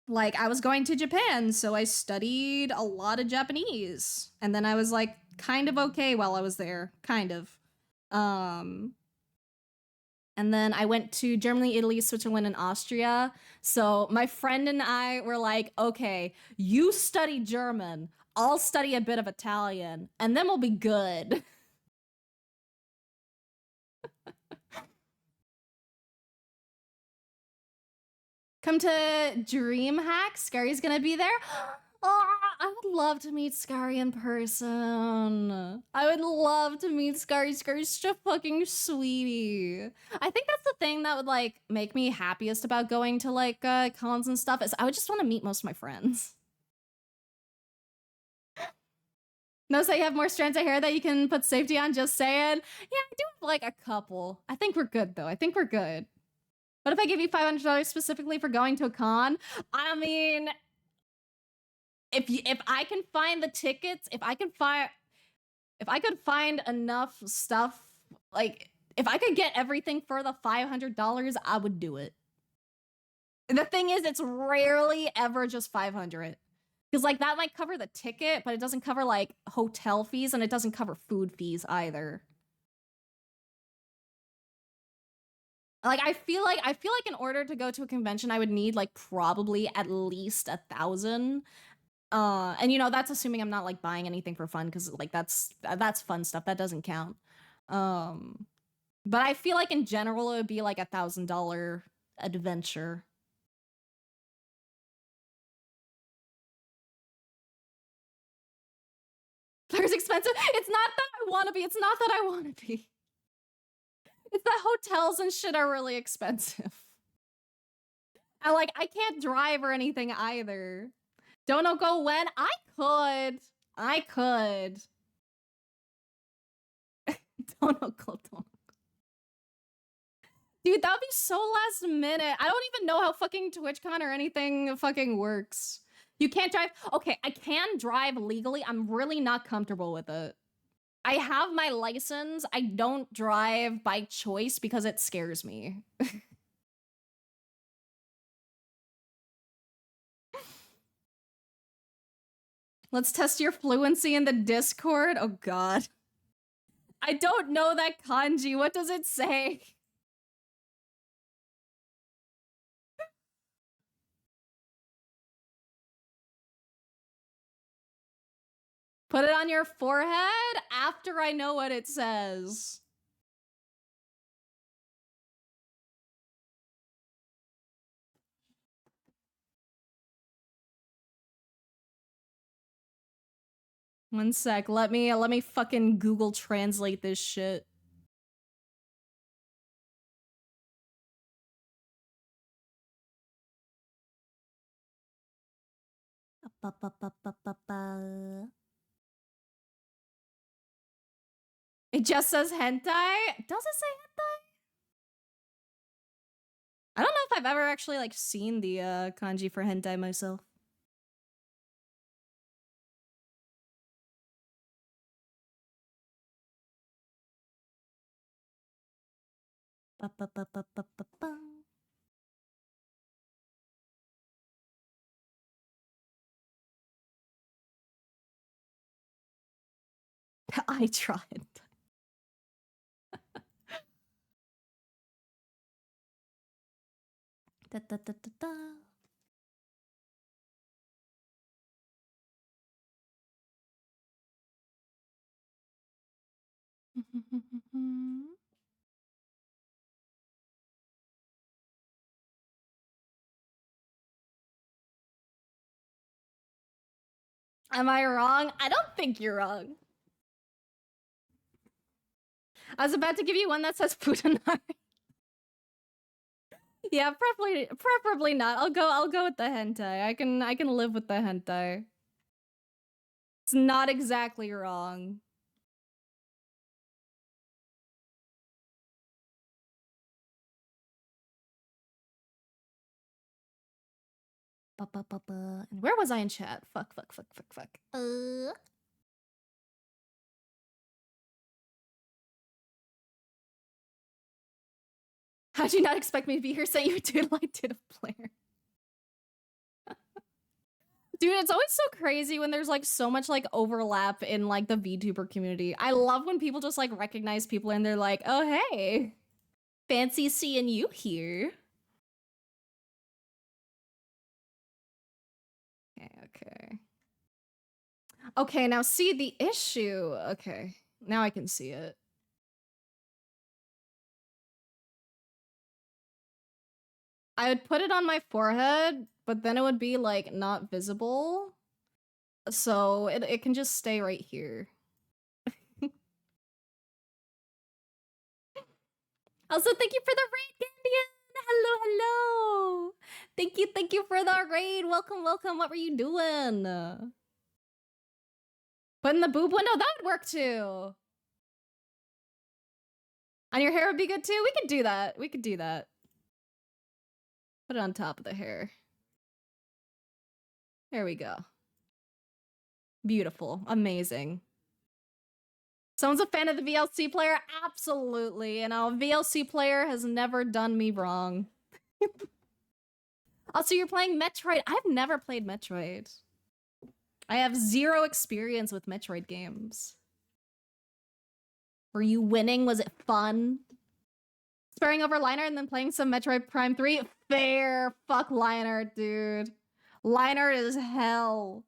Like I was going to Japan, so I studied a lot of Japanese. And then I was like kind of okay while I was there, kind of. And then I went to Germany, Italy, Switzerland, and Austria. So my friend and I were like, okay, you study German, I'll study a bit of Italian, and then we'll be good. Come to DreamHack. Scary's gonna be there. Oh, I would love to meet Scary in person. I would love to meet Scary. Scary's such a fucking sweetie. I think that's the thing that would like make me happiest about going to like cons and stuff is I would just want to meet most of my friends. No, say you have more strands of hair that you can put safety on, just saying. Yeah, I do have like a couple. I think we're good though. I think we're good. But if I give you $500 specifically for going to a con, I mean, if I can find the tickets, if I could find enough stuff, like if I could get everything for the $500, I would do it. The thing is, it's rarely ever just 500. Because like that might cover the ticket, but it doesn't cover like hotel fees and it doesn't cover food fees either. Like I feel like in order to go to a convention, I would need like probably at least 1,000. And you know, that's assuming I'm not like buying anything for fun, because like that's fun stuff. That doesn't count. But I feel like in general it would be like $1,000 adventure. There's expensive. It's not that I want to be. It's not that I want to be. It's that hotels and shit are really expensive. And like I can't drive or anything either. Don't know go when. I could. Don't know go. Dude, that would be so last minute. I don't even know how fucking TwitchCon or anything fucking works. You can't drive. Okay, I can drive legally. I'm really not comfortable with it. I have my license. I don't drive by choice because it scares me. Let's test your fluency in the Discord. Oh god. I don't know that kanji. What does it say? Put it on your forehead after I know what it says. One sec. Let me fucking Google translate this shit. It just says hentai? Does it say hentai? I don't know if I've ever actually like seen the kanji for hentai myself. I tried. Da, da, da, da, da. Am I wrong? I don't think you're wrong. I was about to give you one that says Putanai. Yeah, preferably not. I'll go with the hentai. I can live with the hentai. It's not exactly wrong. And where was I in chat? Fuck. How'd you not expect me to be here saying you did like did a player? Dude, it's always so crazy when there's like so much like overlap in like the VTuber community. I love when people just like recognize people and they're like, oh hey, fancy seeing you here. Okay. Okay, now see the issue. Okay, now I can see it. I would put it on my forehead, but then it would be like not visible. So it can just stay right here. Also, thank you for the raid, Gandian! Hello. Thank you for the raid. Welcome. What were you doing? Put in the boob window, that would work too. On your hair would be good too. We could do that. We could do that. Put it on top of the hair. There we go. Beautiful. Amazing. Someone's a fan of the VLC player? Absolutely. And a VLC player has never done me wrong. Also, you're playing Metroid. I've never played Metroid. I have zero experience with Metroid games. Were you winning? Was it fun? Sparing over Liner and then playing some Metroid Prime 3? Fair. Fuck Liner, dude. Liner is hell.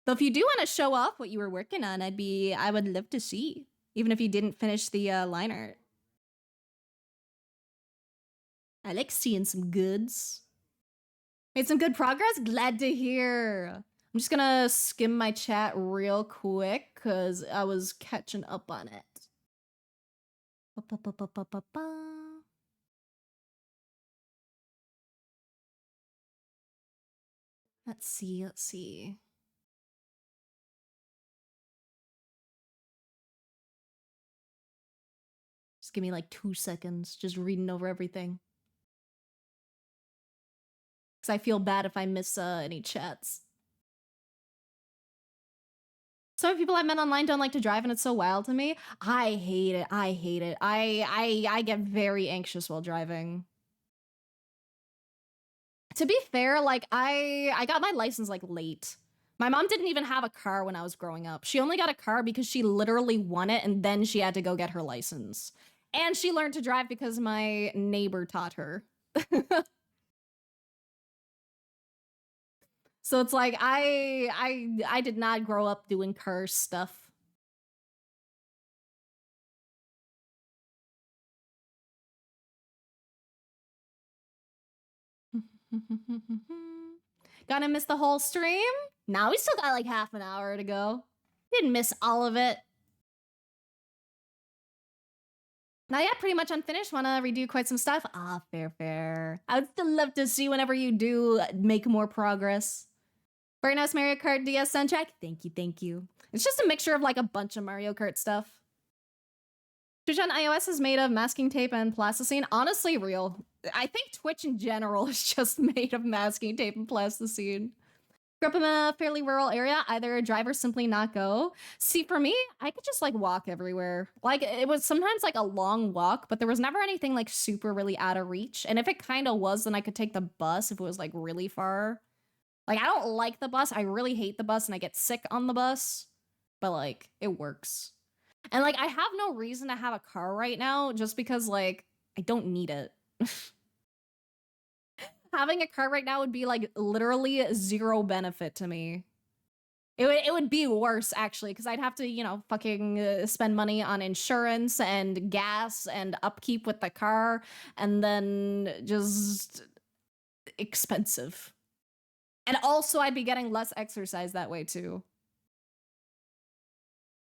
So if you do want to show off what you were working on, I would love to see. Even if you didn't finish the Liner. I like seeing some goods. Made some good progress? Glad to hear. I'm just gonna skim my chat real quick because I was catching up on it. Let's see. Just give me like 2 seconds, just reading over everything. Because I feel bad if I miss any chats. Some people I met online don't like to drive and it's so wild to me. I hate it. I hate it. I get very anxious while driving. To be fair, like I got my license like late. My mom didn't even have a car when I was growing up. She only got a car because she literally won it and then she had to go get her license. And she learned to drive because my neighbor taught her. So it's like I did not grow up doing car stuff. Gonna miss the whole stream? Nah, we still got like half an hour to go. Didn't miss all of it. Now, yeah, pretty much unfinished. Wanna redo quite some stuff? Ah, fair. I would still love to see whenever you do make more progress. Very nice Mario Kart DS soundtrack. Thank you. It's just a mixture of like a bunch of Mario Kart stuff. Twitch on iOS is made of masking tape and plasticine. Honestly, real. I think Twitch in general is just made of masking tape and plasticine. Grew up in a fairly rural area, either drive or simply not go. See, for me, I could just like walk everywhere. Like it was sometimes like a long walk, but there was never anything like super really out of reach. And if it kind of was, then I could take the bus if it was like really far. Like I don't like the bus. I really hate the bus and I get sick on the bus, but like it works. And like I have no reason to have a car right now just because like I don't need it. Having a car right now would be like literally zero benefit to me. It would be worse actually because I'd have to, you know, fucking spend money on insurance and gas and upkeep with the car and then just expensive. And also I'd be getting less exercise that way too.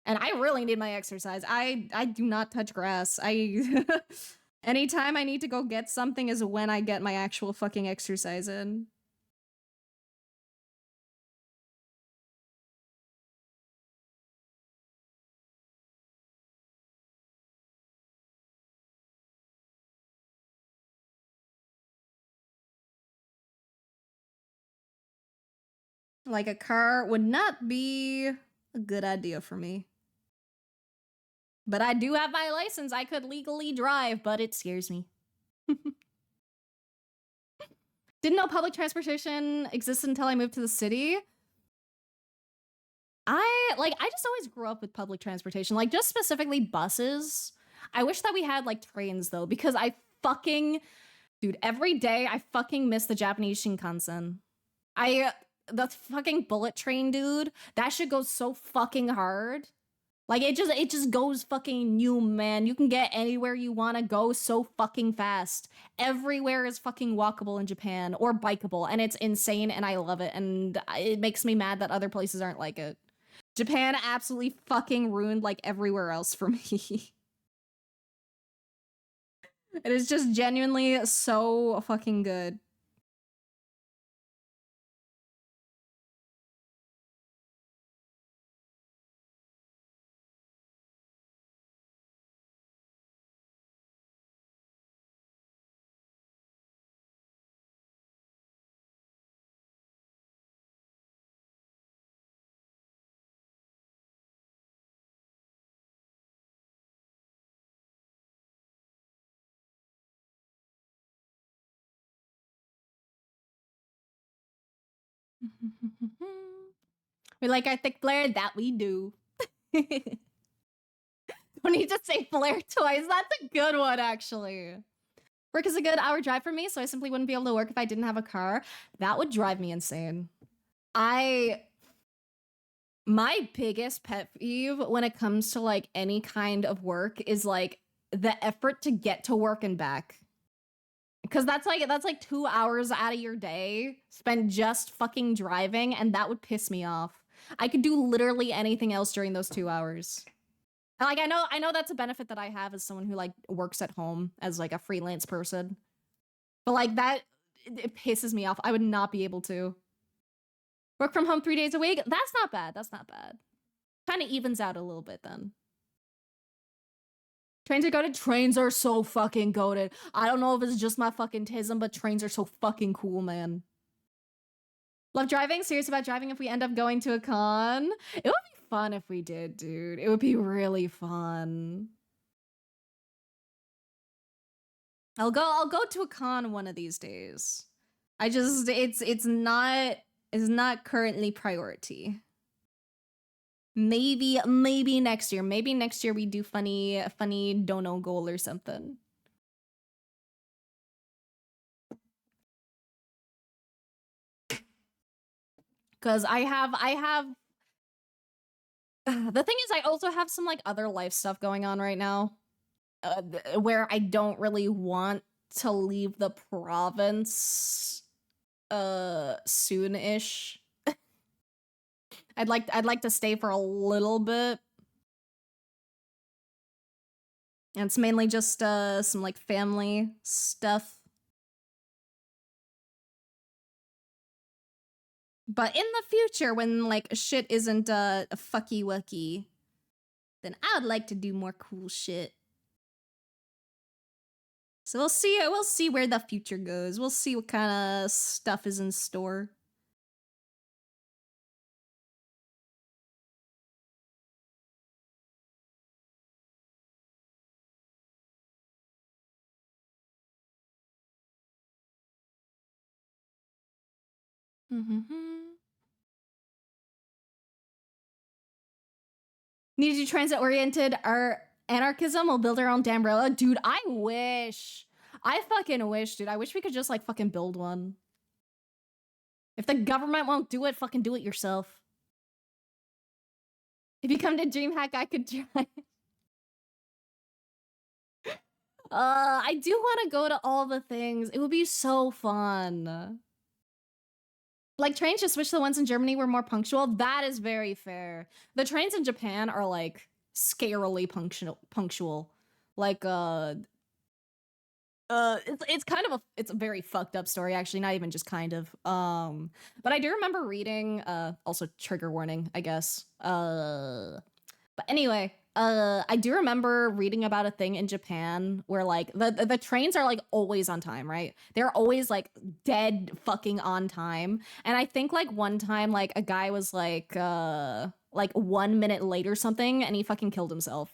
And I really need my exercise. I do not touch grass. Anytime I need to go get something is when I get my actual fucking exercise in. Like a car would not be a good idea for me. But I do have my license. I could legally drive, but it scares me. Didn't know public transportation existed until I moved to the city. I just always grew up with public transportation, like just specifically buses. I wish that we had like trains though, because dude, every day I fucking miss the Japanese Shinkansen. The fucking bullet train, dude, that shit goes so fucking hard. Like it just goes fucking new, man. You can get anywhere you want to go so fucking fast. Everywhere is fucking walkable in Japan or bikeable, and it's insane and I love it, and it makes me mad that other places aren't like it. Japan absolutely fucking ruined like everywhere else for me. It is just genuinely so fucking good. We like our thick Blair, that we do. Don't need to say Blair twice. That's a good one, actually. Work is a good hour drive for me, so I simply wouldn't be able to work if I didn't have a car. That would drive me insane. My biggest pet peeve when it comes to like any kind of work is like the effort to get to work and back. Cause that's like 2 hours out of your day spent just fucking driving, and that would piss me off. I could do literally anything else during those 2 hours. Like I know that's a benefit that I have as someone who like works at home as like a freelance person. But like that it pisses me off. I would not be able to. Work from home 3 days a week? That's not bad. That's not bad. Kind of evens out a little bit then. Trains are goated? Trains are so fucking goated. I don't know if it's just my fucking tism, but trains are so fucking cool, man. Love driving? Serious about driving if we end up going to a con? It would be fun if we did, dude. It would be really fun. I'll go to a con one of these days. I just it's not currently priority. Maybe next year. Maybe next year we do funny dono goal or something. Cause I have the thing is I also have some like other life stuff going on right now. Where I don't really want to leave the province soon-ish. I'd like to stay for a little bit. And it's mainly just some like family stuff. But in the future, when like shit isn't fucky wucky, then I would like to do more cool shit. So we'll see where the future goes. We'll see what kind of stuff is in store. Need to do transit-oriented anarchism. We'll build our own damn railroad. Dude, I wish. I fucking wish, dude. I wish we could just like fucking build one. If the government won't do it, fucking do it yourself. If you come to DreamHack, I could try. I do want to go to all the things. It would be so fun. Like, trains just wish the ones in Germany were more punctual. That is very fair. The trains in Japan are, like, scarily punctual. Like, it's kind of it's a very fucked up story, actually, not even just kind of. But I do remember reading, also trigger warning, I guess. But anyway, I do remember reading about a thing in Japan where like the trains are like always on time, right? They're always like dead fucking on time. And I think like one time like a guy was like 1 minute late or something and he fucking killed himself.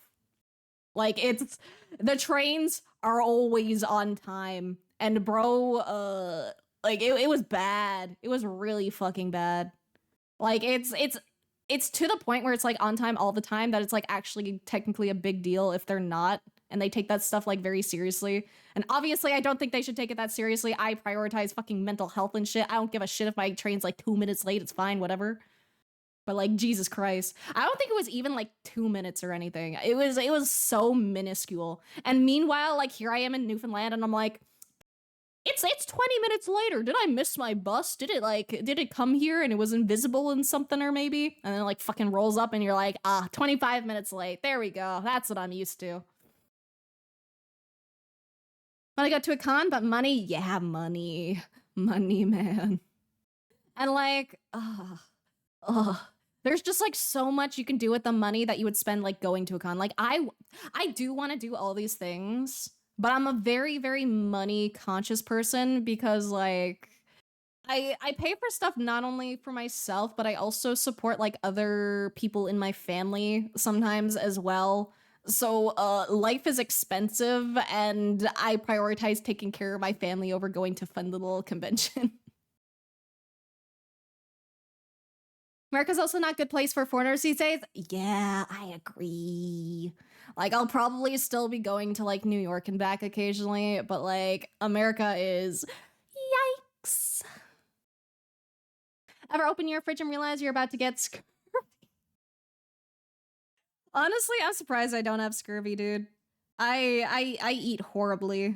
Like it's the trains are always on time. And bro, like it was bad. It was really fucking bad. Like it's to the point where it's like on time all the time that it's like actually technically a big deal if they're not, and they take that stuff like very seriously. And obviously I don't think they should take it that seriously. I prioritize fucking mental health and shit. I don't give a shit if my train's like 2 minutes late, it's fine, whatever. But like Jesus Christ, I don't think it was even like 2 minutes or anything. It was so minuscule. And meanwhile, like here I am in Newfoundland and I'm like, it's 20 minutes later. Did I miss my bus? Did it come here and it was invisible and something or maybe? And then it like fucking rolls up and you're like, 25 minutes late. There we go. That's what I'm used to. Wanna go to a con, but money? Yeah, money. Money, man. And like, there's just like so much you can do with the money that you would spend like going to a con. Like I do want to do all these things, but I'm a very, very money conscious person because like I pay for stuff not only for myself, but I also support like other people in my family sometimes as well. So life is expensive and I prioritize taking care of my family over going to fun little convention. America's also not a good place for foreigners these days. Yeah, I agree. Like, I'll probably still be going to, like, New York and back occasionally, but, like, America is... Yikes. Ever open your fridge and realize you're about to get scurvy? Honestly, I'm surprised I don't have scurvy, dude. I eat horribly.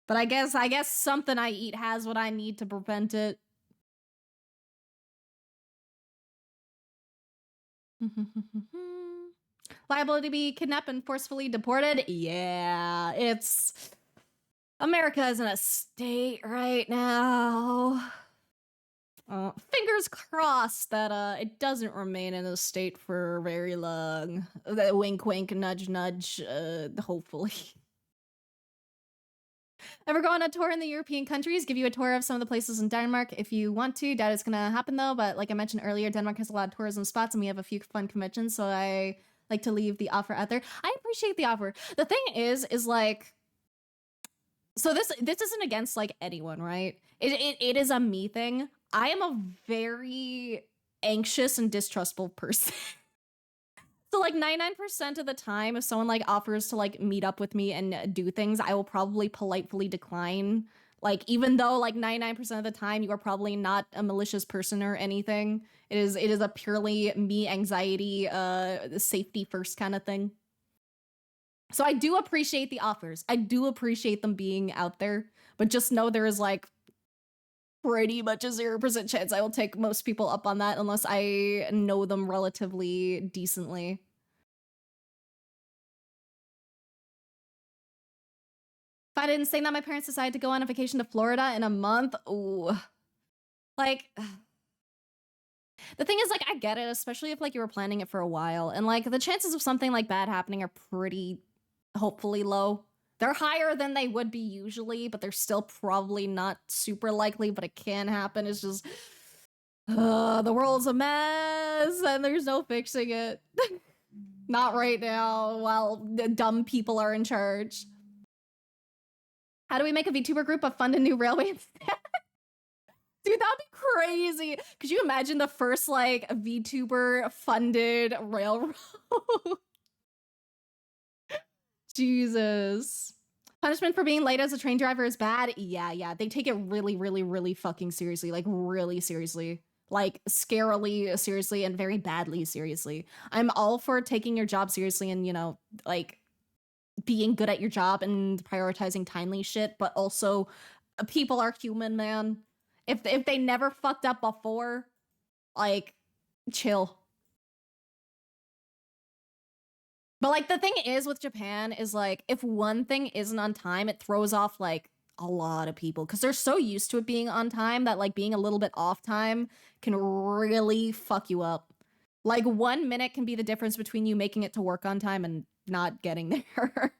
But I guess something I eat has what I need to prevent it. Liable to be kidnapped and forcefully deported? Yeah, it's... America is in a state right now. Fingers crossed that it doesn't remain in a state for very long. Wink, wink, nudge, nudge, hopefully. Ever go on a tour in the European countries? Give you a tour of some of the places in Denmark if you want to. Doubt it's gonna happen though, but like I mentioned earlier, Denmark has a lot of tourism spots and we have a few fun conventions, so I like to leave the offer out there. I appreciate the offer. The thing is like, so this isn't against like anyone, right? It is a me thing. I am a very anxious and distrustful person. So like 99% of the time, if someone like offers to like meet up with me and do things, I will probably politely decline. Like, even though like 99% of the time you are probably not a malicious person or anything, it is a purely me anxiety, safety first kind of thing. So I do appreciate the offers. I do appreciate them being out there, but just know there is like pretty much a 0% chance I will take most people up on that unless I know them relatively decently. If I didn't say that my parents decided to go on a vacation to Florida in a month, ooh. Like, the thing is, like, I get it, especially if, like, you were planning it for a while. And, like, the chances of something like that happening are pretty, hopefully, low. They're higher than they would be usually, but they're still probably not super likely, but it can happen. It's just, the world's a mess, and there's no fixing it. Not right now, while the dumb people are in charge. How do we make a VTuber group of fund a new railway instead? Dude, that'd be crazy. Could you imagine the first, like, VTuber funded railroad? Jesus. Punishment for being late as a train driver is bad? Yeah. They take it really, really, really fucking seriously. Like, really seriously. Like, scarily seriously and very badly seriously. I'm all for taking your job seriously and, you know, like, being good at your job and prioritizing timely shit, but also people are human, man. If they never fucked up before, like, chill. But like the thing is with Japan is like if one thing isn't on time, it throws off like a lot of people because they're so used to it being on time that like being a little bit off time can really fuck you up. Like 1 minute can be the difference between you making it to work on time and not getting there.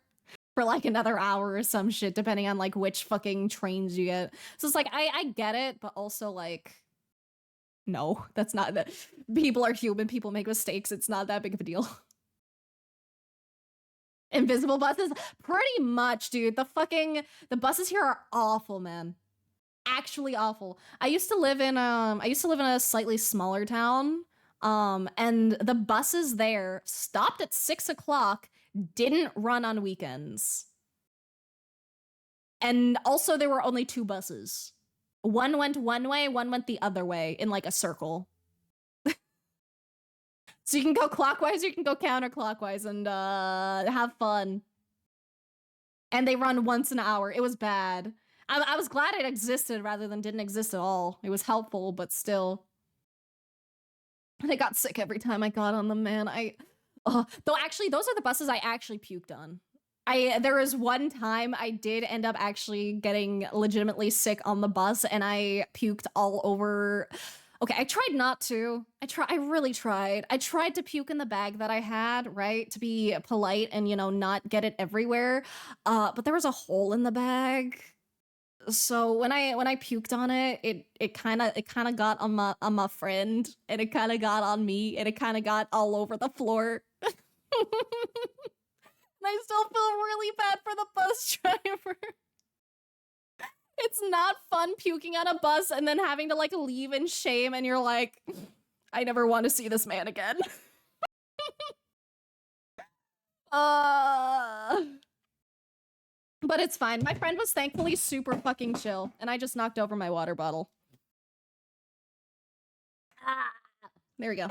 For like another hour or some shit, depending on like which fucking trains you get. So it's like, I get it, but also like, no, that's not that. People are human, people make mistakes, it's not that big of a deal. Invisible buses? Pretty much, dude. The buses here are awful, man. Actually awful. I used to live in a slightly smaller town. And the buses there stopped at 6 o'clock, didn't run on weekends. And also there were only 2 buses. One went one way, one went the other way in like a circle. So you can go clockwise or you can go counterclockwise and have fun. And they run once an hour. It was bad. I was glad it existed rather than didn't exist at all. It was helpful, but still. And I got sick every time I got on them, man. Though actually, those are the buses I actually puked on. There was one time I did end up actually getting legitimately sick on the bus and I puked all over. Okay, I tried not to. I really tried. I tried to puke in the bag that I had, right? To be polite and, you know, not get it everywhere. But there was a hole in the bag. So when I puked on it, it kind of got on my friend and it kind of got on me and it kind of got all over the floor. And I still feel really bad for the bus driver. It's not fun puking on a bus and then having to like leave in shame, and you're like, I never want to see this man again. But it's fine. My friend was thankfully super fucking chill, and I just knocked over my water bottle. There we go.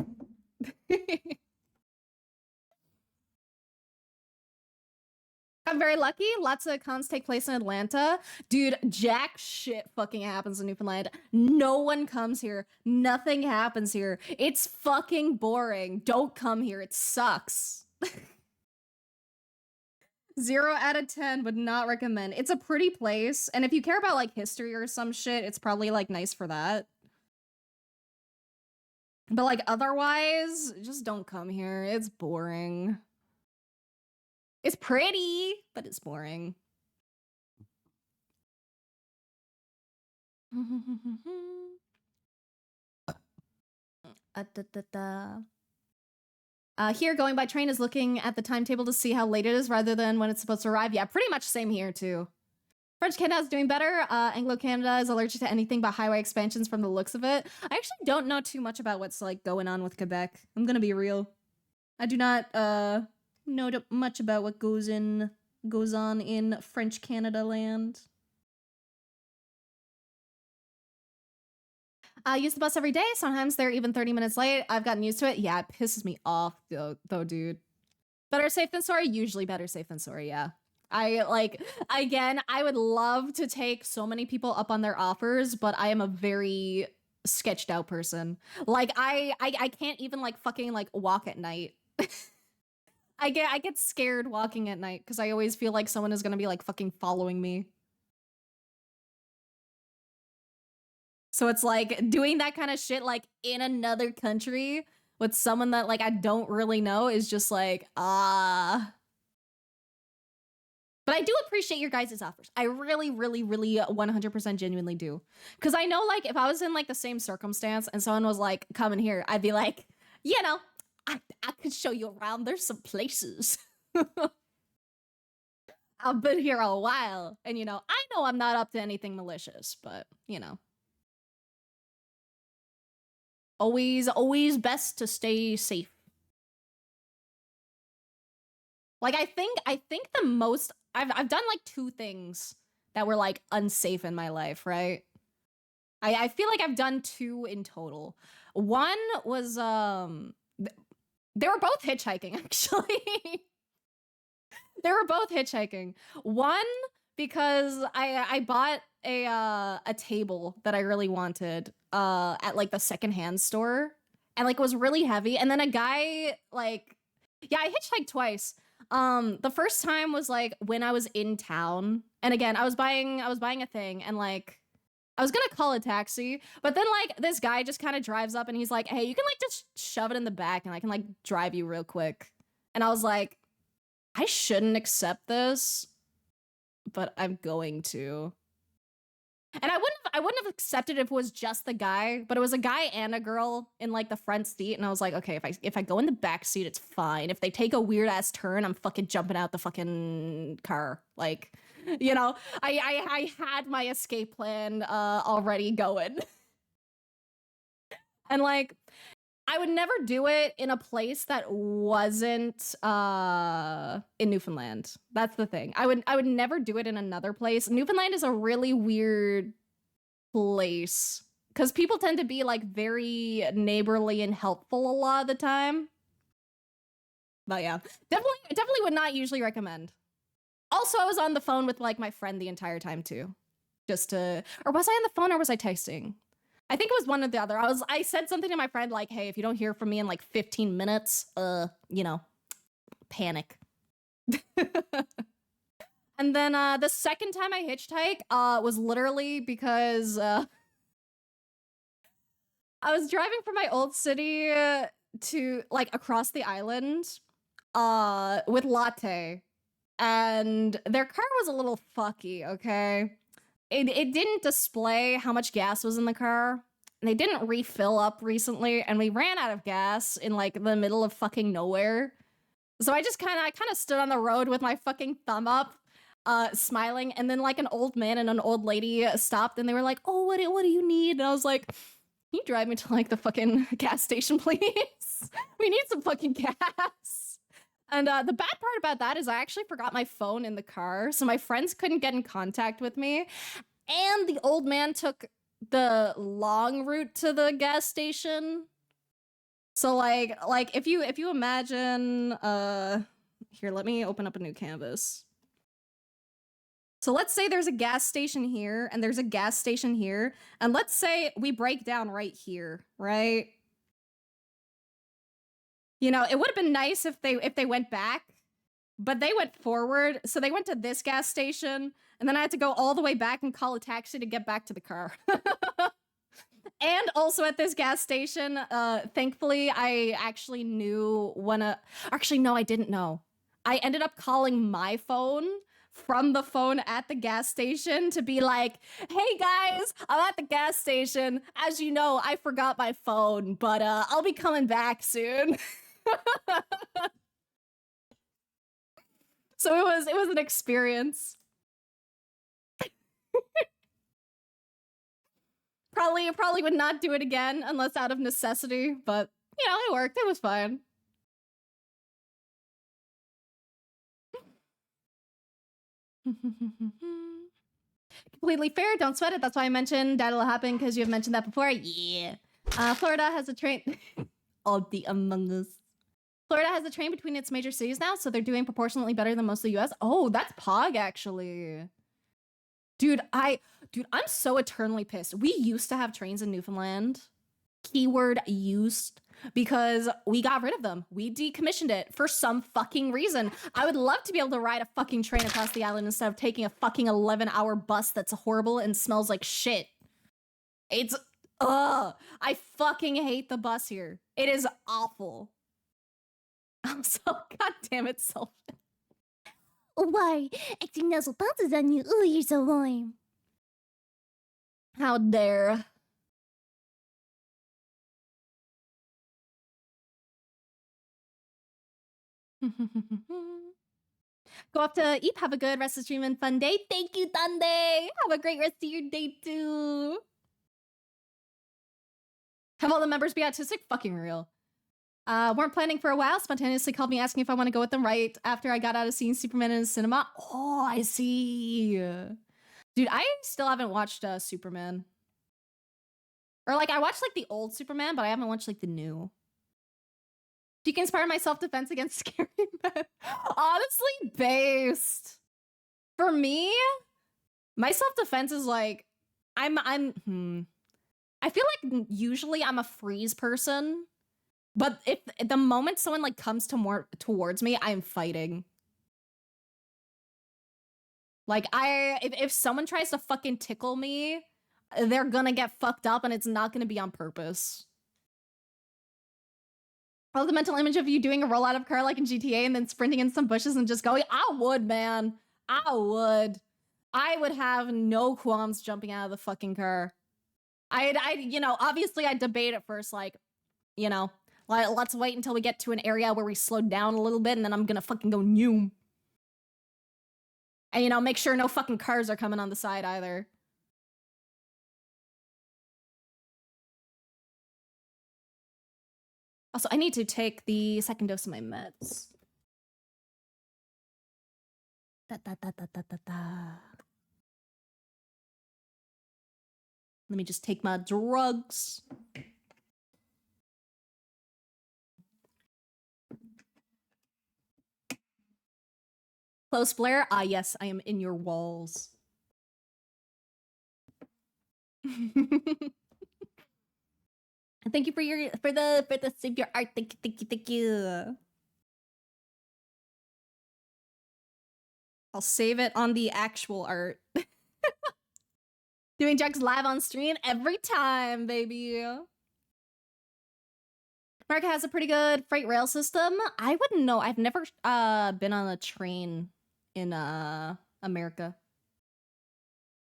I'm very lucky. Lots of cons take place in Atlanta. Dude, jack shit fucking happens in Newfoundland. No one comes here. Nothing happens here. It's fucking boring. Don't come here. It sucks. 0 out of 10 would not recommend. It's a pretty place, and if you care about like history or some shit, it's probably like nice for that. But like otherwise, just don't come here. It's boring. It's pretty, but it's boring. Here, going by train is looking at the timetable to see how late it is rather than when it's supposed to arrive. Yeah, pretty much same here, too. French Canada is doing better. Anglo-Canada is allergic to anything but highway expansions from the looks of it. I actually don't know too much about what's, like, going on with Quebec. I'm gonna be real. I do not, know much about what goes on in French Canada land. I use the bus every day. Sometimes they're even 30 minutes late. I've gotten used to it. Yeah, it pisses me off though, dude. Better safe than sorry? Usually better safe than sorry, yeah. Again, I would love to take so many people up on their offers, but I am a very sketched out person. Like, I can't even, like, fucking, like, walk at night. I get scared walking at night because I always feel like someone is gonna be, like, fucking following me. So it's like doing that kind of shit like in another country with someone that like I don't really know is just like, But I do appreciate your guys' offers. I really, really, really 100% genuinely do. Because I know like if I was in like the same circumstance and someone was like coming here, I'd be like, you know, I could show you around. There's some places. I've been here a while. And you know I'm not up to anything malicious, but you know. Always best to stay safe. Like I think the most I've done like 2 things that were like unsafe in my life, right? I feel like I've done 2 in total. One was they were both hitchhiking actually. They were both hitchhiking. One because I bought a table that I really wanted at like the secondhand store, and like it was really heavy, and then a guy like, yeah, I hitchhiked twice. The first time was like when I was in town, and again I was buying a thing, and like I was gonna call a taxi, but then like this guy just kind of drives up and he's like, hey, you can like just shove it in the back and I can like drive you real quick. And I was like, I shouldn't accept this, but I'm going to. And I wouldn't have accepted if it was just the guy, but it was a guy and a girl in like the front seat, and I was like, okay, if I go in the back seat, it's fine. If they take a weird ass turn, I'm fucking jumping out the fucking car. Like, you know, I had my escape plan already going. And like I would never do it in a place that wasn't in Newfoundland. That's the thing. I would never do it in another place. Newfoundland is a really weird place because people tend to be like very neighborly and helpful a lot of the time. But yeah, definitely would not usually recommend. Also, I was on the phone with like my friend the entire time too. Or was I on the phone or was I texting? I think it was one or the other. I said something to my friend like, hey, if you don't hear from me in like 15 minutes, you know, panic. And then the second time I hitchhiked was literally because I was driving from my old city to like across the island with Latte, and their car was a little fucky, okay? It didn't display how much gas was in the car. They didn't refill up recently, and we ran out of gas in like the middle of fucking nowhere. So I kind of stood on the road with my fucking thumb up, smiling, and then like an old man and an old lady stopped, and they were like, "Oh, what do you need?" And I was like, "Can you drive me to like the fucking gas station, please? We need some fucking gas." And the bad part about that is I actually forgot my phone in the car, so my friends couldn't get in contact with me, and the old man took the long route to the gas station. So like if you imagine here, let me open up a new canvas. So let's say there's a gas station here and there's a gas station here, and let's say we break down right here, right? You know, it would have been nice if they went back, but they went forward. So they went to this gas station, and then I had to go all the way back and call a taxi to get back to the car. And also at this gas station, thankfully, I actually knew actually, no, I didn't know. I ended up calling my phone from the phone at the gas station to be like, "Hey guys, I'm at the gas station. As you know, I forgot my phone, but I'll be coming back soon." So it was an experience. Probably would not do it again unless out of necessity, but you know, it worked. It was fine. Completely fair. Don't sweat it. That's why I mentioned that'll happen, because you have mentioned that before. Yeah. Florida has a train. All the Among Us. Florida has a train between its major cities now, so they're doing proportionately better than most of the US. Oh, that's Pog, actually. Dude, I'm so eternally pissed. We used to have trains in Newfoundland. Keyword used, because we got rid of them. We decommissioned it for some fucking reason. I would love to be able to ride a fucking train across the island instead of taking a fucking 11-hour bus that's horrible and smells like shit. It's, I fucking hate the bus here. It is awful. I'm so, god damn it, Sylvan. Why? Acting nuzzle bounces on you. Ooh, you're so warm. How dare. Go off to eat. Have a good rest of the stream and fun day. Thank you, Dande. Have a great rest of your day, too. Have all the members be autistic? Fucking real. Weren't planning for a while. Spontaneously called me asking if I want to go with them right after I got out of seeing Superman in the cinema. Oh, I see. Dude, I still haven't watched Superman. Or like, I watched like the old Superman, but I haven't watched like the new. You can inspire my self-defense against scary men. Honestly, based. For me, my self-defense is like, I feel like usually I'm a freeze person, but if the moment someone like comes towards me, I'm fighting. Like if someone tries to fucking tickle me, they're gonna get fucked up, and it's not gonna be on purpose. I love the mental image of you doing a roll out of car like in GTA and then sprinting in some bushes and just going. I would, man. I would have no qualms jumping out of the fucking car. you know, obviously I'd debate at first, like, you know, like, let's wait until we get to an area where we slowed down a little bit, and then I'm gonna fucking go noom. And, you know, make sure no fucking cars are coming on the side either. Also, I need to take the second dose of my meds. Let me just take my drugs. Close, Blair? Ah, yes, I am in your walls. Thank you for the save your art. Thank you. I'll save it on the actual art. Doing drugs live on stream every time, baby. America has a pretty good freight rail system. I wouldn't know. I've never been on a train in America.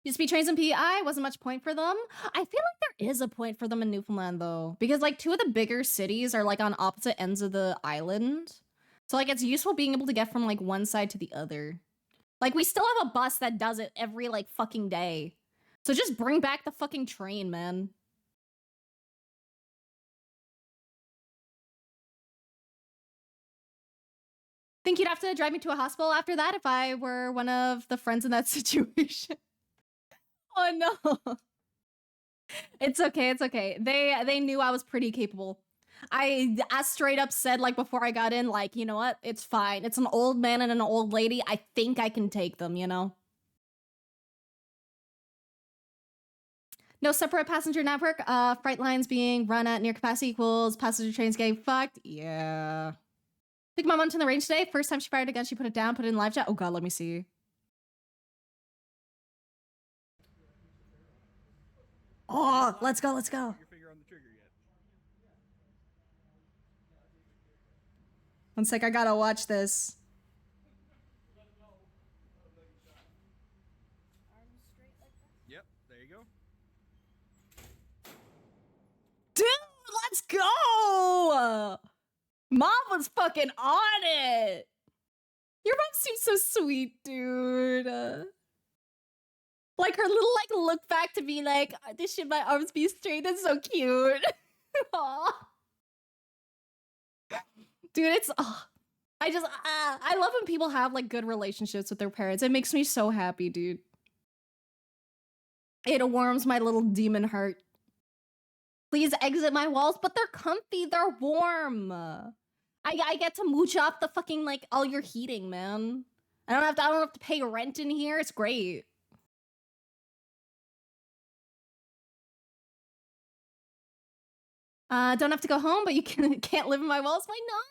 Used to be trains in PEI, wasn't much point for them. I feel like there is a point for them in Newfoundland though, because like two of the bigger cities are like on opposite ends of the island. So like it's useful being able to get from like one side to the other. Like, we still have a bus that does it every, like, fucking day. So just bring back the fucking train, man. Think you'd have to drive me to a hospital after that if I were one of the friends in that situation? Oh no. It's okay, it's okay. They knew I was pretty capable. I straight up said, like, before I got in, like, you know what? It's fine. It's an old man and an old lady. I think I can take them, you know? No separate passenger network. Freight lines being run at near capacity equals passenger trains getting fucked. Yeah. Took my mom to the range today. First time she fired a gun, she put it down, put it in live chat. Oh god, let me see. Oh, let's go, let's go. Your finger on the trigger yet. One sec, I gotta watch this. Yep, there you go. Dude, let's go! Mom was fucking on it! Your mom seems so sweet, dude. Like, her little, like, look back to be like, this should my arms be straight? That's so cute. Aw. Dude, it's... I love when people have, like, good relationships with their parents. It makes me so happy, dude. It warms my little demon heart. Please exit my walls, but they're comfy, they're warm. I get to mooch off the fucking, like, all your heating, man. I don't have to pay rent in here. It's great. Don't have to go home, but you can't live in my walls. Why not?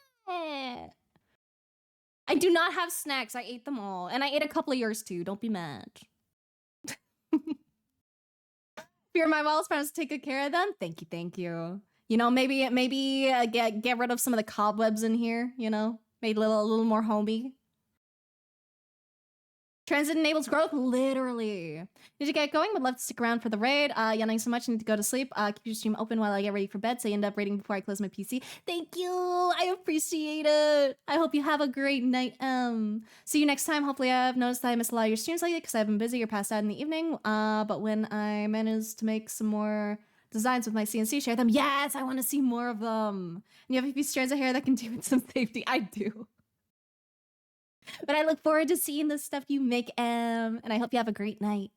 I do not have snacks. I ate them all. And I ate a couple of yours too. Don't be mad. If you're my walls, friends, take good care of them. Thank you, thank you. You know, maybe get rid of some of the cobwebs in here, you know? Made a little more homey. Transit enables growth, literally. Did you get going? Would love to stick around for the raid. Yelling so much, I need to go to sleep. Keep your stream open while I get ready for bed, so you end up raiding before I close my PC. Thank you! I appreciate it! I hope you have a great night, See you next time. Hopefully I've noticed that I missed a lot of your streams lately, because I've been busy or passed out in the evening. But when I managed to make some more designs with my CNC, share them. Yes! I want to see more of them! And you have a few strands of hair that can do with some safety. I do. But I look forward to seeing the stuff you make, and I hope you have a great night.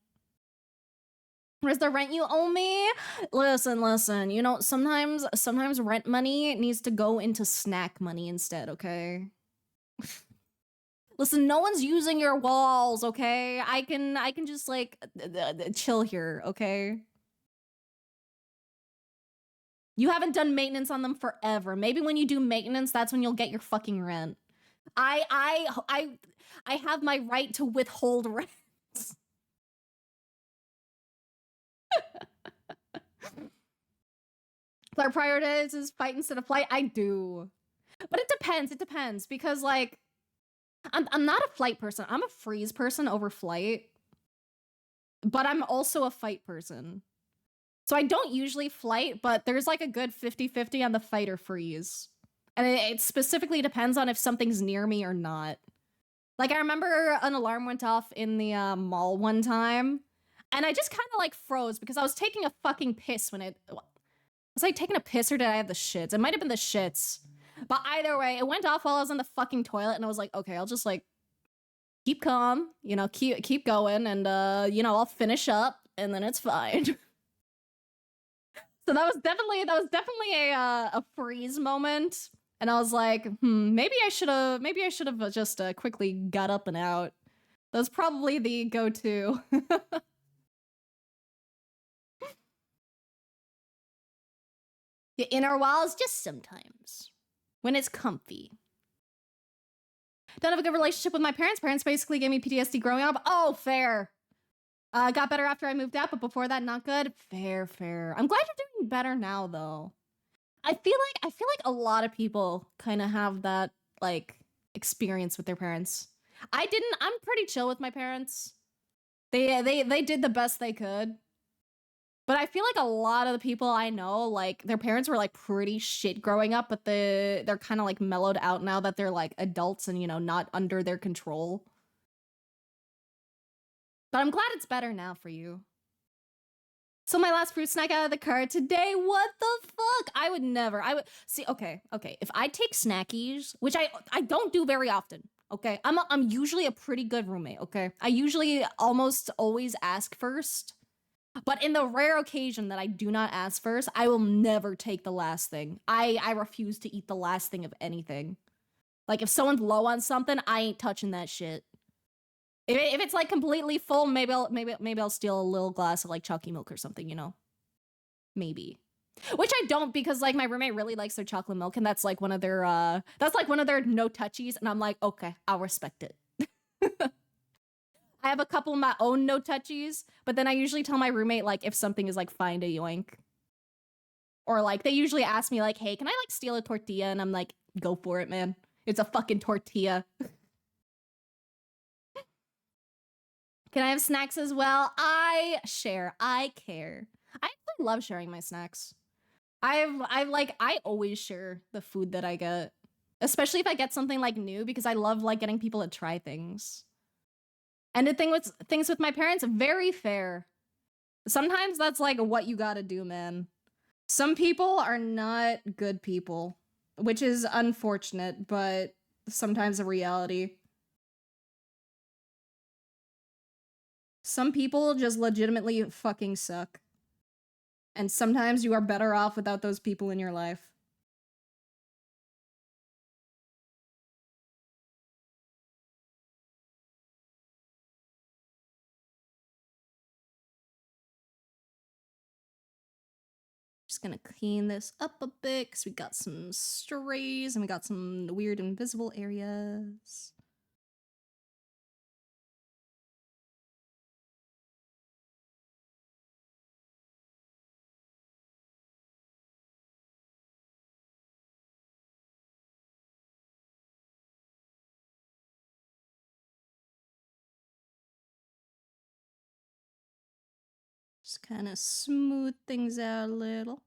Where's the rent you owe me? Listen, you know, sometimes rent money needs to go into snack money instead, okay? Listen, no one's using your walls, okay? I can just, like, chill here, okay? You haven't done maintenance on them forever. Maybe when you do maintenance, that's when you'll get your fucking rent. I have my right to withhold rent. Claire prioritizes fight instead of flight. I do. But it depends, because, like, I'm not a flight person. I'm a freeze person over flight. But I'm also a fight person. So I don't usually flight, but there's, like, a good 50-50 on the fight or freeze. And it specifically depends on if something's near me or not. Like, I remember an alarm went off in the mall one time, and I just kind of, like, froze because I was taking a fucking piss when it... Was I taking a piss or did I have the shits? It might have been the shits. But either way, it went off while I was in the fucking toilet, and I was like, okay, I'll just, like, keep calm, you know, keep going, and, you know, I'll finish up, and then it's fine. So that was definitely a freeze moment. And I was like, maybe I should have just quickly got up and out. That was probably the go-to. The inner walls, just sometimes. When it's comfy. Don't have a good relationship with my parents. Parents basically gave me PTSD growing up. Oh, fair. Got better after I moved out, but before that, not good. Fair. I'm glad you're doing better now, though. I feel like a lot of people kind of have that, like, experience with their parents. I didn't. I'm pretty chill with my parents. They did the best they could. But I feel like a lot of the people I know, like, their parents were, like, pretty shit growing up, but they're kind of, like, mellowed out now that they're, like, adults and, you know, not under their control. But I'm glad it's better now for you. So my last fruit snack out of the cart today, what the fuck? I would never, see, okay. If I take snackies, which I don't do very often, okay? I'm usually a pretty good roommate, okay? I usually almost always ask first. But in the rare occasion that I do not ask first, I will never take the last thing. I refuse to eat the last thing of anything. Like if someone's low on something, I ain't touching that shit. If it's like completely full, maybe I'll steal a little glass of like chalky milk or something, you know? Maybe. Which I don't, because like my roommate really likes their chocolate milk, and that's like one of their no touchies, and I'm like, okay, I'll respect it. I have a couple of my own no touchies, but then I usually tell my roommate like if something is like fine to yoink. Or like they usually ask me like, hey, can I like steal a tortilla? And I'm like, go for it, man. It's a fucking tortilla. Can I have snacks as well? I share. I care. I actually love sharing my snacks. I always share the food that I get, especially if I get something like new, because I love like getting people to try things. And the thing with things with my parents, very fair. Sometimes that's like what you gotta do, man. Some people are not good people, which is unfortunate, but sometimes a reality. Some people just legitimately fucking suck. And sometimes you are better off without those people in your life. Just gonna clean this up a bit because we got some strays and we got some weird invisible areas. Just kind of smooth things out a little.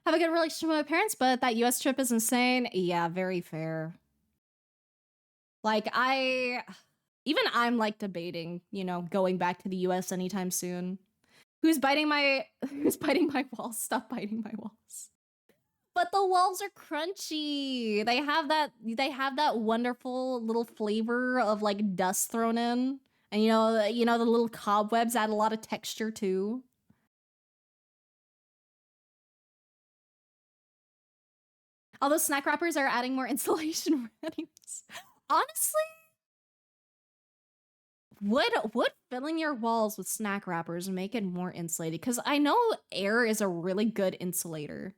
Have a good relationship with my parents, but that US trip is insane. Yeah, very fair. Like even I'm like debating, you know, going back to the US anytime soon. Who's biting my walls? Stop biting my walls. But the walls are crunchy. They have that wonderful little flavor of like dust thrown in. And you know the little cobwebs add a lot of texture too. Although snack wrappers are adding more insulation readiness. Honestly, would filling your walls with snack wrappers make it more insulated? Because I know air is a really good insulator.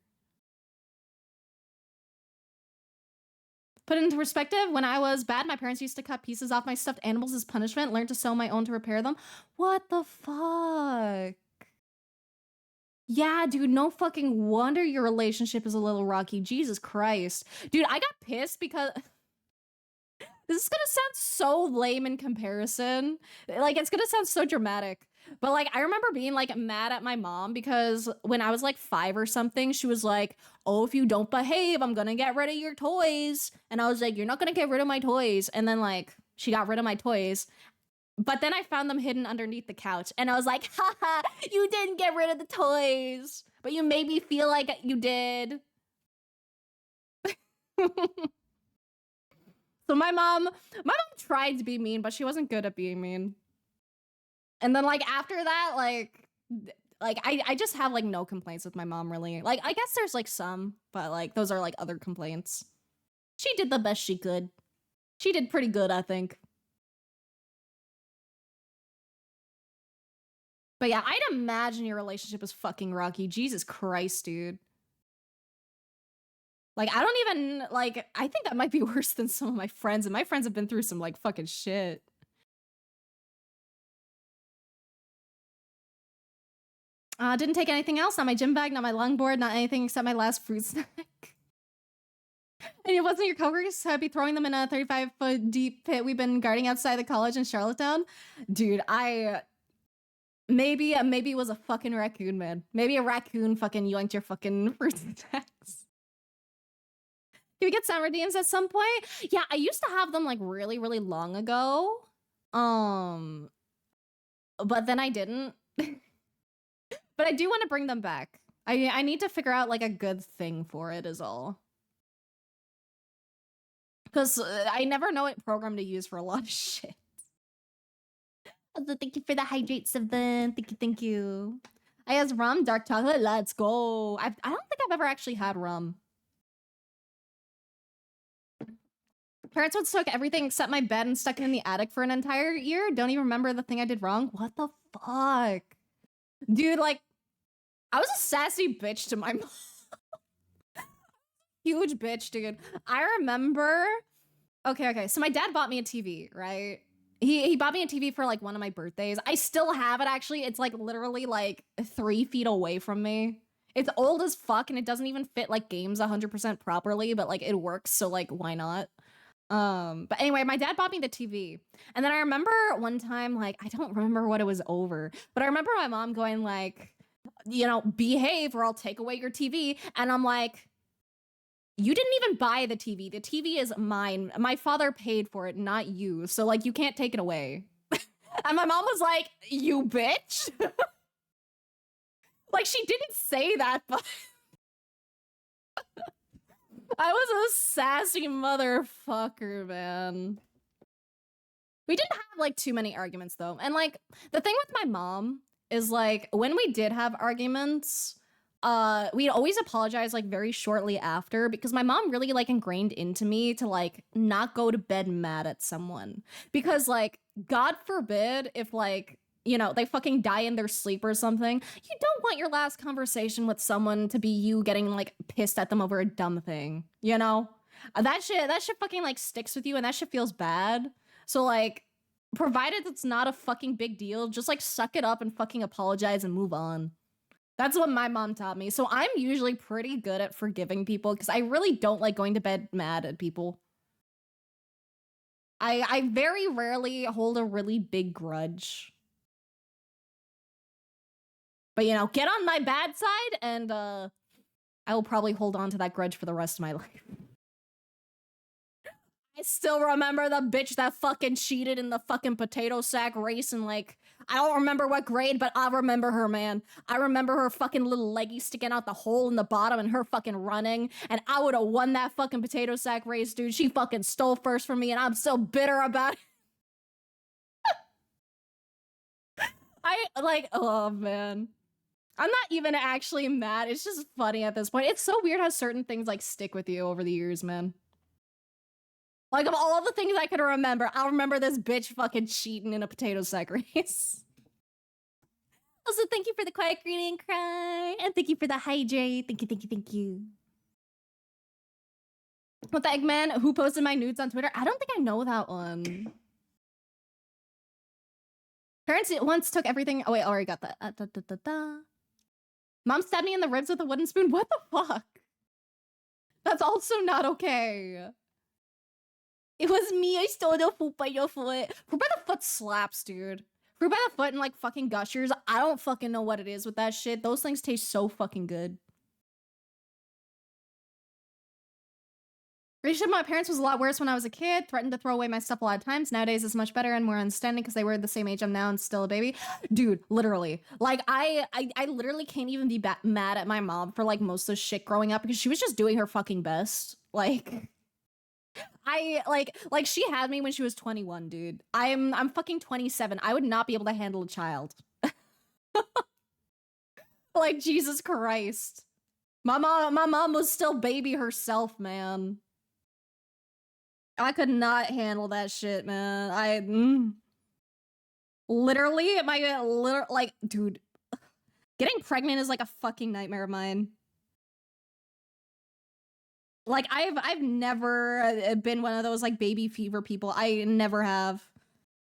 Put it into perspective, when I was bad, my parents used to cut pieces off my stuffed animals as punishment, learned to sew my own to repair them. What the fuck? Yeah, dude, no fucking wonder your relationship is a little rocky. Jesus Christ. Dude, I got pissed because... This is gonna sound so lame in comparison. Like, it's gonna sound so dramatic. But, like, I remember being, like, mad at my mom because when I was, like, 5 or something, she was like, oh, if you don't behave, I'm gonna get rid of your toys. And I was like, you're not gonna get rid of my toys. And then, like, she got rid of my toys. But then I found them hidden underneath the couch. And I was like, haha, you didn't get rid of the toys. But you made me feel like you did. So my mom tried to be mean, but she wasn't good at being mean. And then, like, after that, like I just have, like, no complaints with my mom, really. Like, I guess there's, like, some, but, like, those are, like, other complaints. She did the best she could. She did pretty good, I think. But yeah, I'd imagine your relationship is fucking rocky. Jesus Christ, dude. Like, I don't even, like, I think that might be worse than some of my friends, and my friends have been through some, like, fucking shit. Didn't take anything else, not my gym bag, not my longboard, not anything except my last fruit snack. And it wasn't your coworkers, so I'd be throwing them in a 35-foot deep pit we've been guarding outside the college in Charlottetown. Dude, Maybe it was a fucking raccoon, man. Maybe a raccoon fucking yoinked your fucking fruits and snacks. Can we get sound redeems at some point? Yeah, I used to have them like really, really long ago. But then I didn't. But I do want to bring them back. I need to figure out like a good thing for it is all. Because I never know what program to use for a lot of shit. Also, thank you for the hydrate, Seven. Thank you. I has rum, dark chocolate. Let's go. I don't think I've ever actually had rum. Parents once took everything except my bed and stuck it in the attic for an entire year. Don't even remember the thing I did wrong. What the fuck? Dude, like, I was a sassy bitch to my mom. Huge bitch, dude. I remember... Okay. So my dad bought me a TV, right? He bought me a TV for, like, one of my birthdays. I still have it, actually. It's, like, literally, like, 3 feet away from me. It's old as fuck, and it doesn't even fit, like, games 100% properly, but, like, it works, so, like, why not? But anyway, my dad bought me the TV. And then I remember one time, like, I don't remember what it was over, but I remember my mom going like, you know, behave or I'll take away your TV. And I'm like, you didn't even buy the TV. The TV is mine. My father paid for it, not you. So like, you can't take it away. And my mom was like, you bitch. Like she didn't say that, but I was a sassy motherfucker, man. We didn't have, like, too many arguments, though. And, like, the thing with my mom is, like, when we did have arguments, we'd always apologize, like, very shortly after, because my mom really, like, ingrained into me to, like, not go to bed mad at someone. Because, like, God forbid if, like, you know, they fucking die in their sleep or something. You don't want your last conversation with someone to be you getting, like, pissed at them over a dumb thing, you know? That shit fucking, like, sticks with you and that shit feels bad. So, like, provided it's not a fucking big deal, just, like, suck it up and fucking apologize and move on. That's what my mom taught me. So I'm usually pretty good at forgiving people because I really don't like going to bed mad at people. I very rarely hold a really big grudge. But, you know, get on my bad side, and I will probably hold on to that grudge for the rest of my life. I still remember the bitch that fucking cheated in the fucking potato sack race, and, like, I don't remember what grade, but I remember her, man. I remember her fucking little leggy sticking out the hole in the bottom and her fucking running, and I would have won that fucking potato sack race, dude. She fucking stole first from me, and I'm so bitter about it. Oh, man. I'm not even actually mad. It's just funny at this point. It's so weird how certain things, like, stick with you over the years, man. Like, of all the things I could remember, I'll remember this bitch fucking cheating in a potato sack race. Also, thank you for the quiet greeting, Cry. And thank you for the hydrate. Thank you. With the Eggman, who posted my nudes on Twitter? I don't think I know that one. Parents once took everything... Oh, wait, I already got that. Mom stabbed me in the ribs with a wooden spoon. What the fuck? That's also not okay. It was me. I stole the fruit by the foot. Fruit by the foot slaps, dude. Fruit by the foot and, like, fucking Gushers. I don't fucking know what it is with that shit. Those things taste so fucking good. Relationship with my parents was a lot worse when I was a kid. Threatened to throw away my stuff a lot of times. Nowadays, it's much better and more understanding because they were the same age I'm now and still a baby. Dude, literally. Like, I literally can't even be mad at my mom for, like, most of the shit growing up because she was just doing her fucking best. Like... like she had me when she was 21, dude. I'm fucking 27. I would not be able to handle a child. Like, Jesus Christ. My mom was still baby herself, man. I could not handle that shit, man. Literally, like, dude, getting pregnant is like a fucking nightmare of mine. Like, I've never been one of those, like, baby fever people. I never have.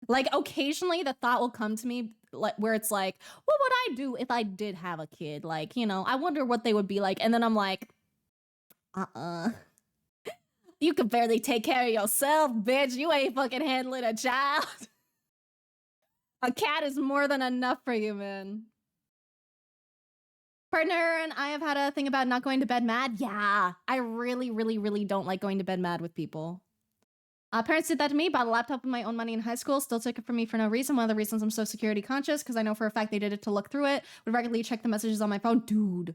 Like, occasionally the thought will come to me, like, where it's like, what would I do if I did have a kid? Like, you know, I wonder what they would be like. And then I'm like, you can barely take care of yourself, bitch. You ain't fucking handling a child. A cat is more than enough for you, man. Partner and I have had a thing about not going to bed mad. Yeah, I really, really, really don't like going to bed mad with people. Parents did that to me, bought a laptop with my own money in high school, still took it from me for no reason. One of the reasons I'm so security conscious, because I know for a fact they did it to look through it, would regularly check the messages on my phone. Dude,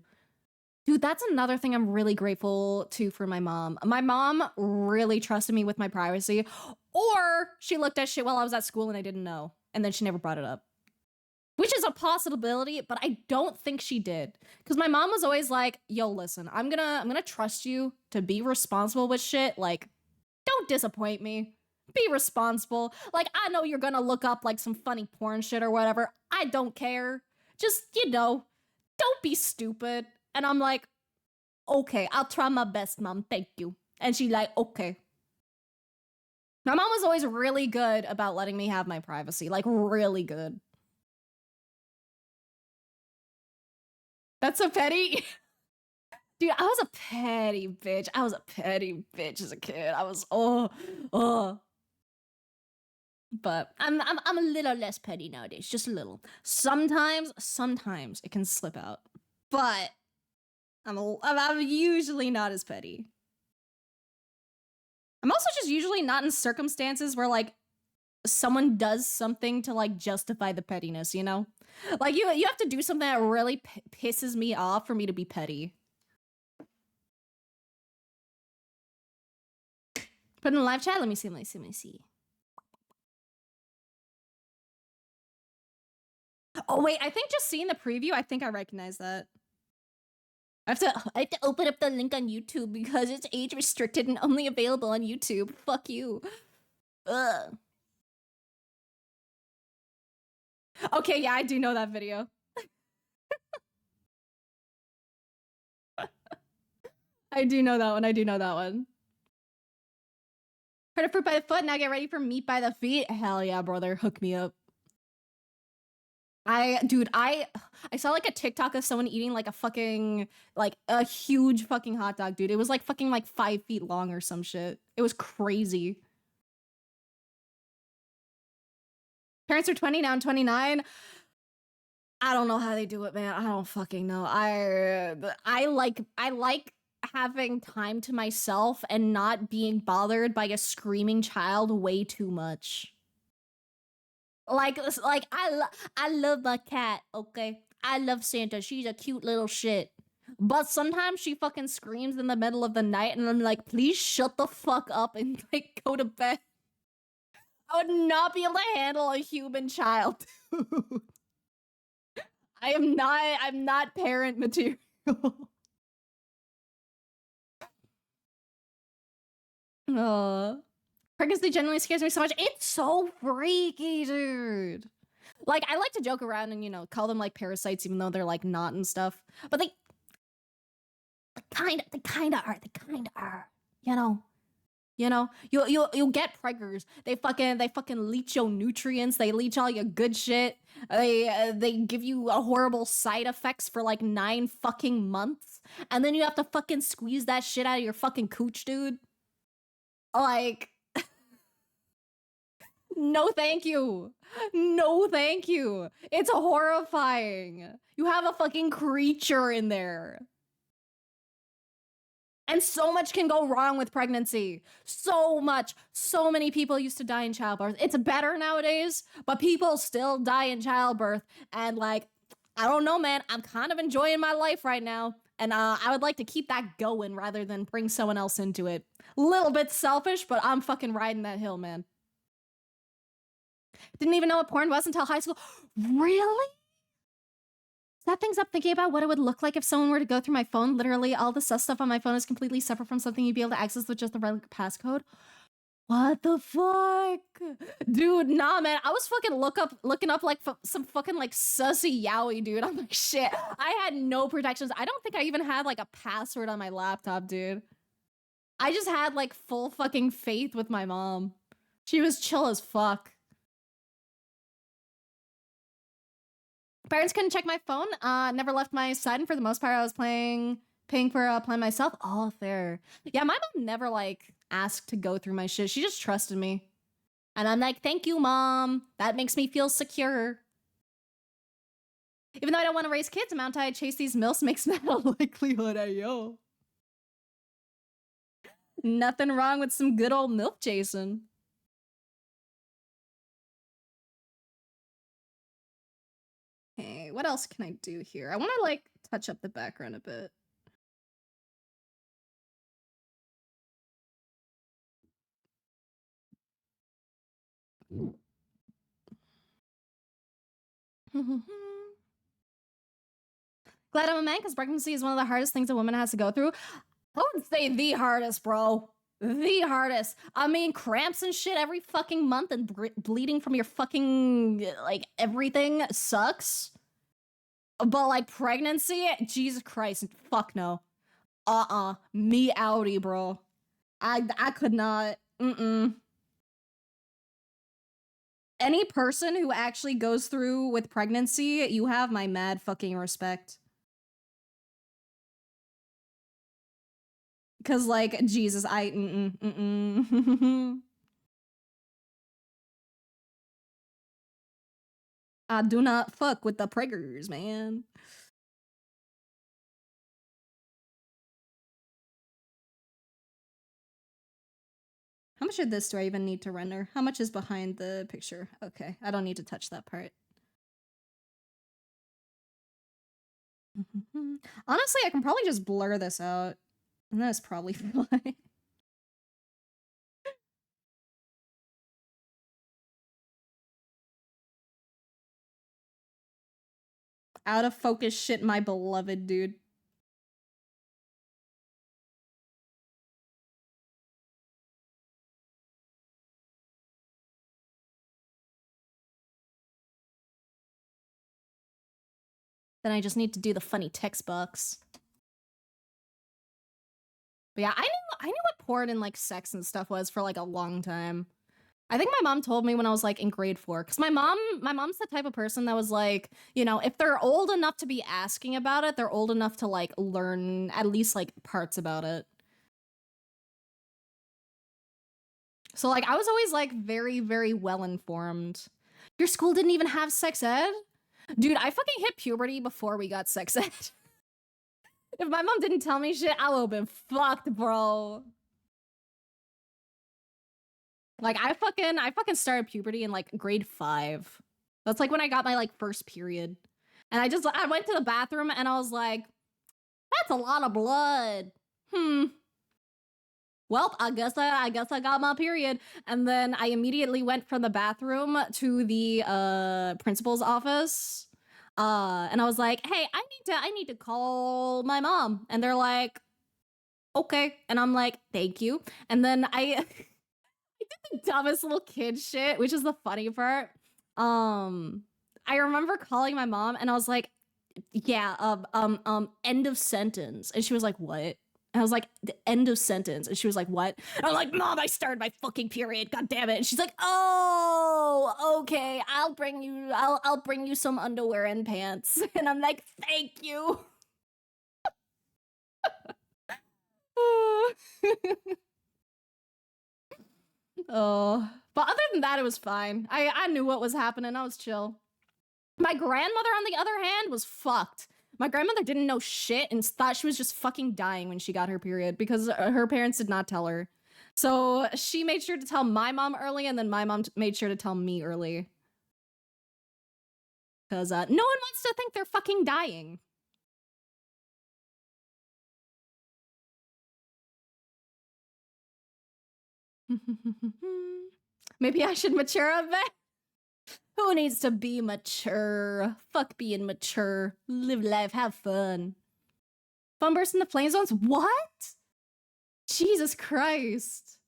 that's another thing I'm really grateful to for my mom. My mom really trusted me with my privacy, or she looked at shit while I was at school and I didn't know, and then she never brought it up. Which is a possibility, but I don't think she did. Because my mom was always like, yo, listen, I'm gonna trust you to be responsible with shit. Like, don't disappoint me. Be responsible. Like, I know you're gonna look up like some funny porn shit or whatever. I don't care. Just, don't be stupid. And I'm like, okay, I'll try my best, mom. Thank you. And she's like, okay. My mom was always really good about letting me have my privacy. Like, really good. That's so petty. Dude, I was a petty bitch. I was a petty bitch as a kid. I was, But I'm a little less petty nowadays, just a little. Sometimes it can slip out. But I'm usually not as petty. I'm also just usually not in circumstances where like someone does something to like justify the pettiness, you know? Like you have to do something that really pisses me off for me to be petty. Put in a live chat. Let me see. Oh wait, I think just seeing the preview, I think I recognize that. I have to open up the link on YouTube because it's age restricted and only available on YouTube. Fuck you. Ugh. Okay, yeah, I do know that video. I do know that one. Heard of fruit by the foot, now get ready for meat by the feet. Hell yeah, brother, hook me up. I saw like a TikTok of someone eating like a fucking, like a huge fucking hot dog, dude. It was like fucking like 5 feet long or some shit. It was crazy. Parents are 20, now I'm 29. I don't know how they do it, man. I don't fucking know. I like having time to myself and not being bothered by a screaming child way too much. Like I love my cat, okay? I love Santa. She's a cute little shit. But sometimes she fucking screams in the middle of the night and I'm like, please shut the fuck up and like go to bed. I would not be able to handle a human child. I'm not parent material. Pregnancy genuinely scares me so much. It's so freaky, dude. Like, I like to joke around and, call them, like, parasites, even though they're, like, not and stuff. But they kind of are, You'll get preggers. They fucking leech your nutrients. They leech all your good shit. They give you a horrible side effects for, like, 9 fucking months. And then you have to fucking squeeze that shit out of your fucking cooch, dude. Like, no thank you. No thank you. It's horrifying. You have a fucking creature in there. And so much can go wrong with pregnancy. So much. So many people used to die in childbirth. It's better nowadays, but people still die in childbirth. And like, I don't know, man. I'm kind of enjoying my life right now. And I would like to keep that going rather than bring someone else into it. Little bit selfish, but I'm fucking riding that hill, man. Didn't even know what porn was until high school. Really? That things up thinking about what it would look like if someone were to go through my phone. Literally, all the sus stuff on my phone is completely separate from something you'd be able to access with just the regular passcode. What the fuck? Dude, nah, man. I was fucking looking up like some fucking like sussy yaoi, dude. I'm like, shit. I had no protections. I don't think I even had like a password on my laptop, dude. I just had like full fucking faith with my mom. She was chill as fuck. Parents couldn't check my phone. Never left my side, and for the most part, I was paying for a plan myself. All fair. Yeah, my mom never like asked to go through my shit. She just trusted me. And I'm like, thank you, Mom. That makes me feel secure. Even though I don't want to raise kids, amount I chase these MILFs makes me a likelihood, ayo. Nothing wrong with some good old MILF chasing. Okay, what else can I do here? I want to, like, touch up the background a bit. Glad I'm a man, because pregnancy is one of the hardest things a woman has to go through. I would say the hardest, bro. The hardest. I mean, cramps and shit every fucking month and bleeding from your fucking, like, everything sucks. But, like, pregnancy? Jesus Christ. Fuck no. Me outie, bro. I could not. Any person who actually goes through with pregnancy, you have my mad fucking respect. Cause, like, Jesus, I I do not fuck with the preggers, man. How much of this do I even need to render? How much is behind the picture? Okay, I don't need to touch that part. Honestly, I can probably just blur this out. And that's probably fine. Out of focus shit, my beloved dude. Then I just need to do the funny text box. But yeah, I knew what porn and, like, sex and stuff was for, like, a long time. I think my mom told me when I was, like, in grade 4. Because my mom's the type of person that was like, you know, if they're old enough to be asking about it, they're old enough to, like, learn at least, like, parts about it. So, like, I was always, like, very, very well informed. Your school didn't even have sex ed? Dude, I fucking hit puberty before we got sex ed. If my mom didn't tell me shit, I would've been fucked, bro. Like, I fucking started puberty in, like, grade 5. That's, like, when I got my, like, first period. And I went to the bathroom and I was like, that's a lot of blood. Well, I guess I got my period. And then I immediately went from the bathroom to the principal's office. And I was like, hey, I need to call my mom. And they're like, okay. And I'm like, thank you. And then I did the dumbest little kid shit, which is the funny part. I remember calling my mom and I was like, yeah, end of sentence. And she was like, what? And I was like, the end of sentence. And she was like, what? And I'm like, Mom, I started my fucking period. God damn it. And she's like, oh, okay. I'll bring you some underwear and pants. And I'm like, thank you. Oh, but other than that, it was fine. I knew what was happening. I was chill. My grandmother, on the other hand, was fucked. My grandmother didn't know shit and thought she was just fucking dying when she got her period because her parents did not tell her. So she made sure to tell my mom early, and then my mom made sure to tell me early. Because no one wants to think they're fucking dying. Maybe I should mature a bit. Who needs to be mature? Fuck being mature. Live life, have fun. Fun burst in the flame zones? What? Jesus Christ.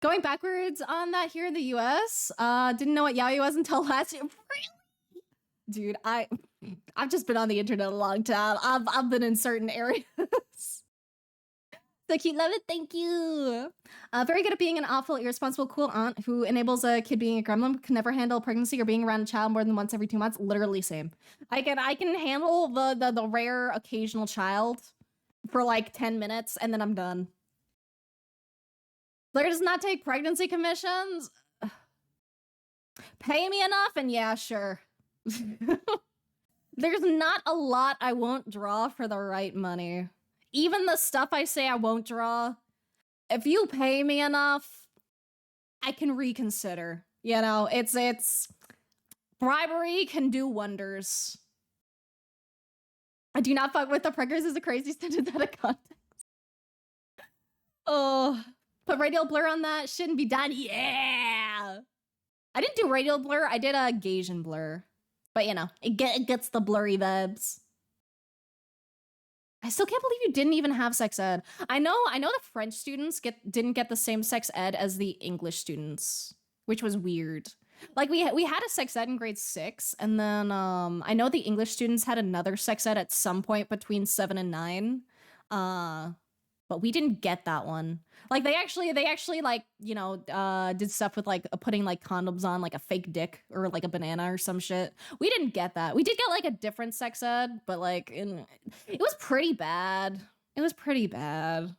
Going backwards on that here in the US, didn't know what yaoi was until last year. Really? Dude, I've just been on the internet a long time. I've been in certain areas. So cute, love it, thank you. Very good at being an awful, irresponsible, cool aunt who enables a kid being a gremlin, can never handle pregnancy or being around a child more than once every 2 months. Literally same. I can handle the rare occasional child for like 10 minutes and then I'm done. Blair does not take pregnancy commissions. Pay me enough and yeah, sure. There's not a lot I won't draw for the right money. Even the stuff I say I won't draw, if you pay me enough, I can reconsider. You know, it's bribery can do wonders. I do not fuck with the preggers is a crazy sentence out of context. Oh, put radial blur on that. Shouldn't be done. Yeah. I didn't do radial blur. I did a Gaussian blur. But you know, it gets the blurry vibes. I still can't believe you didn't even have sex ed. I know the French students didn't get the same sex ed as the English students, which was weird. Like we had a sex ed in grade 6, and then I know the English students had another sex ed at some point between 7 and 9. But we didn't get that one. Like they actually like, you know, did stuff with like putting like condoms on like a fake dick or like a banana or some shit. We didn't get that. We did get like a different sex ed, but like it was pretty bad. It was pretty bad.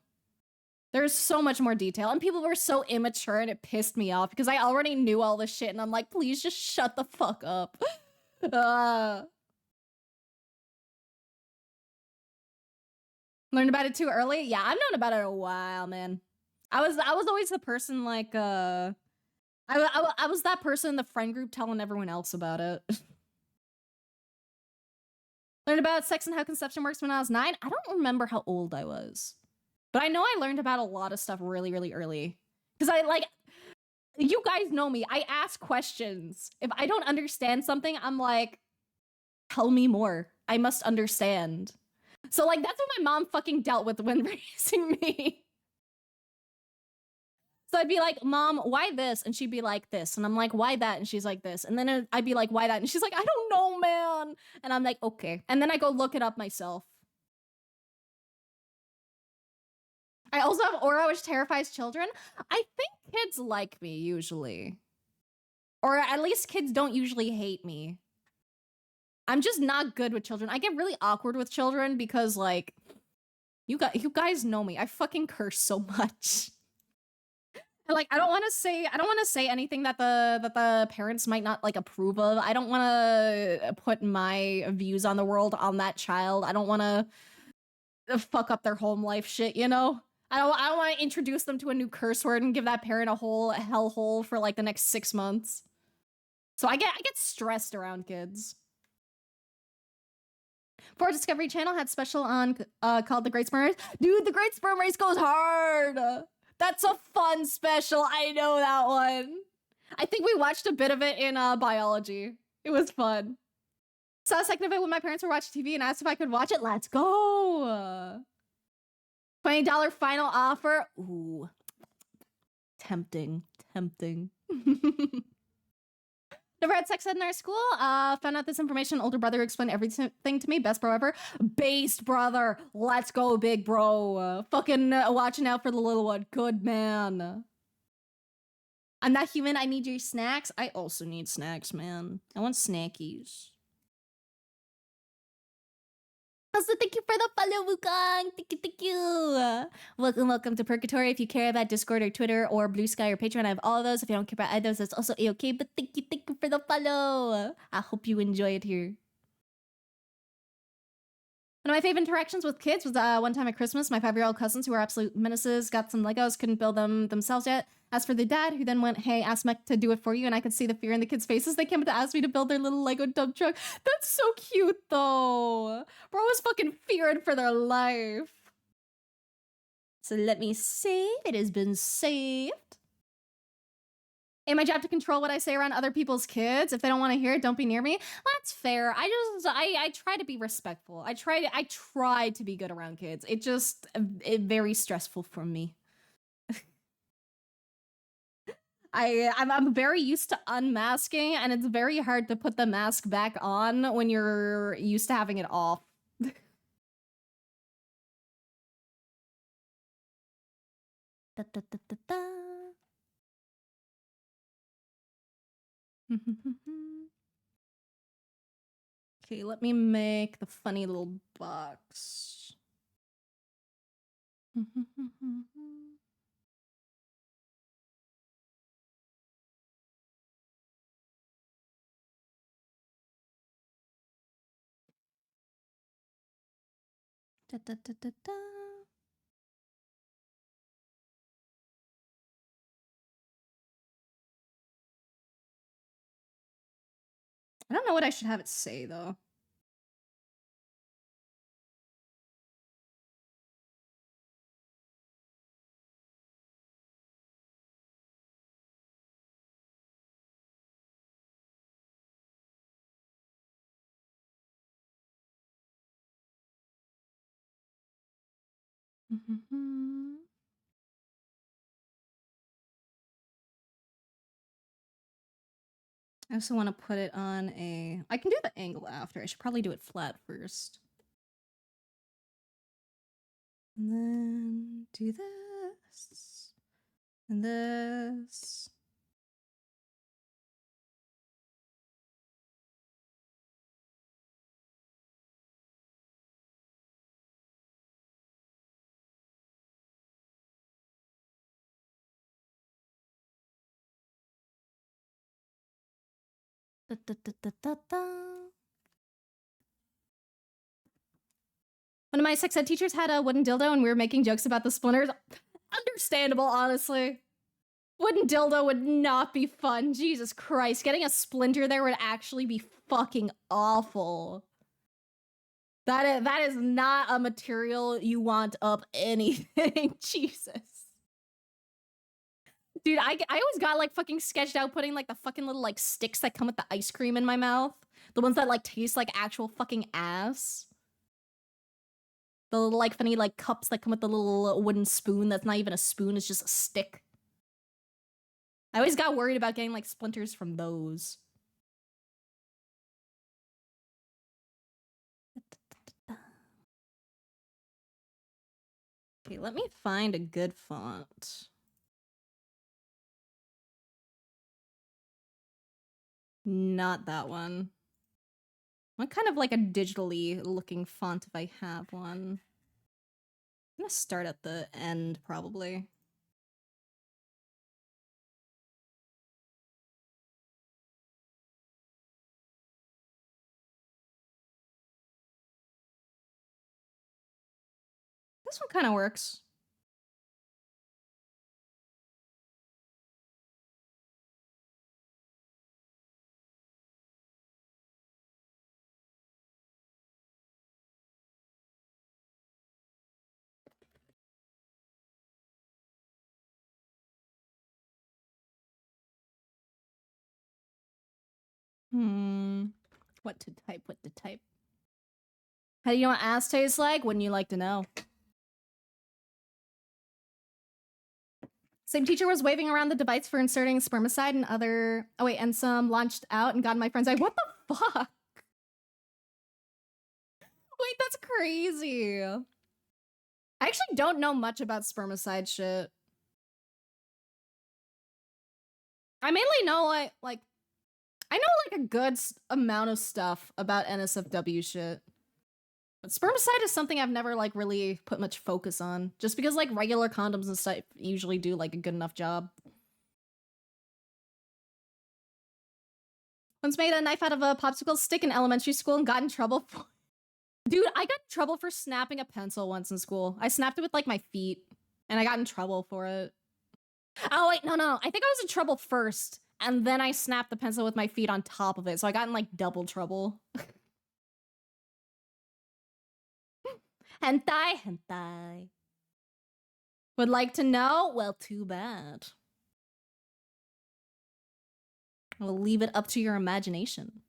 There's so much more detail and people were so immature and it pissed me off because I already knew all this shit and I'm like, please just shut the fuck up. Learned about it too early? Yeah, I've known about it a while, man. I was always the person like I was that person in the friend group telling everyone else about it. Learned about sex and how conception works when I was 9. I don't remember how old I was. But I know I learned about a lot of stuff really, really early. Because I like, you guys know me. I ask questions. If I don't understand something, I'm like, tell me more. I must understand. So like that's what my mom fucking dealt with when raising me. So I'd be like, Mom, why this? And she'd be like this. And I'm like, why that? And she's like this. And then I'd be like, why that? And she's like, I don't know, man. And I'm like, okay. And then I go look it up myself. I also have aura which terrifies children. I think kids like me usually. Or at least kids don't usually hate me. I'm just not good with children. I get really awkward with children because like you guys know me. I fucking curse so much. Like I don't want to say anything that the parents might not like approve of. I don't want to put my views on the world on that child. I don't want to fuck up their home life shit, you know? I don't want to introduce them to a new curse word and give that parent a whole hellhole for like the next 6 months. So I get stressed around kids. For Discovery Channel had special on called The Great Sperm Race. Dude, The Great Sperm Race goes hard. That's a fun special. I know that one. I think we watched a bit of it in biology. It was fun. Saw a second of it when my parents were watching TV and asked if I could watch it. Let's go. $20 final offer. Ooh. Tempting. Never had sex ed in our school. Found out this information. Older brother explained everything to me. Best bro ever. Based brother. Let's go, big bro. Fucking watching out for the little one. Good man. I'm not human. I need your snacks. I also need snacks, man. I want snackies. Also, thank you for the follow, Wukong. Thank you. Welcome to Purgatory. If you care about Discord or Twitter or Blue Sky or Patreon, I have all of those. If you don't care about either of those, that's also a-okay. But thank you for the follow. I hope you enjoy it here. One of my favorite interactions with kids was one time at Christmas. My 5-year-old cousins, who were absolute menaces, got some Legos, couldn't build them themselves yet. Asked for the dad, who then went, hey, ask Mech to do it for you. And I could see the fear in the kids' faces. They came to ask me to build their little Lego dump truck. That's so cute, though. Bro was fucking fearing for their life. So let me save. It has been saved. Ain't my job to control what I say around other people's kids. If they don't want to hear it, don't be near me. That's fair. I try to be respectful. I try to be good around kids. It's very stressful for me. I'm very used to unmasking, and it's very hard to put the mask back on when you're used to having it off. Da, da, da, da, da. Okay, let me make the funny little box. Da, da, da, da, da. I don't know what I should have it say, though. I also want to put it on a... I can do the angle after. I should probably do it flat first. And then do this. And this. Da, da, da, da, da, da. One of my sex ed teachers had a wooden dildo and we were making jokes about the splinters. Understandable, honestly. Wooden dildo would not be fun. Jesus Christ. Getting a splinter there would actually be fucking awful. That is not a material you want up anything. Jesus. Dude, I always got like fucking sketched out putting like the fucking little like sticks that come with the ice cream in my mouth. The ones that like taste like actual fucking ass. The little like funny like cups that come with the little wooden spoon that's not even a spoon, it's just a stick. I always got worried about getting like splinters from those. Okay, let me find a good font. Not that one. What kind of like a digitally looking font if I have one? I'm gonna start at the end, probably. This one kind of works. What to type? What to type? How do you know what ass tastes like? Wouldn't you like to know? Same teacher was waving around the device for inserting spermicide and other... Oh wait, and some launched out and got in my friend's eye. What the fuck? Wait, that's crazy. I actually don't know much about spermicide shit. I mainly know like I know like a good amount of stuff about NSFW shit. But spermicide is something I've never like really put much focus on. Just because like regular condoms and stuff usually do like a good enough job. Once made a knife out of a popsicle stick in elementary school and got in trouble for... Dude, I got in trouble for snapping a pencil once in school. I snapped it with like my feet and I got in trouble for it. Oh wait, no. I think I was in trouble first and then I snapped the pencil with my feet on top of it. So I got in like double trouble. Hentai. Would like to know? Well, too bad. We'll leave it up to your imagination.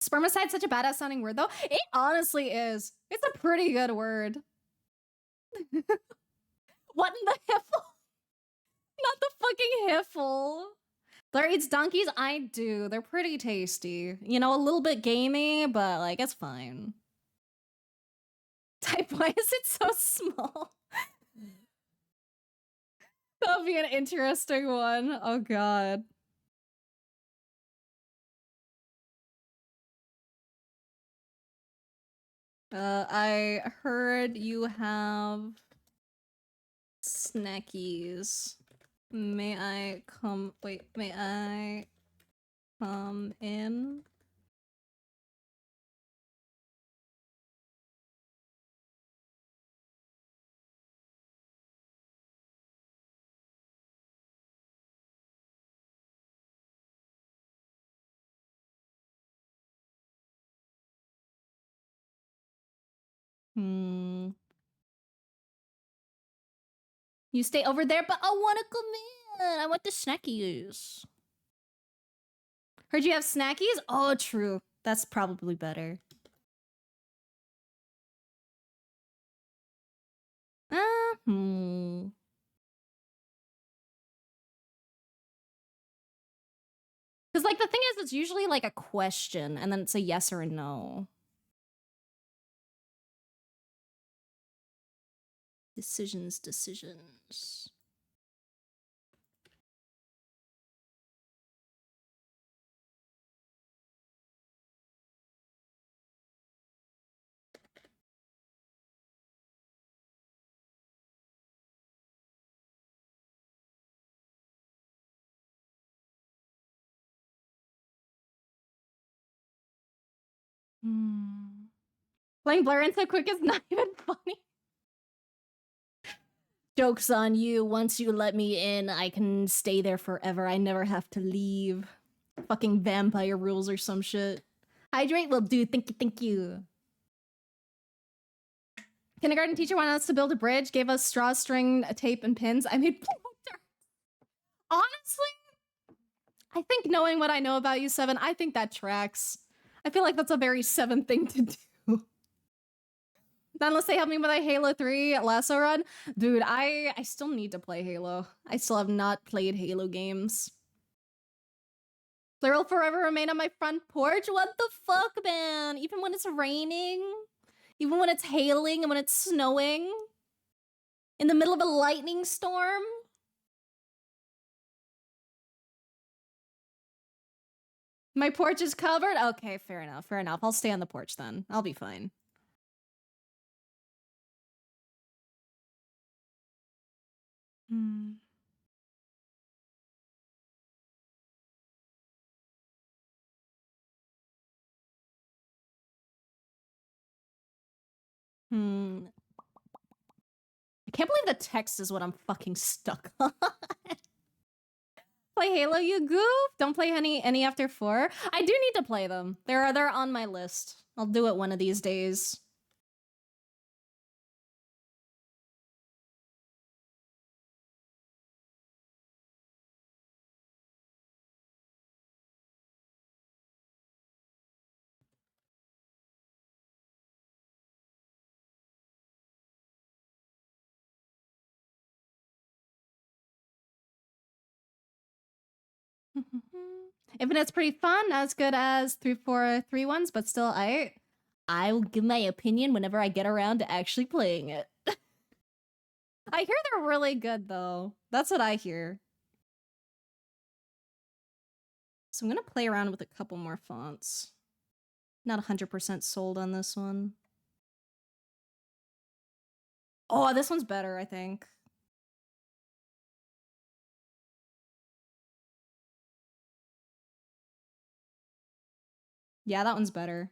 Spermicide's such a badass sounding word, though. It honestly is. It's a pretty good word. What in the hiffle? Not the fucking hiffle. Blair eats donkeys? I do. They're pretty tasty. You know, a little bit gamey, but like, it's fine. Type, why is it so small? That'll be an interesting one. Oh god. I heard you have snackies. May I come? Wait, may I In. You stay over there, but I want to come in. I want the snackies. Heard you have snackies? Oh, true. That's probably better. Because, like, the thing is, it's usually, like, a question, and then it's a yes or a no. Decisions. Playing Blur in so quick is not even funny. Joke's on you. Once you let me in, I can stay there forever. I never have to leave. Fucking vampire rules or some shit. Hydrate will do. Thank you. Kindergarten teacher wanted us to build a bridge, gave us straw, string, tape, and pins. I made darts. Honestly, I think knowing what I know about you, Seven, I think that tracks. I feel like that's a very Seven thing to do. Unless they help me with a Halo 3 lasso run. Dude, I still need to play Halo. I still have not played Halo games. Plural forever remain on my front porch? What the fuck, man? Even when it's raining? Even when it's hailing and when it's snowing? In the middle of a lightning storm? My porch is covered? Okay, fair enough. I'll stay on the porch then. I'll be fine. I can't believe the text is what I'm fucking stuck on. Play Halo, you goof? Don't play any after 4? I do need to play them. They're on my list. I'll do it one of these days. Infinite's pretty fun, not as good as 343 ones, but still I will give my opinion whenever I get around to actually playing it. I hear they're really good though. That's what I hear. So I'm gonna play around with a couple more fonts. Not 100% sold on this one. Oh, this one's better, I think. Yeah, that one's better.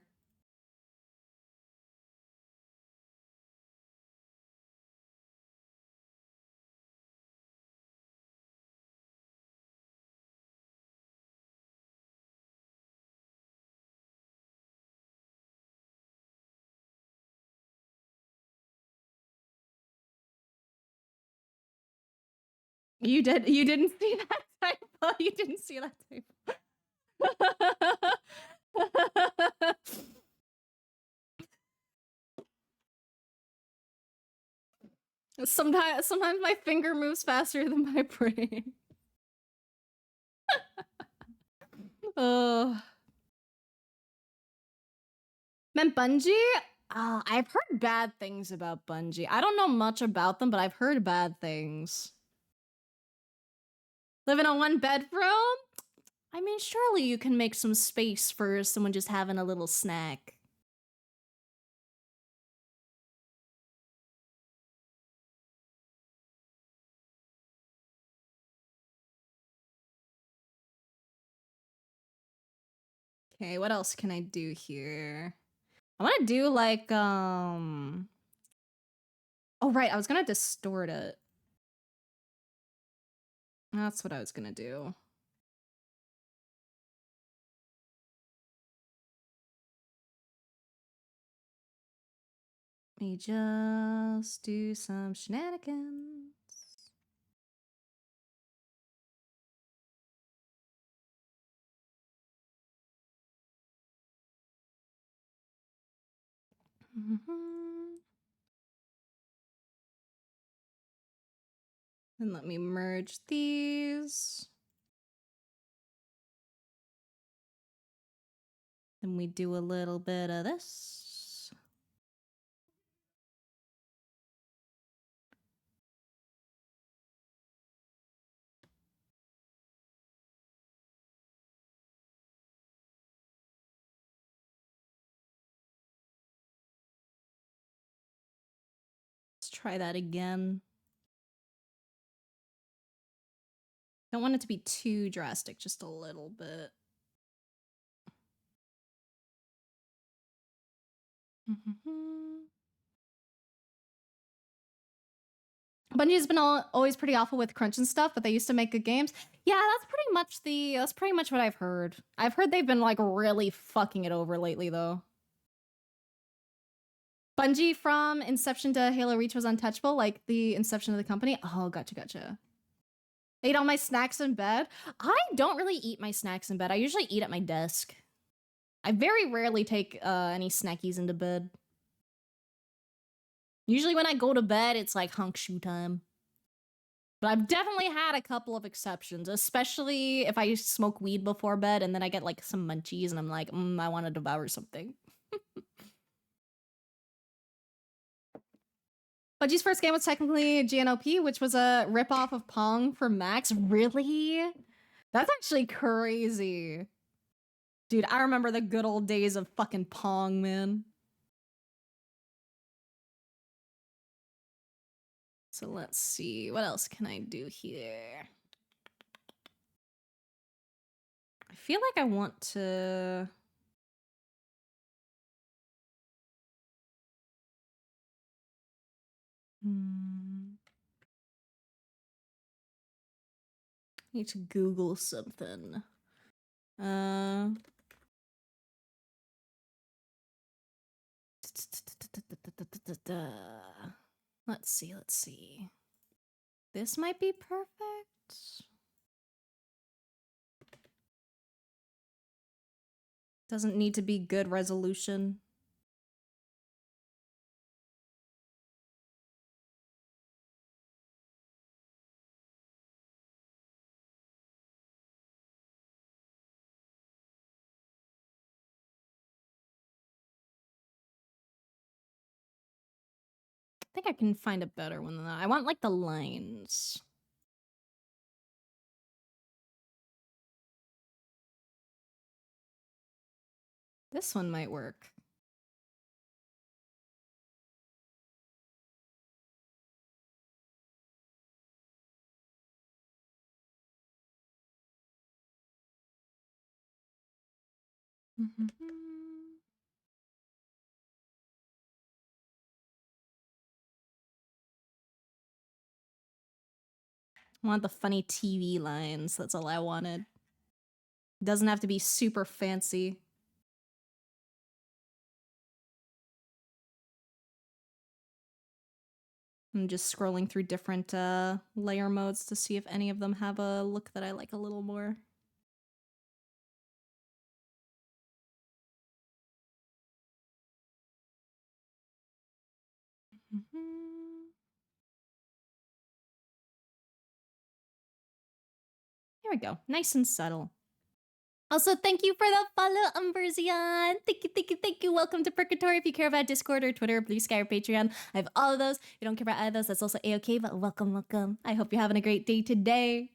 You didn't see that typo. You didn't see that typo. Sometimes my finger moves faster than my brain. Man, Bungie? I've heard bad things about Bungie. I don't know much about them, but I've heard bad things. Live in a one bedroom? I mean, surely you can make some space for someone just having a little snack. Okay, what else can I do here? I want to do like, oh right, I was gonna distort it. That's what I was gonna do. Let me just do some shenanigans. And let me merge these. Then we do a little bit of this. Let's try that again. Don't want it to be too drastic, just a little bit. Bungie's been always pretty awful with crunch and stuff, but they used to make good games. Yeah, that's pretty much what I've heard. I've heard they've been like really fucking it over lately though. Bungie from Inception to Halo Reach was untouchable, like the inception of the company. Oh, gotcha. Ate all my snacks in bed. I don't really eat my snacks in bed. I usually eat at my desk. I very rarely take any snackies into bed. Usually when I go to bed, it's like hunk shoe time. But I've definitely had a couple of exceptions, especially if I smoke weed before bed and then I get like some munchies and I'm like, I want to devour something. Bungie's first game was technically GNOP, which was a ripoff of Pong for Max. Really? That's actually crazy. Dude, I remember the good old days of fucking Pong, man. So let's see, what else can I do here? I feel like I want to... Need to Google something. Let's see. This might be perfect. Doesn't need to be good resolution. I think I can find a better one than that. I want like the lines. This one might work. I want the funny TV lines. That's all I wanted. Doesn't have to be super fancy. I'm just scrolling through different layer modes to see if any of them have a look that I like a little more. Here we go. Nice and subtle. Also, thank you for the follow, Umberzion. Thank you. Welcome to Purgatory. If you care about Discord or Twitter, Blue Sky or Patreon, I have all of those. If you don't care about either of those, that's also A-okay, but welcome. I hope you're having a great day today.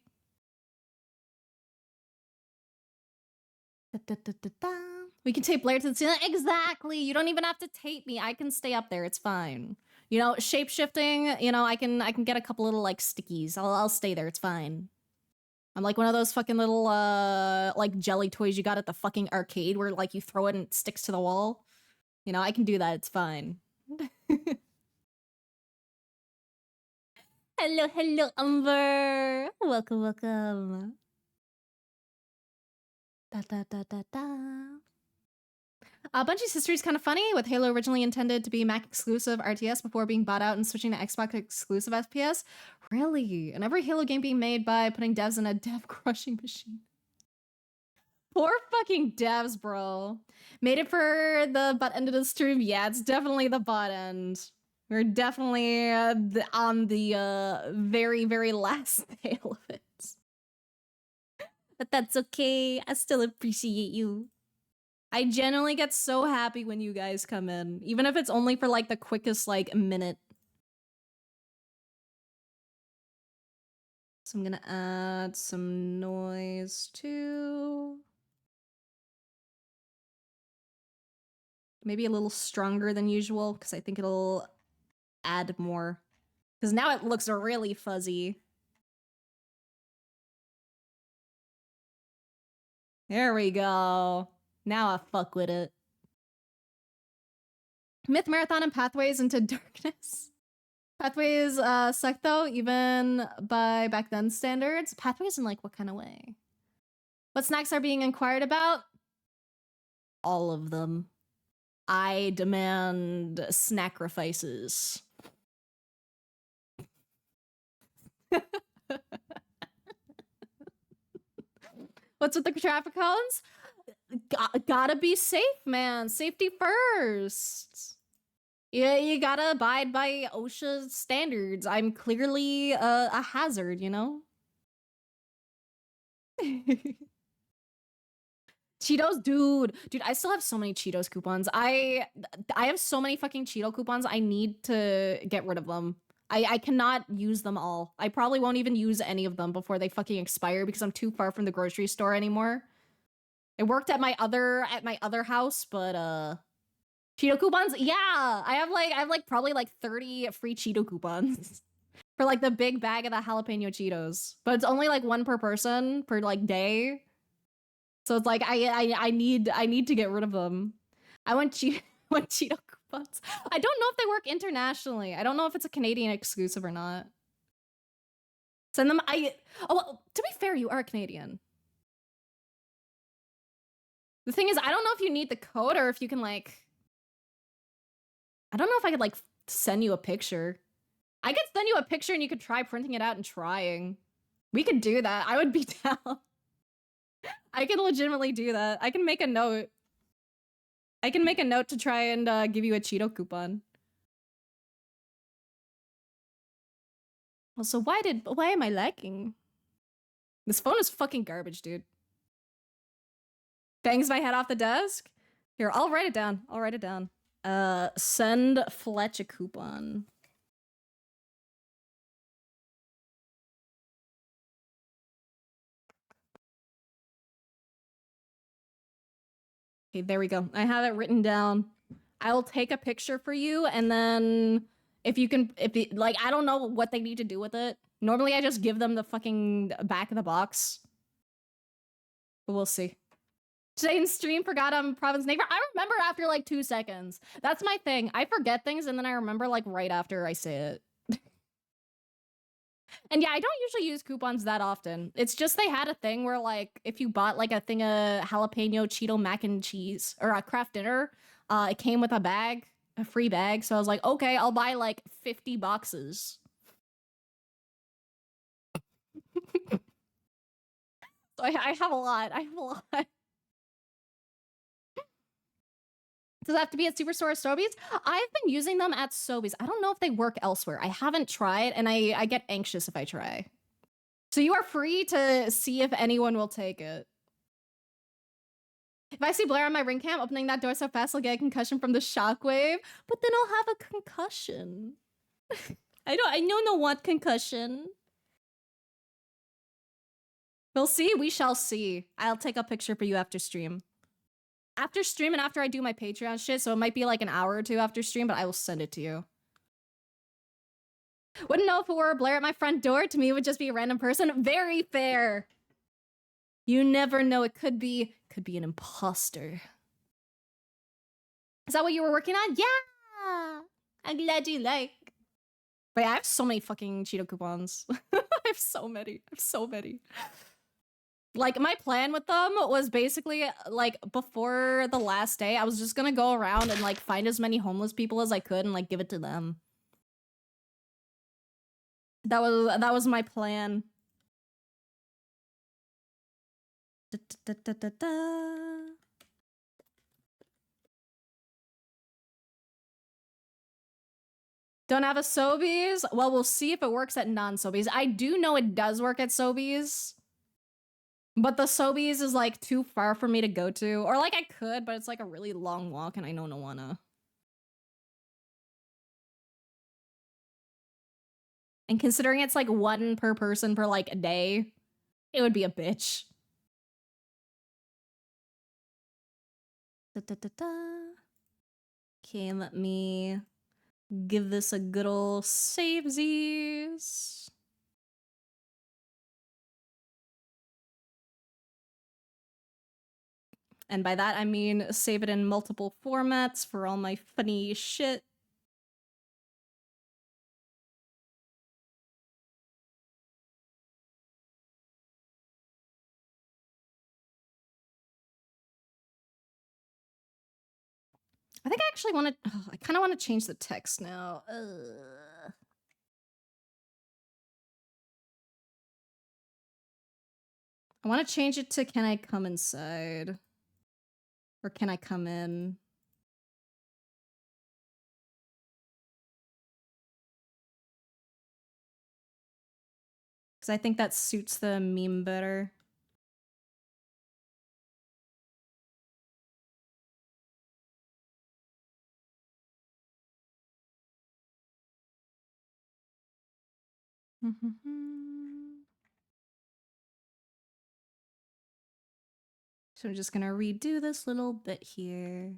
We can tape Blair to the ceiling. Exactly. You don't even have to tape me. I can stay up there. It's fine. You know, shape shifting, you know, I can get a couple little like stickies. I'll stay there. It's fine. I'm like one of those fucking little like jelly toys you got at the fucking arcade where like you throw it and it sticks to the wall. You know, I can do that. It's fine. Hello, hello, Umber. Welcome, welcome. Da da da da da. Bungie's history is kind of funny, with Halo originally intended to be Mac exclusive RTS before being bought out and switching to Xbox exclusive FPS. Really? And every Halo game being made by putting devs in a dev crushing machine. Poor fucking devs, bro. Made it for the butt end of the stream. Yeah, it's definitely the butt end. We're definitely on the very, very last tail of it. But that's okay. I still appreciate you. I genuinely get so happy when you guys come in, even if it's only for like the quickest like minute. So I'm gonna add some noise too. Maybe a little stronger than usual, because I think it'll add more. Because now it looks really fuzzy. There we go. Now I fuck with it. Myth Marathon and Pathways into Darkness. Pathways suck though, even by back then standards. Pathways in like what kind of way? What snacks are being inquired about? All of them. I demand snacrifices. What's with the traffic cones? Gotta be safe, man. Safety first. Yeah, you gotta abide by OSHA standards. I'm clearly a hazard, you know? Cheetos, dude, I still have so many Cheetos coupons. I have so many fucking Cheeto coupons. I need to get rid of them. I cannot use them all. I probably won't even use any of them before they fucking expire because I'm too far from the grocery store anymore. It worked at my other house, but Cheeto coupons? Yeah, I have like probably like 30 free Cheeto coupons for like the big bag of the jalapeno Cheetos. But it's only like one per person per like day. So it's like I need to get rid of them. I want Cheeto coupons. I don't know if they work internationally. I don't know if it's a Canadian exclusive or not. Send them. Oh, well, to be fair, you are Canadian. The thing is, I don't know if you need the code or if you can like. I don't know if I could like send you a picture. I could send you a picture and you could try printing it out and trying. We could do that. I would be down. I can legitimately do that. I can make a note. I can make a note to try and give you a Cheeto coupon. Also, why am I lagging? This phone is fucking garbage, dude. Bangs my head off the desk? Here, I'll write it down. I'll write it down. Send Fletch a coupon. Okay, there we go. I have it written down. I'll take a picture for you, and then if like, I don't know what they need to do with it. Normally, I just give them the fucking back of the box. But we'll see. Today in stream, forgot I'm Province neighbor. I remember after like 2 seconds. That's my thing. I forget things, and then I remember like right after I say it. And yeah, I don't usually use coupons that often. It's just they had a thing where like if you bought like a thing of jalapeno Cheeto mac and cheese or a craft dinner, it came with a bag, a free bag. So I was like, okay, I'll buy like 50 boxes. So I have a lot. I have a lot. Does it have to be at Superstore or Sobeys? I've been using them at Sobeys. I don't know if they work elsewhere. I haven't tried, and I get anxious if I try. So you are free to see if anyone will take it. If I see Blair on my ring cam opening that door so fast, I'll get a concussion from the shockwave. But then I'll have a concussion. I don't want concussion. We'll see. We shall see. I'll take a picture for you after stream. After stream and after I do my Patreon shit, so it might be like an hour or two after stream, but I will send it to you. Wouldn't know if it were Blair at my front door. To me, it would just be a random person. Very fair. You never know. It could be an imposter. Is that what you were working on? Yeah. I'm glad you like. But yeah, I have so many fucking Cheeto coupons. I have so many. Like, my plan with them was basically, like, before the last day, I was just gonna go around and, like, find as many homeless people as I could and, like, give it to them. That was my plan. Don't have a Sobeys? Well, we'll see if it works at non-Sobeys. I do know it does work at Sobeys. But the Sobeys is, like, too far for me to go to. Or, like, I could, but it's, like, a really long walk, and I don't wanna. And considering it's, like, one per person per, like, a day, it would be a bitch. Okay, let me give this a good ol' savesies. And by that, I mean save it in multiple formats for all my funny shit. I think I actually want to, I kind of want to change the text now. I want to change it to, can I come inside? Or can I come in? Because I think that suits the meme better. So I'm just gonna redo this little bit here.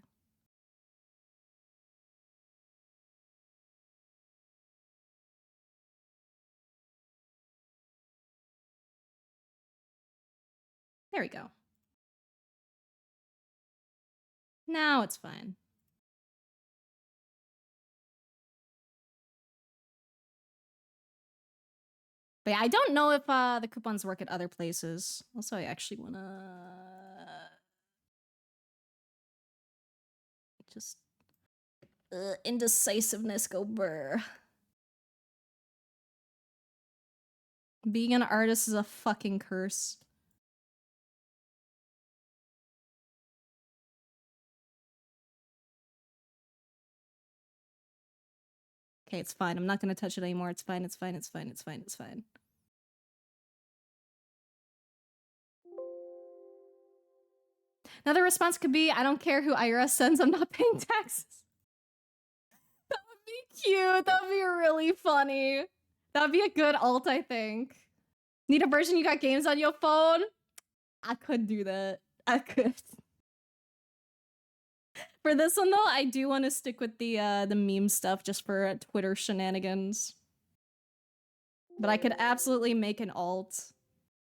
There we go. Now it's fine. But yeah, I don't know if the coupons work at other places. Also, I actually wanna just indecisiveness go burr. Being an artist is a fucking curse. Okay, it's fine. I'm not gonna touch it anymore. It's fine. Another response could be, I don't care who IRS sends, I'm not paying taxes. That would be cute. That would be really funny. That would be a good alt, I think. Need a version you got games on your phone? I could do that. I could. For this one though, I do want to stick with the meme stuff just for Twitter shenanigans. But I could absolutely make an alt.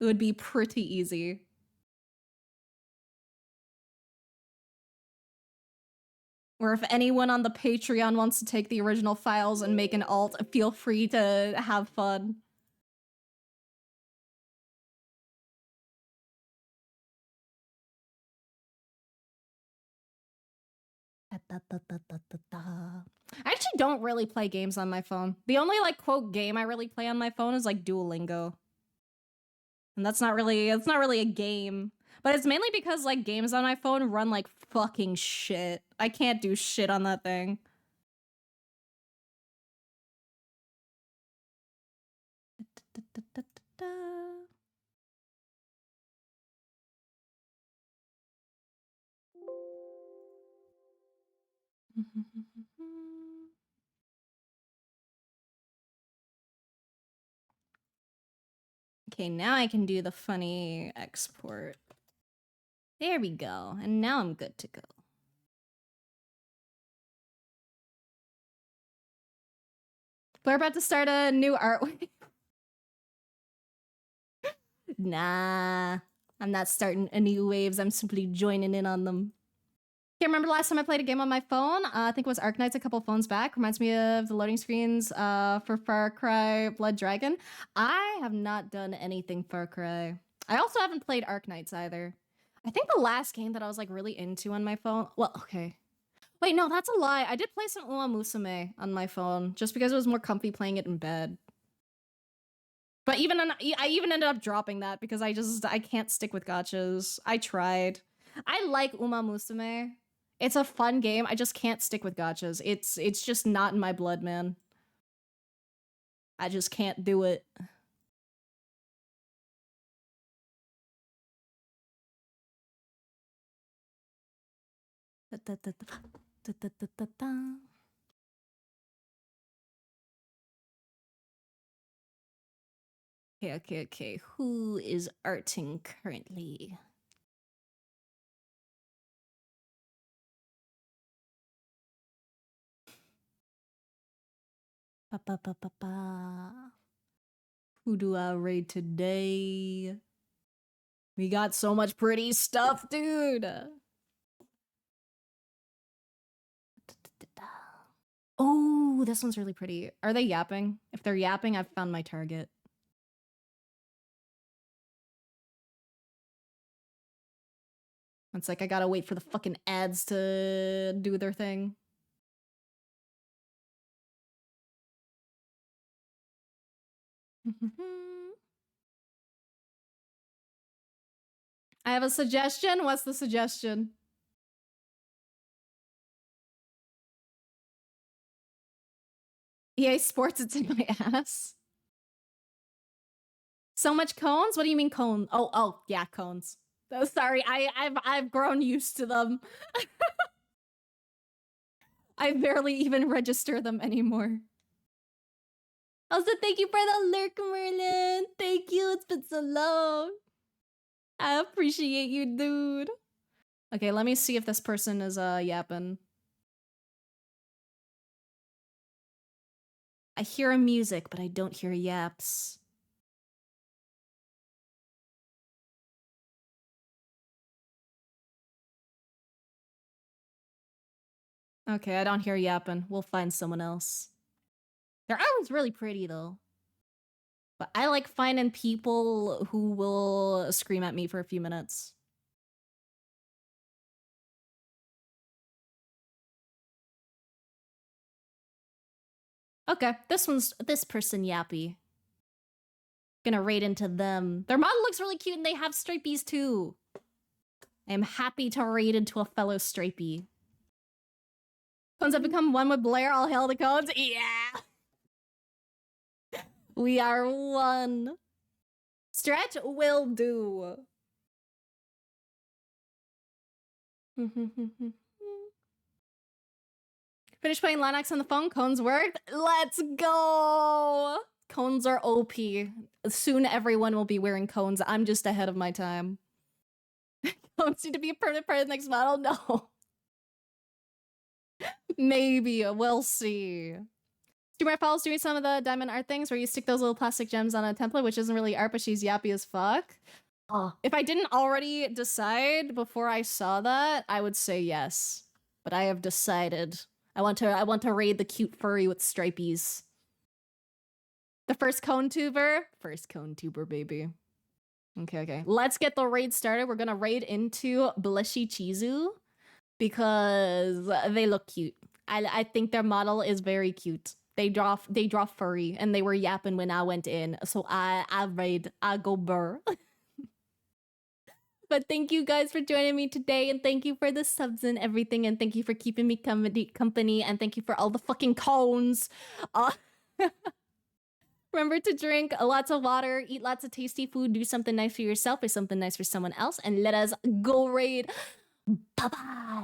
It would be pretty easy. Or if anyone on the Patreon wants to take the original files and make an alt, feel free to have fun. I actually don't really play games on my phone. The only, like, quote, game I really play on my phone is, like, Duolingo. And it's not really a game. But it's mainly because, like, games on my phone run like fucking shit. I can't do shit on that thing. Okay, now I can do the funny export. There we go. And now I'm good to go. We're about to start a new art. Nah. I'm not starting any waves. I'm simply joining in on them. Can't remember the last time I played a game on my phone. I think it was Arknights a couple phones back. Reminds me of the loading screens for Far Cry Blood Dragon. I have not done anything Far Cry. I also haven't played Arknights either. I think the last game that I was like really into on my phone. Well, okay. Wait, no, that's a lie. I did play some Uma Musume on my phone just because it was more comfy playing it in bed. But I even ended up dropping that because I can't stick with gachas. I tried. I like Uma Musume. It's a fun game. I just can't stick with gachas. It's just not in my blood, man. I just can't do it. Okay. Who is arting currently? Who do I raid today? We got so much pretty stuff, dude. Oh, this one's really pretty. Are they yapping? If they're yapping, I've found my target. It's like I gotta wait for the fucking ads to do their thing. I have a suggestion. What's the suggestion? EA Sports, it's in my ass. So much cones? What do you mean cone? Oh, yeah, cones. Oh, sorry, I've grown used to them. I barely even register them anymore. Also, thank you for the lurk, Merlin. Thank you. It's been so long. I appreciate you, dude. Okay, let me see if this person is yapping. I hear a music, but I don't hear yaps. Okay, I don't hear yapping. We'll find someone else. Their island's really pretty, though. But I like finding people who will scream at me for a few minutes. Okay, this person yappy. Gonna raid into them. Their model looks really cute and they have stripies too. I am happy to raid into a fellow stripey. Cones have become one with Blair. All hail the cones. Yeah. We are one. Stretch will do. Finish playing Linux on the phone. Cones worked. Let's go. Cones are OP. Soon everyone will be wearing cones. I'm just ahead of my time. Cones need to be a permanent part of the next model? No. Maybe. We'll see. Streamer follows doing some of the diamond art things where you stick those little plastic gems on a template, which isn't really art, but she's yappy as fuck. Oh, if I didn't already decide before I saw that, I would say yes. But I have decided. I want to raid the cute furry with stripies. The first cone tuber? First cone tuber, baby. Okay. Let's get the raid started. We're gonna raid into Blushy Chizu because they look cute. I think their model is very cute. They draw furry and they were yapping when I went in. So I raid. I go burr. But thank you guys for joining me today, and thank you for the subs and everything, and thank you for keeping me company, and thank you for all the fucking cones. Remember to drink lots of water, eat lots of tasty food, do something nice for yourself or something nice for someone else, and let us go raid. Bye-bye.